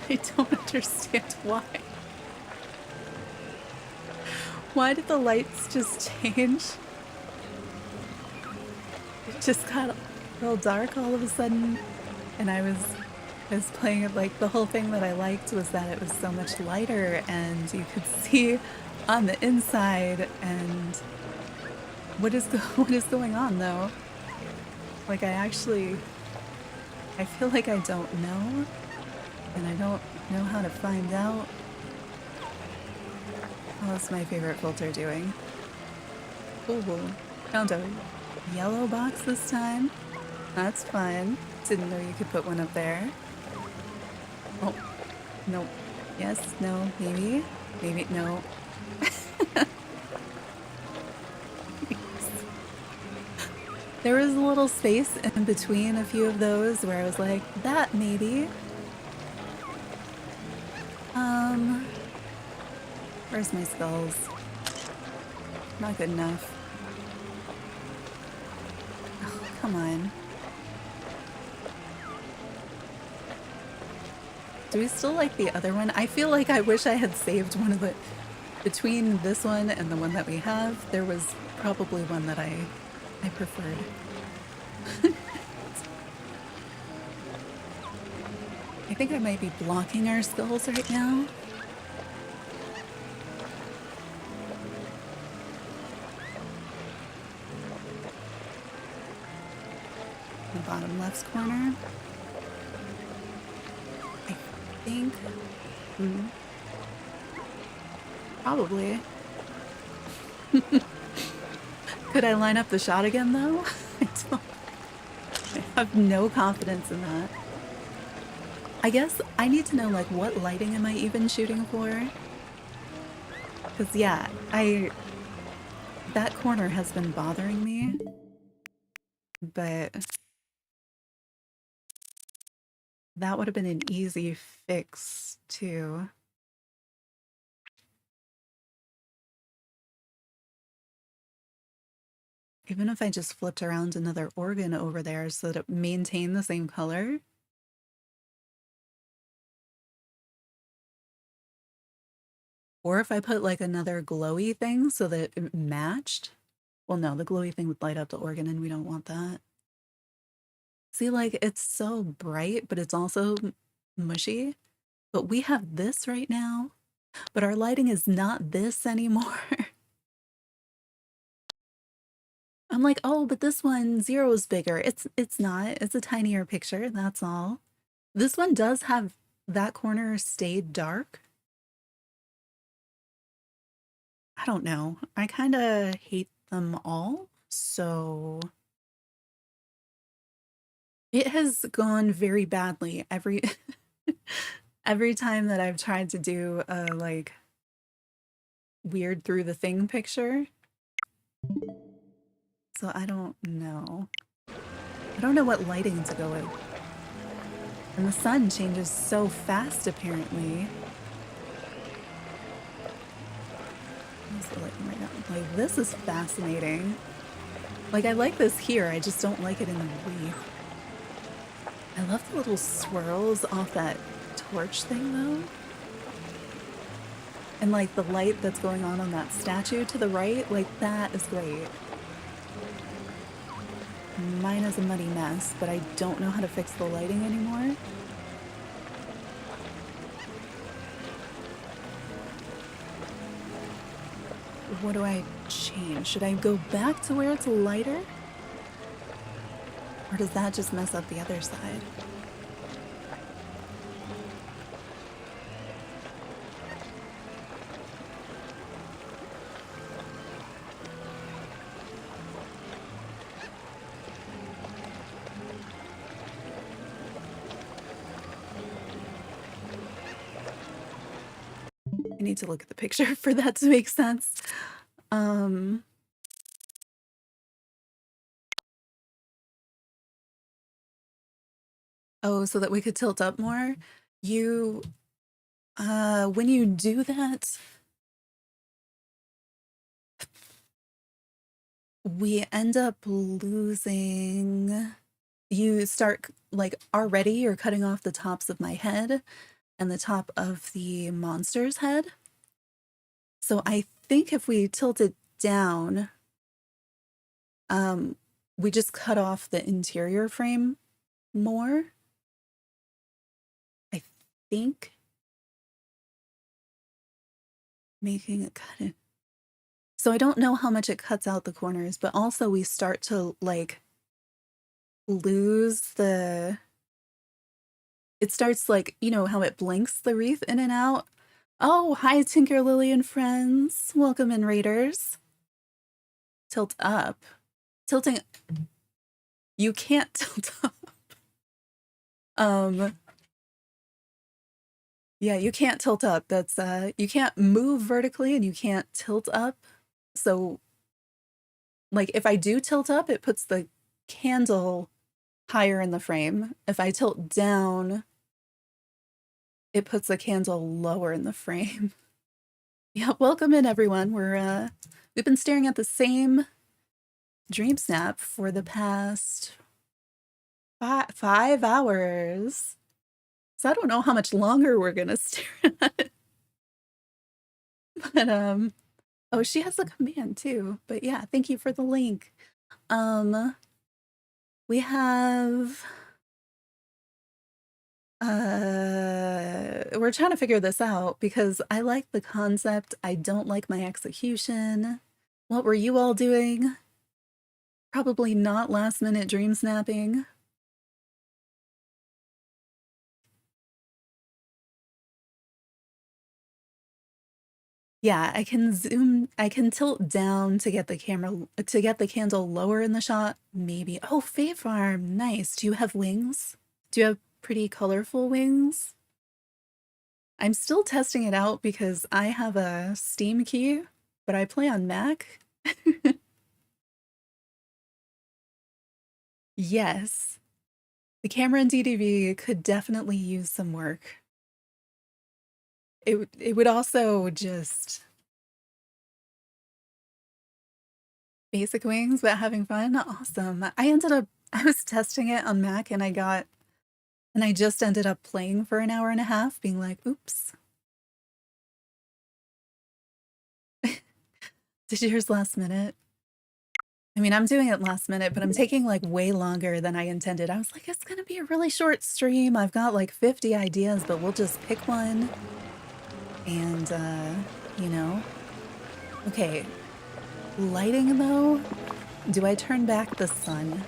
I don't understand why. Why did the lights just change? It just got real dark all of a sudden, and I was playing it like the whole thing that I liked was that it was so much lighter and you could see on the inside. And what is going on though? Like I feel like I don't know, and I don't know how to find out. How's my favorite filter doing? Ooh, found a yellow box this time. That's fun. Didn't know you could put one up there. Oh, no. Yes, no, maybe. Maybe, no. There was a little space in between a few of those where I was like, that maybe. Where's my skulls? Not good enough. Oh, come on. Do we still like the other one? I feel like I wish I had saved one of the... Between this one and the one that we have, there was probably one that I preferred. I think I might be blocking our skulls right now. The bottom left corner. I think... Probably. Could I line up the shot again, though? I have no confidence in that. I guess I need to know, like, what lighting am I even shooting for? Because, yeah, that corner has been bothering me. But that would have been an easy fix, too. Even if I just flipped around another organ over there so that it maintained the same color. Or if I put like another glowy thing so that it matched. Well, no, the glowy thing would light up the organ and we don't want that. See, like it's so bright, but it's also mushy. But we have this right now, but our lighting is not this anymore. I'm like, oh, but this one, 0 is bigger. It's not. It's a tinier picture, that's all. This one does have that corner stayed dark. I don't know. I kind of hate them all, so it has gone very badly every every time that I've tried to do a like weird through the thing picture. So I don't know. I don't know what lighting to go with. And the sun changes so fast, apparently. What's the lighting right now? Like, this is fascinating. Like, I like this here, I just don't like it in the movie. I love the little swirls off that torch thing, though. And, like, the light that's going on that statue to the right, like, that is great. Mine is a muddy mess, but I don't know how to fix the lighting anymore. What do I change? Should I go back to where it's lighter? Or does that just mess up the other side? I need to look at the picture for that to make sense. Oh, so that we could tilt up more? You, when you do that, we end up losing... You start, like, already you're cutting off the tops of my head and the top of the monster's head. So I think if we tilt it down, we just cut off the interior frame more. I think. Making it cut it. So I don't know how much it cuts out the corners, but also we start to like lose the... It starts like, you know how it blinks the wreath in and out? Oh, hi Tinker Lily and friends. Welcome in, Raiders. Tilt up. Tilting... You can't tilt up. Yeah, you can't tilt up. That's, you can't move vertically and you can't tilt up. So, like, if I do tilt up, it puts the candle higher in the frame. If I tilt down, it puts the candle lower in the frame. Yeah, welcome in, everyone. We've been staring at the same DreamSnap for the past 5 hours. So I don't know how much longer we're gonna stare at it. But, oh, she has a command too. But yeah, thank you for the link. We have... we're trying to figure this out because I like the concept. I don't like my execution. What were you all doing? Probably not last minute dream snapping. Yeah, I can tilt down to get the candle lower in the shot, maybe. Oh, Fae Farm, nice. Do you have wings? Do you have pretty colorful wings? I'm still testing it out because I have a Steam key, but I play on Mac. Yes. The camera in DDV could definitely use some work. It would also just... Basic wings, but having fun? Awesome. I was testing it on Mac and I just ended up playing for an hour and a half, being like, oops. Did yours last minute? I mean, I'm doing it last minute, but I'm taking like way longer than I intended. I was like, it's gonna be a really short stream. I've got like 50 ideas, but we'll just pick one. And, you know. Okay. Lighting though? Do I turn back the sun?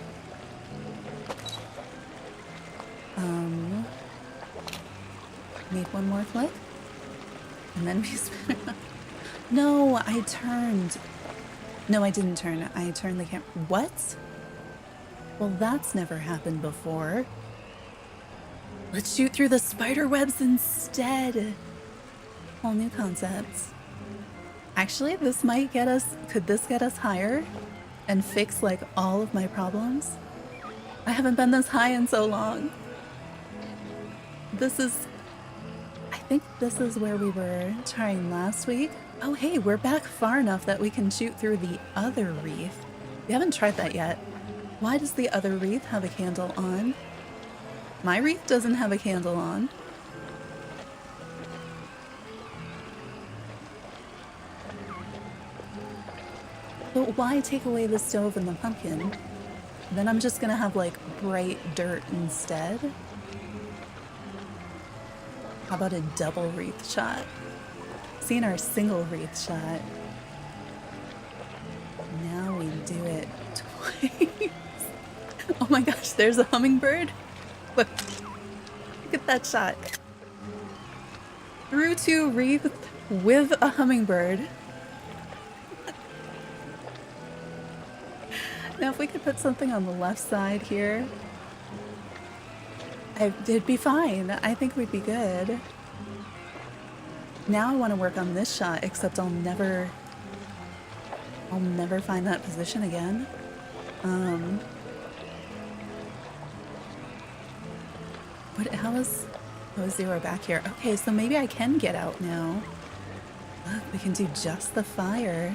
Make one more click? And then we spin it up. No, I turned. No, I didn't turn. I turned the camera. What? Well, that's never happened before. Let's shoot through the spider webs instead. Whole new concepts. Actually, this might get us... Could this get us higher? And fix, like, all of my problems? I haven't been this high in so long. This is... I think this is where we were trying last week. Oh, hey, we're back far enough that we can shoot through the other wreath. We haven't tried that yet. Why does the other wreath have a candle on? My wreath doesn't have a candle on. But why take away the stove and the pumpkin? Then I'm just gonna have, like, bright dirt instead. How about a double wreath shot? Seeing our single wreath shot. Now we do it twice. Oh my gosh, there's a hummingbird. Look at that shot. Through 2 wreaths with a hummingbird. Now if we could put something on the left side here, it'd be fine. I think we'd be good. Now I want to work on this shot, except I'll never find that position again. How is 0 back here? Okay, so maybe I can get out now. Look, we can do just the fire.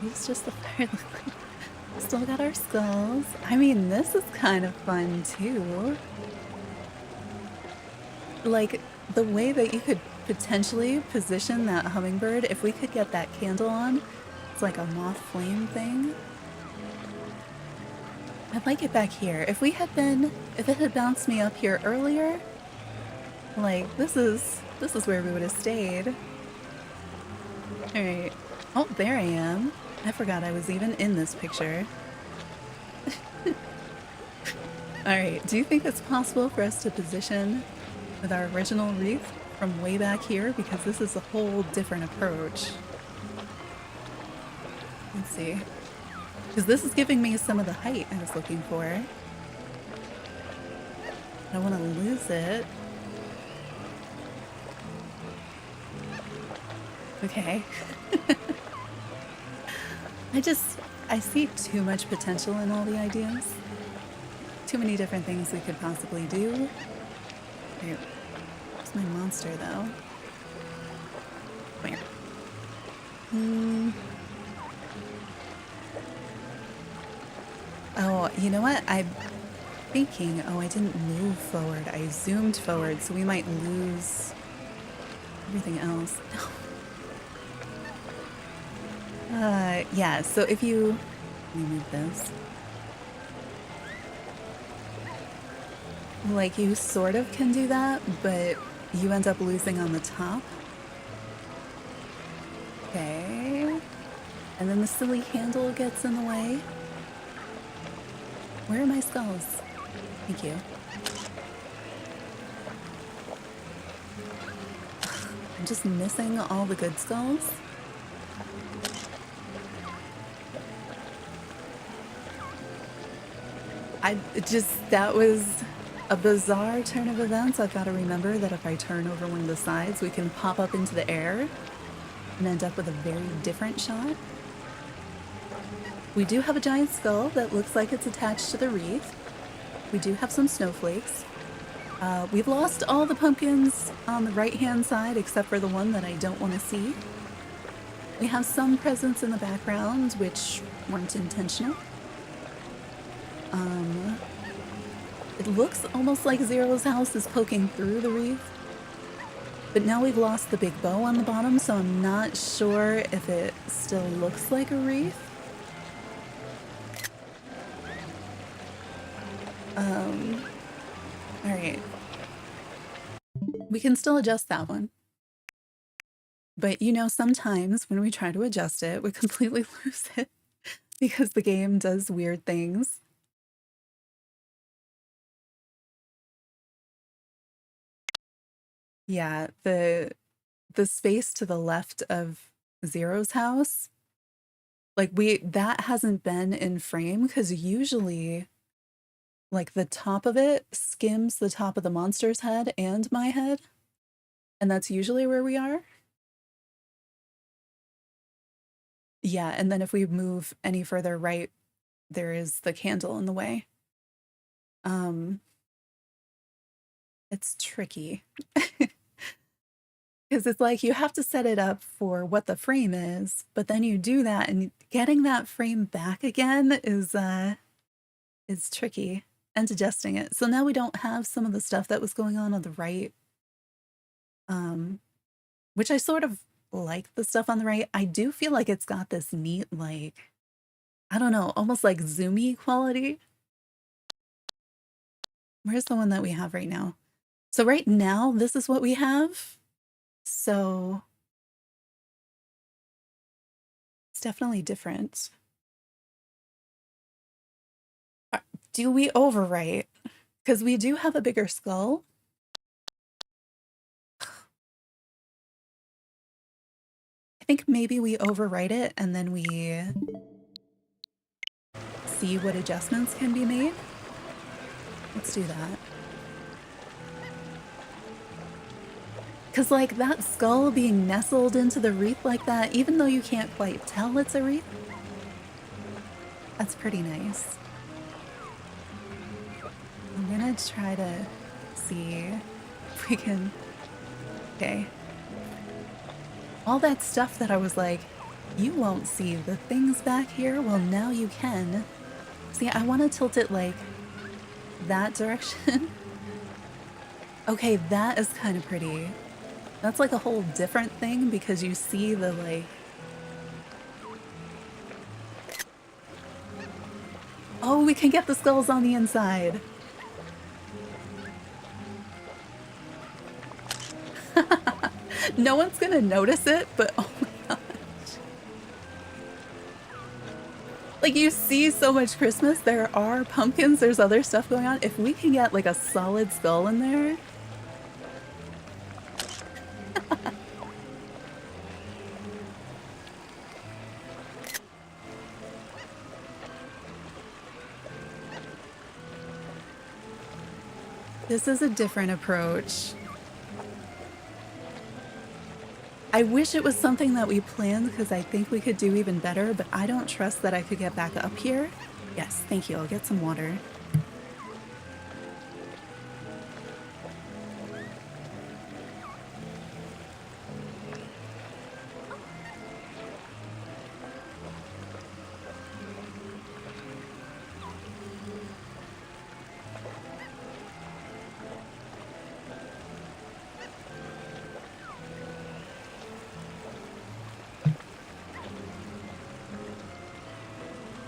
It's just the fire. Still got our skulls. I mean, this is kind of fun too. Like, the way that you could potentially position that hummingbird, if we could get that candle on, it's like a moth flame thing. I'd like it back here. If it had bounced me up here earlier, like, this is where we would have stayed. Alright. Oh, there I am. I forgot I was even in this picture. Alright, do you think it's possible for us to position with our original wreath from way back here? Because this is a whole different approach. Let's see. Because this is giving me some of the height I was looking for. I don't want to lose it. Okay. I see too much potential in all the ideas. Too many different things we could possibly do. Wait, where's my monster though? Where? Oh, you know what? I'm thinking, oh, I didn't move forward. I zoomed forward, so we might lose everything else. Yeah, so if you... Let me move this. Like, you sort of can do that, but you end up losing on the top. Okay. And then the silly handle gets in the way. Where are my skulls? Thank you. I'm just missing all the good skulls. That was a bizarre turn of events. I've got to remember that if I turn over one of the sides, we can pop up into the air and end up with a very different shot. We do have a giant skull that looks like it's attached to the wreath. We do have some snowflakes. We've lost all the pumpkins on the right-hand side except for the one that I don't want to see. We have some presents in the background which weren't intentional. It looks almost like Zero's house is poking through the wreath. But now we've lost the big bow on the bottom, so I'm not sure if it still looks like a wreath. Alright. We can still adjust that one. But you know, sometimes when we try to adjust it, we completely lose it because the game does weird things. Yeah, the space to the left of Zero's house, like that hasn't been in frame because usually like the top of it skims the top of the monster's head and my head. And that's usually where we are. Yeah, and then if we move any further right, there is the candle in the way. It's tricky. Because it's like you have to set it up for what the frame is, but then you do that and getting that frame back again is tricky, and adjusting it. So now we don't have some of the stuff that was going on the right, which I sort of like the stuff on the right. I do feel like it's got this neat, like, I don't know, almost like zoomy quality. Where's the one that we have right now? So right now, this is what we have. So it's definitely different. Do we overwrite? Because we do have a bigger skull. I think maybe we overwrite it and then we see what adjustments can be made. Let's do that. Because like that skull being nestled into the wreath like that, even though you can't quite tell it's a wreath, that's pretty nice. I'm gonna try to see if we can... Okay. All that stuff that I was like, you won't see the things back here, well now you can. See, I want to tilt it like that direction. Okay, that is kind of pretty. That's like a whole different thing because you see the like... Oh, we can get the skulls on the inside. No one's gonna notice it, but oh my god. Like, you see so much Christmas. There are pumpkins. There's other stuff going on. If we can get, like, a solid skull in there. This is a different approach. I wish it was something that we planned because I think we could do even better, but I don't trust that I could get back up here. Yes, thank you. I'll get some water.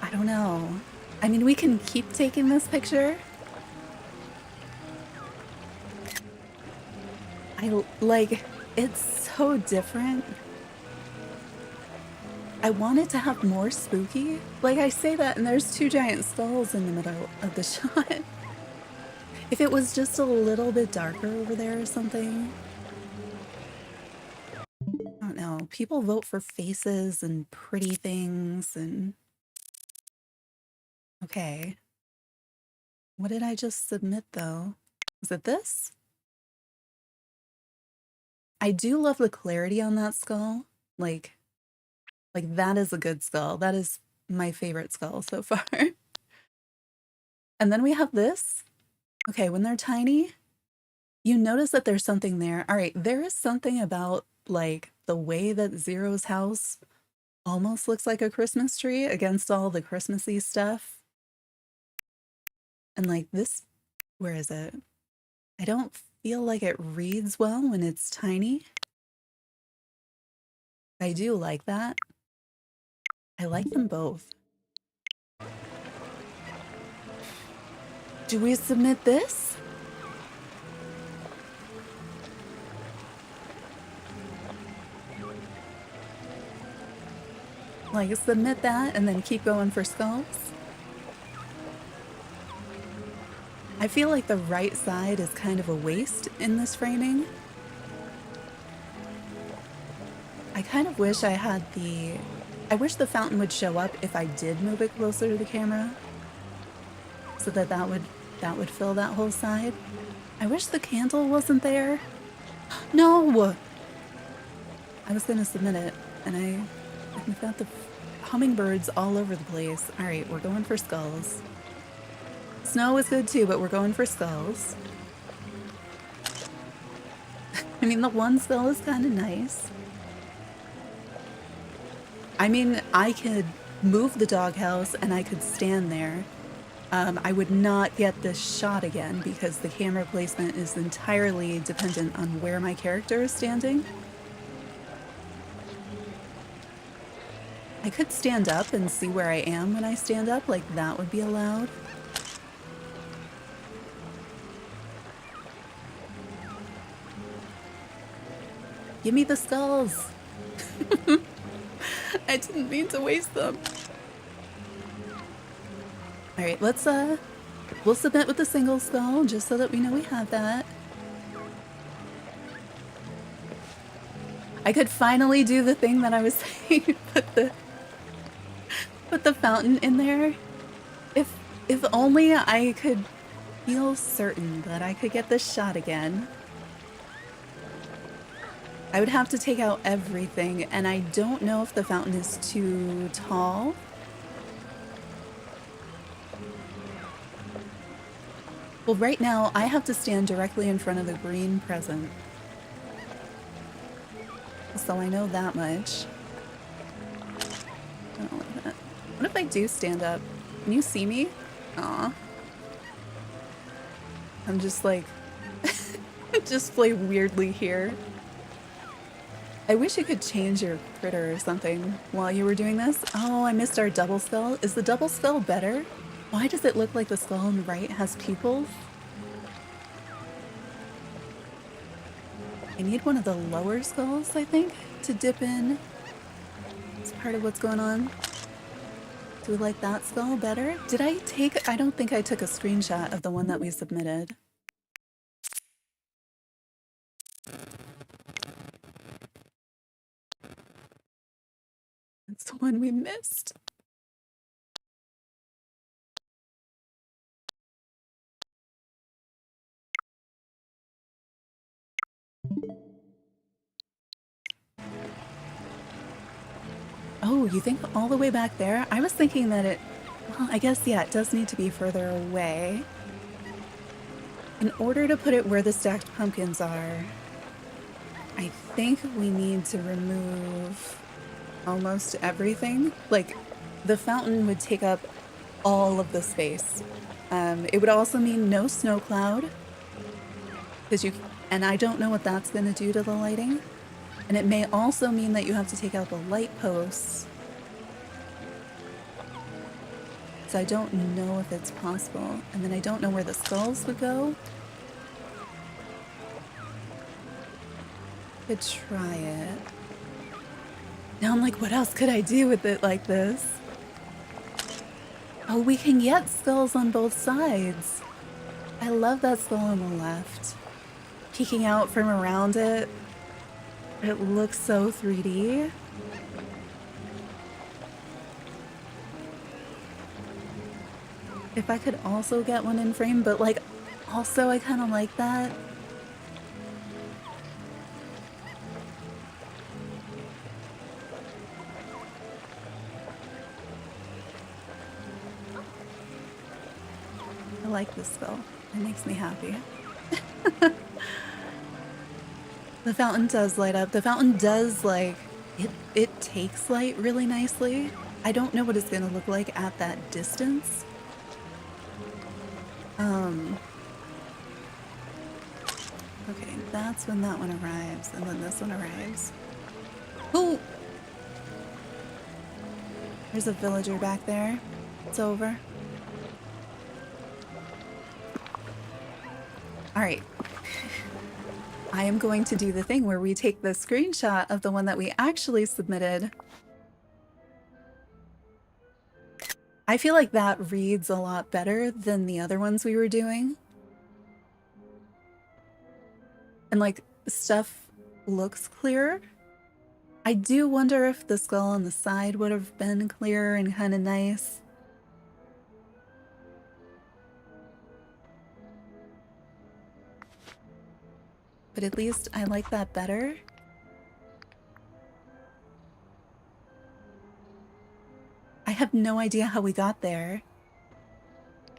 I don't know. I mean, we can keep taking this picture. Like, it's so different. I want it to have more spooky. Like, I say that and there's two giant skulls in the middle of the shot. If it was just a little bit darker over there or something. I don't know. People vote for faces and pretty things and... Okay. What did I just submit, though? Was it this? I do love the clarity on that skull. Like that is a good skull. That is my favorite skull so far. And then we have this. Okay, when they're tiny, you notice that there's something there. All right, there is something about, like, the way that Zero's house almost looks like a Christmas tree against all the Christmassy stuff. And, like, this, where is it? I don't feel like it reads well when it's tiny. I do like that. I like them both. Do we submit this? Like, submit that and then keep going for skulls? I feel like the right side is kind of a waste in this framing. I kind of wish I had the... I wish the fountain would show up if I did move it closer to the camera. So that would fill that whole side. I wish the candle wasn't there. No! I was gonna submit it, and we've got the hummingbirds all over the place. Alright, we're going for skulls. Snow is good too, but we're going for skulls. I mean, the one skull is kind of nice. I mean, I could move the doghouse and I could stand there. I would not get this shot again because the camera placement is entirely dependent on where my character is standing. I could stand up and see where I am when I stand up, like that would be allowed. Give me the skulls! I didn't mean to waste them. Alright, let's, we'll submit with the single skull, just so that we know we have that. I could finally do the thing that I was saying, put the fountain in there. If only I could feel certain that I could get this shot again. I would have to take out everything, and I don't know if the fountain is too tall. Well, right now, I have to stand directly in front of the green present. So I know that much. I don't like that. What if I do stand up? Can you see me? Aw. I'm just like... just play weirdly here. I wish you could change your critter or something while you were doing this. Oh, I missed our double skull. Is the double skull better? Why does it look like the skull on the right has pupils? I need one of the lower skulls, I think, to dip in. It's part of what's going on. Do we like that skull better? Did I take, I don't think I took a screenshot of the one that we submitted. It's the one we missed. Oh, you think all the way back there? I was thinking that it, well, I guess, yeah, it does need to be further away. In order to put it where the stacked pumpkins are, I think we need to remove almost everything. Like, the fountain would take up all of the space. It would also mean no snow cloud, because and I don't know what that's going to do to the lighting. And it may also mean that you have to take out the light posts. So I don't know if it's possible. And then I don't know where the skulls would go. Could try it. Now I'm like, what else could I do with it like this? Oh, we can get skulls on both sides. I love that skull on the left. Peeking out from around it. It looks so 3D. If I could also get one in frame, but like, also I kind of like that. I like this skull. It makes me happy. The fountain does light up. The fountain does, like, it takes light really nicely. I don't know what it's gonna look like at that distance. Okay, that's when that one arrives, and then this one arrives. Oh! There's a villager back there. It's over. Alright. I am going to do the thing where we take the screenshot of the one that we actually submitted. I feel like that reads a lot better than the other ones we were doing. And like, stuff looks clearer. I do wonder if the skull on the side would have been clearer and kind of nice. But at least I like that better. I have no idea how we got there.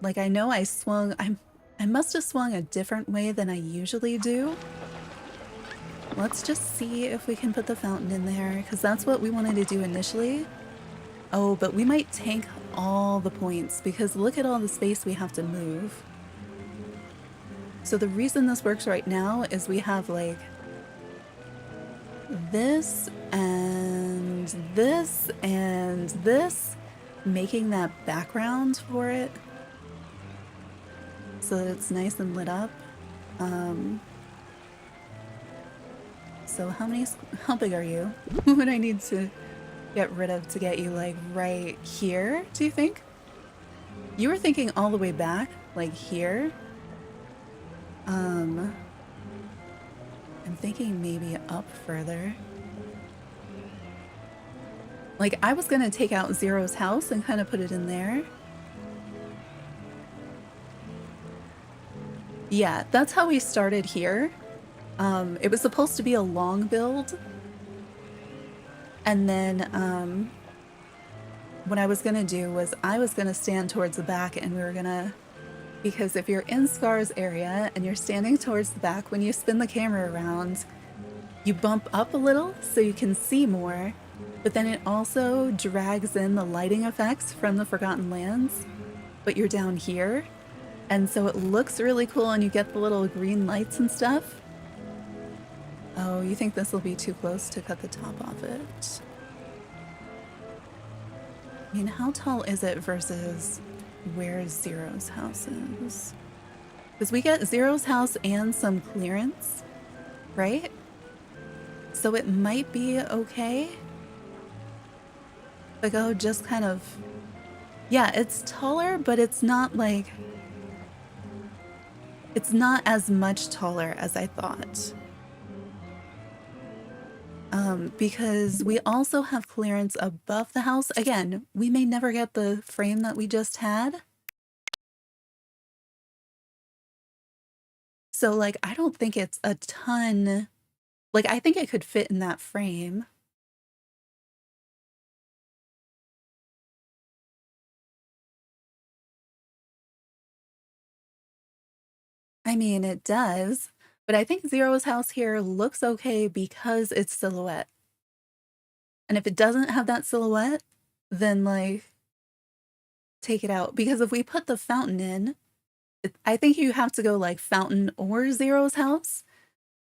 Like, I know I swung, I must have swung a different way than I usually do. Let's just see if we can put the fountain in there, because that's what we wanted to do initially. Oh, but we might tank all the points, because look at all the space we have to move. So the reason this works right now is we have like this and this and this, making that background for it so that it's nice and lit up. So how big are you? What would I need to get rid of to get you like right here, do you think? You were thinking all the way back, like here. I'm thinking maybe up further. Like, I was gonna take out Zero's house and kind of put it in there. Yeah, that's how we started here. It was supposed to be a long build. And then, what I was gonna do was I was gonna stand towards the back, and we were gonna, because if you're in Scar's area and you're standing towards the back, when you spin the camera around, you bump up a little so you can see more, but then it also drags in the lighting effects from the Forgotten Lands, but you're down here, and so it looks really cool and you get the little green lights and stuff. Oh, you think this will be too close to cut the top off it? I mean, how tall is it versus where Zero's house is? Because we get Zero's house and some clearance, right? So it might be okay. Like, oh, just kind of Yeah, it's taller, but it's not like... It's not as much taller as I thought. Because we also have clearance above the house. Again, we may never get the frame that we just had. So, like, I don't think it's a ton... Like, I think it could fit in that frame. I mean, it does, but I think Zero's house here looks okay because it's silhouette. And if it doesn't have that silhouette, then, like, take it out. Because if we put the fountain in, I think you have to go, like, fountain or Zero's house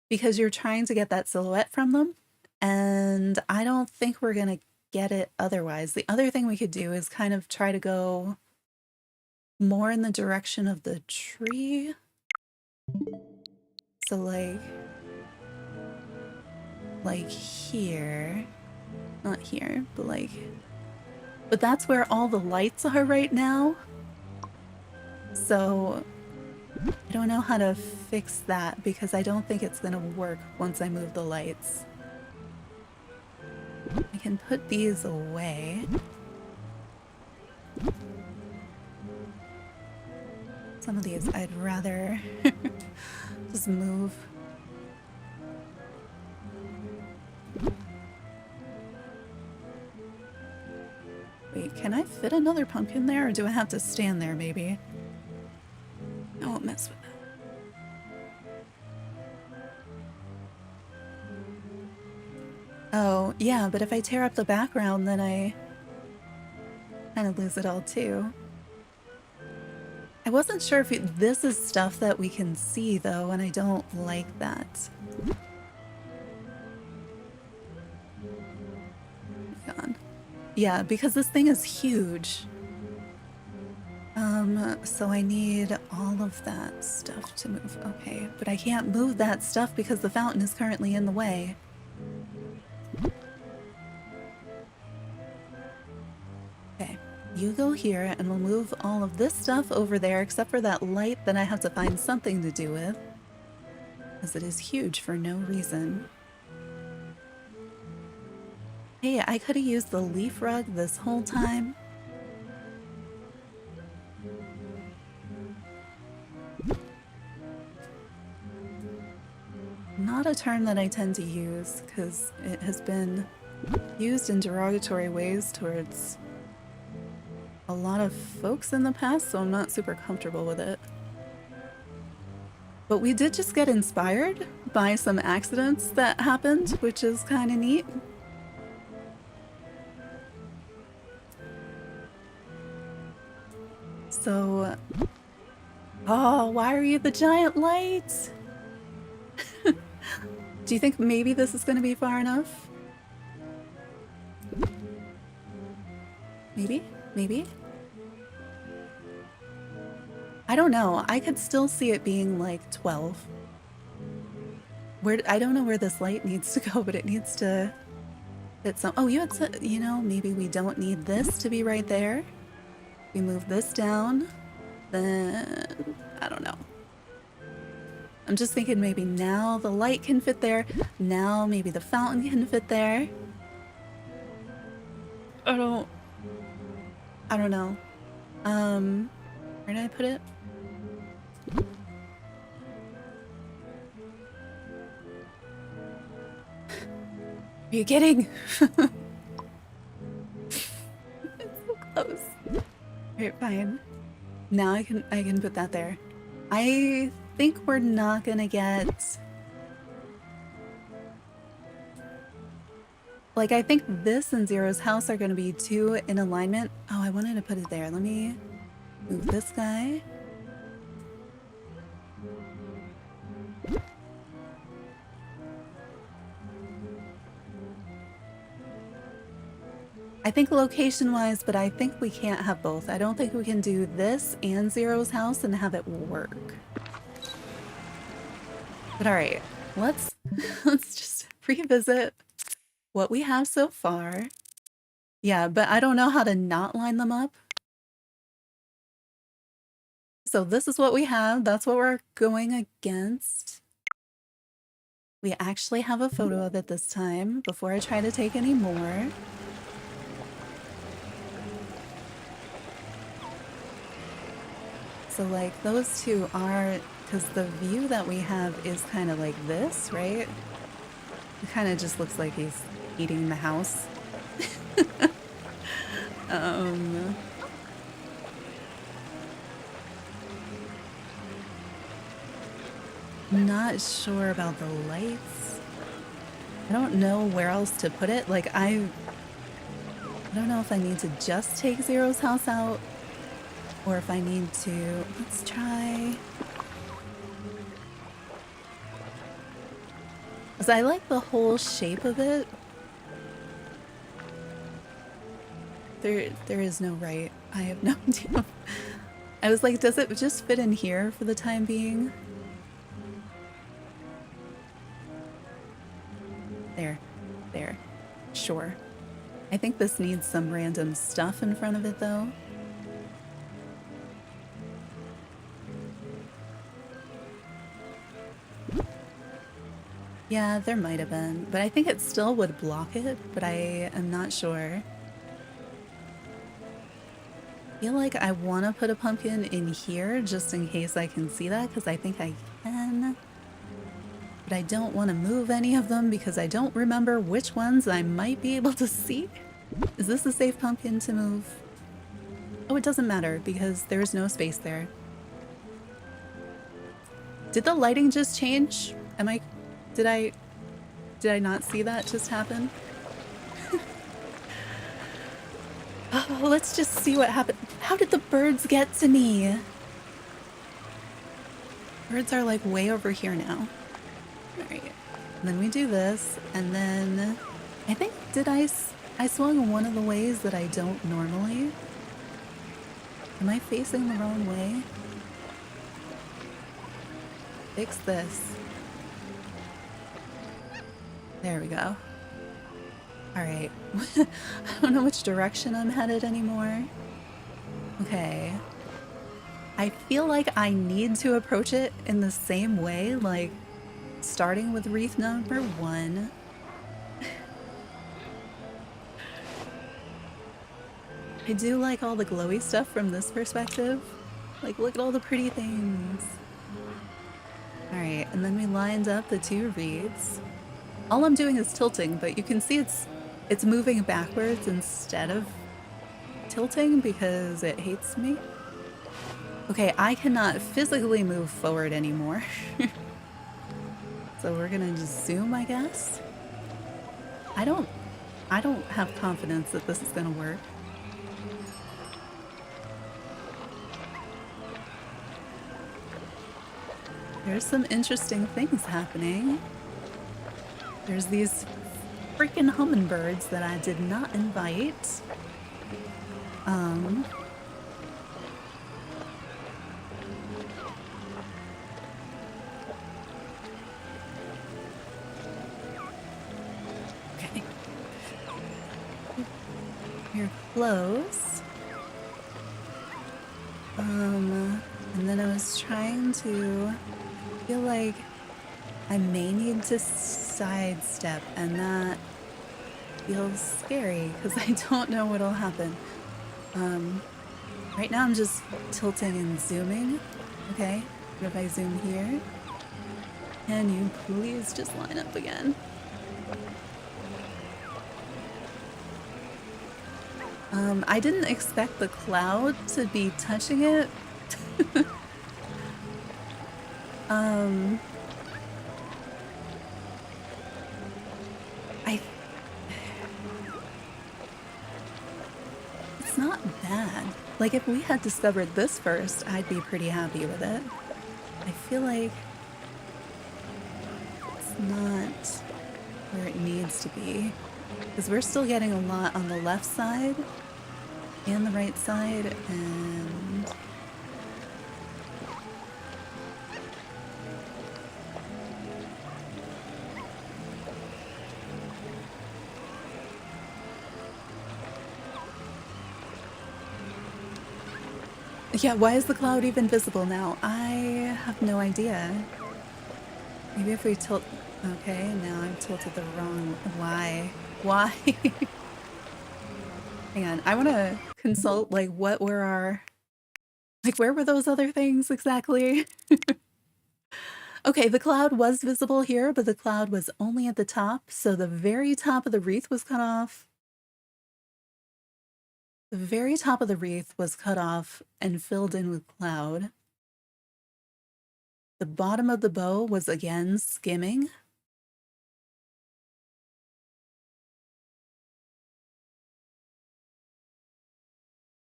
because you're trying to get that silhouette from them. And I don't think we're gonna get it otherwise. The other thing we could do is kind of try to go more in the direction of the tree. So like here, not here, but like, but that's where all the lights are right now. So I don't know how to fix that because I don't think it's gonna work once I move the lights. I can put these away. Some of these I'd rather just move. Wait, can I fit another pumpkin there or do I have to stand there maybe? I won't mess with that. Oh, yeah, but if I tear up the background, then I kind of lose it all too. I wasn't sure if this is stuff that we can see though, and I don't like that. God. Yeah, because this thing is huge. So I need all of that stuff to move. Okay, but I can't move that stuff because the fountain is currently in the way. Okay, you go here and we'll move all of this stuff over there except for that light that I have to find something to do with. Because it is huge for no reason. Hey, I could have used the leaf rug this whole time. Not a term that I tend to use because it has been used in derogatory ways towards a lot of folks in the past, so I'm not super comfortable with it. But we did just get inspired by some accidents that happened, which is kind of neat. So, oh, why are you the giant light? Do you think maybe this is going to be far enough? Maybe? Maybe? I don't know. I could still see it being like 12. I don't know where this light needs to go, but it needs to fit some... Oh, you know, maybe we don't need this to be right there. We move this down, then... I don't know. I'm just thinking maybe now the light can fit there. Now maybe the fountain can fit there. I don't know. Where did I put it? Are you kidding? It's so close. Alright, fine. Now I can put that there. I think we're not gonna get... Like, I think this and Zero's house are gonna be two in alignment. Oh, I wanted to put it there. Let me move this guy. I think location-wise, but I think we can't have both. I don't think we can do this and Zero's house and have it work. But alright, let's just revisit what we have so far. Yeah, but I don't know how to not line them up. so this is what we have. That's what we're going against. We actually have a photo of it this time before I try to take any more. So like those two are, because the view that we have is kind of like this, right? It kind of just looks like he's eating the house. Not sure about the lights. I don't know where else to put it. Like I don't know if I need to just take Zero's house out or if I need to, let's try. Because I like the whole shape of it. There is no right. I have no idea. I was like, does it just fit in here for the time being? There. Sure. I think this needs some random stuff in front of it though. Yeah, there might have been, but I think it still would block it, but I am not sure. I feel like I want to put a pumpkin in here just in case I can see that, because I think I can. But I don't want to move any of them because I don't remember which ones I might be able to see. Is this a safe pumpkin to move? Oh, it doesn't matter because there's no space there. Did the lighting just change? Did I not see that just happen? Oh, let's just see what happened. How did the birds get to me? Birds are like way over here now. All right, and then we do this, and then I think, I swung one of the ways that I don't normally. Am I facing the wrong way? Fix this. There we go. All right. I don't know which direction I'm headed anymore. Okay. I feel like I need to approach it in the same way, like starting with wreath number 1. I do like all the glowy stuff from this perspective. Like, look at all the pretty things. All right, and then we lined up the 2 wreaths. All I'm doing is tilting, but you can see it's moving backwards instead of tilting because it hates me. Okay, I cannot physically move forward anymore. So we're gonna just zoom, I guess. I don't have confidence that this is gonna work. There's some interesting things happening. There's these freaking hummingbirds that I did not invite. Okay. You're close. And then I was trying to feel like I may need to sidestep, and that feels scary because I don't know what'll happen. Right now I'm just tilting and zooming. Okay, what if I zoom here? Can you please just line up again? I didn't expect the cloud to be touching it. It's not bad. Like, if we had discovered this first, I'd be pretty happy with it. I feel like it's not where it needs to be. Because we're still getting a lot on the left side and the right side, and Yeah, why is the cloud even visible now? I have no idea. Maybe if we tilt... Okay, now I've tilted the wrong... Why? Why? Hang on, I want to consult, like, what were our... Like, where were those other things exactly? Okay, the cloud was visible here, but the cloud was only at the top, so the very top of the wreath was cut off. The very top of the wreath was cut off and filled in with cloud. The bottom of the bow was again skimming.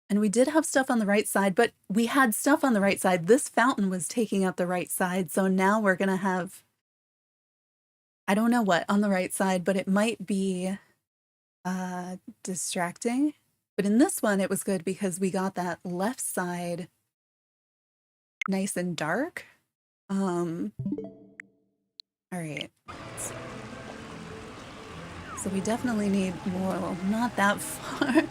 And we did have stuff on the right side, but we had stuff on the right side. This fountain was taking up the right side, so now we're gonna have... I don't know what on the right side, but it might be distracting. But in this one, it was good because we got that left side nice and dark. All right. So we definitely need more, well, not that far.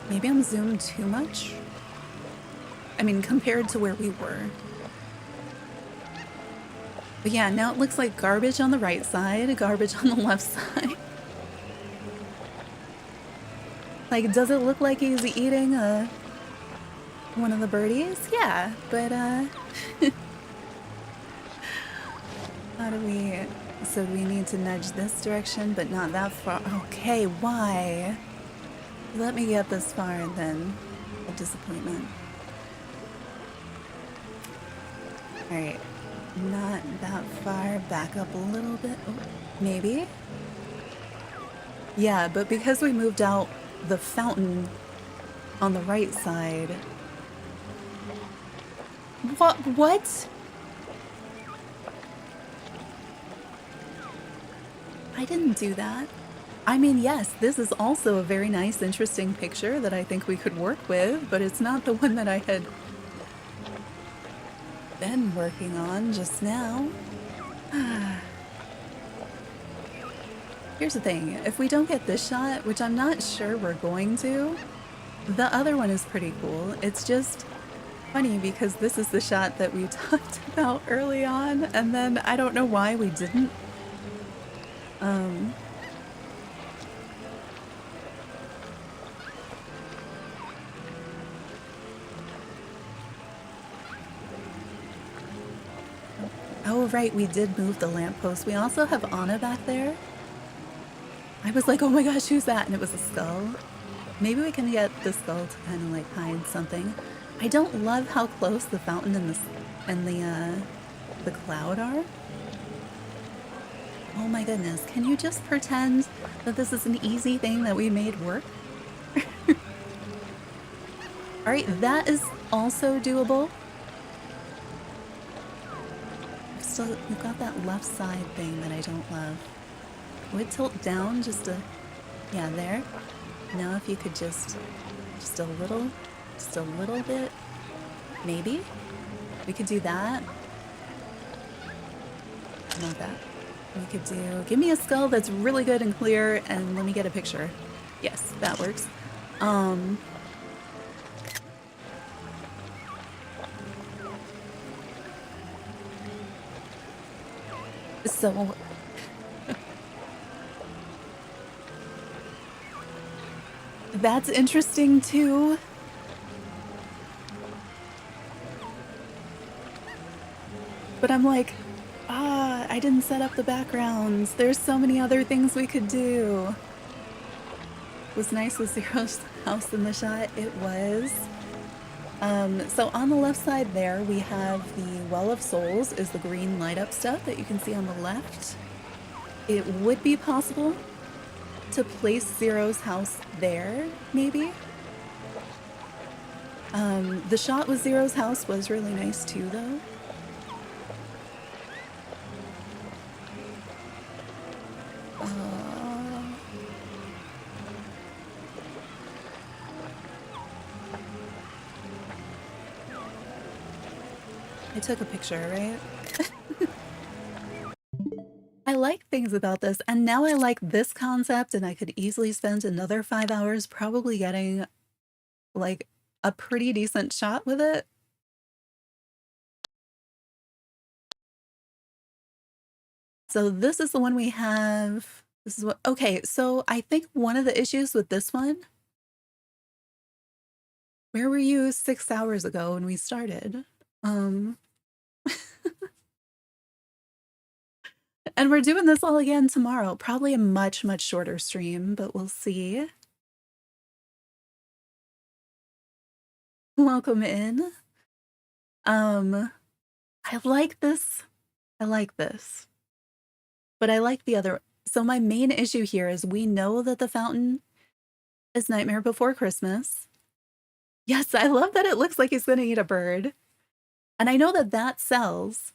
Maybe I'm zoomed too much. I mean, compared to where we were. But yeah, now it looks like garbage on the right side, garbage on the left side. Like, does it look like he's eating one of the birdies? Yeah, but how do we... So we need to nudge this direction, but not that far. Okay, why? Let me get this far and then a disappointment. Alright, not that far. Back up a little bit. Oh, maybe? Yeah, but because we moved out the fountain on the right side... What? I didn't do that. I mean, yes, this is also a very nice, interesting picture that I think we could work with, but it's not the one that I had been working on just now. Here's the thing, if we don't get this shot, which I'm not sure we're going to, the other one is pretty cool. It's just funny because this is the shot that we talked about early on, and then I don't know why we didn't. Oh, right, we did move the lamppost. We also have Anna back there. I was like, oh my gosh, who's that? And it was a skull. Maybe we can get the skull to kind of like hide something. I don't love how close the fountain and the cloud are. Oh my goodness, can you just pretend that this is an easy thing that we made work? Alright, that is also doable. We've got that left side thing that I don't love. Would tilt down just a... Yeah, there. Now if you could just a little bit. Maybe? We could do that. Not that. We could do... Give me a skull that's really good and clear, and let me get a picture. Yes, that works. So... That's interesting too. But I'm like, I didn't set up the backgrounds. There's so many other things we could do. Was nice with Zero's house in the shot. It was. So on the left side there, we have the Well of Souls is the green light up stuff that you can see on the left. It would be possible to place Zero's house there, maybe. The shot with Zero's house was really nice too, though. I took a picture, right? I like things about this, and now I like this concept, and I could easily spend another 5 hours probably getting, like, a pretty decent shot with it. So this is the one we have. This is what okay, so I think one of the issues with this one, where were you 6 hours ago when we started? Um, and we're doing this all again tomorrow. Probably a much, much shorter stream, but we'll see. Welcome in. I like this. I like this. But I like the other. So my main issue here is we know that the fountain is Nightmare Before Christmas. Yes, I love that it looks like he's gonna eat a bird. And I know that that sells.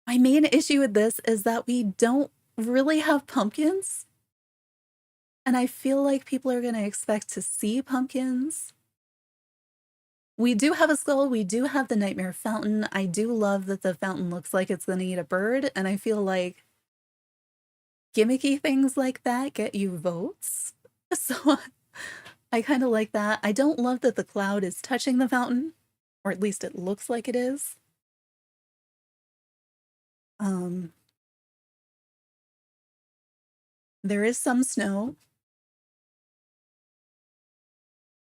My main issue with this is that we don't really have pumpkins. And I feel like people are gonna expect to see pumpkins. We do have a skull, we do have the Nightmare Fountain. I do love that the fountain looks like it's gonna eat a bird, and I feel like gimmicky things like that get you votes. So I kind of like that. I don't love that the cloud is touching the fountain, or at least it looks like it is. There is some snow.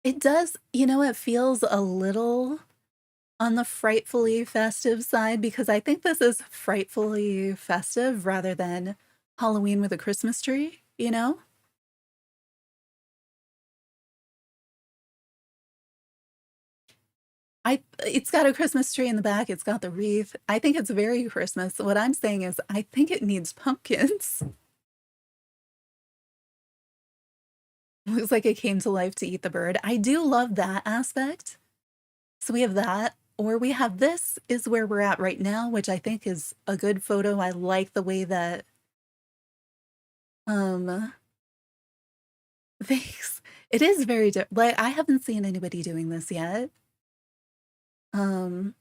It does, you know, it feels a little on the frightfully festive side because I think this is frightfully festive rather than Halloween with a Christmas tree, you know? It's got a Christmas tree in the back, it's got the wreath. I think it's very Christmas. What I'm saying is I think it needs pumpkins. Looks like it came to life to eat the bird. I do love that aspect. So we have that, or we have this is where we're at right now, which I think is a good photo. I like the way that um thanks. It is very like I haven't seen anybody doing this yet. Um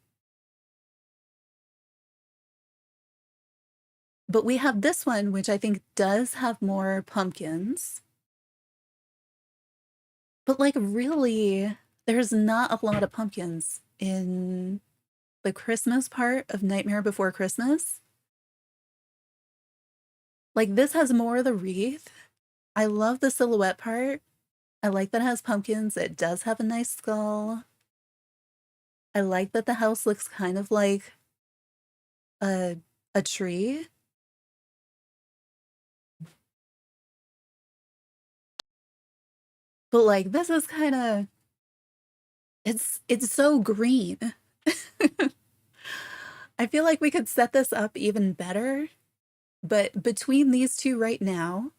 but we have this one which I think does have more pumpkins. But like really there's not a lot of pumpkins in the Christmas part of Nightmare Before Christmas. Like this has more of the wreath. I love the silhouette part. I like that it has pumpkins. It does have a nice skull. I like that the house looks kind of like a a tree. But like this is kind of it's so green. I feel like we could set this up even better, but between these two right now,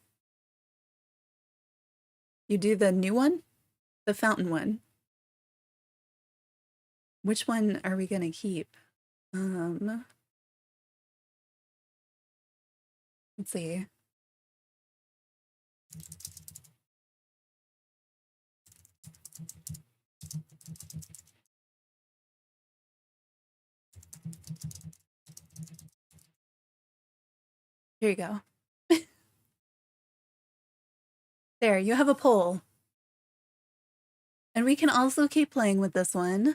you do the new one, the fountain one. Which one are we gonna keep? Let's see. Here you go. There, you have a poll. And we can also keep playing with this one.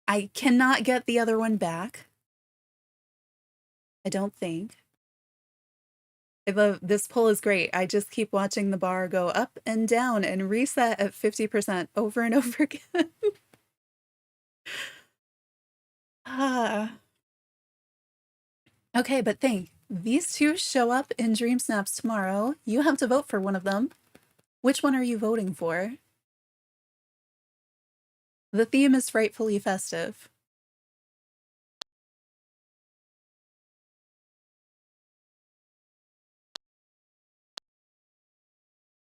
I cannot get the other one back. I don't think. This poll is great. I just keep watching the bar go up and down and reset at 50% over and over again. Ah. Okay, but think. These two show up in DreamSnaps tomorrow. You have to vote for one of them. Which one are you voting for? The theme is Frightfully Festive.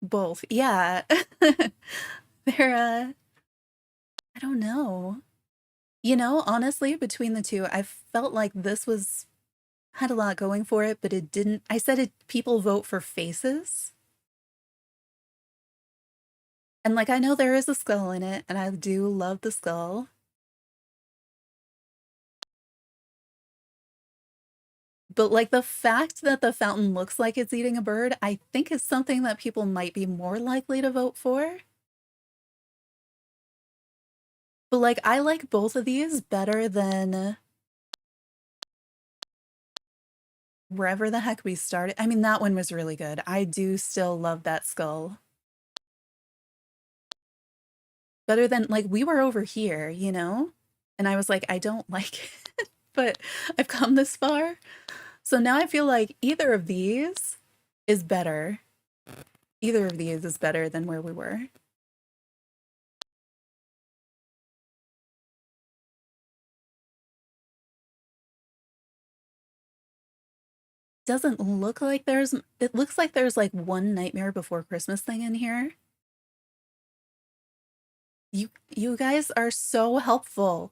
Both. Yeah. They're, I don't know. You know, honestly, between the two, I felt like this had a lot going for it, but it didn't. I said it, people vote for faces. And like, I know there is a skull in it, and I do love the skull. But, like, the fact that the fountain looks like it's eating a bird, I think is something that people might be more likely to vote for. But, like, I like both of these better than wherever the heck we started. I mean, that one was really good. I do still love that skull. Better than, like, we were over here, you know? And I was like, I don't like it, but I've come this far. So now I feel like either of these is better. Either of these is better than where we were. Doesn't look like there's, it looks like there's like one Nightmare Before Christmas thing in here. You guys are so helpful.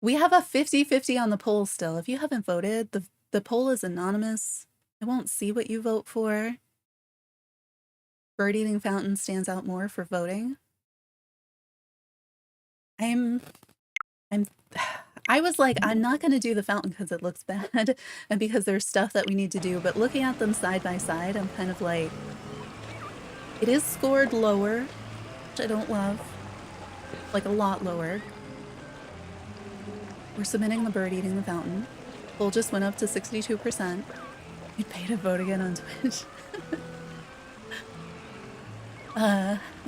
We have a 50-50 on the poll still. If you haven't voted, the poll is anonymous. I won't see what you vote for. Bird eating fountain stands out more for voting. I was like, I'm not going to do the fountain because it looks bad and because there's stuff that we need to do, but looking at them side by side, I'm kind of like, it is scored lower, which I don't love, like a lot lower. We're submitting the bird eating the fountain. Poll just went up to 62%. You'd pay to vote again on Twitch.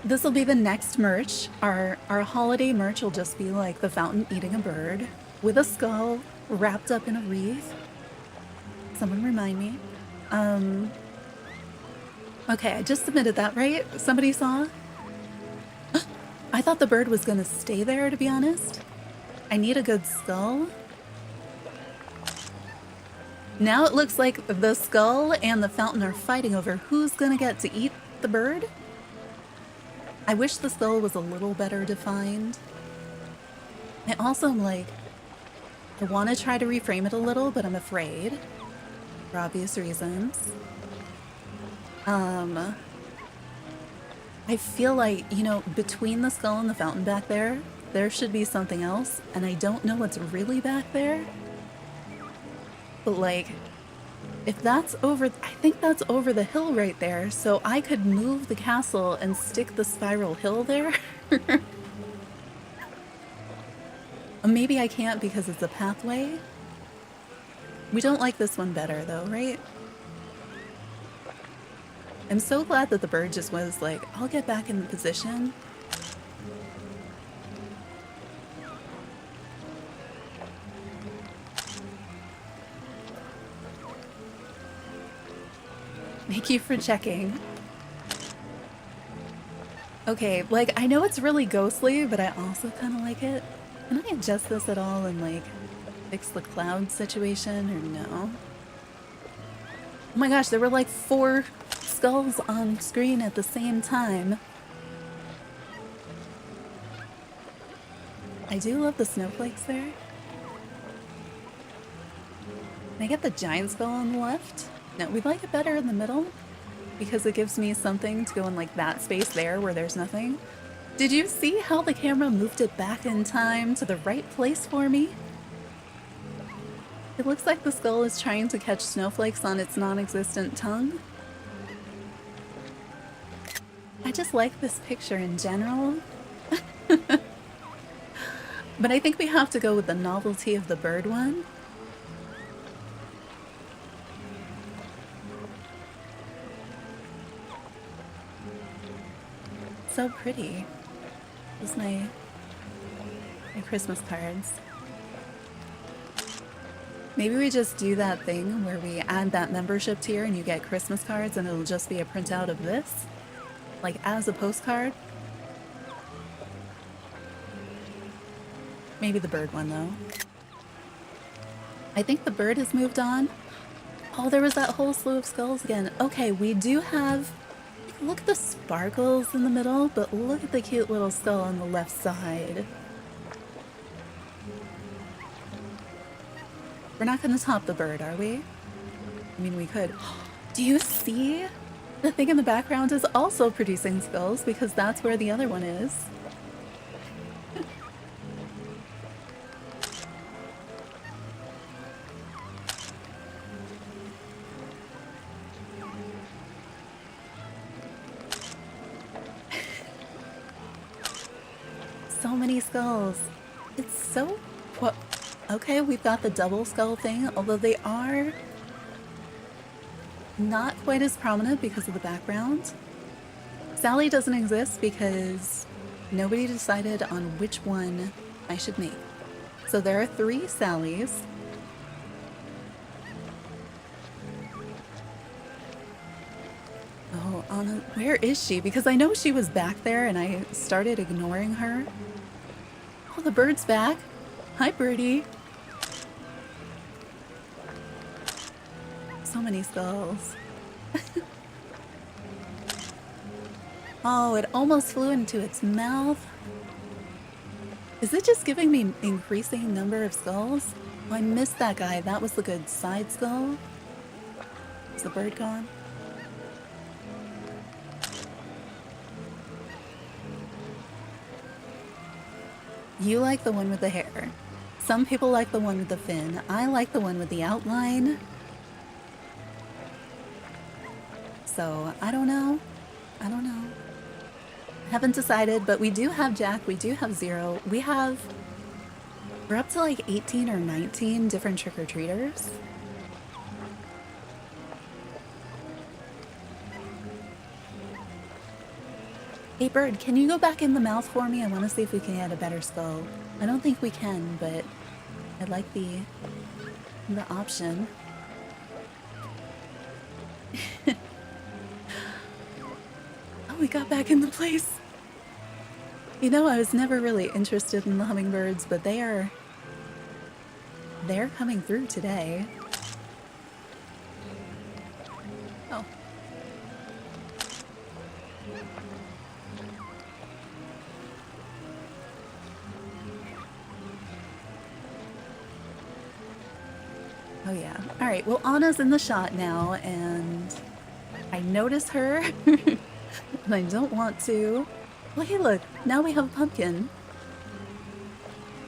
This will be the next merch. Our holiday merch will just be like the fountain eating a bird with a skull wrapped up in a wreath. Someone remind me. Okay, I just submitted that, right? Somebody saw? I thought the bird was gonna stay there, to be honest. I need a good skull. Now it looks like the skull and the fountain are fighting over who's gonna get to eat the bird. I wish the skull was a little better defined. I also am like, I want to try to reframe it a little, but I'm afraid for obvious reasons. I feel like, you know, between the skull and the fountain back there, there should be something else, and I don't know what's really back there. But like, if that's over, I think that's over the hill right there, so I could move the castle and stick the spiral hill there. Maybe I can't because it's a pathway. We don't like this one better though, right? I'm so glad that the bird just was like, I'll get back in the position. Thank you for checking. Okay, like, I know it's really ghostly, but I also kind of like it. Can I adjust this at all and, like, fix the cloud situation, or no? Oh my gosh, there were, like, 4 skulls on screen at the same time. I do love the snowflakes there. Can I get the giant skull on the left? No, we like it better in the middle because it gives me something to go in like that space there where there's nothing. Did you see how the camera moved it back in time to the right place for me? It looks like the skull is trying to catch snowflakes on its non-existent tongue. I just like this picture in general. But I think we have to go with the novelty of the bird one. So pretty. This is my Christmas cards. Maybe we just do that thing where we add that membership tier and you get Christmas cards and it'll just be a printout of this, like as a postcard. Maybe the bird one though. I think the bird has moved on. Oh, there was that whole slew of skulls again. Okay, we do have, look at the sparkles in the middle, but look at the cute little skull on the left side. We're not going to top the bird, are we? I mean, we could. Do you see? The thing in the background is also producing skulls because that's where the other one is. many skulls. It's so... What? Okay, we've got the double skull thing, although they are not quite as prominent because of the background. Sally doesn't exist because nobody decided on which one I should make. So there are 3 Sallys. Oh, Anna, where is she? Because I know she was back there and I started ignoring her. Oh, the bird's back. Hi, birdie. So many skulls. Oh, it almost flew into its mouth. Is it just giving me increasing number of skulls? Oh, I missed that guy. That was the good side skull. Is the bird gone? You like the one with the hair. Some people like the one with the fin. I like the one with the outline. So, I don't know. I don't know. Haven't decided, but we do have Jack, we do have Zero. We're up to like 18 or 19 different trick-or-treaters. Hey bird, can you go back in the mouth for me? I want to see if we can get a better skull. I don't think we can, but I like the option. Oh, we got back in the place. You know, I was never really interested in the hummingbirds, but they're coming through today. Oh. Oh yeah. All right, well, Anna's in the shot now, and I notice her, and I don't want to. Well, hey, look, now we have a pumpkin.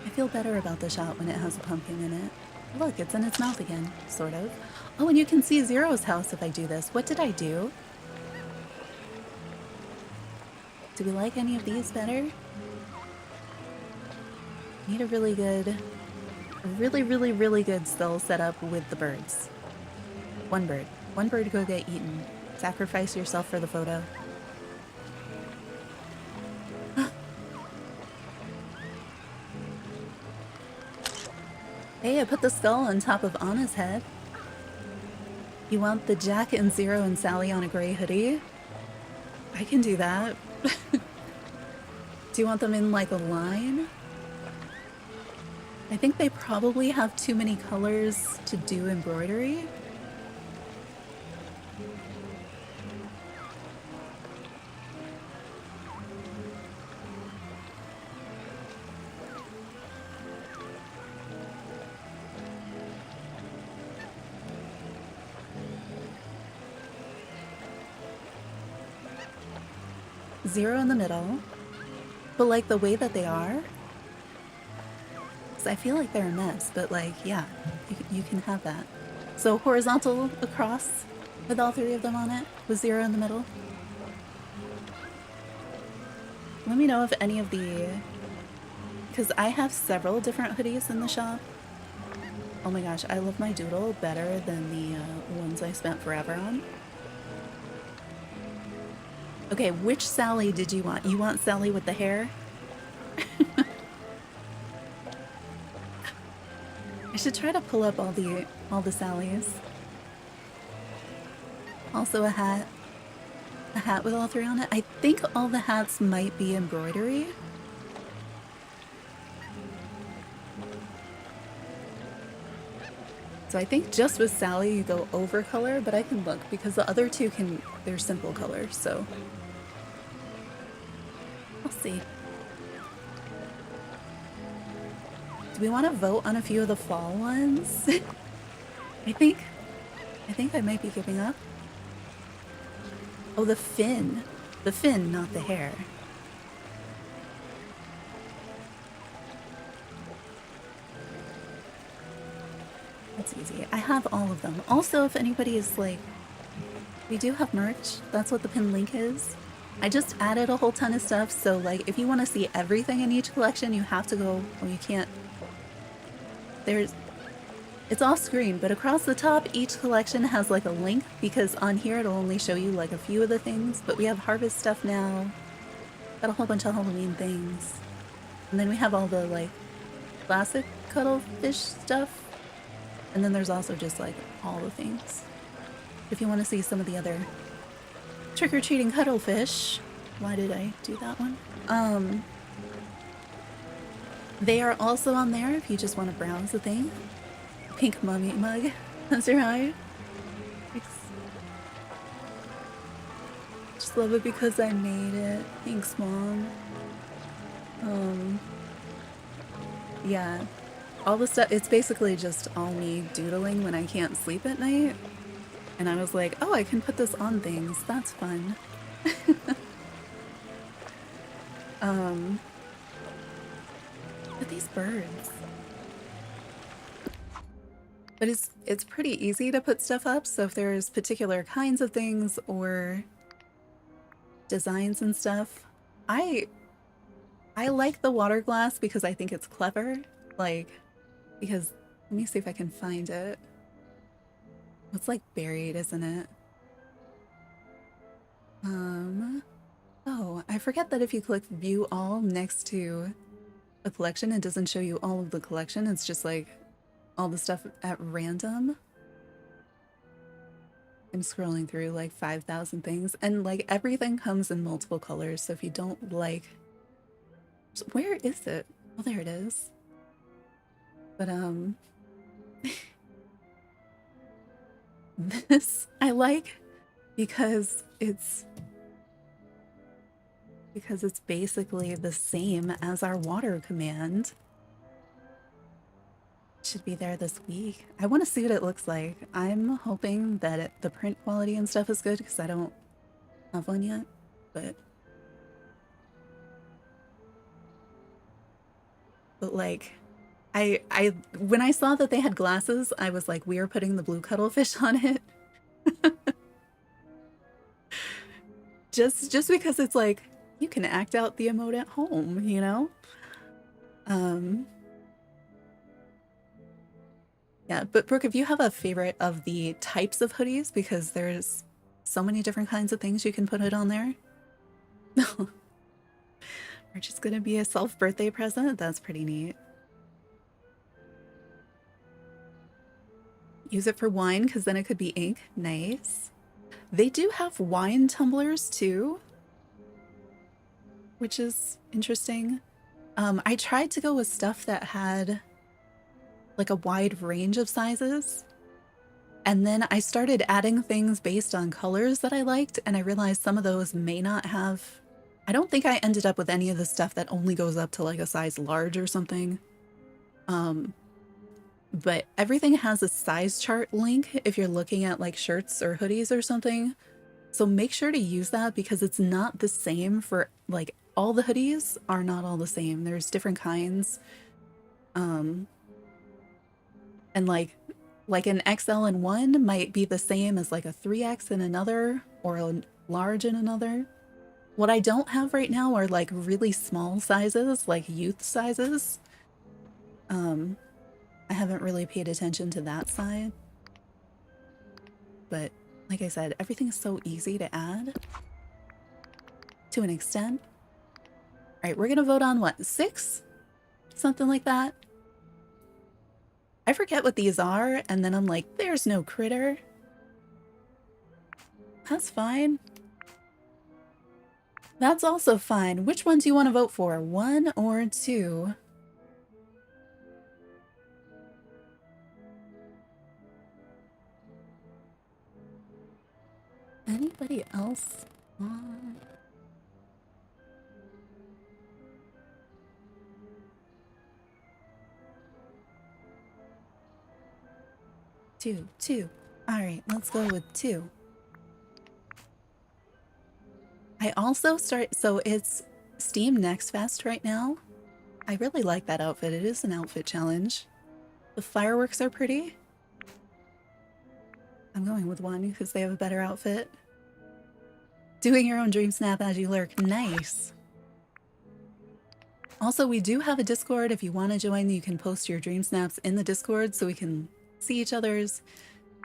I feel better about the shot when it has a pumpkin in it. Look, it's in its mouth again, sort of. Oh, and you can see Zero's house if I do this. What did I do? Do we like any of these better? Need a really good, really good skull setup with the birds. One bird. One bird go get eaten. Sacrifice yourself for the photo. Hey, I put the skull on top of Anna's head. You want the Jack and Zero and Sally on a gray hoodie? I can do that. Do you want them in like a line? I think they probably have too many colors to do embroidery. Zero in the middle, but like the way that they are, because I feel like they're a mess, but like, yeah, you can have that. So horizontal across with all 3 of them on it, with Zero in the middle. Let me know if any of the, because I have several different hoodies in the shop. Oh my gosh, I love my doodle better than the ones I spent forever on. Okay, which Sally did you want? You want Sally with the hair? I should try to pull up all the Sallys. Also a hat with all 3 on it. I think all the hats might be embroidery. So I think just with Sally you go over color, but I can look because the other 2 they're simple colors, so I'll see. Do we want to vote on a few of the fall ones? I think I might be giving up. Oh, the fin. The fin, not the hair. That's easy. I have all of them. Also, if anybody is like, we do have merch. That's what the pin link is. I just added a whole ton of stuff, so like if you want to see everything in each collection, you have to go, well, you can't, it's off screen, but across the top, each collection has like a link, because on here it'll only show you like a few of the things, but we have harvest stuff now, got a whole bunch of Halloween things, and then we have all the like classic cuttlefish stuff, and then there's also just like all the things. If you want to see some of the other trick-or-treating cuttlefish, why did I do that one? They are also on there if you just want to browse the thing. Pink mummy mug. That's right. Just love it because I made it. Thanks, Mom. Yeah. All the stuff, it's basically just all me doodling when I can't sleep at night. And I was like, oh, I can put this on things. That's fun. But these birds. But it's pretty easy to put stuff up, so if there's particular kinds of things or designs and stuff, I like the water glass because I think it's clever. Like, because, let me see if I can find it. It's like buried, isn't it? Oh, I forget that if you click view all next to a collection, it doesn't show you all of the collection. It's just like all the stuff at random. I'm scrolling through like 5,000 things, and like everything comes in multiple colors. So if you don't like, where is it? Oh, there it is. But this I like because it's basically the same as our water command. Should be there this week. I want to see what it looks like. I'm hoping that the print quality and stuff is good because I don't have one yet, but like I when I saw that they had glasses, I was like, we are putting the blue cuttlefish on it. just because it's like you can act out the emote at home, you know? Yeah, but Brooke, if you have a favorite of the types of hoodies, because there's so many different kinds of things you can put it on there. We're just gonna be a self-birthday present? That's pretty neat. Use it for wine, because then it could be ink. Nice. They do have wine tumblers too, which is interesting. I tried to go with stuff that had like a wide range of sizes, and then I started adding things based on colors that I liked, and I realized some of those may not have. I don't think I ended up with any of the stuff that only goes up to like a size large or something. But everything has a size chart link if you're looking at like shirts or hoodies or something. So make sure to use that, because it's not the same for like all the hoodies are not all the same. There's different kinds. And like an XL in one might be the same as like a 3X in another, or a large in another. What I don't have right now are like really small sizes, like youth sizes. I haven't really paid attention to that side. But like I said, everything is so easy to add to an extent. All right, we're gonna vote on what, 6? Something like that. I forget what these are, and then I'm like, there's no critter. That's fine. That's also fine. Which one do you want to vote for? 1 or 2? Anybody else want? Two. All right, let's go with 2. I also so it's Steam Next Fest right now. I really like that outfit. It is an outfit challenge. The fireworks are pretty. I'm going with 1 because they have a better outfit. Doing your own dream snap as you lurk. Nice. Also, we do have a Discord. If you want to join, you can post your dream snaps in the Discord so we can see each other's.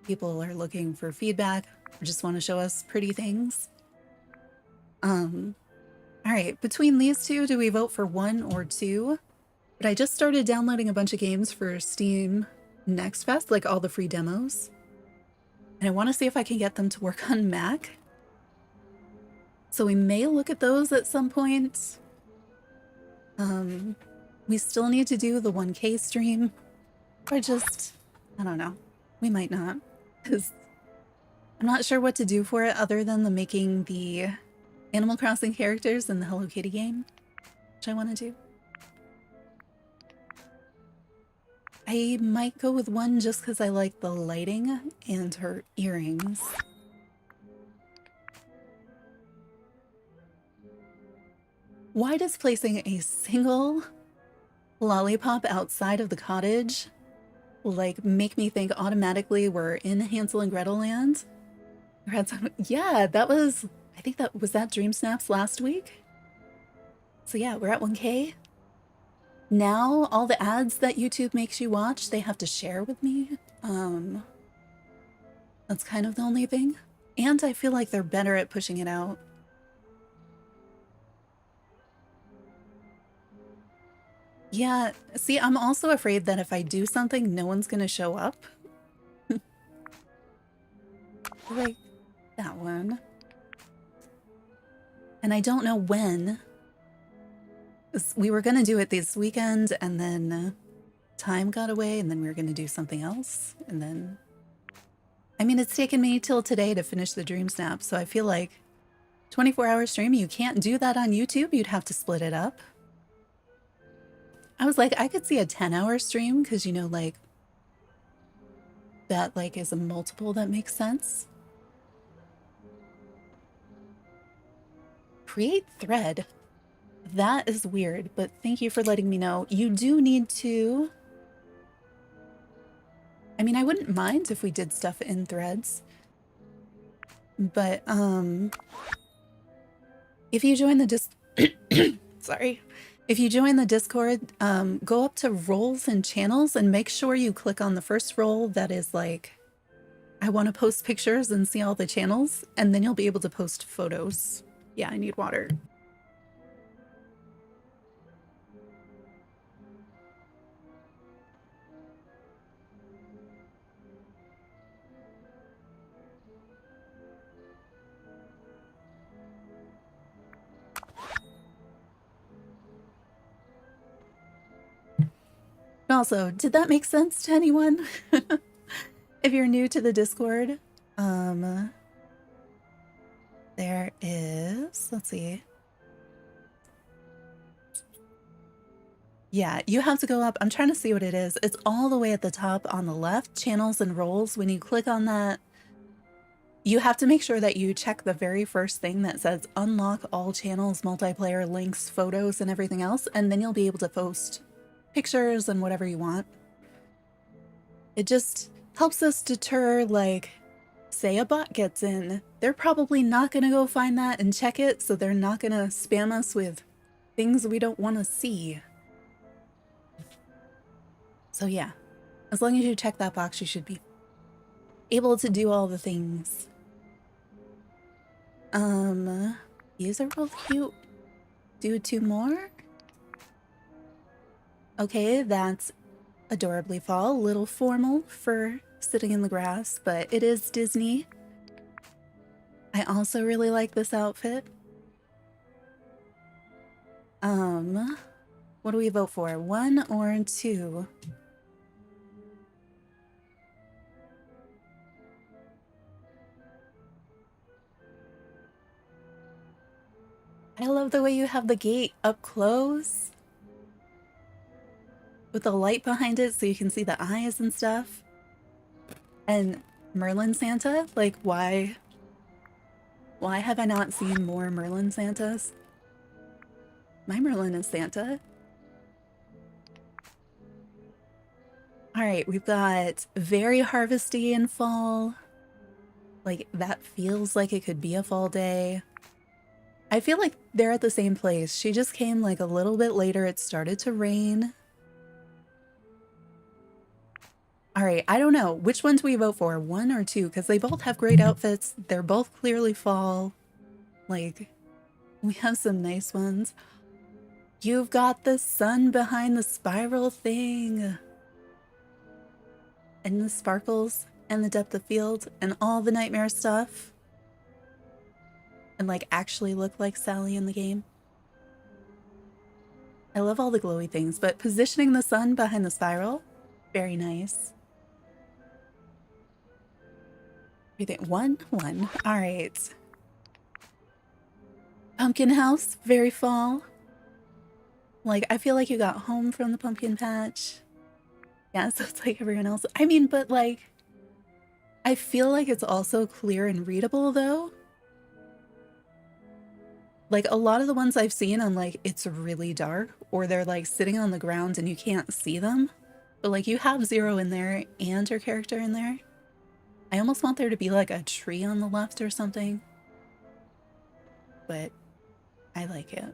People are looking for feedback or just want to show us pretty things. All right, between these two, do we vote for 1 or 2? But I just started downloading a bunch of games for Steam Next Fest, like all the free demos. And I want to see if I can get them to work on Mac. So we may look at those at some point. We still need to do the 1K stream. Or just, I don't know. We might not. Because I'm not sure what to do for it other than making the Animal Crossing characters in the Hello Kitty game, which I want to do. I might go with 1 just because I like the lighting and her earrings. Why does placing a single lollipop outside of the cottage like make me think automatically we're in Hansel and Gretel land? Yeah, that was, I think that was that DreamSnaps last week. So yeah, we're at 1K. Now all the ads that YouTube makes you watch, they have to share with me. That's kind of the only thing. And I feel like they're better at pushing it out. Yeah, see, I'm also afraid that if I do something, no one's gonna show up. Like that one. And I don't know when. We were gonna do it this weekend, and then time got away, and then we were gonna do something else, and then... I mean, it's taken me till today to finish the DreamSnap, so I feel like 24-hour stream, you can't do that on YouTube. You'd have to split it up. I was like, I could see a 10-hour stream because, you know, like, that, like, is a multiple that makes sense. Create thread. That is weird, but thank you for letting me know. You do need to... I mean, I wouldn't mind if we did stuff in threads. But, if you join the Sorry. If you join the Discord, go up to roles and channels and make sure you click on the first role that is like, I want to post pictures and see all the channels, and then you'll be able to post photos. Yeah, I need water. Also, did that make sense to anyone? If you're new to the Discord, there is, let's see. Yeah, you have to go up. I'm trying to see what it is. It's all the way at the top on the left, channels and roles. When you click on that, you have to make sure that you check the very first thing that says unlock all channels, multiplayer, links, photos, and everything else, and then you'll be able to post pictures and whatever you want. It just helps us deter, like, say a bot gets in. They're probably not going to go find that and check it, so they're not going to spam us with things we don't want to see. So yeah, as long as you check that box, you should be able to do all the things. These are real cute. Do 2 more? Okay, that's adorably fall. A little formal for sitting in the grass, but it is Disney. I also really like this outfit. What do we vote for? 1 or 2? I love the way you have the gate up close with the light behind it so you can see the eyes and stuff. And Merlin Santa? Like, why have I not seen more Merlin Santas? My Merlin is Santa. Alright, we've got very harvesty in fall. Like, that feels like it could be a fall day. I feel like they're at the same place. She just came like a little bit later. It started to rain. All right, I don't know. Which one do we vote for? 1 or 2? Because they both have great outfits. They're both clearly fall. Like, we have some nice ones. You've got the sun behind the spiral thing. And the sparkles and the depth of field and all the nightmare stuff. And like actually look like Sally in the game. I love all the glowy things, but positioning the sun behind the spiral, very nice. Everything 1, 1. All right. Pumpkin house, very fall. Like, I feel like you got home from the pumpkin patch. Yeah, so it's like everyone else. I mean, but like, I feel like it's also clear and readable though. Like a lot of the ones I've seen, I'm like, it's really dark, or they're like sitting on the ground and you can't see them. But like you have Zero in there and her character in there. I almost want there to be like a tree on the left or something. But I like it.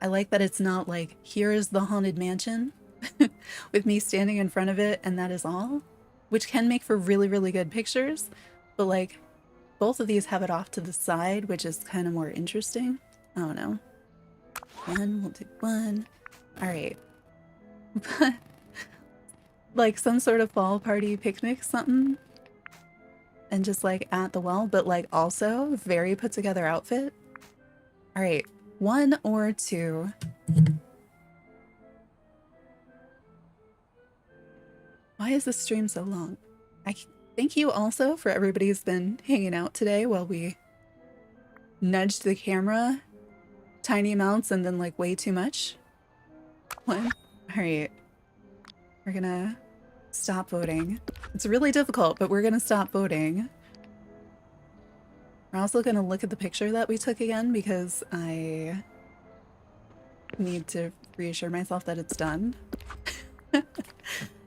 I like that it's not like, here is the haunted mansion with me standing in front of it and that is all, which can make for really, really good pictures. But like, both of these have it off to the side, which is kind of more interesting. I don't know. 1, we'll do 1. All right. Like some sort of fall party picnic, something. And just like at the well, but like also very put together outfit. All right, 1 or 2. Why is this stream so long? Thank you also for everybody who's been hanging out today while we nudged the camera tiny amounts and then like way too much. 1. All right. We're gonna stop voting. It's really difficult, but we're gonna stop voting. We're also gonna look at the picture that we took again because I need to reassure myself that it's done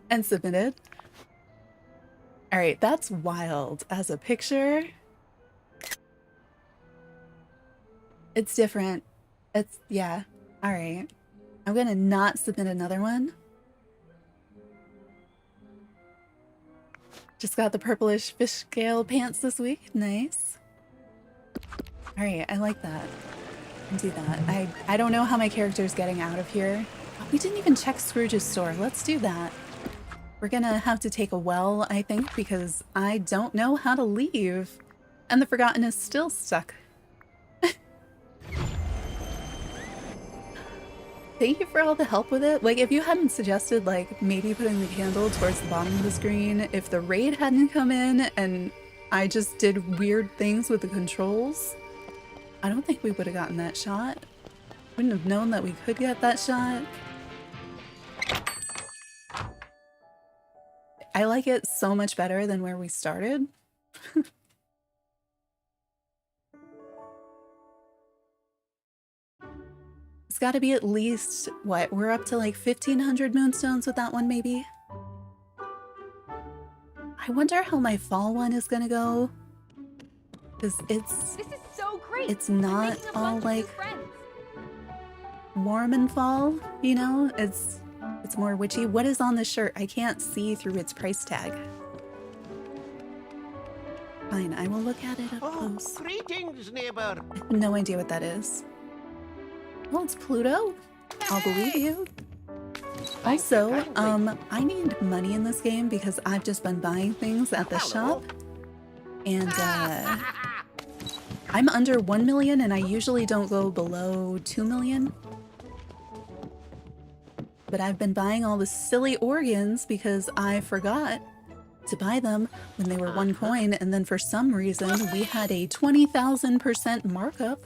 and submitted. All right, that's wild. As a picture, it's different. It's, yeah. All right. I'm gonna not submit another one. Just got the purplish fish scale pants this week. Nice. All right, I like that. I'll do that. I don't know how my character's getting out of here. Oh, we didn't even check Scrooge's store. Let's do that. We're gonna have to take a well, I think, because I don't know how to leave. And the Forgotten is still stuck. Thank you for all the help with it. Like, if you hadn't suggested, like, maybe putting the candle towards the bottom of the screen, if the raid hadn't come in and I just did weird things with the controls, I don't think we would have gotten that shot. Wouldn't have known that we could get that shot. I like it so much better than where we started. It's got to be at least, what, we're up to like 1,500 moonstones with that one maybe? I wonder how my fall one is gonna go. Because this is so great. It's not all like warm and fall, you know? It's more witchy. What is on this shirt? I can't see through its price tag. Fine, I will look at it up close. Greetings, neighbor. I have no idea what that is. Well, it's Pluto. I'll believe you. Also, I need money in this game because I've just been buying things at the shop. And, I'm under 1 million and I usually don't go below 2 million. But I've been buying all the silly organs because I forgot to buy them when they were 1 coin, and then for some reason we had a 20,000% markup.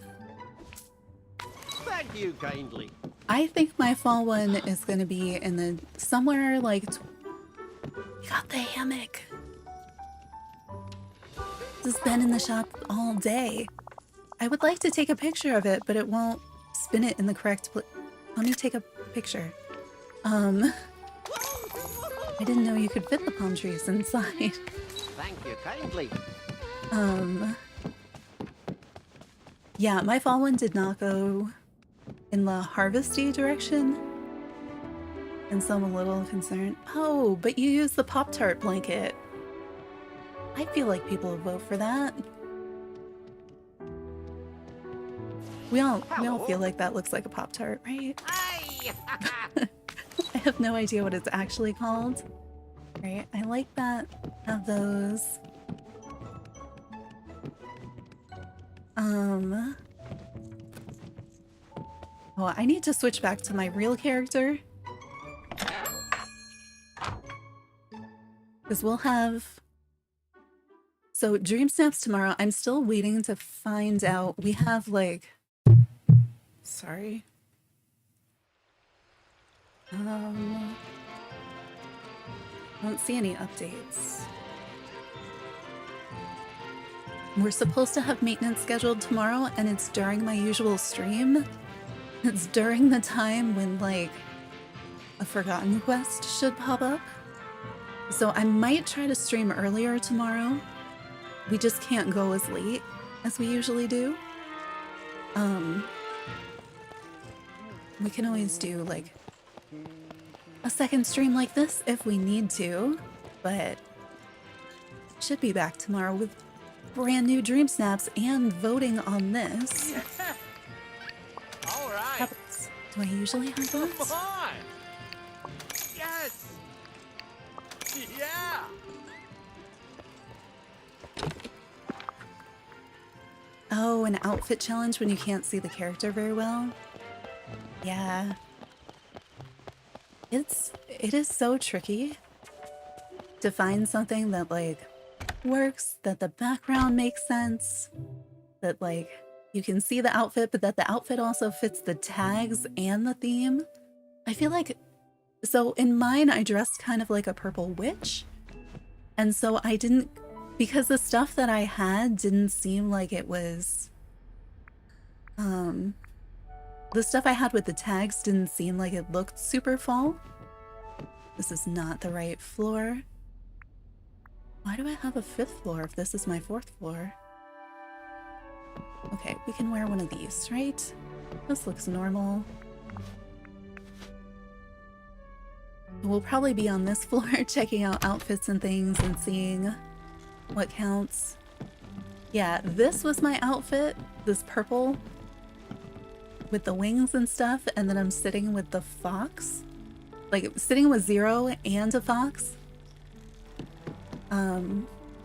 Thank you kindly. I think my fall one is gonna be in the somewhere like we got the hammock. This has been in the shop all day. I would like to take a picture of it, but it won't spin it in the correct place. Let me take a picture. I didn't know you could fit the palm trees inside. Thank you kindly. Yeah, my fall one did not go in the harvesty direction. And so I'm a little concerned. Oh, but you use the Pop-Tart blanket. I feel like people will vote for that. We all feel like that looks like a Pop-Tart, right? Hi! I have no idea what it's actually called. Right, I like that. Have those. Oh, I need to switch back to my real character. Because we'll have... So, DreamSnaps tomorrow, I'm still waiting to find out. We have, like... Sorry. I don't see any updates. We're supposed to have maintenance scheduled tomorrow, and it's during my usual stream. It's during the time when, like, a forgotten quest should pop up. So I might try to stream earlier tomorrow. We just can't go as late as we usually do. We can always do, like, a second stream like this if we need to, but should be back tomorrow with brand new DreamSnaps and voting on this. All right. Pebbles. Do I usually have Come those? on! Yes! Yeah! Oh, an outfit challenge when you can't see the character very well? Yeah. It is so tricky to find something that, like, works, that the background makes sense, that, like, you can see the outfit, but that the outfit also fits the tags and the theme. I feel like... So in mine, I dressed kind of like a purple witch. And so I didn't... Because the stuff that I had didn't seem like it was... The stuff I had with the tags didn't seem like it looked super fall. This is not the right floor. Why do I have a 5th floor if this is my 4th floor? Okay, we can wear one of these, right? This looks normal. We'll probably be on this floor checking out outfits and things and seeing what counts. Yeah, this was my outfit, this purple with the wings and stuff, and then I'm sitting with the fox. Like, sitting with Zero and a fox.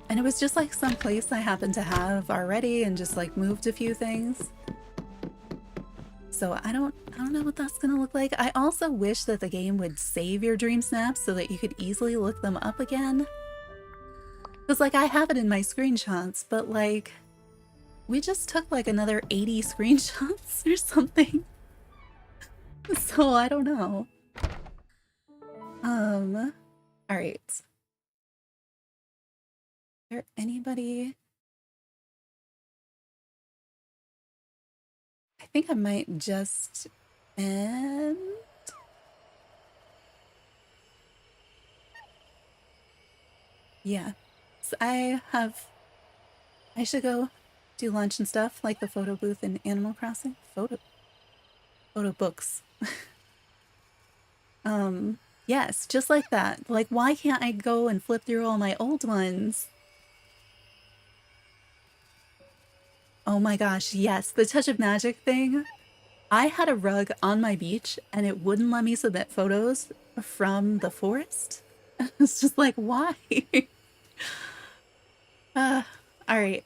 And it was just like some place I happened to have already and just like moved a few things. So I don't know what that's gonna look like. I also wish that the game would save your DreamSnaps so that you could easily look them up again. Because, like, I have it in my screenshots, but, like, we just took, like, another 80 screenshots or something. So, I don't know. Alright. Is there anybody? I think I might just end. Yeah. So I should go do lunch and stuff, like the photo booth in Animal Crossing. Photo books. Yes, just like that. Like, why can't I go and flip through all my old ones? Oh my gosh, yes, the Touch of Magic thing. I had a rug on my beach and it wouldn't let me submit photos from the forest. It's just like, why? Alright.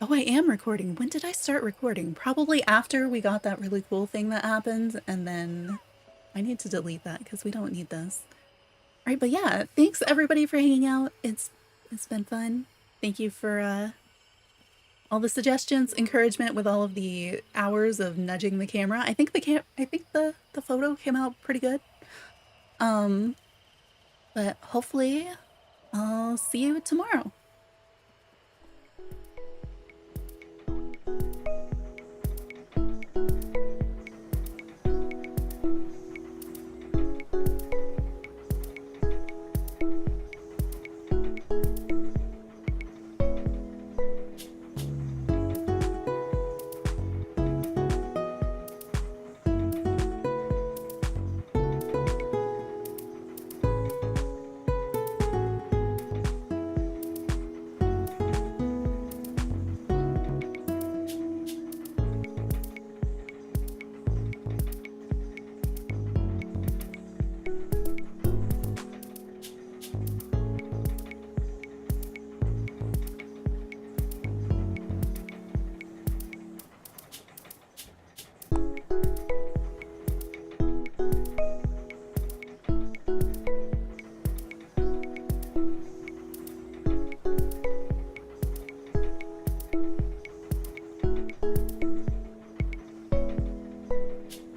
Oh, I am recording. When did I start recording? Probably after we got that really cool thing that happened, and then I need to delete that because we don't need this. Alright, but yeah, thanks everybody for hanging out. It's been fun. Thank you for all the suggestions, encouragement with all of the hours of nudging the camera. I think the photo came out pretty good. But hopefully I'll see you tomorrow.